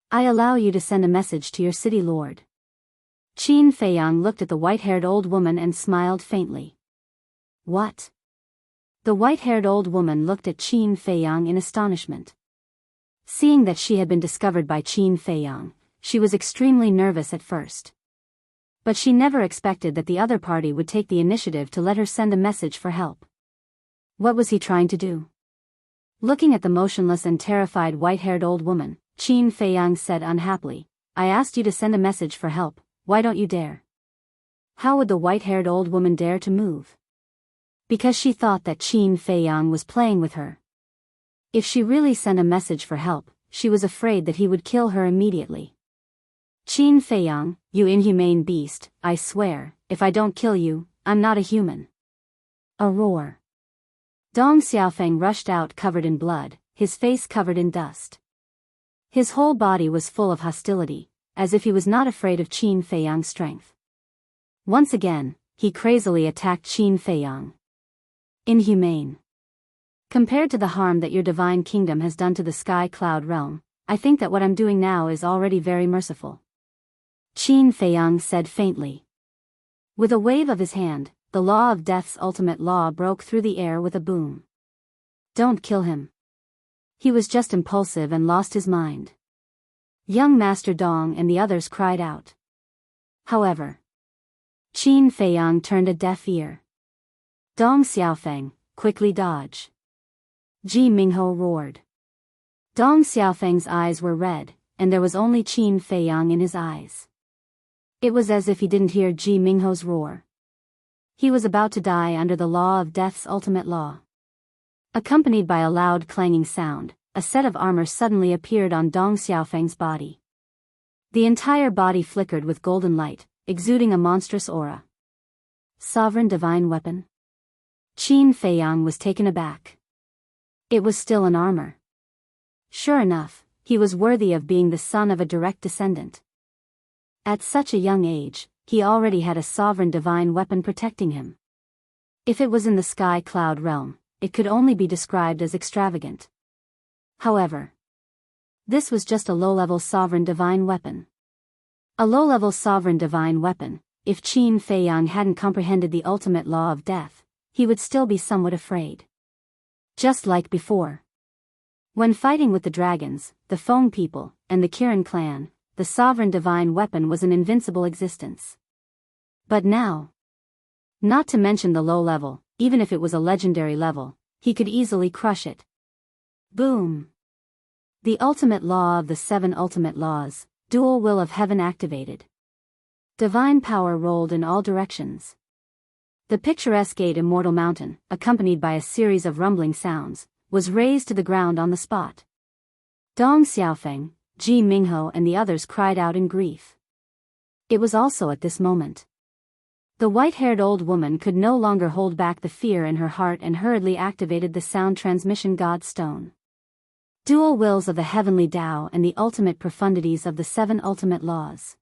I allow you to send a message to your city lord. Qin Feiyang looked at the white-haired old woman and smiled faintly. What? The white-haired old woman looked at Qin Feiyang in astonishment. Seeing that she had been discovered by Qin Feiyang, she was extremely nervous at first. But she never expected that the other party would take the initiative to let her send a message for help. What was he trying to do? Looking at the motionless and terrified white-haired old woman, Qin Feiyang said unhappily, I asked you to send a message for help, why don't you dare? How would the white-haired old woman dare to move? Because she thought that Qin Feiyang was playing with her. If she really sent a message for help, she was afraid that he would kill her immediately. Qin Feiyang, you inhumane beast, I swear, if I don't kill you, I'm not a human. A roar. Dong Xiaofeng rushed out covered in blood, his face covered in dust. His whole body was full of hostility, as if he was not afraid of Qin Feiyang's strength. Once again, he crazily attacked Qin Feiyang. Inhumane. Compared to the harm that your divine kingdom has done to the sky cloud realm, I think that what I'm doing now is already very merciful. Qin Feiyang said faintly. With a wave of his hand, the law of death's ultimate law broke through the air with a boom. Don't kill him. He was just impulsive and lost his mind. Young Master Dong and the others cried out. However, Qin Feiyang turned a deaf ear. Dong Xiaofeng, quickly dodge. Ji Mingho roared. Dong Xiaofeng's eyes were red, and there was only Qin Feiyang in his eyes. It was as if he didn't hear Ji Mingho's roar. He was about to die under the law of death's ultimate law. Accompanied by a loud clanging sound, a set of armor suddenly appeared on Dong Xiaofeng's body. The entire body flickered with golden light, exuding a monstrous aura. Sovereign divine weapon? Qin Feiyang was taken aback. It was still an armor. Sure enough, he was worthy of being the son of a direct descendant. At such a young age, he already had a sovereign divine weapon protecting him. If it was in the sky cloud realm, it could only be described as extravagant. However, this was just a low-level sovereign divine weapon. A low-level sovereign divine weapon, if Qin Feiyang hadn't comprehended the ultimate law of death, he would still be somewhat afraid. Just like before. When fighting with the dragons, the Feng people, and the Kirin clan, the sovereign divine weapon was an invincible existence. But now, not to mention the low level, even if it was a legendary level, he could easily crush it. Boom! The ultimate law of the 7 ultimate laws, dual will of heaven activated. Divine power rolled in all directions. The picturesque immortal mountain, accompanied by a series of rumbling sounds, was razed to the ground on the spot. Dong Xiaofeng, Ji Mingho and the others cried out in grief. It was also at this moment. The white-haired old woman could no longer hold back the fear in her heart and hurriedly activated the sound transmission god stone. Dual wills of the heavenly Tao and the ultimate profundities of the 7 ultimate laws.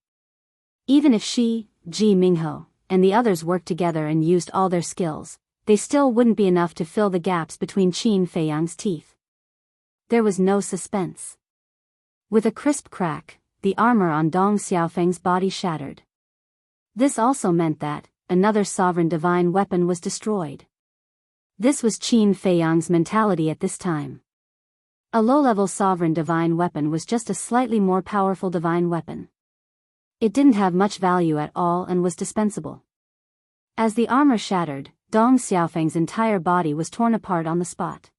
Even if she, Ji Mingho, and the others worked together and used all their skills, they still wouldn't be enough to fill the gaps between Qin Feiyang's teeth. There was no suspense. With a crisp crack, the armor on Dong Xiaofeng's body shattered. This also meant that another sovereign divine weapon was destroyed. This was Qin Feiyang's mentality at this time. A low-level sovereign divine weapon was just a slightly more powerful divine weapon. It didn't have much value at all and was dispensable. As the armor shattered, Dong Xiaofeng's entire body was torn apart on the spot.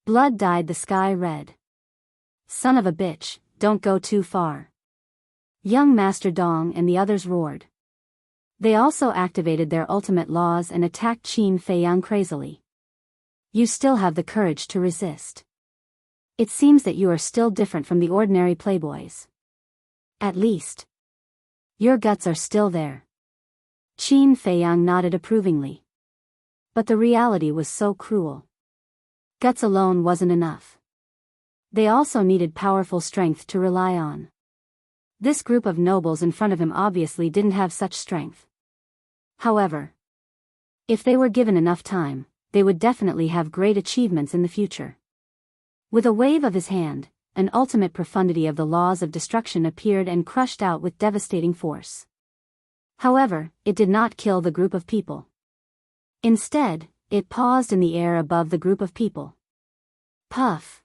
Blood dyed the sky red. Son of a bitch, don't go too far. Young Master Dong and the others roared. They also activated their ultimate laws and attacked Qin Feiyang crazily. You still have the courage to resist. It seems that you are still different from the ordinary playboys. At least, your guts are still there. Qin Feiyang nodded approvingly. But the reality was so cruel. Guts alone wasn't enough. They also needed powerful strength to rely on. This group of nobles in front of him obviously didn't have such strength. However, if they were given enough time, they would definitely have great achievements in the future. With a wave of his hand, an ultimate profundity of the laws of destruction appeared and crushed out with devastating force. However, it did not kill the group of people. Instead, it paused in the air above the group of people. Puff!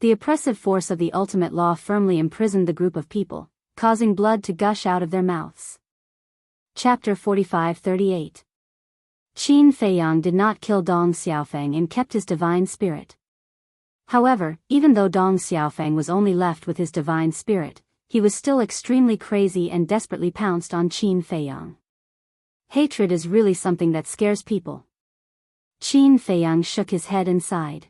The oppressive force of the ultimate law firmly imprisoned the group of people, causing blood to gush out of their mouths. Chapter 45-38. Qin Feiyang did not kill Dong Xiaofeng and kept his divine spirit. However, even though Dong Xiaofeng was only left with his divine spirit, he was still extremely crazy and desperately pounced on Qin Feiyang. Hatred is really something that scares people. Qin Feiyang shook his head and sighed.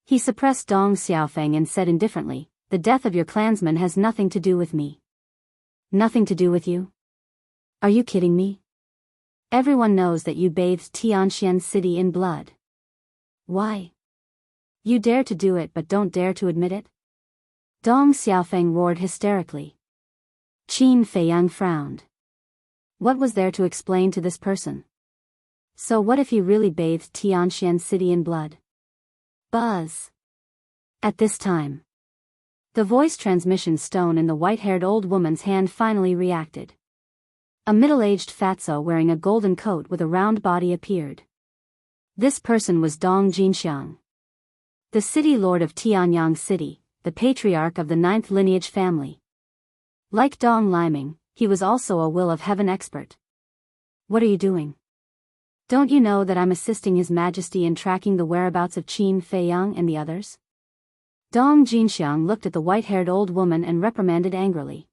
He suppressed Dong Xiaofeng and said indifferently, "The death of your clansman has nothing to do with me." Nothing to do with you? Are you kidding me? Everyone knows that you bathed Tianxian City in blood. Why? You dare to do it but don't dare to admit it? Dong Xiaofeng roared hysterically. Qin Feiyang frowned. What was there to explain to this person? So what if he really bathed Tianxian City in blood? Buzz. At this time, the voice transmission stone in the white-haired old woman's hand finally reacted. A middle-aged fatso wearing a golden coat with a round body appeared. This person was Dong Jinxiang, the city lord of Tianyang City, the patriarch of the 9th lineage family. Like Dong Liming, he was also a will of heaven expert. What are you doing? Don't you know that I'm assisting His Majesty in tracking the whereabouts of Qin Feiyang and the others? Dong Jinxiang looked at the white-haired old woman and reprimanded angrily.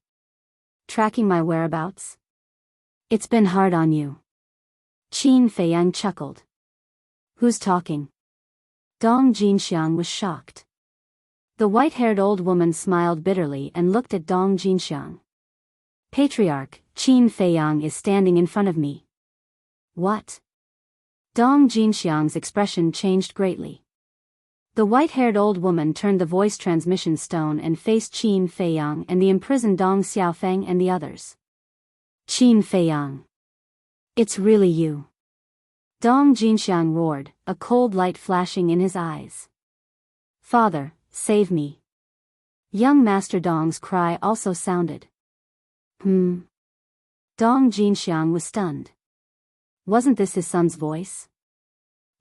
Tracking my whereabouts? It's been hard on you. Qin Feiyang chuckled. Who's talking? Dong Jinxiang was shocked. The white-haired old woman smiled bitterly and looked at Dong Jinxiang. Patriarch, Qin Feiyang is standing in front of me. What? Dong Jinxiang's expression changed greatly. The white-haired old woman turned the voice transmission stone and faced Qin Feiyang and the imprisoned Dong Xiaofeng and the others. Qin Feiyang. It's really you. Dong Jinxiang roared, a cold light flashing in his eyes. Father, save me. Young Master Dong's cry also sounded. Dong Jinxiang was stunned. Wasn't this his son's voice?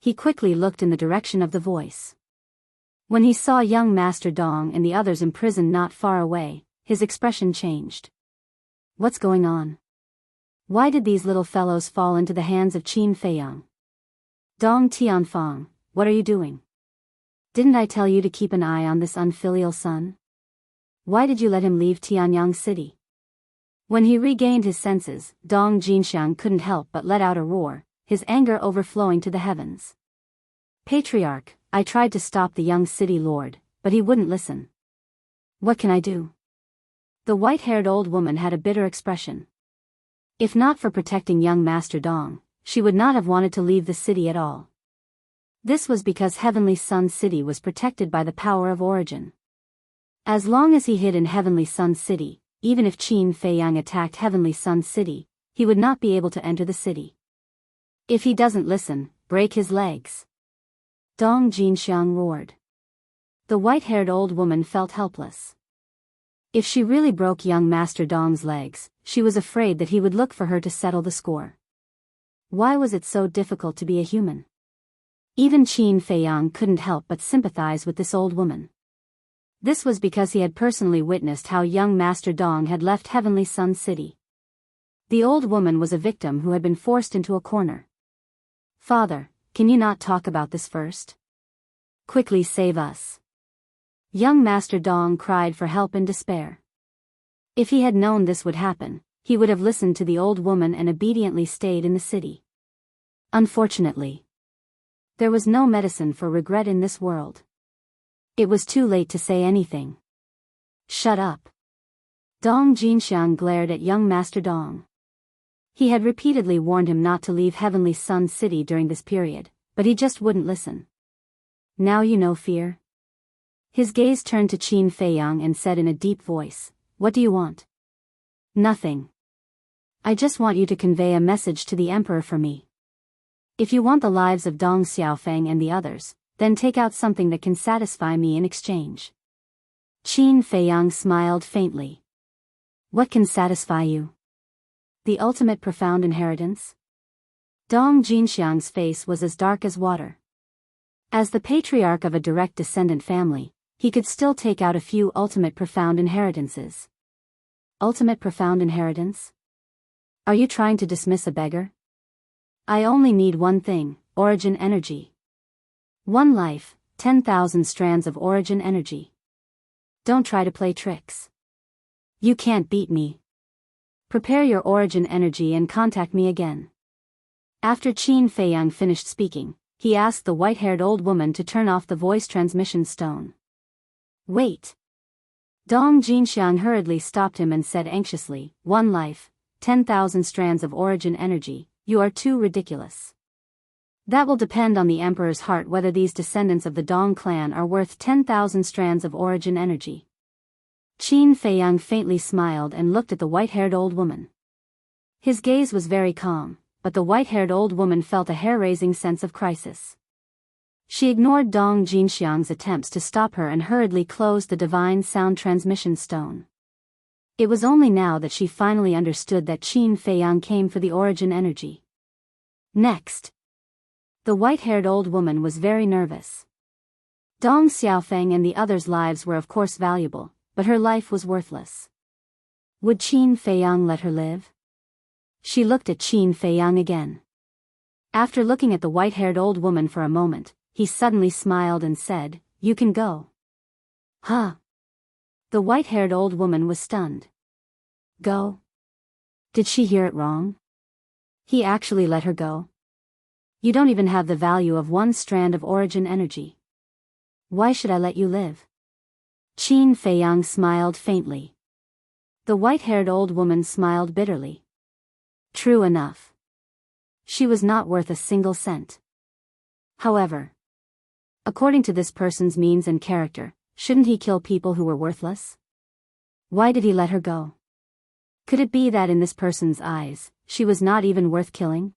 He quickly looked in the direction of the voice. When he saw young Master Dong and the others imprisoned not far away, his expression changed. What's going on? Why did these little fellows fall into the hands of Qin Feiyang? Dong Tianfang, what are you doing? Didn't I tell you to keep an eye on this unfilial son? Why did you let him leave Tianyang City? When he regained his senses, Dong Jinxiang couldn't help but let out a roar, his anger overflowing to the heavens. Patriarch, I tried to stop the young city lord, but he wouldn't listen. What can I do? The white-haired old woman had a bitter expression. If not for protecting young Master Dong, she would not have wanted to leave the city at all. This was because Heavenly Sun City was protected by the power of origin. As long as he hid in Heavenly Sun City, even if Qin Feiyang attacked Heavenly Sun City, he would not be able to enter the city. If he doesn't listen, break his legs. Dong Jinxiang roared. The white-haired old woman felt helpless. If she really broke young Master Dong's legs, she was afraid that he would look for her to settle the score. Why was it so difficult to be a human? Even Qin Feiyang couldn't help but sympathize with this old woman. This was because he had personally witnessed how young Master Dong had left Heavenly Sun City. The old woman was a victim who had been forced into a corner. Father, can you not talk about this first? Quickly save us. Young Master Dong cried for help in despair. If he had known this would happen, he would have listened to the old woman and obediently stayed in the city. Unfortunately, There was no medicine for regret in this world. It was too late to say anything. Shut up. Dong Jinxiang glared at young Master Dong. He had repeatedly warned him not to leave Heavenly Sun City during this period, but he just wouldn't listen. Now you know fear? His gaze turned to Qin Feiyang and said in a deep voice, "What do you want?" "Nothing. I just want you to convey a message to the Emperor for me. If you want the lives of Dong Xiaofeng and the others, then take out something that can satisfy me in exchange." Qin Feiyang smiled faintly. "What can satisfy you? The ultimate profound inheritance?" Dong Jinxiang's face was as dark as water. As the patriarch of a direct descendant family, he could still take out a few ultimate profound inheritances. Ultimate profound inheritance? Are you trying to dismiss a beggar? I only need one thing, origin energy. One life, 10,000 strands of origin energy. Don't try to play tricks. You can't beat me. Prepare your origin energy and contact me again. After Qin Feiyang finished speaking, he asked the white-haired old woman to turn off the voice transmission stone. Wait. Dong Jinxiang hurriedly stopped him and said anxiously, "One life, 10,000 strands of origin energy, you are too ridiculous. That will depend on the Emperor's heart whether these descendants of the Dong clan are worth 10,000 strands of origin energy." Qin Feiyang faintly smiled and looked at the white-haired old woman. His gaze was very calm, but the white-haired old woman felt a hair-raising sense of crisis. She ignored Dong Jinxiang's attempts to stop her and hurriedly closed the divine sound transmission stone. It was only now that she finally understood that Qin Feiyang came for the origin energy. Next. The white-haired old woman was very nervous. Dong Xiaofeng and the others' lives were of course valuable, but her life was worthless. Would Qin Feiyang let her live? She looked at Qin Feiyang again. After looking at the white-haired old woman for a moment, he suddenly smiled and said, "You can go." Huh? The white-haired old woman was stunned. Go? Did she hear it wrong? He actually let her go? You don't even have the value of one strand of origin energy. Why should I let you live? Qin Feiyang smiled faintly. The white-haired old woman smiled bitterly. True enough. She was not worth a single cent. However, according to this person's means and character, shouldn't he kill people who were worthless? Why did he let her go? Could it be that in this person's eyes, she was not even worth killing?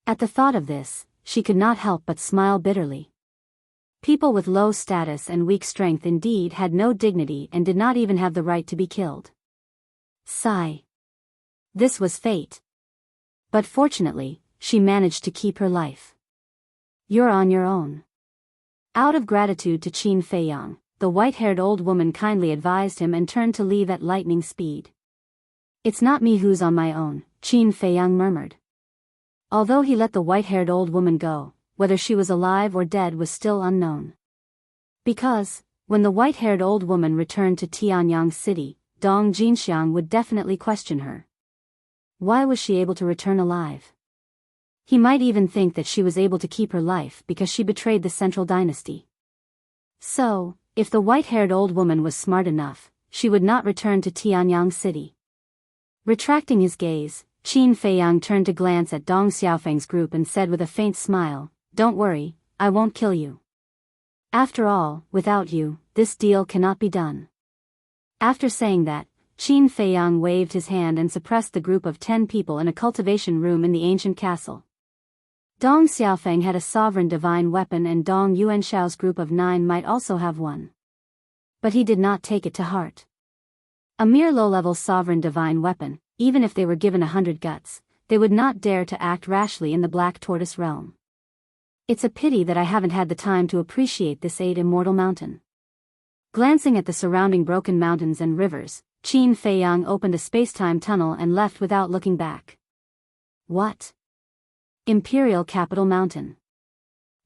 At the thought of this, she could not help but smile bitterly. People with low status and weak strength indeed had no dignity and did not even have the right to be killed. Sigh. This was fate. But fortunately, she managed to keep her life. You're on your own. Out of gratitude to Qin Feiyang, the white-haired old woman kindly advised him and turned to leave at lightning speed. It's not me who's on my own, Qin Feiyang murmured. Although he let the white-haired old woman go, whether she was alive or dead was still unknown. Because, when the white-haired old woman returned to Tianyang City, Dong Jinxiang would definitely question her. Why was she able to return alive? He might even think that she was able to keep her life because she betrayed the central dynasty. So, if the white-haired old woman was smart enough, she would not return to Tianyang City. Retracting his gaze, Qin Feiyang turned to glance at Dong Xiaofeng's group and said with a faint smile, "Don't worry, I won't kill you. After all, without you, this deal cannot be done." After saying that, Qin Feiyang waved his hand and suppressed the group of 10 people in a cultivation room in the ancient castle. Dong Xiaofeng had a sovereign divine weapon and Dong Yuanshao's group of 9 might also have one. But he did not take it to heart. A mere low-level sovereign divine weapon, even if they were given 100 guts, they would not dare to act rashly in the Black Tortoise realm. It's a pity that I haven't had the time to appreciate this 8 immortal mountain. Glancing at the surrounding broken mountains and rivers, Qin Feiyang opened a space-time tunnel and left without looking back. What? Imperial Capital Mountain.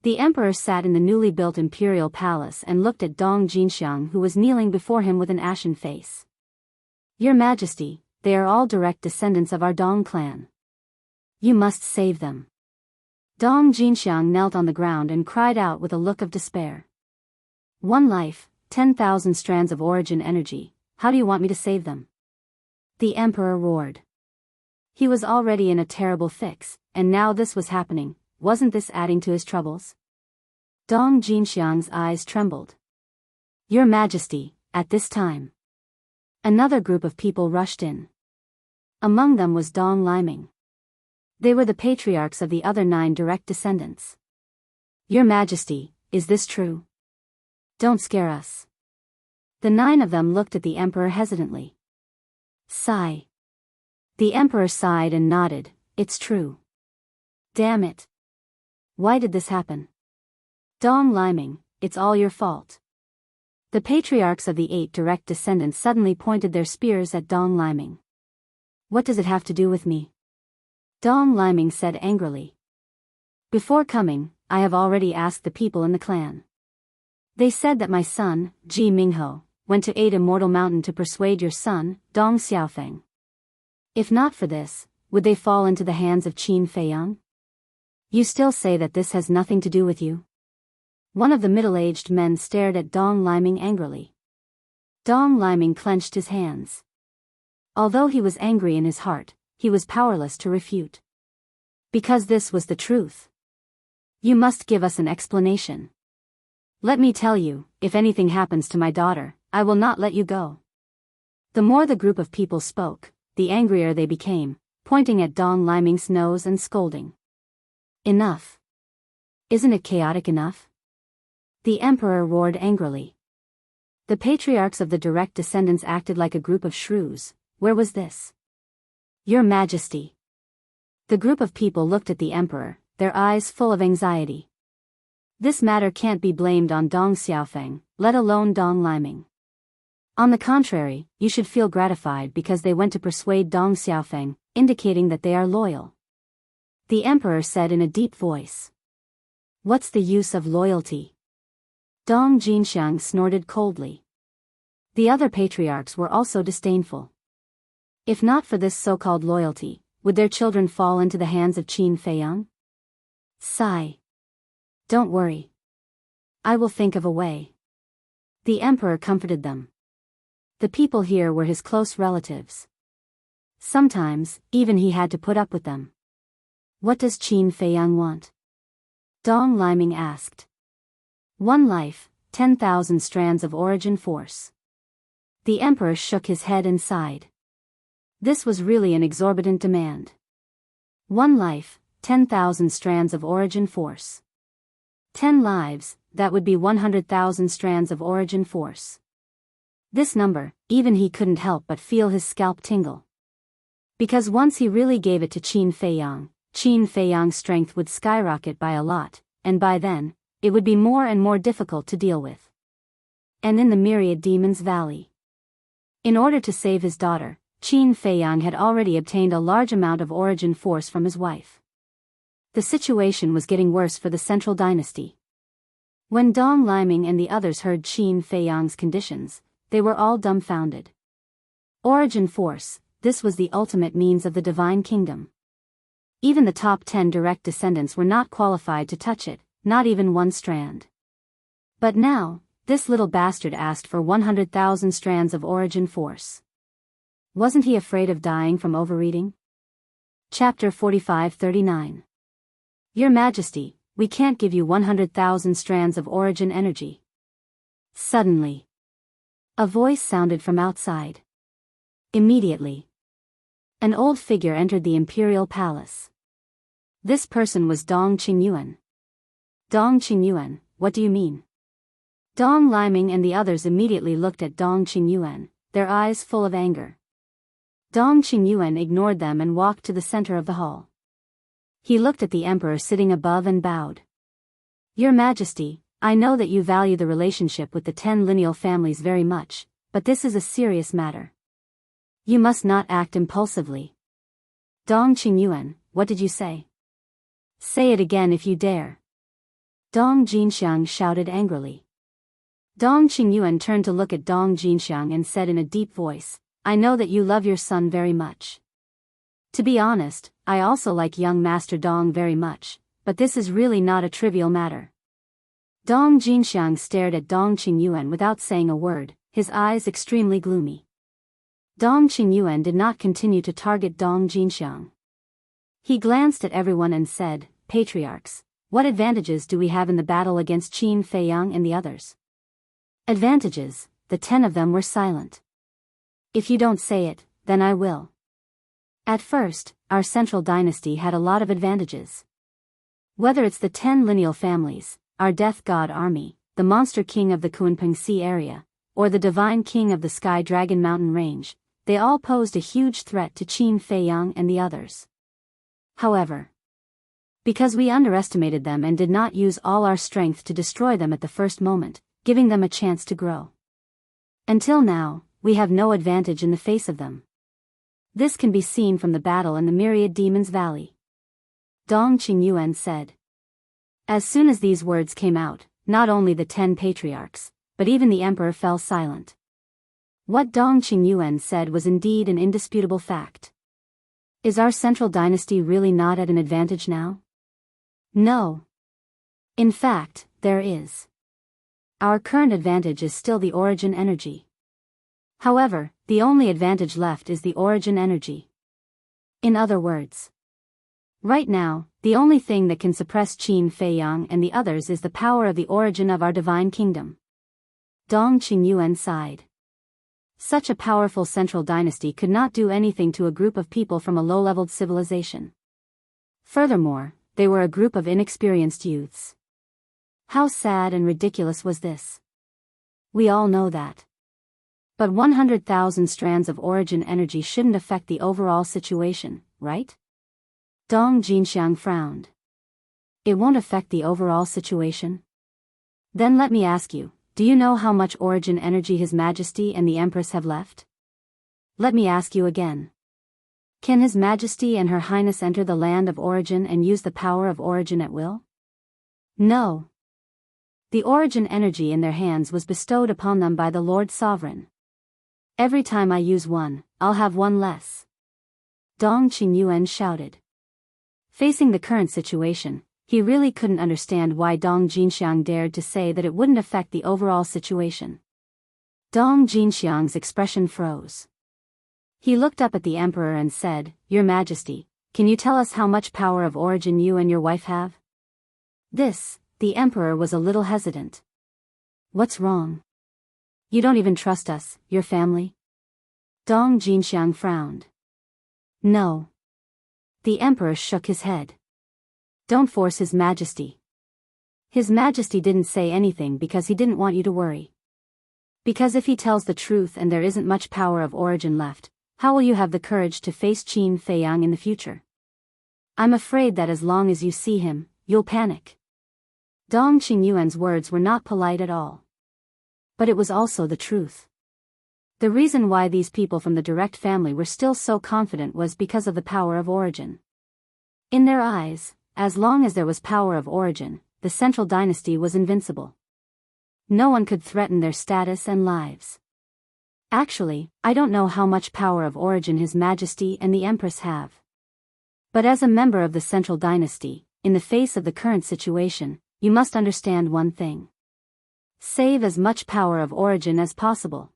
The emperor sat in the newly built imperial palace and looked at Dong Jinxiang who was kneeling before him with an ashen face. Your Majesty, they are all direct descendants of our Dong clan. You must save them. Dong Jinxiang knelt on the ground and cried out with a look of despair. One life, 10,000 strands of origin energy, how do you want me to save them? The emperor roared. He was already in a terrible fix, and now this was happening. Wasn't this adding to his troubles? Dong Jinxiang's eyes trembled. Your Majesty, at this time. Another group of people rushed in. Among them was Dong Liming. They were the patriarchs of the other 9 direct descendants. Your Majesty, is this true? Don't scare us. The 9 of them looked at the emperor hesitantly. Sigh. The emperor sighed and nodded. It's true. Damn it. Why did this happen? Dong Liming, it's all your fault. The patriarchs of the 8 direct descendants suddenly pointed their spears at Dong Liming. What does it have to do with me? Dong Liming said angrily. Before coming, I have already asked the people in the clan. They said that my son, Ji Mingho, went to aid Immortal Mountain to persuade your son, Dong Xiaofeng. If not for this, would they fall into the hands of Qin Feiyang? You still say that this has nothing to do with you? One of the middle-aged men stared at Dong Liming angrily. Dong Liming clenched his hands. Although he was angry in his heart, he was powerless to refute. Because this was the truth. You must give us an explanation. Let me tell you, if anything happens to my daughter, I will not let you go. The more the group of people spoke, the angrier they became, pointing at Dong Liming's nose and scolding. Enough. Isn't it chaotic enough? The emperor roared angrily. The patriarchs of the direct descendants acted like a group of shrews. Where was this? Your Majesty. The group of people looked at the emperor, their eyes full of anxiety. This matter can't be blamed on Dong Xiaofeng, let alone Dong Liming. On the contrary, you should feel gratified because they went to persuade Dong Xiaofeng, indicating that they are loyal. The emperor said in a deep voice. What's the use of loyalty? Dong Jinxiang snorted coldly. The other patriarchs were also disdainful. If not for this so-called loyalty, would their children fall into the hands of Qin Feiyang? Sigh. Don't worry. I will think of a way. The emperor comforted them. The people here were his close relatives. Sometimes, even he had to put up with them. What does Qin Feiyang want? Dong Liming asked. One life, 10,000 strands of origin force. The emperor shook his head and sighed. This was really an exorbitant demand. One life, 10,000 strands of origin force. 10 lives, that would be 100,000 strands of origin force. This number, even he couldn't help but feel his scalp tingle. Because once he really gave it to Qin Feiyang's strength would skyrocket by a lot, and by then, it would be more and more difficult to deal with. And in the Myriad Demons Valley. In order to save his daughter, Qin Feiyang had already obtained a large amount of origin force from his wife. The situation was getting worse for the Central Dynasty. When Dong Liming and the others heard Qin Feiyang's conditions, they were all dumbfounded. Origin force, this was the ultimate means of the Divine Kingdom. Even the top 10 direct descendants were not qualified to touch it, not even one strand. But now, this little bastard asked for 100,000 strands of origin force. Wasn't he afraid of dying from overeating? Chapter 45-39. Your Majesty, we can't give you 100,000 strands of origin energy. Suddenly, a voice sounded from outside. Immediately, an old figure entered the imperial palace. This person was Dong Qingyuan. Dong Qingyuan, what do you mean? Dong Liming and the others immediately looked at Dong Qingyuan, their eyes full of anger. Dong Qingyuan ignored them and walked to the center of the hall. He looked at the emperor sitting above and bowed. Your Majesty, I know that you value the relationship with the 10 lineal families very much, but this is a serious matter. You must not act impulsively. Dong Qingyuan, what did you say? Say it again if you dare. Dong Jinxiang shouted angrily. Dong Qingyuan turned to look at Dong Jinxiang and said in a deep voice, I know that you love your son very much. To be honest, I also like young Master Dong very much, but this is really not a trivial matter. Dong Jinxiang stared at Dong Qingyuan without saying a word, his eyes extremely gloomy. Dong Qingyuan did not continue to target Dong Jinxiang. He glanced at everyone and said, "Patriarchs, what advantages do we have in the battle against Qin Feiyang and the others?" Advantages, the 10 of them were silent. "If you don't say it, then I will. At first, our central dynasty had a lot of advantages. Whether it's the 10 lineal families, our death god army, the monster king of the Kunpeng Sea area, or the divine king of the Sky Dragon Mountain Range, they all posed a huge threat to Qin Feiyang and the others. However, because we underestimated them and did not use all our strength to destroy them at the first moment, giving them a chance to grow. Until now, we have no advantage in the face of them. This can be seen from the battle in the Myriad Demons Valley." Dong Qingyuan said. As soon as these words came out, not only the 10 patriarchs, but even the emperor fell silent. What Dong Qingyuan said was indeed an indisputable fact. Is our central dynasty really not at an advantage now? No. In fact, there is. Our current advantage is still the origin energy. However, the only advantage left is the origin energy. In other words, right now, the only thing that can suppress Qin Feiyang and the others is the power of the origin of our divine kingdom. Dong Qingyuan sighed. Such a powerful central dynasty could not do anything to a group of people from a low-leveled civilization. Furthermore, they were a group of inexperienced youths. How sad and ridiculous was this? We all know that. But 100,000 strands of origin energy shouldn't affect the overall situation, right? Dong Jinxiang frowned. It won't affect the overall situation? Then let me ask you, do you know how much origin energy His Majesty and the Empress have left? Let me ask you again. Can His Majesty and Her Highness enter the land of origin and use the power of origin at will? No. The origin energy in their hands was bestowed upon them by the Lord Sovereign. Every time I use one, I'll have one less. Dong Qingyuan shouted. Facing the current situation, he really couldn't understand why Dong Jinxiang dared to say that it wouldn't affect the overall situation. Dong Jinxiang's expression froze. He looked up at the emperor and said, "Your Majesty, can you tell us how much power of origin you and your wife have?" The emperor was a little hesitant. "What's wrong? You don't even trust us, your family?" Dong Jinxiang frowned. "No." The emperor shook his head. "Don't force His Majesty. His Majesty didn't say anything because he didn't want you to worry. Because if he tells the truth and there isn't much power of origin left, how will you have the courage to face Qin Feiyang in the future? I'm afraid that as long as you see him, you'll panic." Dong Qingyuan's words were not polite at all. But it was also the truth. The reason why these people from the direct family were still so confident was because of the power of origin. In their eyes, as long as there was power of origin, the central dynasty was invincible. No one could threaten their status and lives. Actually, I don't know how much power of origin His Majesty and the Empress have. But as a member of the central dynasty, in the face of the current situation, you must understand one thing. Save as much power of origin as possible.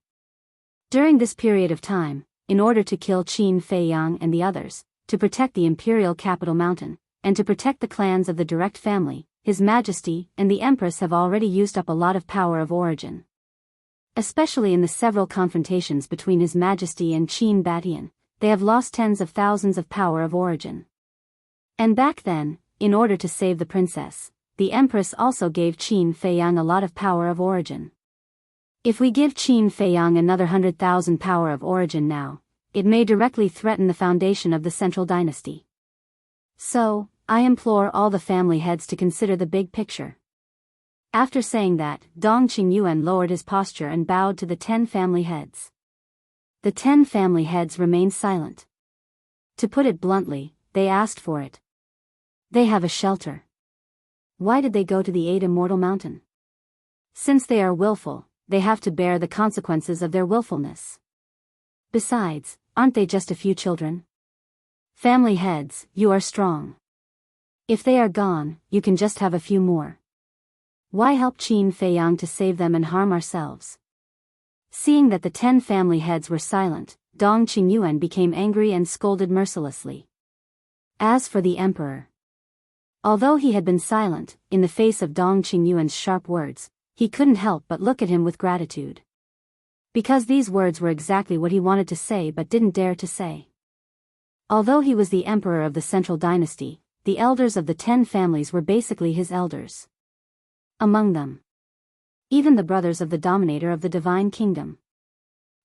During this period of time, in order to kill Qin Feiyang and the others, to protect the imperial capital mountain, and to protect the clans of the direct family, His Majesty and the Empress have already used up a lot of power of origin. Especially in the several confrontations between His Majesty and Qin Batian, they have lost tens of thousands of power of origin. And back then, in order to save the princess, the Empress also gave Qin Feiyang a lot of power of origin. If we give Qin Feiyang another 100,000 power of origin now, it may directly threaten the foundation of the central dynasty. So, I implore all the family heads to consider the big picture. After saying that, Dong Qingyuan lowered his posture and bowed to the 10 family heads. The 10 family heads remained silent. To put it bluntly, they asked for it. They have a shelter. Why did they go to the 8 Immortal Mountain? Since they are willful, they have to bear the consequences of their willfulness. Besides, aren't they just a few children? Family heads, you are strong. If they are gone, you can just have a few more. Why help Qin Feiyang to save them and harm ourselves? Seeing that the 10 family heads were silent, Dong Qingyuan became angry and scolded mercilessly. As for the emperor, although he had been silent, in the face of Dong Qingyuan's sharp words, he couldn't help but look at him with gratitude. Because these words were exactly what he wanted to say but didn't dare to say. Although he was the emperor of the central dynasty, the elders of the 10 families were basically his elders. Among them, even the brothers of the dominator of the divine kingdom.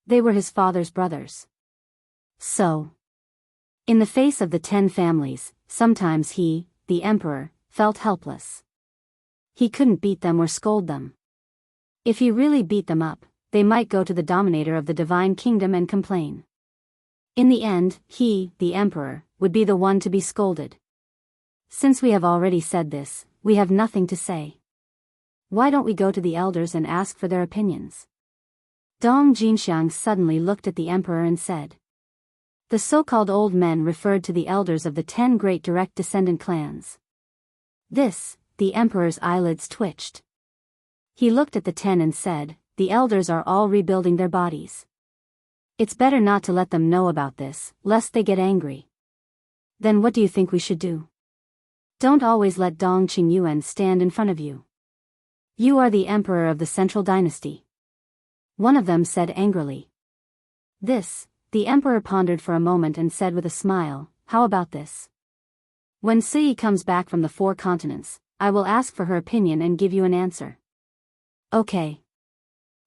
They were his father's brothers. So, in the face of the 10 families, sometimes he, the emperor, felt helpless. He couldn't beat them or scold them. If he really beat them up, they might go to the dominator of the divine kingdom and complain. In the end, he, the emperor, would be the one to be scolded. Since we have already said this, we have nothing to say. Why don't we go to the elders and ask for their opinions? Dong Jinxiang suddenly looked at the emperor and said. The so-called old men referred to the elders of the 10 great direct descendant clans. This, the emperor's eyelids twitched. He looked at the 10 and said, the elders are all rebuilding their bodies. It's better not to let them know about this, lest they get angry. Then what do you think we should do? Don't always let Dong Qingyuan stand in front of you. You are the emperor of the central dynasty. One of them said angrily. This, the emperor pondered for a moment and said with a smile, how about this? When Si comes back from the 4 continents, I will ask for her opinion and give you an answer. Okay.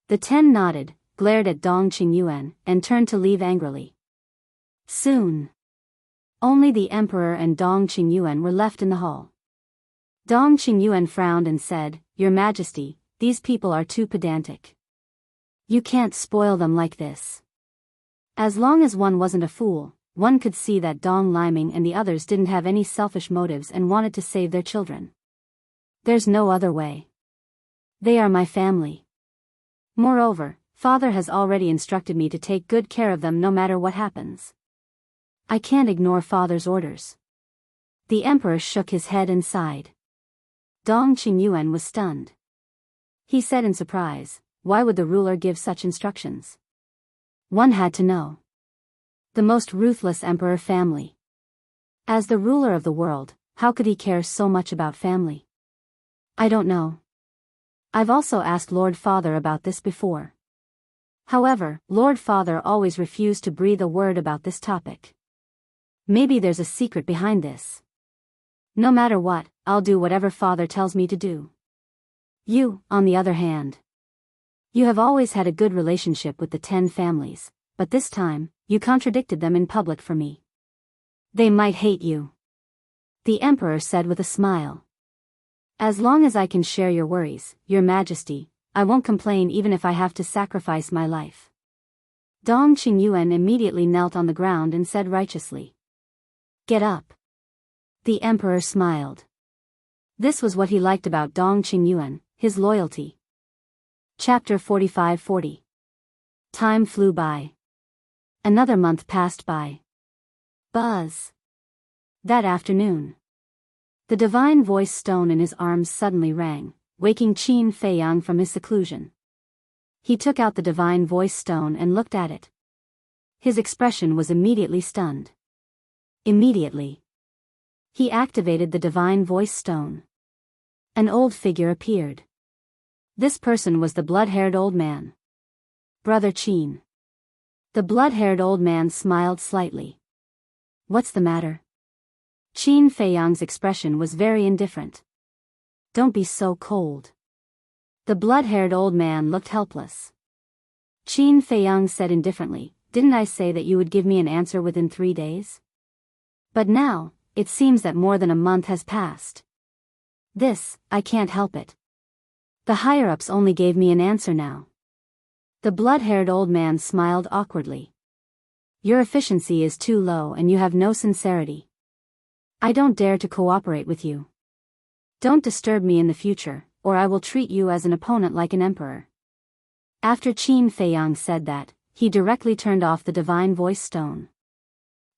The 10 nodded, glared at Dong Qingyuan, and turned to leave angrily. Soon, only the emperor and Dong Qingyuan were left in the hall. Dong Qingyuan frowned and said, Your Majesty, these people are too pedantic. You can't spoil them like this. As long as one wasn't a fool, one could see that Dong Liming and the others didn't have any selfish motives and wanted to save their children. There's no other way. They are my family. Moreover, Father has already instructed me to take good care of them no matter what happens. I can't ignore Father's orders. The emperor shook his head and sighed. Dong Qingyuan was stunned. He said in surprise, why would the ruler give such instructions? One had to know. The most ruthless emperor family. As the ruler of the world, how could he care so much about family? I don't know. I've also asked Lord Father about this before. However, Lord Father always refused to breathe a word about this topic. Maybe there's a secret behind this. No matter what, I'll do whatever Father tells me to do. You, on the other hand. You have always had a good relationship with the 10 families, but this time, you contradicted them in public for me. They might hate you. The emperor said with a smile. As long as I can share your worries, Your Majesty, I won't complain even if I have to sacrifice my life. Dong Qingyuan immediately knelt on the ground and said righteously. Get up. The emperor smiled. This was what he liked about Dong Qingyuan, his loyalty. Chapter 45-40. Time flew by. Another month passed by. Buzz. That afternoon. The divine voice stone in his arms suddenly rang, waking Qin Feiyang from his seclusion. He took out the divine voice stone and looked at it. His expression was immediately stunned. Immediately, he activated the divine voice stone. An old figure appeared. This person was the blood-haired old man. Brother Qin. The blood-haired old man smiled slightly. What's the matter? Qin Feiyang's expression was very indifferent. Don't be so cold. The blood-haired old man looked helpless. Qin Feiyang said indifferently, Didn't I say that you would give me an answer within 3 days? But now, it seems that more than a month has passed. This, I can't help it. The higher-ups only gave me an answer now. The blood-haired old man smiled awkwardly. Your efficiency is too low and you have no sincerity. I don't dare to cooperate with you. Don't disturb me in the future, or I will treat you as an opponent like an emperor. After Qin Feiyang said that, he directly turned off the divine voice stone.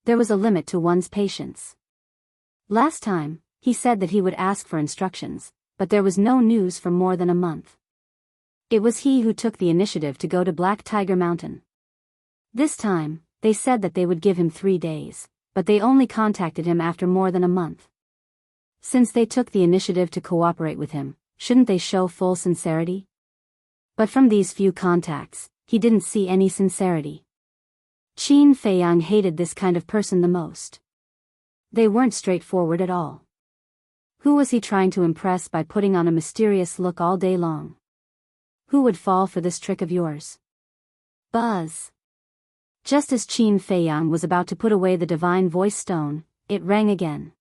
There was a limit to one's patience. Last time, he said that he would ask for instructions, but there was no news for more than a month. It was he who took the initiative to go to Black Tiger Mountain. This time, they said that they would give him 3 days, but they only contacted him after more than a month. Since they took the initiative to cooperate with him, shouldn't they show full sincerity? But from these few contacts, he didn't see any sincerity. Qin Feiyang hated this kind of person the most. They weren't straightforward at all. Who was he trying to impress by putting on a mysterious look all day long? Who would fall for this trick of yours? Buzz. Just as Qin Feiyang was about to put away the divine voice stone, it rang again.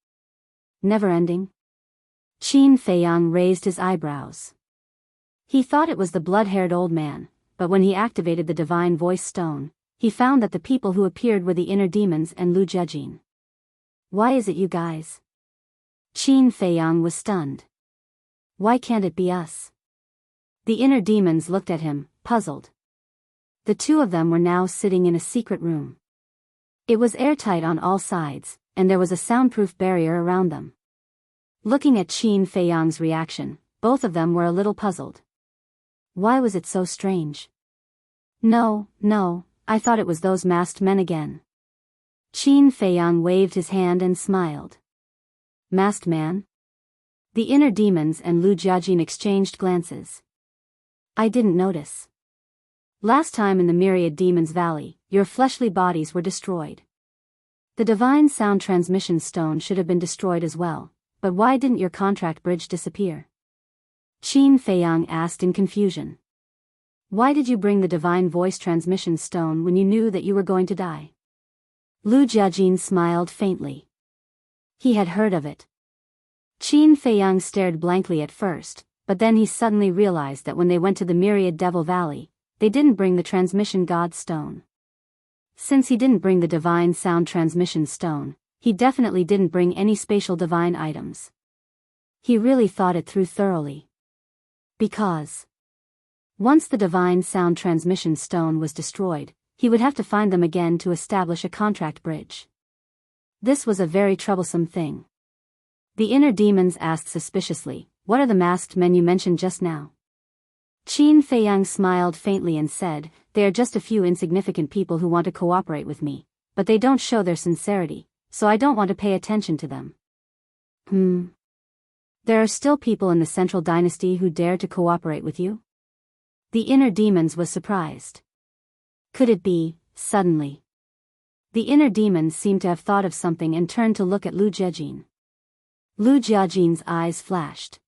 Never ending? Qin Feiyang raised his eyebrows. He thought it was the blood-haired old man, but when he activated the divine voice stone, he found that the people who appeared were the inner demons and Lu Jiajin. Why is it you guys? Qin Feiyang was stunned. Why can't it be us? The inner demons looked at him, puzzled. The two of them were now sitting in a secret room. It was airtight on all sides, and there was a soundproof barrier around them. Looking at Qin Feiyang's reaction, both of them were a little puzzled. Why was it so strange? No, I thought it was those masked men again. Qin Feiyang waved his hand and smiled. Masked man? The inner demons and Lu Jiajin exchanged glances. I didn't notice. Last time in the Myriad Demons Valley, your fleshly bodies were destroyed. The divine sound transmission stone should have been destroyed as well, but why didn't your contract bridge disappear? Qin Feiyang asked in confusion. Why did you bring the divine voice transmission stone when you knew that you were going to die? Lu Jiajin smiled faintly. He had heard of it. Qin Feiyang stared blankly at first, but then he suddenly realized that when they went to the Myriad Devil Valley, they didn't bring the transmission god stone. Since he didn't bring the divine sound transmission stone, he definitely didn't bring any spatial divine items. He really thought it through thoroughly. Because once the divine sound transmission stone was destroyed, he would have to find them again to establish a contract bridge. This was a very troublesome thing. The inner demons asked suspiciously, what are the masked men you mentioned just now? Qin Feiyang smiled faintly and said, they are just a few insignificant people who want to cooperate with me, but they don't show their sincerity, so I don't want to pay attention to them. There are still people in the Central Dynasty who dare to cooperate with you? The inner demons was surprised. Could it be, suddenly? The inner demons seemed to have thought of something and turned to look at Lu Jiajin. Lu Jiajin's eyes flashed.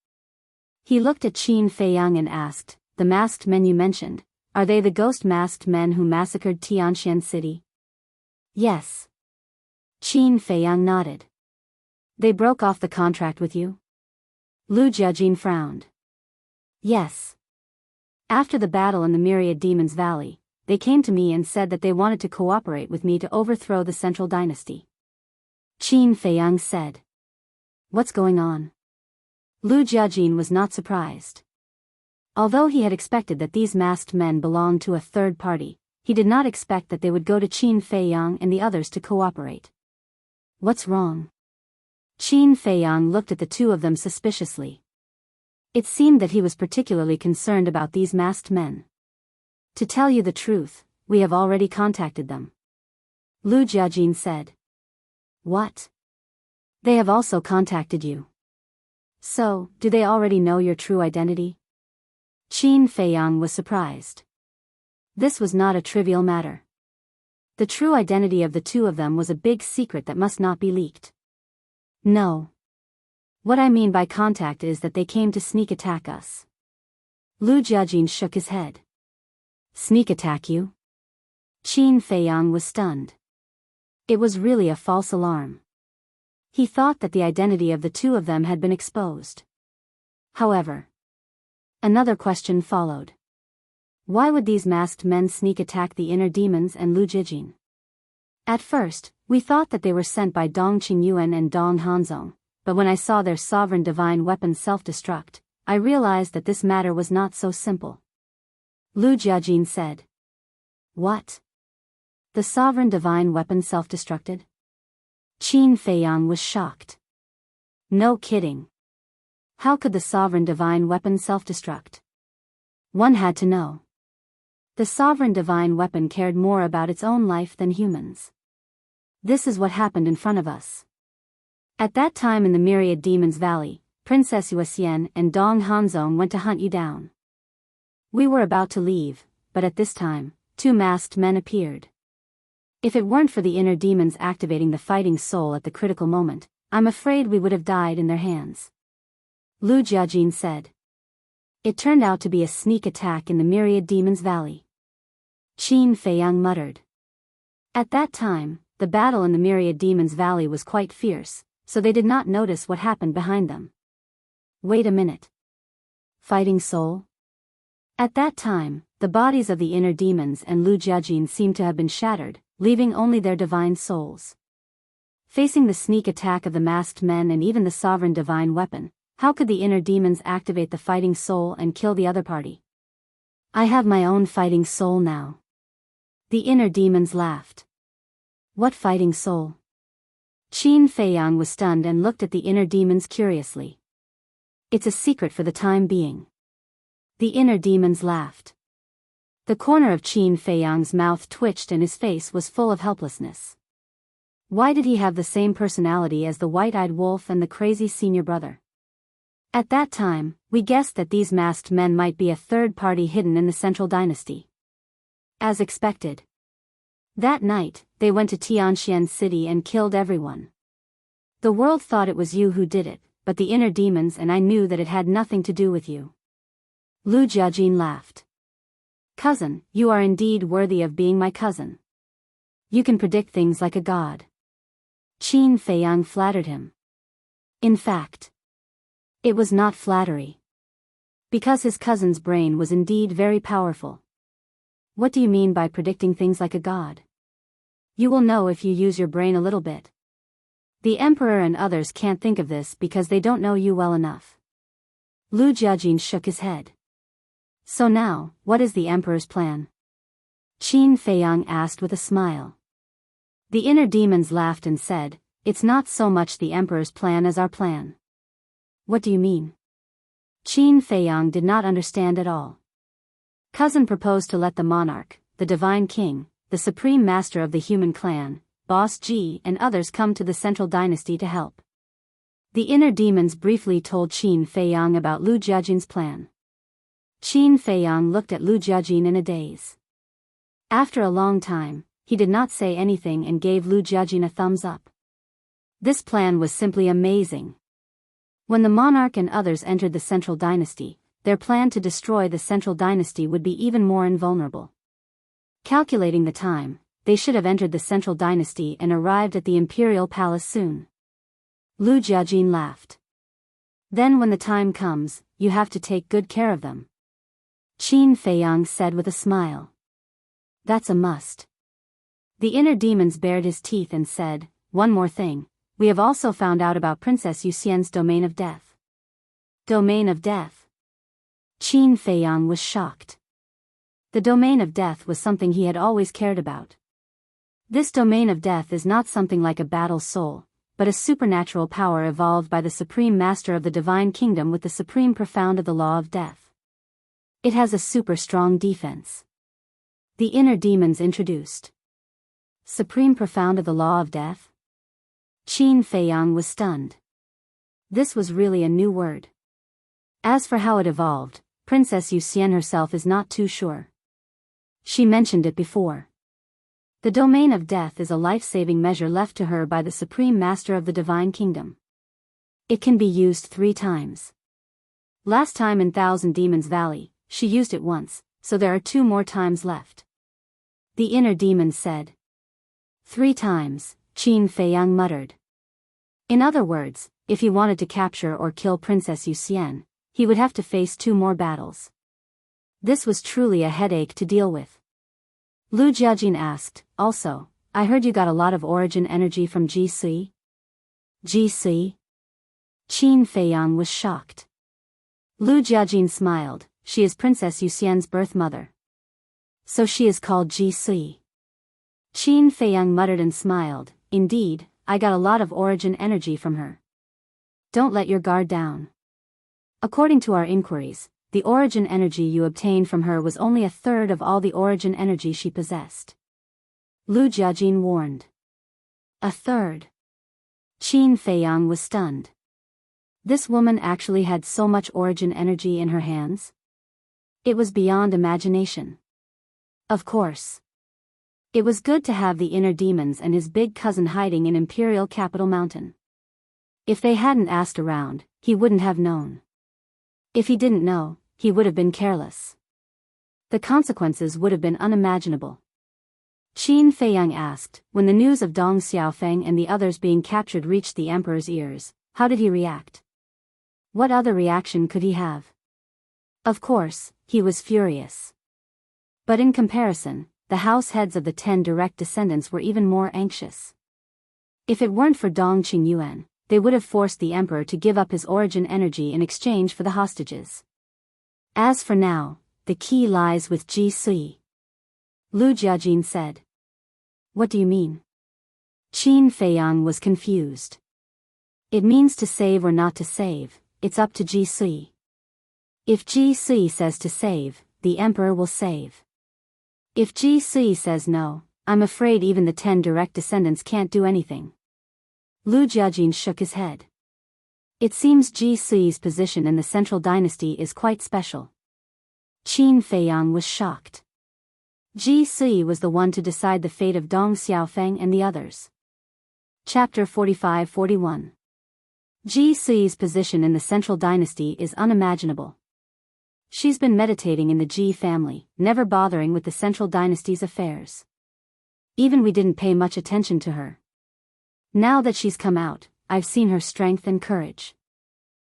He looked at Qin Feiyang and asked, the masked men you mentioned, are they the ghost masked men who massacred Tianxian City? Yes. Qin Feiyang nodded. They broke off the contract with you? Lu Jiajin frowned. Yes. After the battle in the Myriad Demons Valley, they came to me and said that they wanted to cooperate with me to overthrow the Central Dynasty. Qin Feiyang said. What's going on? Lu Jiajin was not surprised. Although he had expected that these masked men belonged to a third party, he did not expect that they would go to Qin Feiyang and the others to cooperate. What's wrong? Qin Feiyang looked at the two of them suspiciously. It seemed that he was particularly concerned about these masked men. To tell you the truth, we have already contacted them. Lu Jiajin said. What? They have also contacted you. So, do they already know your true identity? Qin Feiyang was surprised. This was not a trivial matter. The true identity of the two of them was a big secret that must not be leaked. No. What I mean by contact is that they came to sneak attack us. Lu Jiajin shook his head. Sneak attack you? Qin Feiyang was stunned. It was really a false alarm. He thought that the identity of the two of them had been exposed. However, another question followed. Why would these masked men sneak attack the inner demons and Lu Jiajin? At first, we thought that they were sent by Dong Qingyuan and Dong Hanzong, but when I saw their sovereign divine weapon self-destruct, I realized that this matter was not so simple. Lu Jiajin said. What? The sovereign divine weapon self-destructed? Qin Feiyang was shocked. No kidding. How could the sovereign divine weapon self-destruct? One had to know. The sovereign divine weapon cared more about its own life than humans. This is what happened in front of us. At that time in the Myriad Demons Valley, Princess Yuxian and Dong Hanzong went to hunt you down. We were about to leave, but at this time, two masked men appeared. If it weren't for the inner demons activating the fighting soul at the critical moment, I'm afraid we would have died in their hands. Lu Jiajin said. It turned out to be a sneak attack in the Myriad Demons Valley. Qin Feiyang muttered. At that time, the battle in the Myriad Demons Valley was quite fierce, so they did not notice what happened behind them. Wait a minute. Fighting soul? At that time, the bodies of the inner demons and Lu Jiajin seemed to have been shattered, leaving only their divine souls. Facing the sneak attack of the masked men and even the sovereign divine weapon, how could the inner demons activate the fighting soul and kill the other party? I have my own fighting soul now. The inner demons laughed. What fighting soul? Qin Feiyang was stunned and looked at the inner demons curiously. It's a secret for the time being. The inner demons laughed. The corner of Qin Feiyang's mouth twitched and his face was full of helplessness. Why did he have the same personality as the white-eyed wolf and the crazy senior brother? At that time, we guessed that these masked men might be a third party hidden in the central dynasty. As expected. That night, they went to Tianxian City and killed everyone. The world thought it was you who did it, but the inner demons and I knew that it had nothing to do with you. Lu Jiajin laughed. Cousin, you are indeed worthy of being my cousin. You can predict things like a god. Qin Feiyang flattered him. In fact, it was not flattery. Because his cousin's brain was indeed very powerful. What do you mean by predicting things like a god? You will know if you use your brain a little bit. The emperor and others can't think of this because they don't know you well enough. Lu Jiajin shook his head. So now, what is the emperor's plan? Qin Feiyang asked with a smile. The inner demons laughed and said, it's not so much the emperor's plan as our plan. What do you mean? Qin Feiyang did not understand at all. Cousin proposed to let the monarch, the divine king, the supreme master of the human clan, Boss Ji and others come to the central dynasty to help. The inner demons briefly told Qin Feiyang about Lu Jiajin's plan. Qin Feiyang looked at Lu Jiajin in a daze. After a long time, he did not say anything and gave Lu Jiajin a thumbs up. This plan was simply amazing. When the monarch and others entered the central dynasty, their plan to destroy the central dynasty would be even more invulnerable. Calculating the time, they should have entered the central dynasty and arrived at the imperial palace soon. Lu Jiajin laughed. Then when the time comes, you have to take good care of them. Qin Feiyang said with a smile. That's a must. The inner demons bared his teeth and said, one more thing, we have also found out about Princess Yuxian's domain of death. Domain of death? Qin Feiyang was shocked. The domain of death was something he had always cared about. This domain of death is not something like a battle soul, but a supernatural power evolved by the supreme master of the divine kingdom with the supreme profound of the law of death. It has a super strong defense. The inner demons introduced. Supreme profound of the law of death? Qin Feiyang was stunned. This was really a new word. As for how it evolved, Princess Yuxian herself is not too sure. She mentioned it before. The domain of death is a life-saving measure left to her by the supreme master of the divine kingdom. It can be used 3 times. Last time in Thousand Demons Valley, she used it once, so there are 2 more times left. The inner demon said. 3 times, Qin Feiyang muttered. In other words, if he wanted to capture or kill Princess Yuxian, he would have to face 2 more battles. This was truly a headache to deal with. Lu Jiajin asked, also, I heard you got a lot of origin energy from Ji Sui? Ji Sui? Qin Feiyang was shocked. Lu Jiajin smiled, she is Princess Yuxian's birth mother. So she is called Ji Sui. Qin Feiyang muttered and smiled, indeed, I got a lot of origin energy from her. Don't let your guard down. According to our inquiries, the origin energy you obtained from her was only a third of all the origin energy she possessed. Lu Jiajin warned. A third. Qin Feiyang was stunned. This woman actually had so much origin energy in her hands? It was beyond imagination. Of course. It was good to have the inner demons and his big cousin hiding in Imperial Capital Mountain. If they hadn't asked around, he wouldn't have known. If he didn't know, he would have been careless. The consequences would have been unimaginable. Qin Feiyang asked, when the news of Dong Xiaofeng and the others being captured reached the emperor's ears, how did he react? What other reaction could he have? Of course, he was furious. But in comparison, the house heads of the 10 direct descendants were even more anxious. If it weren't for Dong Qingyuan, they would have forced the emperor to give up his origin energy in exchange for the hostages. As for now, the key lies with Ji Sui. Lu Jiajin said. What do you mean? Qin Feiyang was confused. It means to save or not to save, it's up to Ji Sui. If Ji Sui says to save, the emperor will save. If Ji Sui says no, I'm afraid even the 10 direct descendants can't do anything. Lu Jiajin shook his head. It seems Ji Sui's position in the central dynasty is quite special. Qin Feiyang was shocked. Ji Sui was the one to decide the fate of Dong Xiaofeng and the others. Chapter 45-41. Ji Sui's position in the central dynasty is unimaginable. She's been meditating in the Ji family, never bothering with the central dynasty's affairs. Even we didn't pay much attention to her. Now that she's come out, I've seen her strength and courage.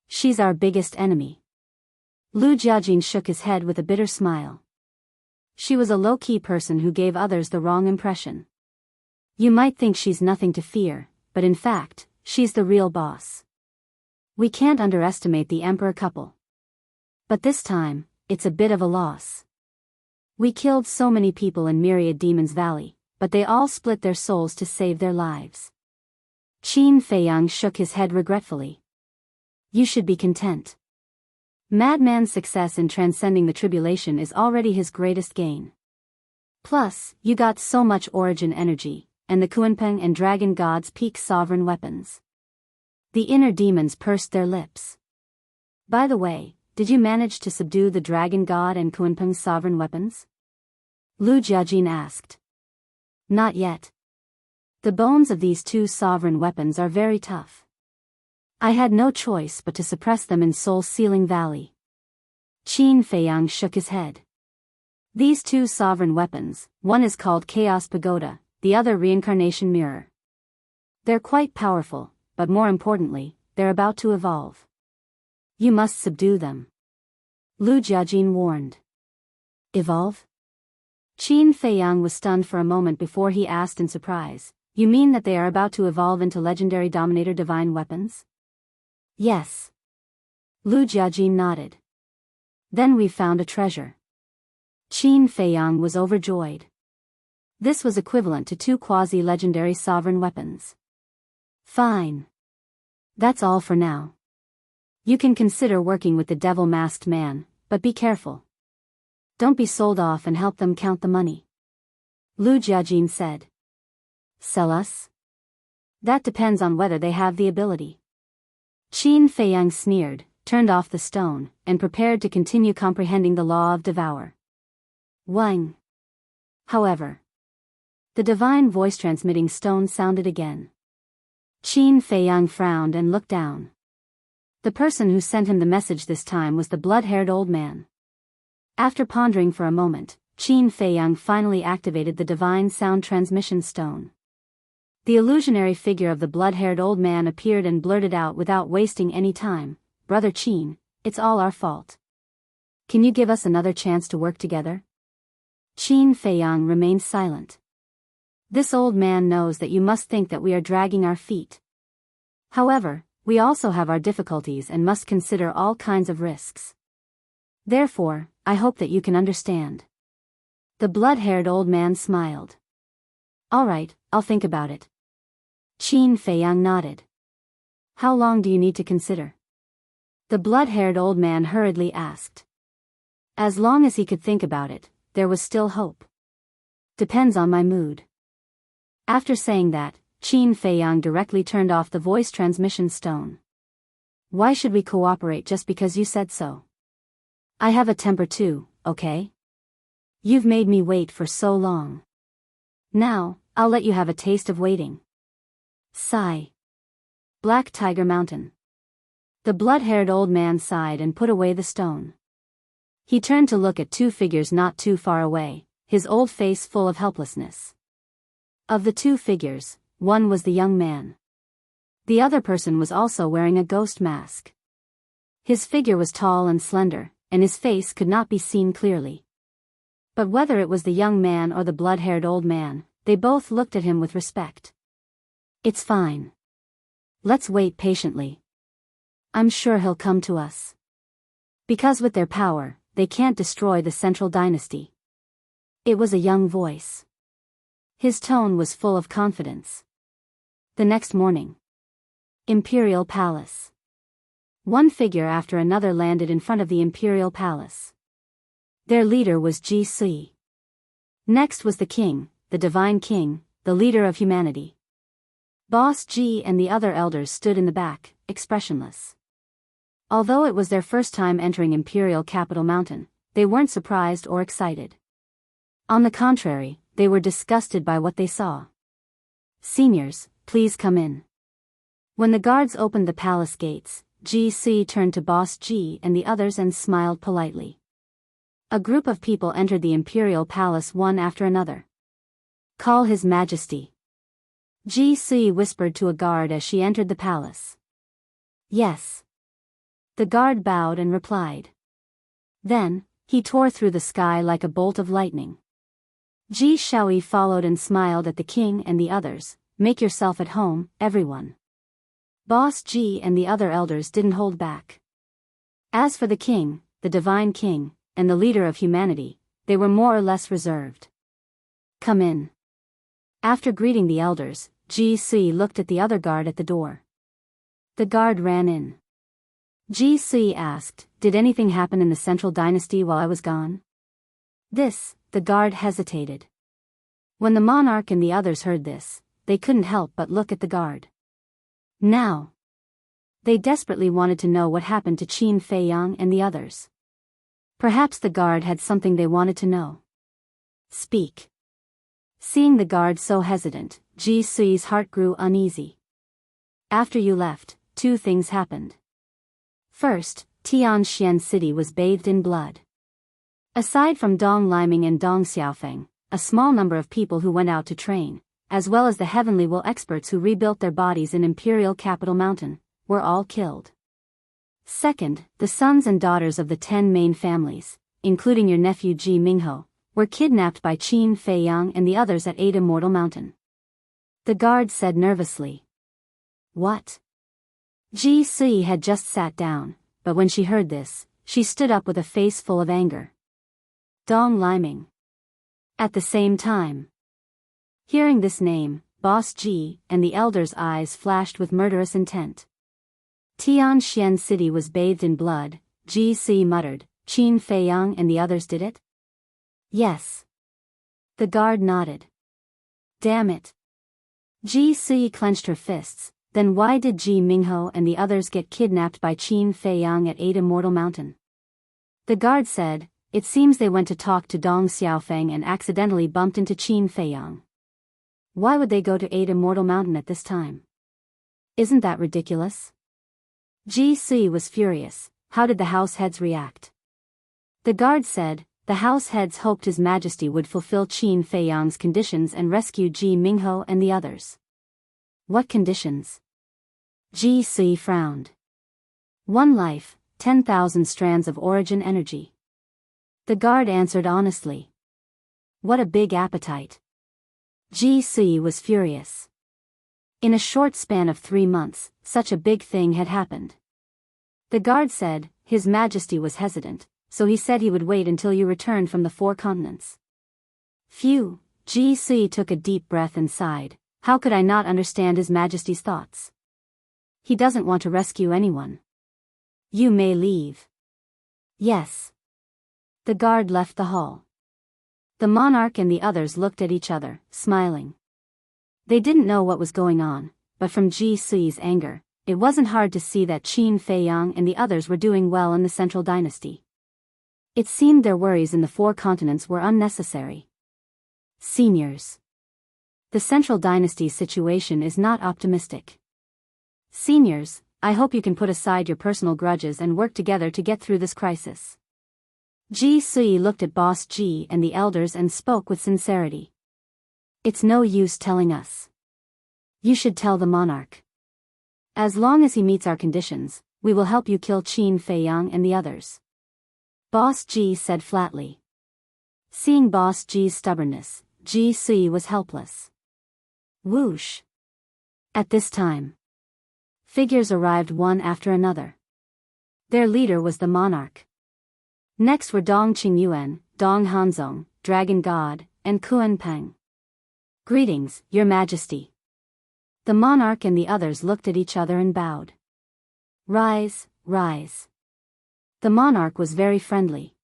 She's our biggest enemy. Lu Jiajin shook his head with a bitter smile. She was a low-key person who gave others the wrong impression. You might think she's nothing to fear, but in fact, she's the real boss. We can't underestimate the emperor couple. But this time, it's a bit of a loss. We killed so many people in Myriad Demon's Valley, but they all split their souls to save their lives. Qin Feiyang shook his head regretfully. You should be content. Madman's success in transcending the tribulation is already his greatest gain. Plus, you got so much origin energy, and the Kunpeng and Dragon God's peak sovereign weapons. The inner demons pursed their lips. By the way, did you manage to subdue the Dragon God and Kunpeng's sovereign weapons? Lu Jiajin asked. Not yet. The bones of these 2 sovereign weapons are very tough. I had no choice but to suppress them in Soul-Sealing Valley. Qin Feiyang shook his head. These 2 sovereign weapons, one is called Chaos Pagoda, the other Reincarnation Mirror. They're quite powerful, but more importantly, they're about to evolve. You must subdue them. Lu Jiajin warned. Evolve? Qin Feiyang was stunned for a moment before he asked in surprise, you mean that they are about to evolve into legendary Dominator divine weapons? Yes. Lu Jiajin nodded. Then we found a treasure. Qin Feiyang was overjoyed. This was equivalent to 2 quasi-legendary sovereign weapons. Fine. That's all for now. You can consider working with the devil-masked man, but be careful. Don't be sold off and help them count the money. Lu Jiajin said. Sell us? That depends on whether they have the ability. Qin Feiyang sneered, turned off the stone, and prepared to continue comprehending the law of devour. Wang. However. The divine voice-transmitting stone sounded again. Qin Feiyang frowned and looked down. The person who sent him the message this time was the blood-haired old man. After pondering for a moment, Qin Feiyang finally activated the divine sound transmission stone. The illusionary figure of the blood-haired old man appeared and blurted out without wasting any time, Brother Qin, it's all our fault. Can you give us another chance to work together? Qin Feiyang remained silent. This old man knows that you must think that we are dragging our feet. However, we also have our difficulties and must consider all kinds of risks. Therefore, I hope that you can understand. The blood-haired old man smiled. All right, I'll think about it. Qin Feiyang nodded. How long do you need to consider? The blood-haired old man hurriedly asked. As long as he could think about it, there was still hope. Depends on my mood. After saying that, Qin Feiyang directly turned off the voice transmission stone. Why should we cooperate just because you said so? I have a temper too, okay? You've made me wait for so long. Now, I'll let you have a taste of waiting. Sigh. Black Tiger Mountain. The blood-haired old man sighed and put away the stone. He turned to look at two figures not too far away, his old face full of helplessness. Of the two figures, one was the young man. The other person was also wearing a ghost mask. His figure was tall and slender, and his face could not be seen clearly. But whether it was the young man or the blood-haired old man, they both looked at him with respect. It's fine. Let's wait patiently. I'm sure he'll come to us. Because with their power, they can't destroy the central dynasty. It was a young voice. His tone was full of confidence. The next morning. Imperial Palace. One figure after another landed in front of the Imperial Palace. Their leader was Ji Si. Next was the king, the divine king, the leader of humanity. Boss Ji and the other elders stood in the back, expressionless. Although it was their first time entering Imperial Capital Mountain, they weren't surprised or excited. On the contrary, they were disgusted by what they saw. Seniors, please come in. When the guards opened the palace gates, Ji Si turned to Boss Ji and the others and smiled politely. A group of people entered the Imperial Palace one after another. Call His Majesty. Ji Si whispered to a guard as she entered the palace. Yes. The guard bowed and replied. Then, he tore through the sky like a bolt of lightning. Ji Shaoi followed and smiled at the king and the others. Make yourself at home, everyone. Boss Ji and the other elders didn't hold back. As for the king, the divine king, and the leader of humanity, they were more or less reserved. Come in. After greeting the elders, Ji Si looked at the other guard at the door. The guard ran in. Ji Si asked, did anything happen in the central dynasty while I was gone? The guard hesitated. When the monarch and the others heard this, they couldn't help but look at the guard. Now. They desperately wanted to know what happened to Qin Feiyang and the others. Perhaps the guard had something they wanted to know. Speak. Seeing the guard so hesitant, Ji Si's heart grew uneasy. After you left, two things happened. First, Tianxian City was bathed in blood. Aside from Dong Liming and Dong Xiaofeng, a small number of people who went out to train, as well as the Heavenly Will experts who rebuilt their bodies in Imperial Capital Mountain, were all killed. Second, the sons and daughters of the 10 main families, including your nephew Ji Mingho, were kidnapped by Qin Feiyang and the others at 8 Immortal Mountain. The guard said nervously. What? Ji Si had just sat down, but when she heard this, she stood up with a face full of anger. Dong Liming. At the same time. Hearing this name, Boss Ji and the elders' eyes flashed with murderous intent. Tianxian City was bathed in blood, Ji Si muttered. Qin Feiyang and the others did it? Yes. The guard nodded. Damn it. Ji Si clenched her fists. Then why did Ji Mingho and the others get kidnapped by Qin Feiyang at 8 Immortal Mountain? The guard said, it seems they went to talk to Dong Xiaofeng and accidentally bumped into Qin Feiyang. Why would they go to 8 Immortal Mountain at this time? Isn't that ridiculous? Ji Si was furious. How did the house heads react? The guard said, the house heads hoped His Majesty would fulfill Qin Feiyang's conditions and rescue Ji Mingho and the others. What conditions? Ji Si frowned. 1 life, 10,000 strands of origin energy. The guard answered honestly. What a big appetite. Ji Si was furious. In a short span of 3 months, such a big thing had happened. The guard said, His Majesty was hesitant, so he said he would wait until you returned from the 4 continents. Phew, Ji Si took a deep breath and sighed. How could I not understand His Majesty's thoughts? He doesn't want to rescue anyone. You may leave. Yes. The guard left the hall. The monarch and the others looked at each other, smiling. They didn't know what was going on, but from Ji Sui's anger, it wasn't hard to see that Qin Feiyang and the others were doing well in the Central Dynasty. It seemed their worries in the 4 continents were unnecessary. Seniors. The Central Dynasty's situation is not optimistic. Seniors, I hope you can put aside your personal grudges and work together to get through this crisis. Ji Sui looked at Boss Ji and the elders and spoke with sincerity. It's no use telling us. You should tell the monarch. As long as he meets our conditions, we will help you kill Qin Feiyang and the others. Boss Ji said flatly. Seeing Boss Ji's stubbornness, Ji Sui was helpless. Whoosh. At this time, figures arrived one after another. Their leader was the monarch. Next were Dong Qingyuan, Dong Hanzong, Dragon God, and Kuan Peng. Greetings, Your Majesty. The monarch and the others looked at each other and bowed. Rise, rise. The monarch was very friendly.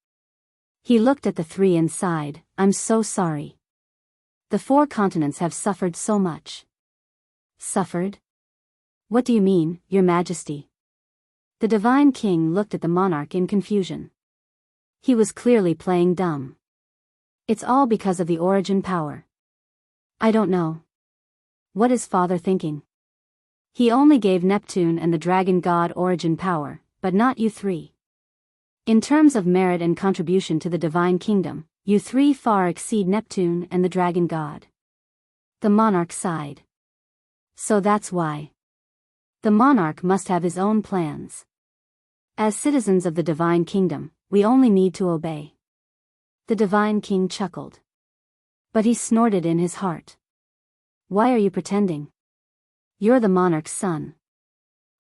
He looked at the 3 and sighed, I'm so sorry. The 4 continents have suffered so much. Suffered? What do you mean, Your Majesty? The divine king looked at the monarch in confusion. He was clearly playing dumb. It's all because of the origin power. I don't know. What is father thinking? He only gave Neptune and the dragon god origin power, but not you 3. In terms of merit and contribution to the divine kingdom, you 3 far exceed Neptune and the dragon god. The monarch sighed. So that's why. The monarch must have his own plans. As citizens of the divine kingdom, we only need to obey. The divine king chuckled. But he snorted in his heart. Why are you pretending? You're the monarch's son.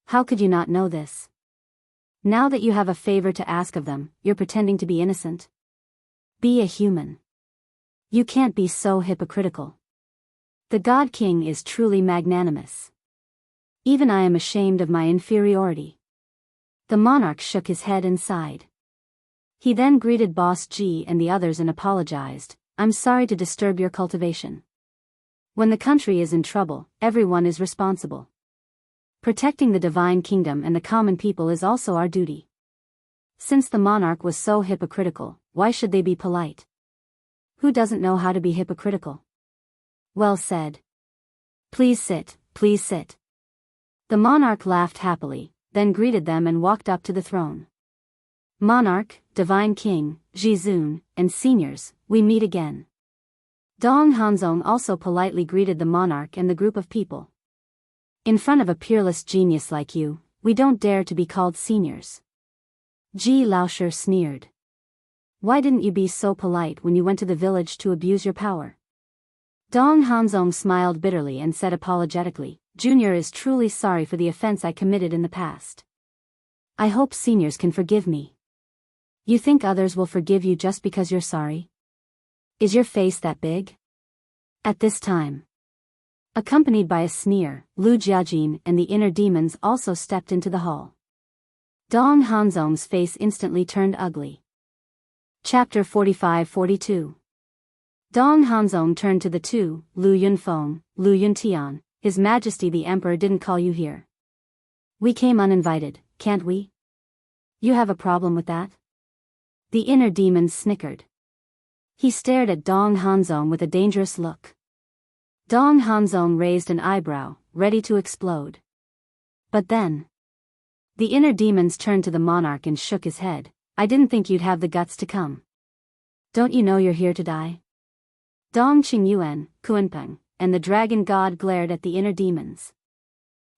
How could you not know this? Now that you have a favor to ask of them, you're pretending to be innocent. Be a human. You can't be so hypocritical. The God King is truly magnanimous. Even I am ashamed of my inferiority. The monarch shook his head and sighed. He then greeted Boss Ji and the others and apologized, I'm sorry to disturb your cultivation. When the country is in trouble, everyone is responsible. Protecting the divine kingdom and the common people is also our duty. Since the monarch was so hypocritical, why should they be polite? Who doesn't know how to be hypocritical? Well said. Please sit, please sit. The monarch laughed happily, then greeted them and walked up to the throne. Monarch, divine king, Jizun, and seniors, we meet again. Dong Hanzong also politely greeted the monarch and the group of people. In front of a peerless genius like you, we don't dare to be called seniors. Ji Laoshi sneered. Why didn't you be so polite when you went to the village to abuse your power? Dong Hanzong smiled bitterly and said apologetically, Junior is truly sorry for the offense I committed in the past. I hope seniors can forgive me. You think others will forgive you just because you're sorry? Is your face that big? At this time, accompanied by a sneer, Lu Jiajin and the inner demons also stepped into the hall. Dong Hanzong's face instantly turned ugly. Chapter 45-42. Dong Hanzong turned to the 2, Lu Yunfeng, Lu Yuntian, His Majesty the Emperor didn't call you here. We came uninvited, can't we? You have a problem with that? The inner demons snickered. He stared at Dong Hanzong with a dangerous look. Dong Hanzong raised an eyebrow, ready to explode. But then, the inner demons turned to the monarch and shook his head. I didn't think you'd have the guts to come. Don't you know you're here to die? Dong Qingyuan, Kuanpeng, and the dragon god glared at the inner demons.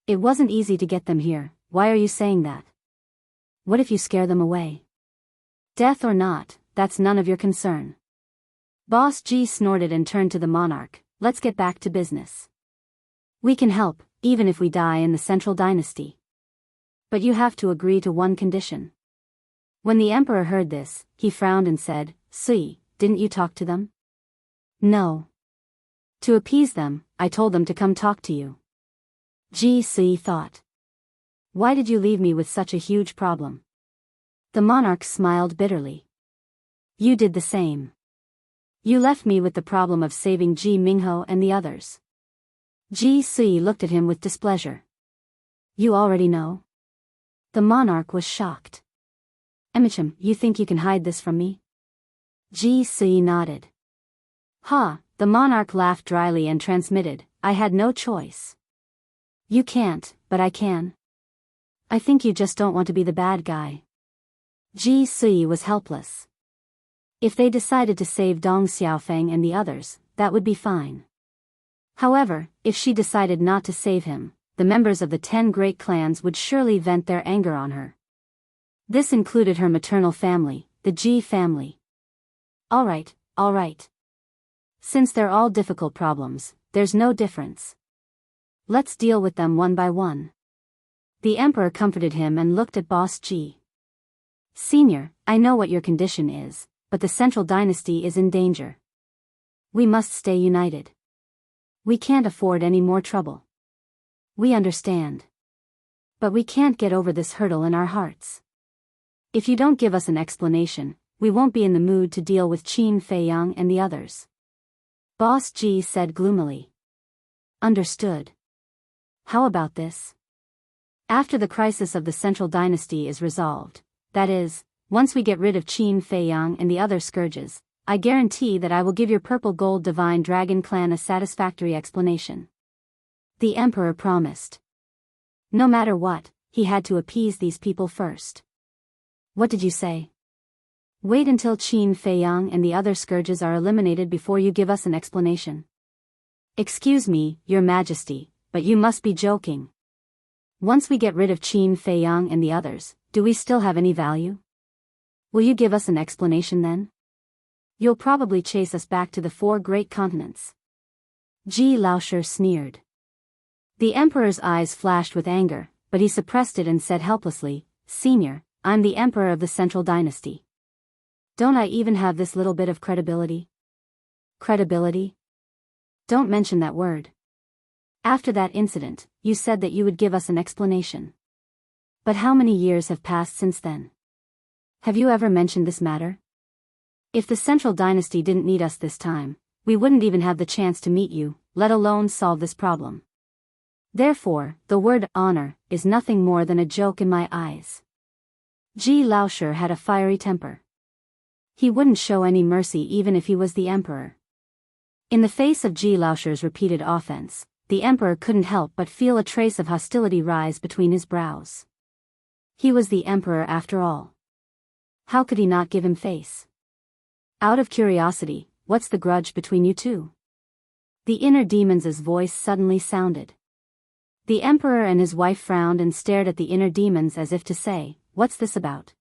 It wasn't easy to get them here, why are you saying that? What if you scare them away? Death or not, that's none of your concern. Boss Ji snorted and turned to the monarch, let's get back to business. We can help, even if we die in the Central Dynasty. But you have to agree to one condition. When the emperor heard this, he frowned and said, Sui, didn't you talk to them? No. To appease them, I told them to come talk to you. Ji Sui thought. Why did you leave me with such a huge problem? The monarch smiled bitterly. You did the same. You left me with the problem of saving Ji Mingho and the others. Ji Sui looked at him with displeasure. You already know? The monarch was shocked. Emicham, you think you can hide this from me? Ji Sui nodded. Ha, the monarch laughed dryly and transmitted, I had no choice. You can't, but I can. I think you just don't want to be the bad guy. Ji Sui was helpless. If they decided to save Dong Xiaofeng and the others, that would be fine. However, if she decided not to save him, the members of the 10 great clans would surely vent their anger on her. This included her maternal family, the Ji family. All right. Since they're all difficult problems, there's no difference. Let's deal with them one by one. The emperor comforted him and looked at Boss Ji. Senior, I know what your condition is, but the central dynasty is in danger. We must stay united. We can't afford any more trouble. We understand. But we can't get over this hurdle in our hearts. If you don't give us an explanation, we won't be in the mood to deal with Qin Feiyang and the others. Boss Ji said gloomily. Understood. How about this? After the crisis of the central dynasty is resolved, that is, once we get rid of Qin Feiyang and the other scourges, I guarantee that I will give your purple gold divine dragon clan a satisfactory explanation. The emperor promised. No matter what, he had to appease these people first. What did you say? Wait until Qin Feiyang and the other scourges are eliminated before you give us an explanation. Excuse me, your majesty, but you must be joking. Once we get rid of Qin Feiyang and the others, do we still have any value? Will you give us an explanation then? You'll probably chase us back to the 4 great continents. Ji Laoshi sneered. The emperor's eyes flashed with anger, but he suppressed it and said helplessly, Senior, I'm the emperor of the central dynasty. Don't I even have this little bit of credibility? Credibility? Don't mention that word. After that incident, you said that you would give us an explanation. But how many years have passed since then? Have you ever mentioned this matter? If the central dynasty didn't need us this time, we wouldn't even have the chance to meet you, let alone solve this problem. Therefore, the word honor is nothing more than a joke in my eyes. Ji Laoshi had a fiery temper. He wouldn't show any mercy even if he was the emperor. In the face of Ji Laoshi's repeated offense, the emperor couldn't help but feel a trace of hostility rise between his brows. He was the emperor after all. How could he not give him face? Out of curiosity, what's the grudge between you two? The inner demon's voice suddenly sounded. The emperor and his wife frowned and stared at the inner demons as if to say, what's this about?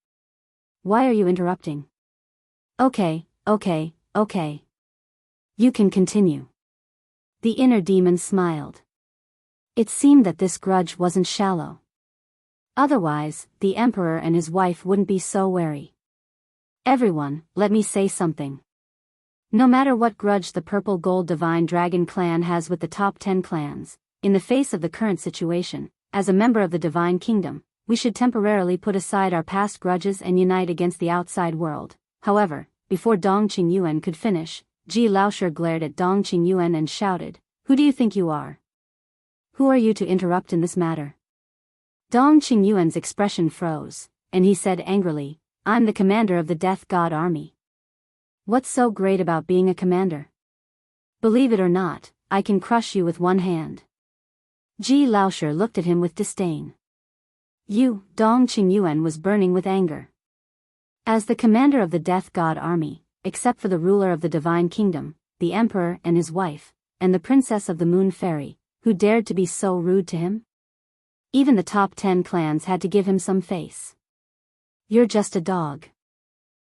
Why are you interrupting? Okay. You can continue. The inner demon smiled. It seemed that this grudge wasn't shallow. Otherwise, the emperor and his wife wouldn't be so wary. Everyone, let me say something. No matter what grudge the Purple Gold Divine Dragon clan has with the top 10 clans, in the face of the current situation, as a member of the Divine Kingdom, we should temporarily put aside our past grudges and unite against the outside world. However, before Dong Qingyuan could finish, Ji Laoshi glared at Dong Qingyuan and shouted, Who do you think you are? Who are you to interrupt in this matter? Dong Qingyuan's expression froze, and he said angrily, I'm the commander of the Death God Army. What's so great about being a commander? Believe it or not, I can crush you with one hand. Ji Laoshi looked at him with disdain. Dong Qingyuan was burning with anger. As the commander of the Death God Army, except for the ruler of the Divine Kingdom, the emperor and his wife, and the princess of the Moon Fairy, who dared to be so rude to him? Even the top 10 clans had to give him some face. You're just a dog.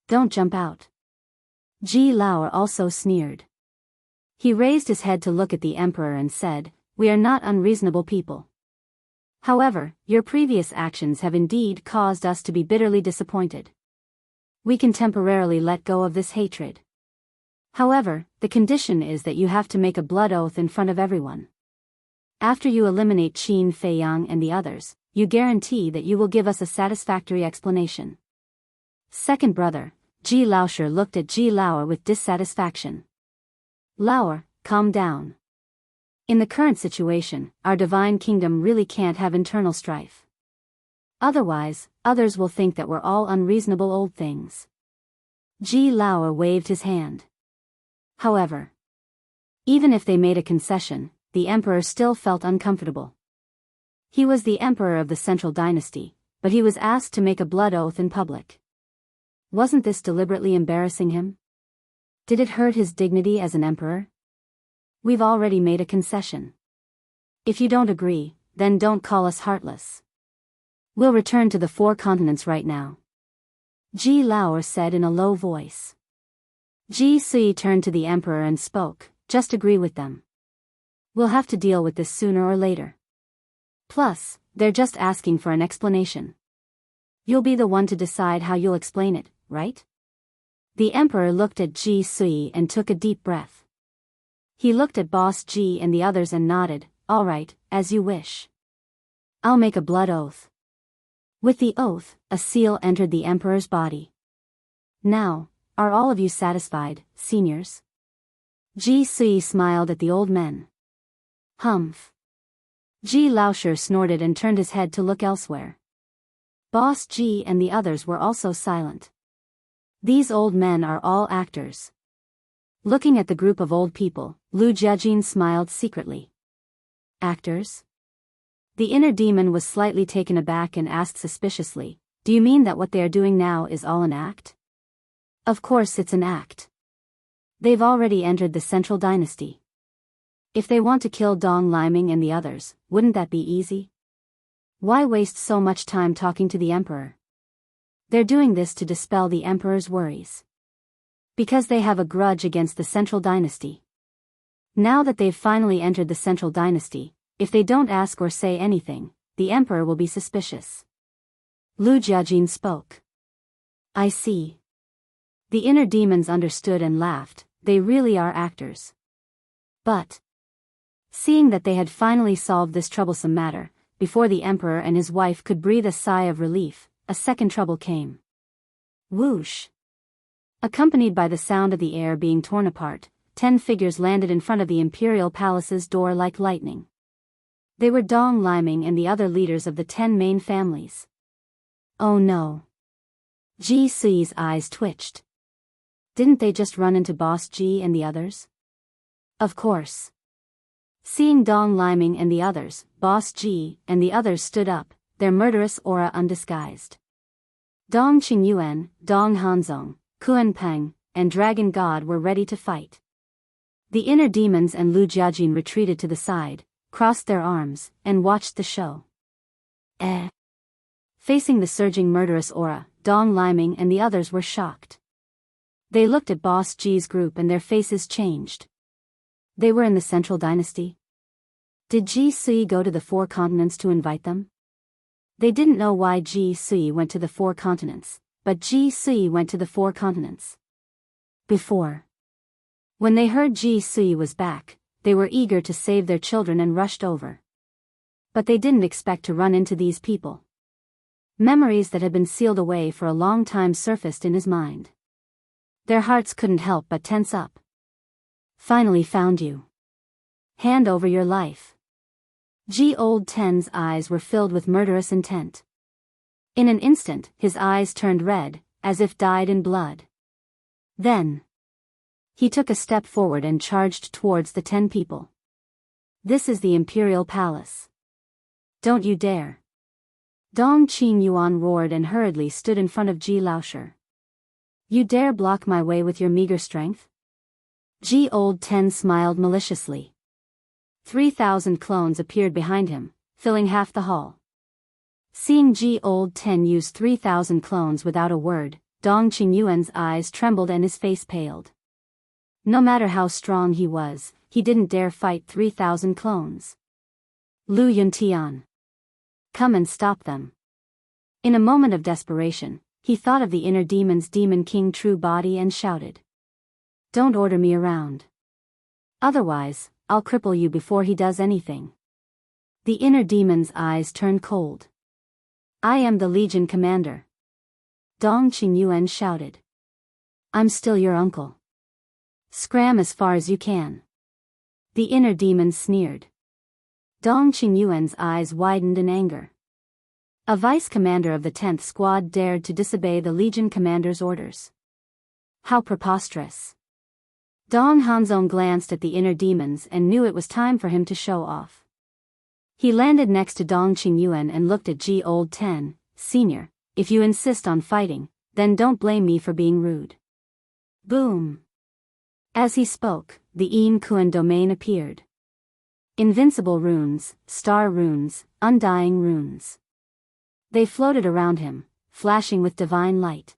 Don't jump out. Ji Lao also sneered. He raised his head to look at the emperor and said, We are not unreasonable people. However, your previous actions have indeed caused us to be bitterly disappointed. We can temporarily let go of this hatred. However, the condition is that you have to make a blood oath in front of everyone. After you eliminate Qin Feiyang and the others, you guarantee that you will give us a satisfactory explanation. Second brother, Ji Laosher looked at Ji Laoer with dissatisfaction. Laoer, calm down. In the current situation, our divine kingdom really can't have internal strife. Otherwise, others will think that we're all unreasonable old things. Ji Laoer waved his hand. However, even if they made a concession, the emperor still felt uncomfortable. He was the emperor of the central dynasty, but he was asked to make a blood oath in public. Wasn't this deliberately embarrassing him? Did it hurt his dignity as an emperor? We've already made a concession. If you don't agree, then don't call us heartless. We'll return to the 4 continents right now. Ji Laoer said in a low voice. Ji Sui turned to the emperor and spoke, just agree with them. We'll have to deal with this sooner or later. Plus, they're just asking for an explanation. You'll be the one to decide how you'll explain it, right? The emperor looked at Ji Sui and took a deep breath. He looked at Boss Ji and the others and nodded, all right, as you wish. I'll make a blood oath. With the oath, a seal entered the emperor's body. Now, are all of you satisfied, seniors? Ji Sui smiled at the old men. Humph. Ji Laosher snorted and turned his head to look elsewhere. Boss Ji and the others were also silent. These old men are all actors. Looking at the group of old people, Lu Jiajin smiled secretly. Actors? The inner demon was slightly taken aback and asked suspiciously, do you mean that what they are doing now is all an act? Of course it's an act. They've already entered the central dynasty. If they want to kill Dong Liming and the others, wouldn't that be easy? Why waste so much time talking to the emperor? They're doing this to dispel the emperor's worries. Because they have a grudge against the central dynasty. Now that they've finally entered the central dynasty, if they don't ask or say anything, the emperor will be suspicious. Lu Jiajin spoke. I see. The inner demons understood and laughed, they really are actors. But, seeing that they had finally solved this troublesome matter, before the emperor and his wife could breathe a sigh of relief, a second trouble came. Whoosh! Accompanied by the sound of the air being torn apart, 10 figures landed in front of the imperial palace's door like lightning. They were Dong Liming and the other leaders of the 10 main families. Oh no. Ji Sui's eyes twitched. Didn't they just run into Boss Ji and the others? Of course. Seeing Dong Liming and the others, Boss Ji and the others stood up, their murderous aura undisguised. Dong Qingyuan, Dong Hanzong, Kuan Peng, and Dragon God were ready to fight. The inner demons and Lu Jiajin retreated to the side, crossed their arms, and watched the show. Facing the surging murderous aura, Dong Liming and the others were shocked. They looked at Boss Ji's group and their faces changed. They were in the central dynasty? Did Ji Sui go to the 4 continents to invite them? They didn't know why Ji Sui went to the 4 continents, but Ji Sui went to the 4 continents. Before. When they heard Ji Sui was back, they were eager to save their children and rushed over. But they didn't expect to run into these people. Memories that had been sealed away for a long time surfaced in his mind. Their hearts couldn't help but tense up. Finally found you. Hand over your life. Ji Old Ten's eyes were filled with murderous intent. In an instant, his eyes turned red, as if dyed in blood. Then, he took a step forward and charged towards the 10 people. This is the Imperial Palace. Don't you dare. Dong Qingyuan roared and hurriedly stood in front of Ji Laosher. You dare block my way with your meager strength? Ji Old Ten smiled maliciously. 3,000 clones appeared behind him, filling half the hall. Seeing Ji Old Ten use 3,000 clones without a word, Dong Qingyuan's eyes trembled and his face paled. No matter how strong he was, he didn't dare fight 3,000 clones. Lu Yuntian. Come and stop them. In a moment of desperation, he thought of the inner demon's demon king true body and shouted. Don't order me around. Otherwise, I'll cripple you before he does anything. The inner demon's eyes turned cold. I am the Legion Commander. Dong Qingyuan shouted. I'm still your uncle. Scram as far as you can. The inner demon sneered. Dong Qingyuan's eyes widened in anger. A vice commander of the 10th Squad dared to disobey the Legion Commander's orders. How preposterous. Dong Hanzong glanced at the inner demons and knew it was time for him to show off. He landed next to Dong Qingyuan and looked at Ji Old 10, Senior, if you insist on fighting, then don't blame me for being rude. Boom. As he spoke, the Yin Kuan domain appeared. Invincible runes, star runes, undying runes. They floated around him, flashing with divine light.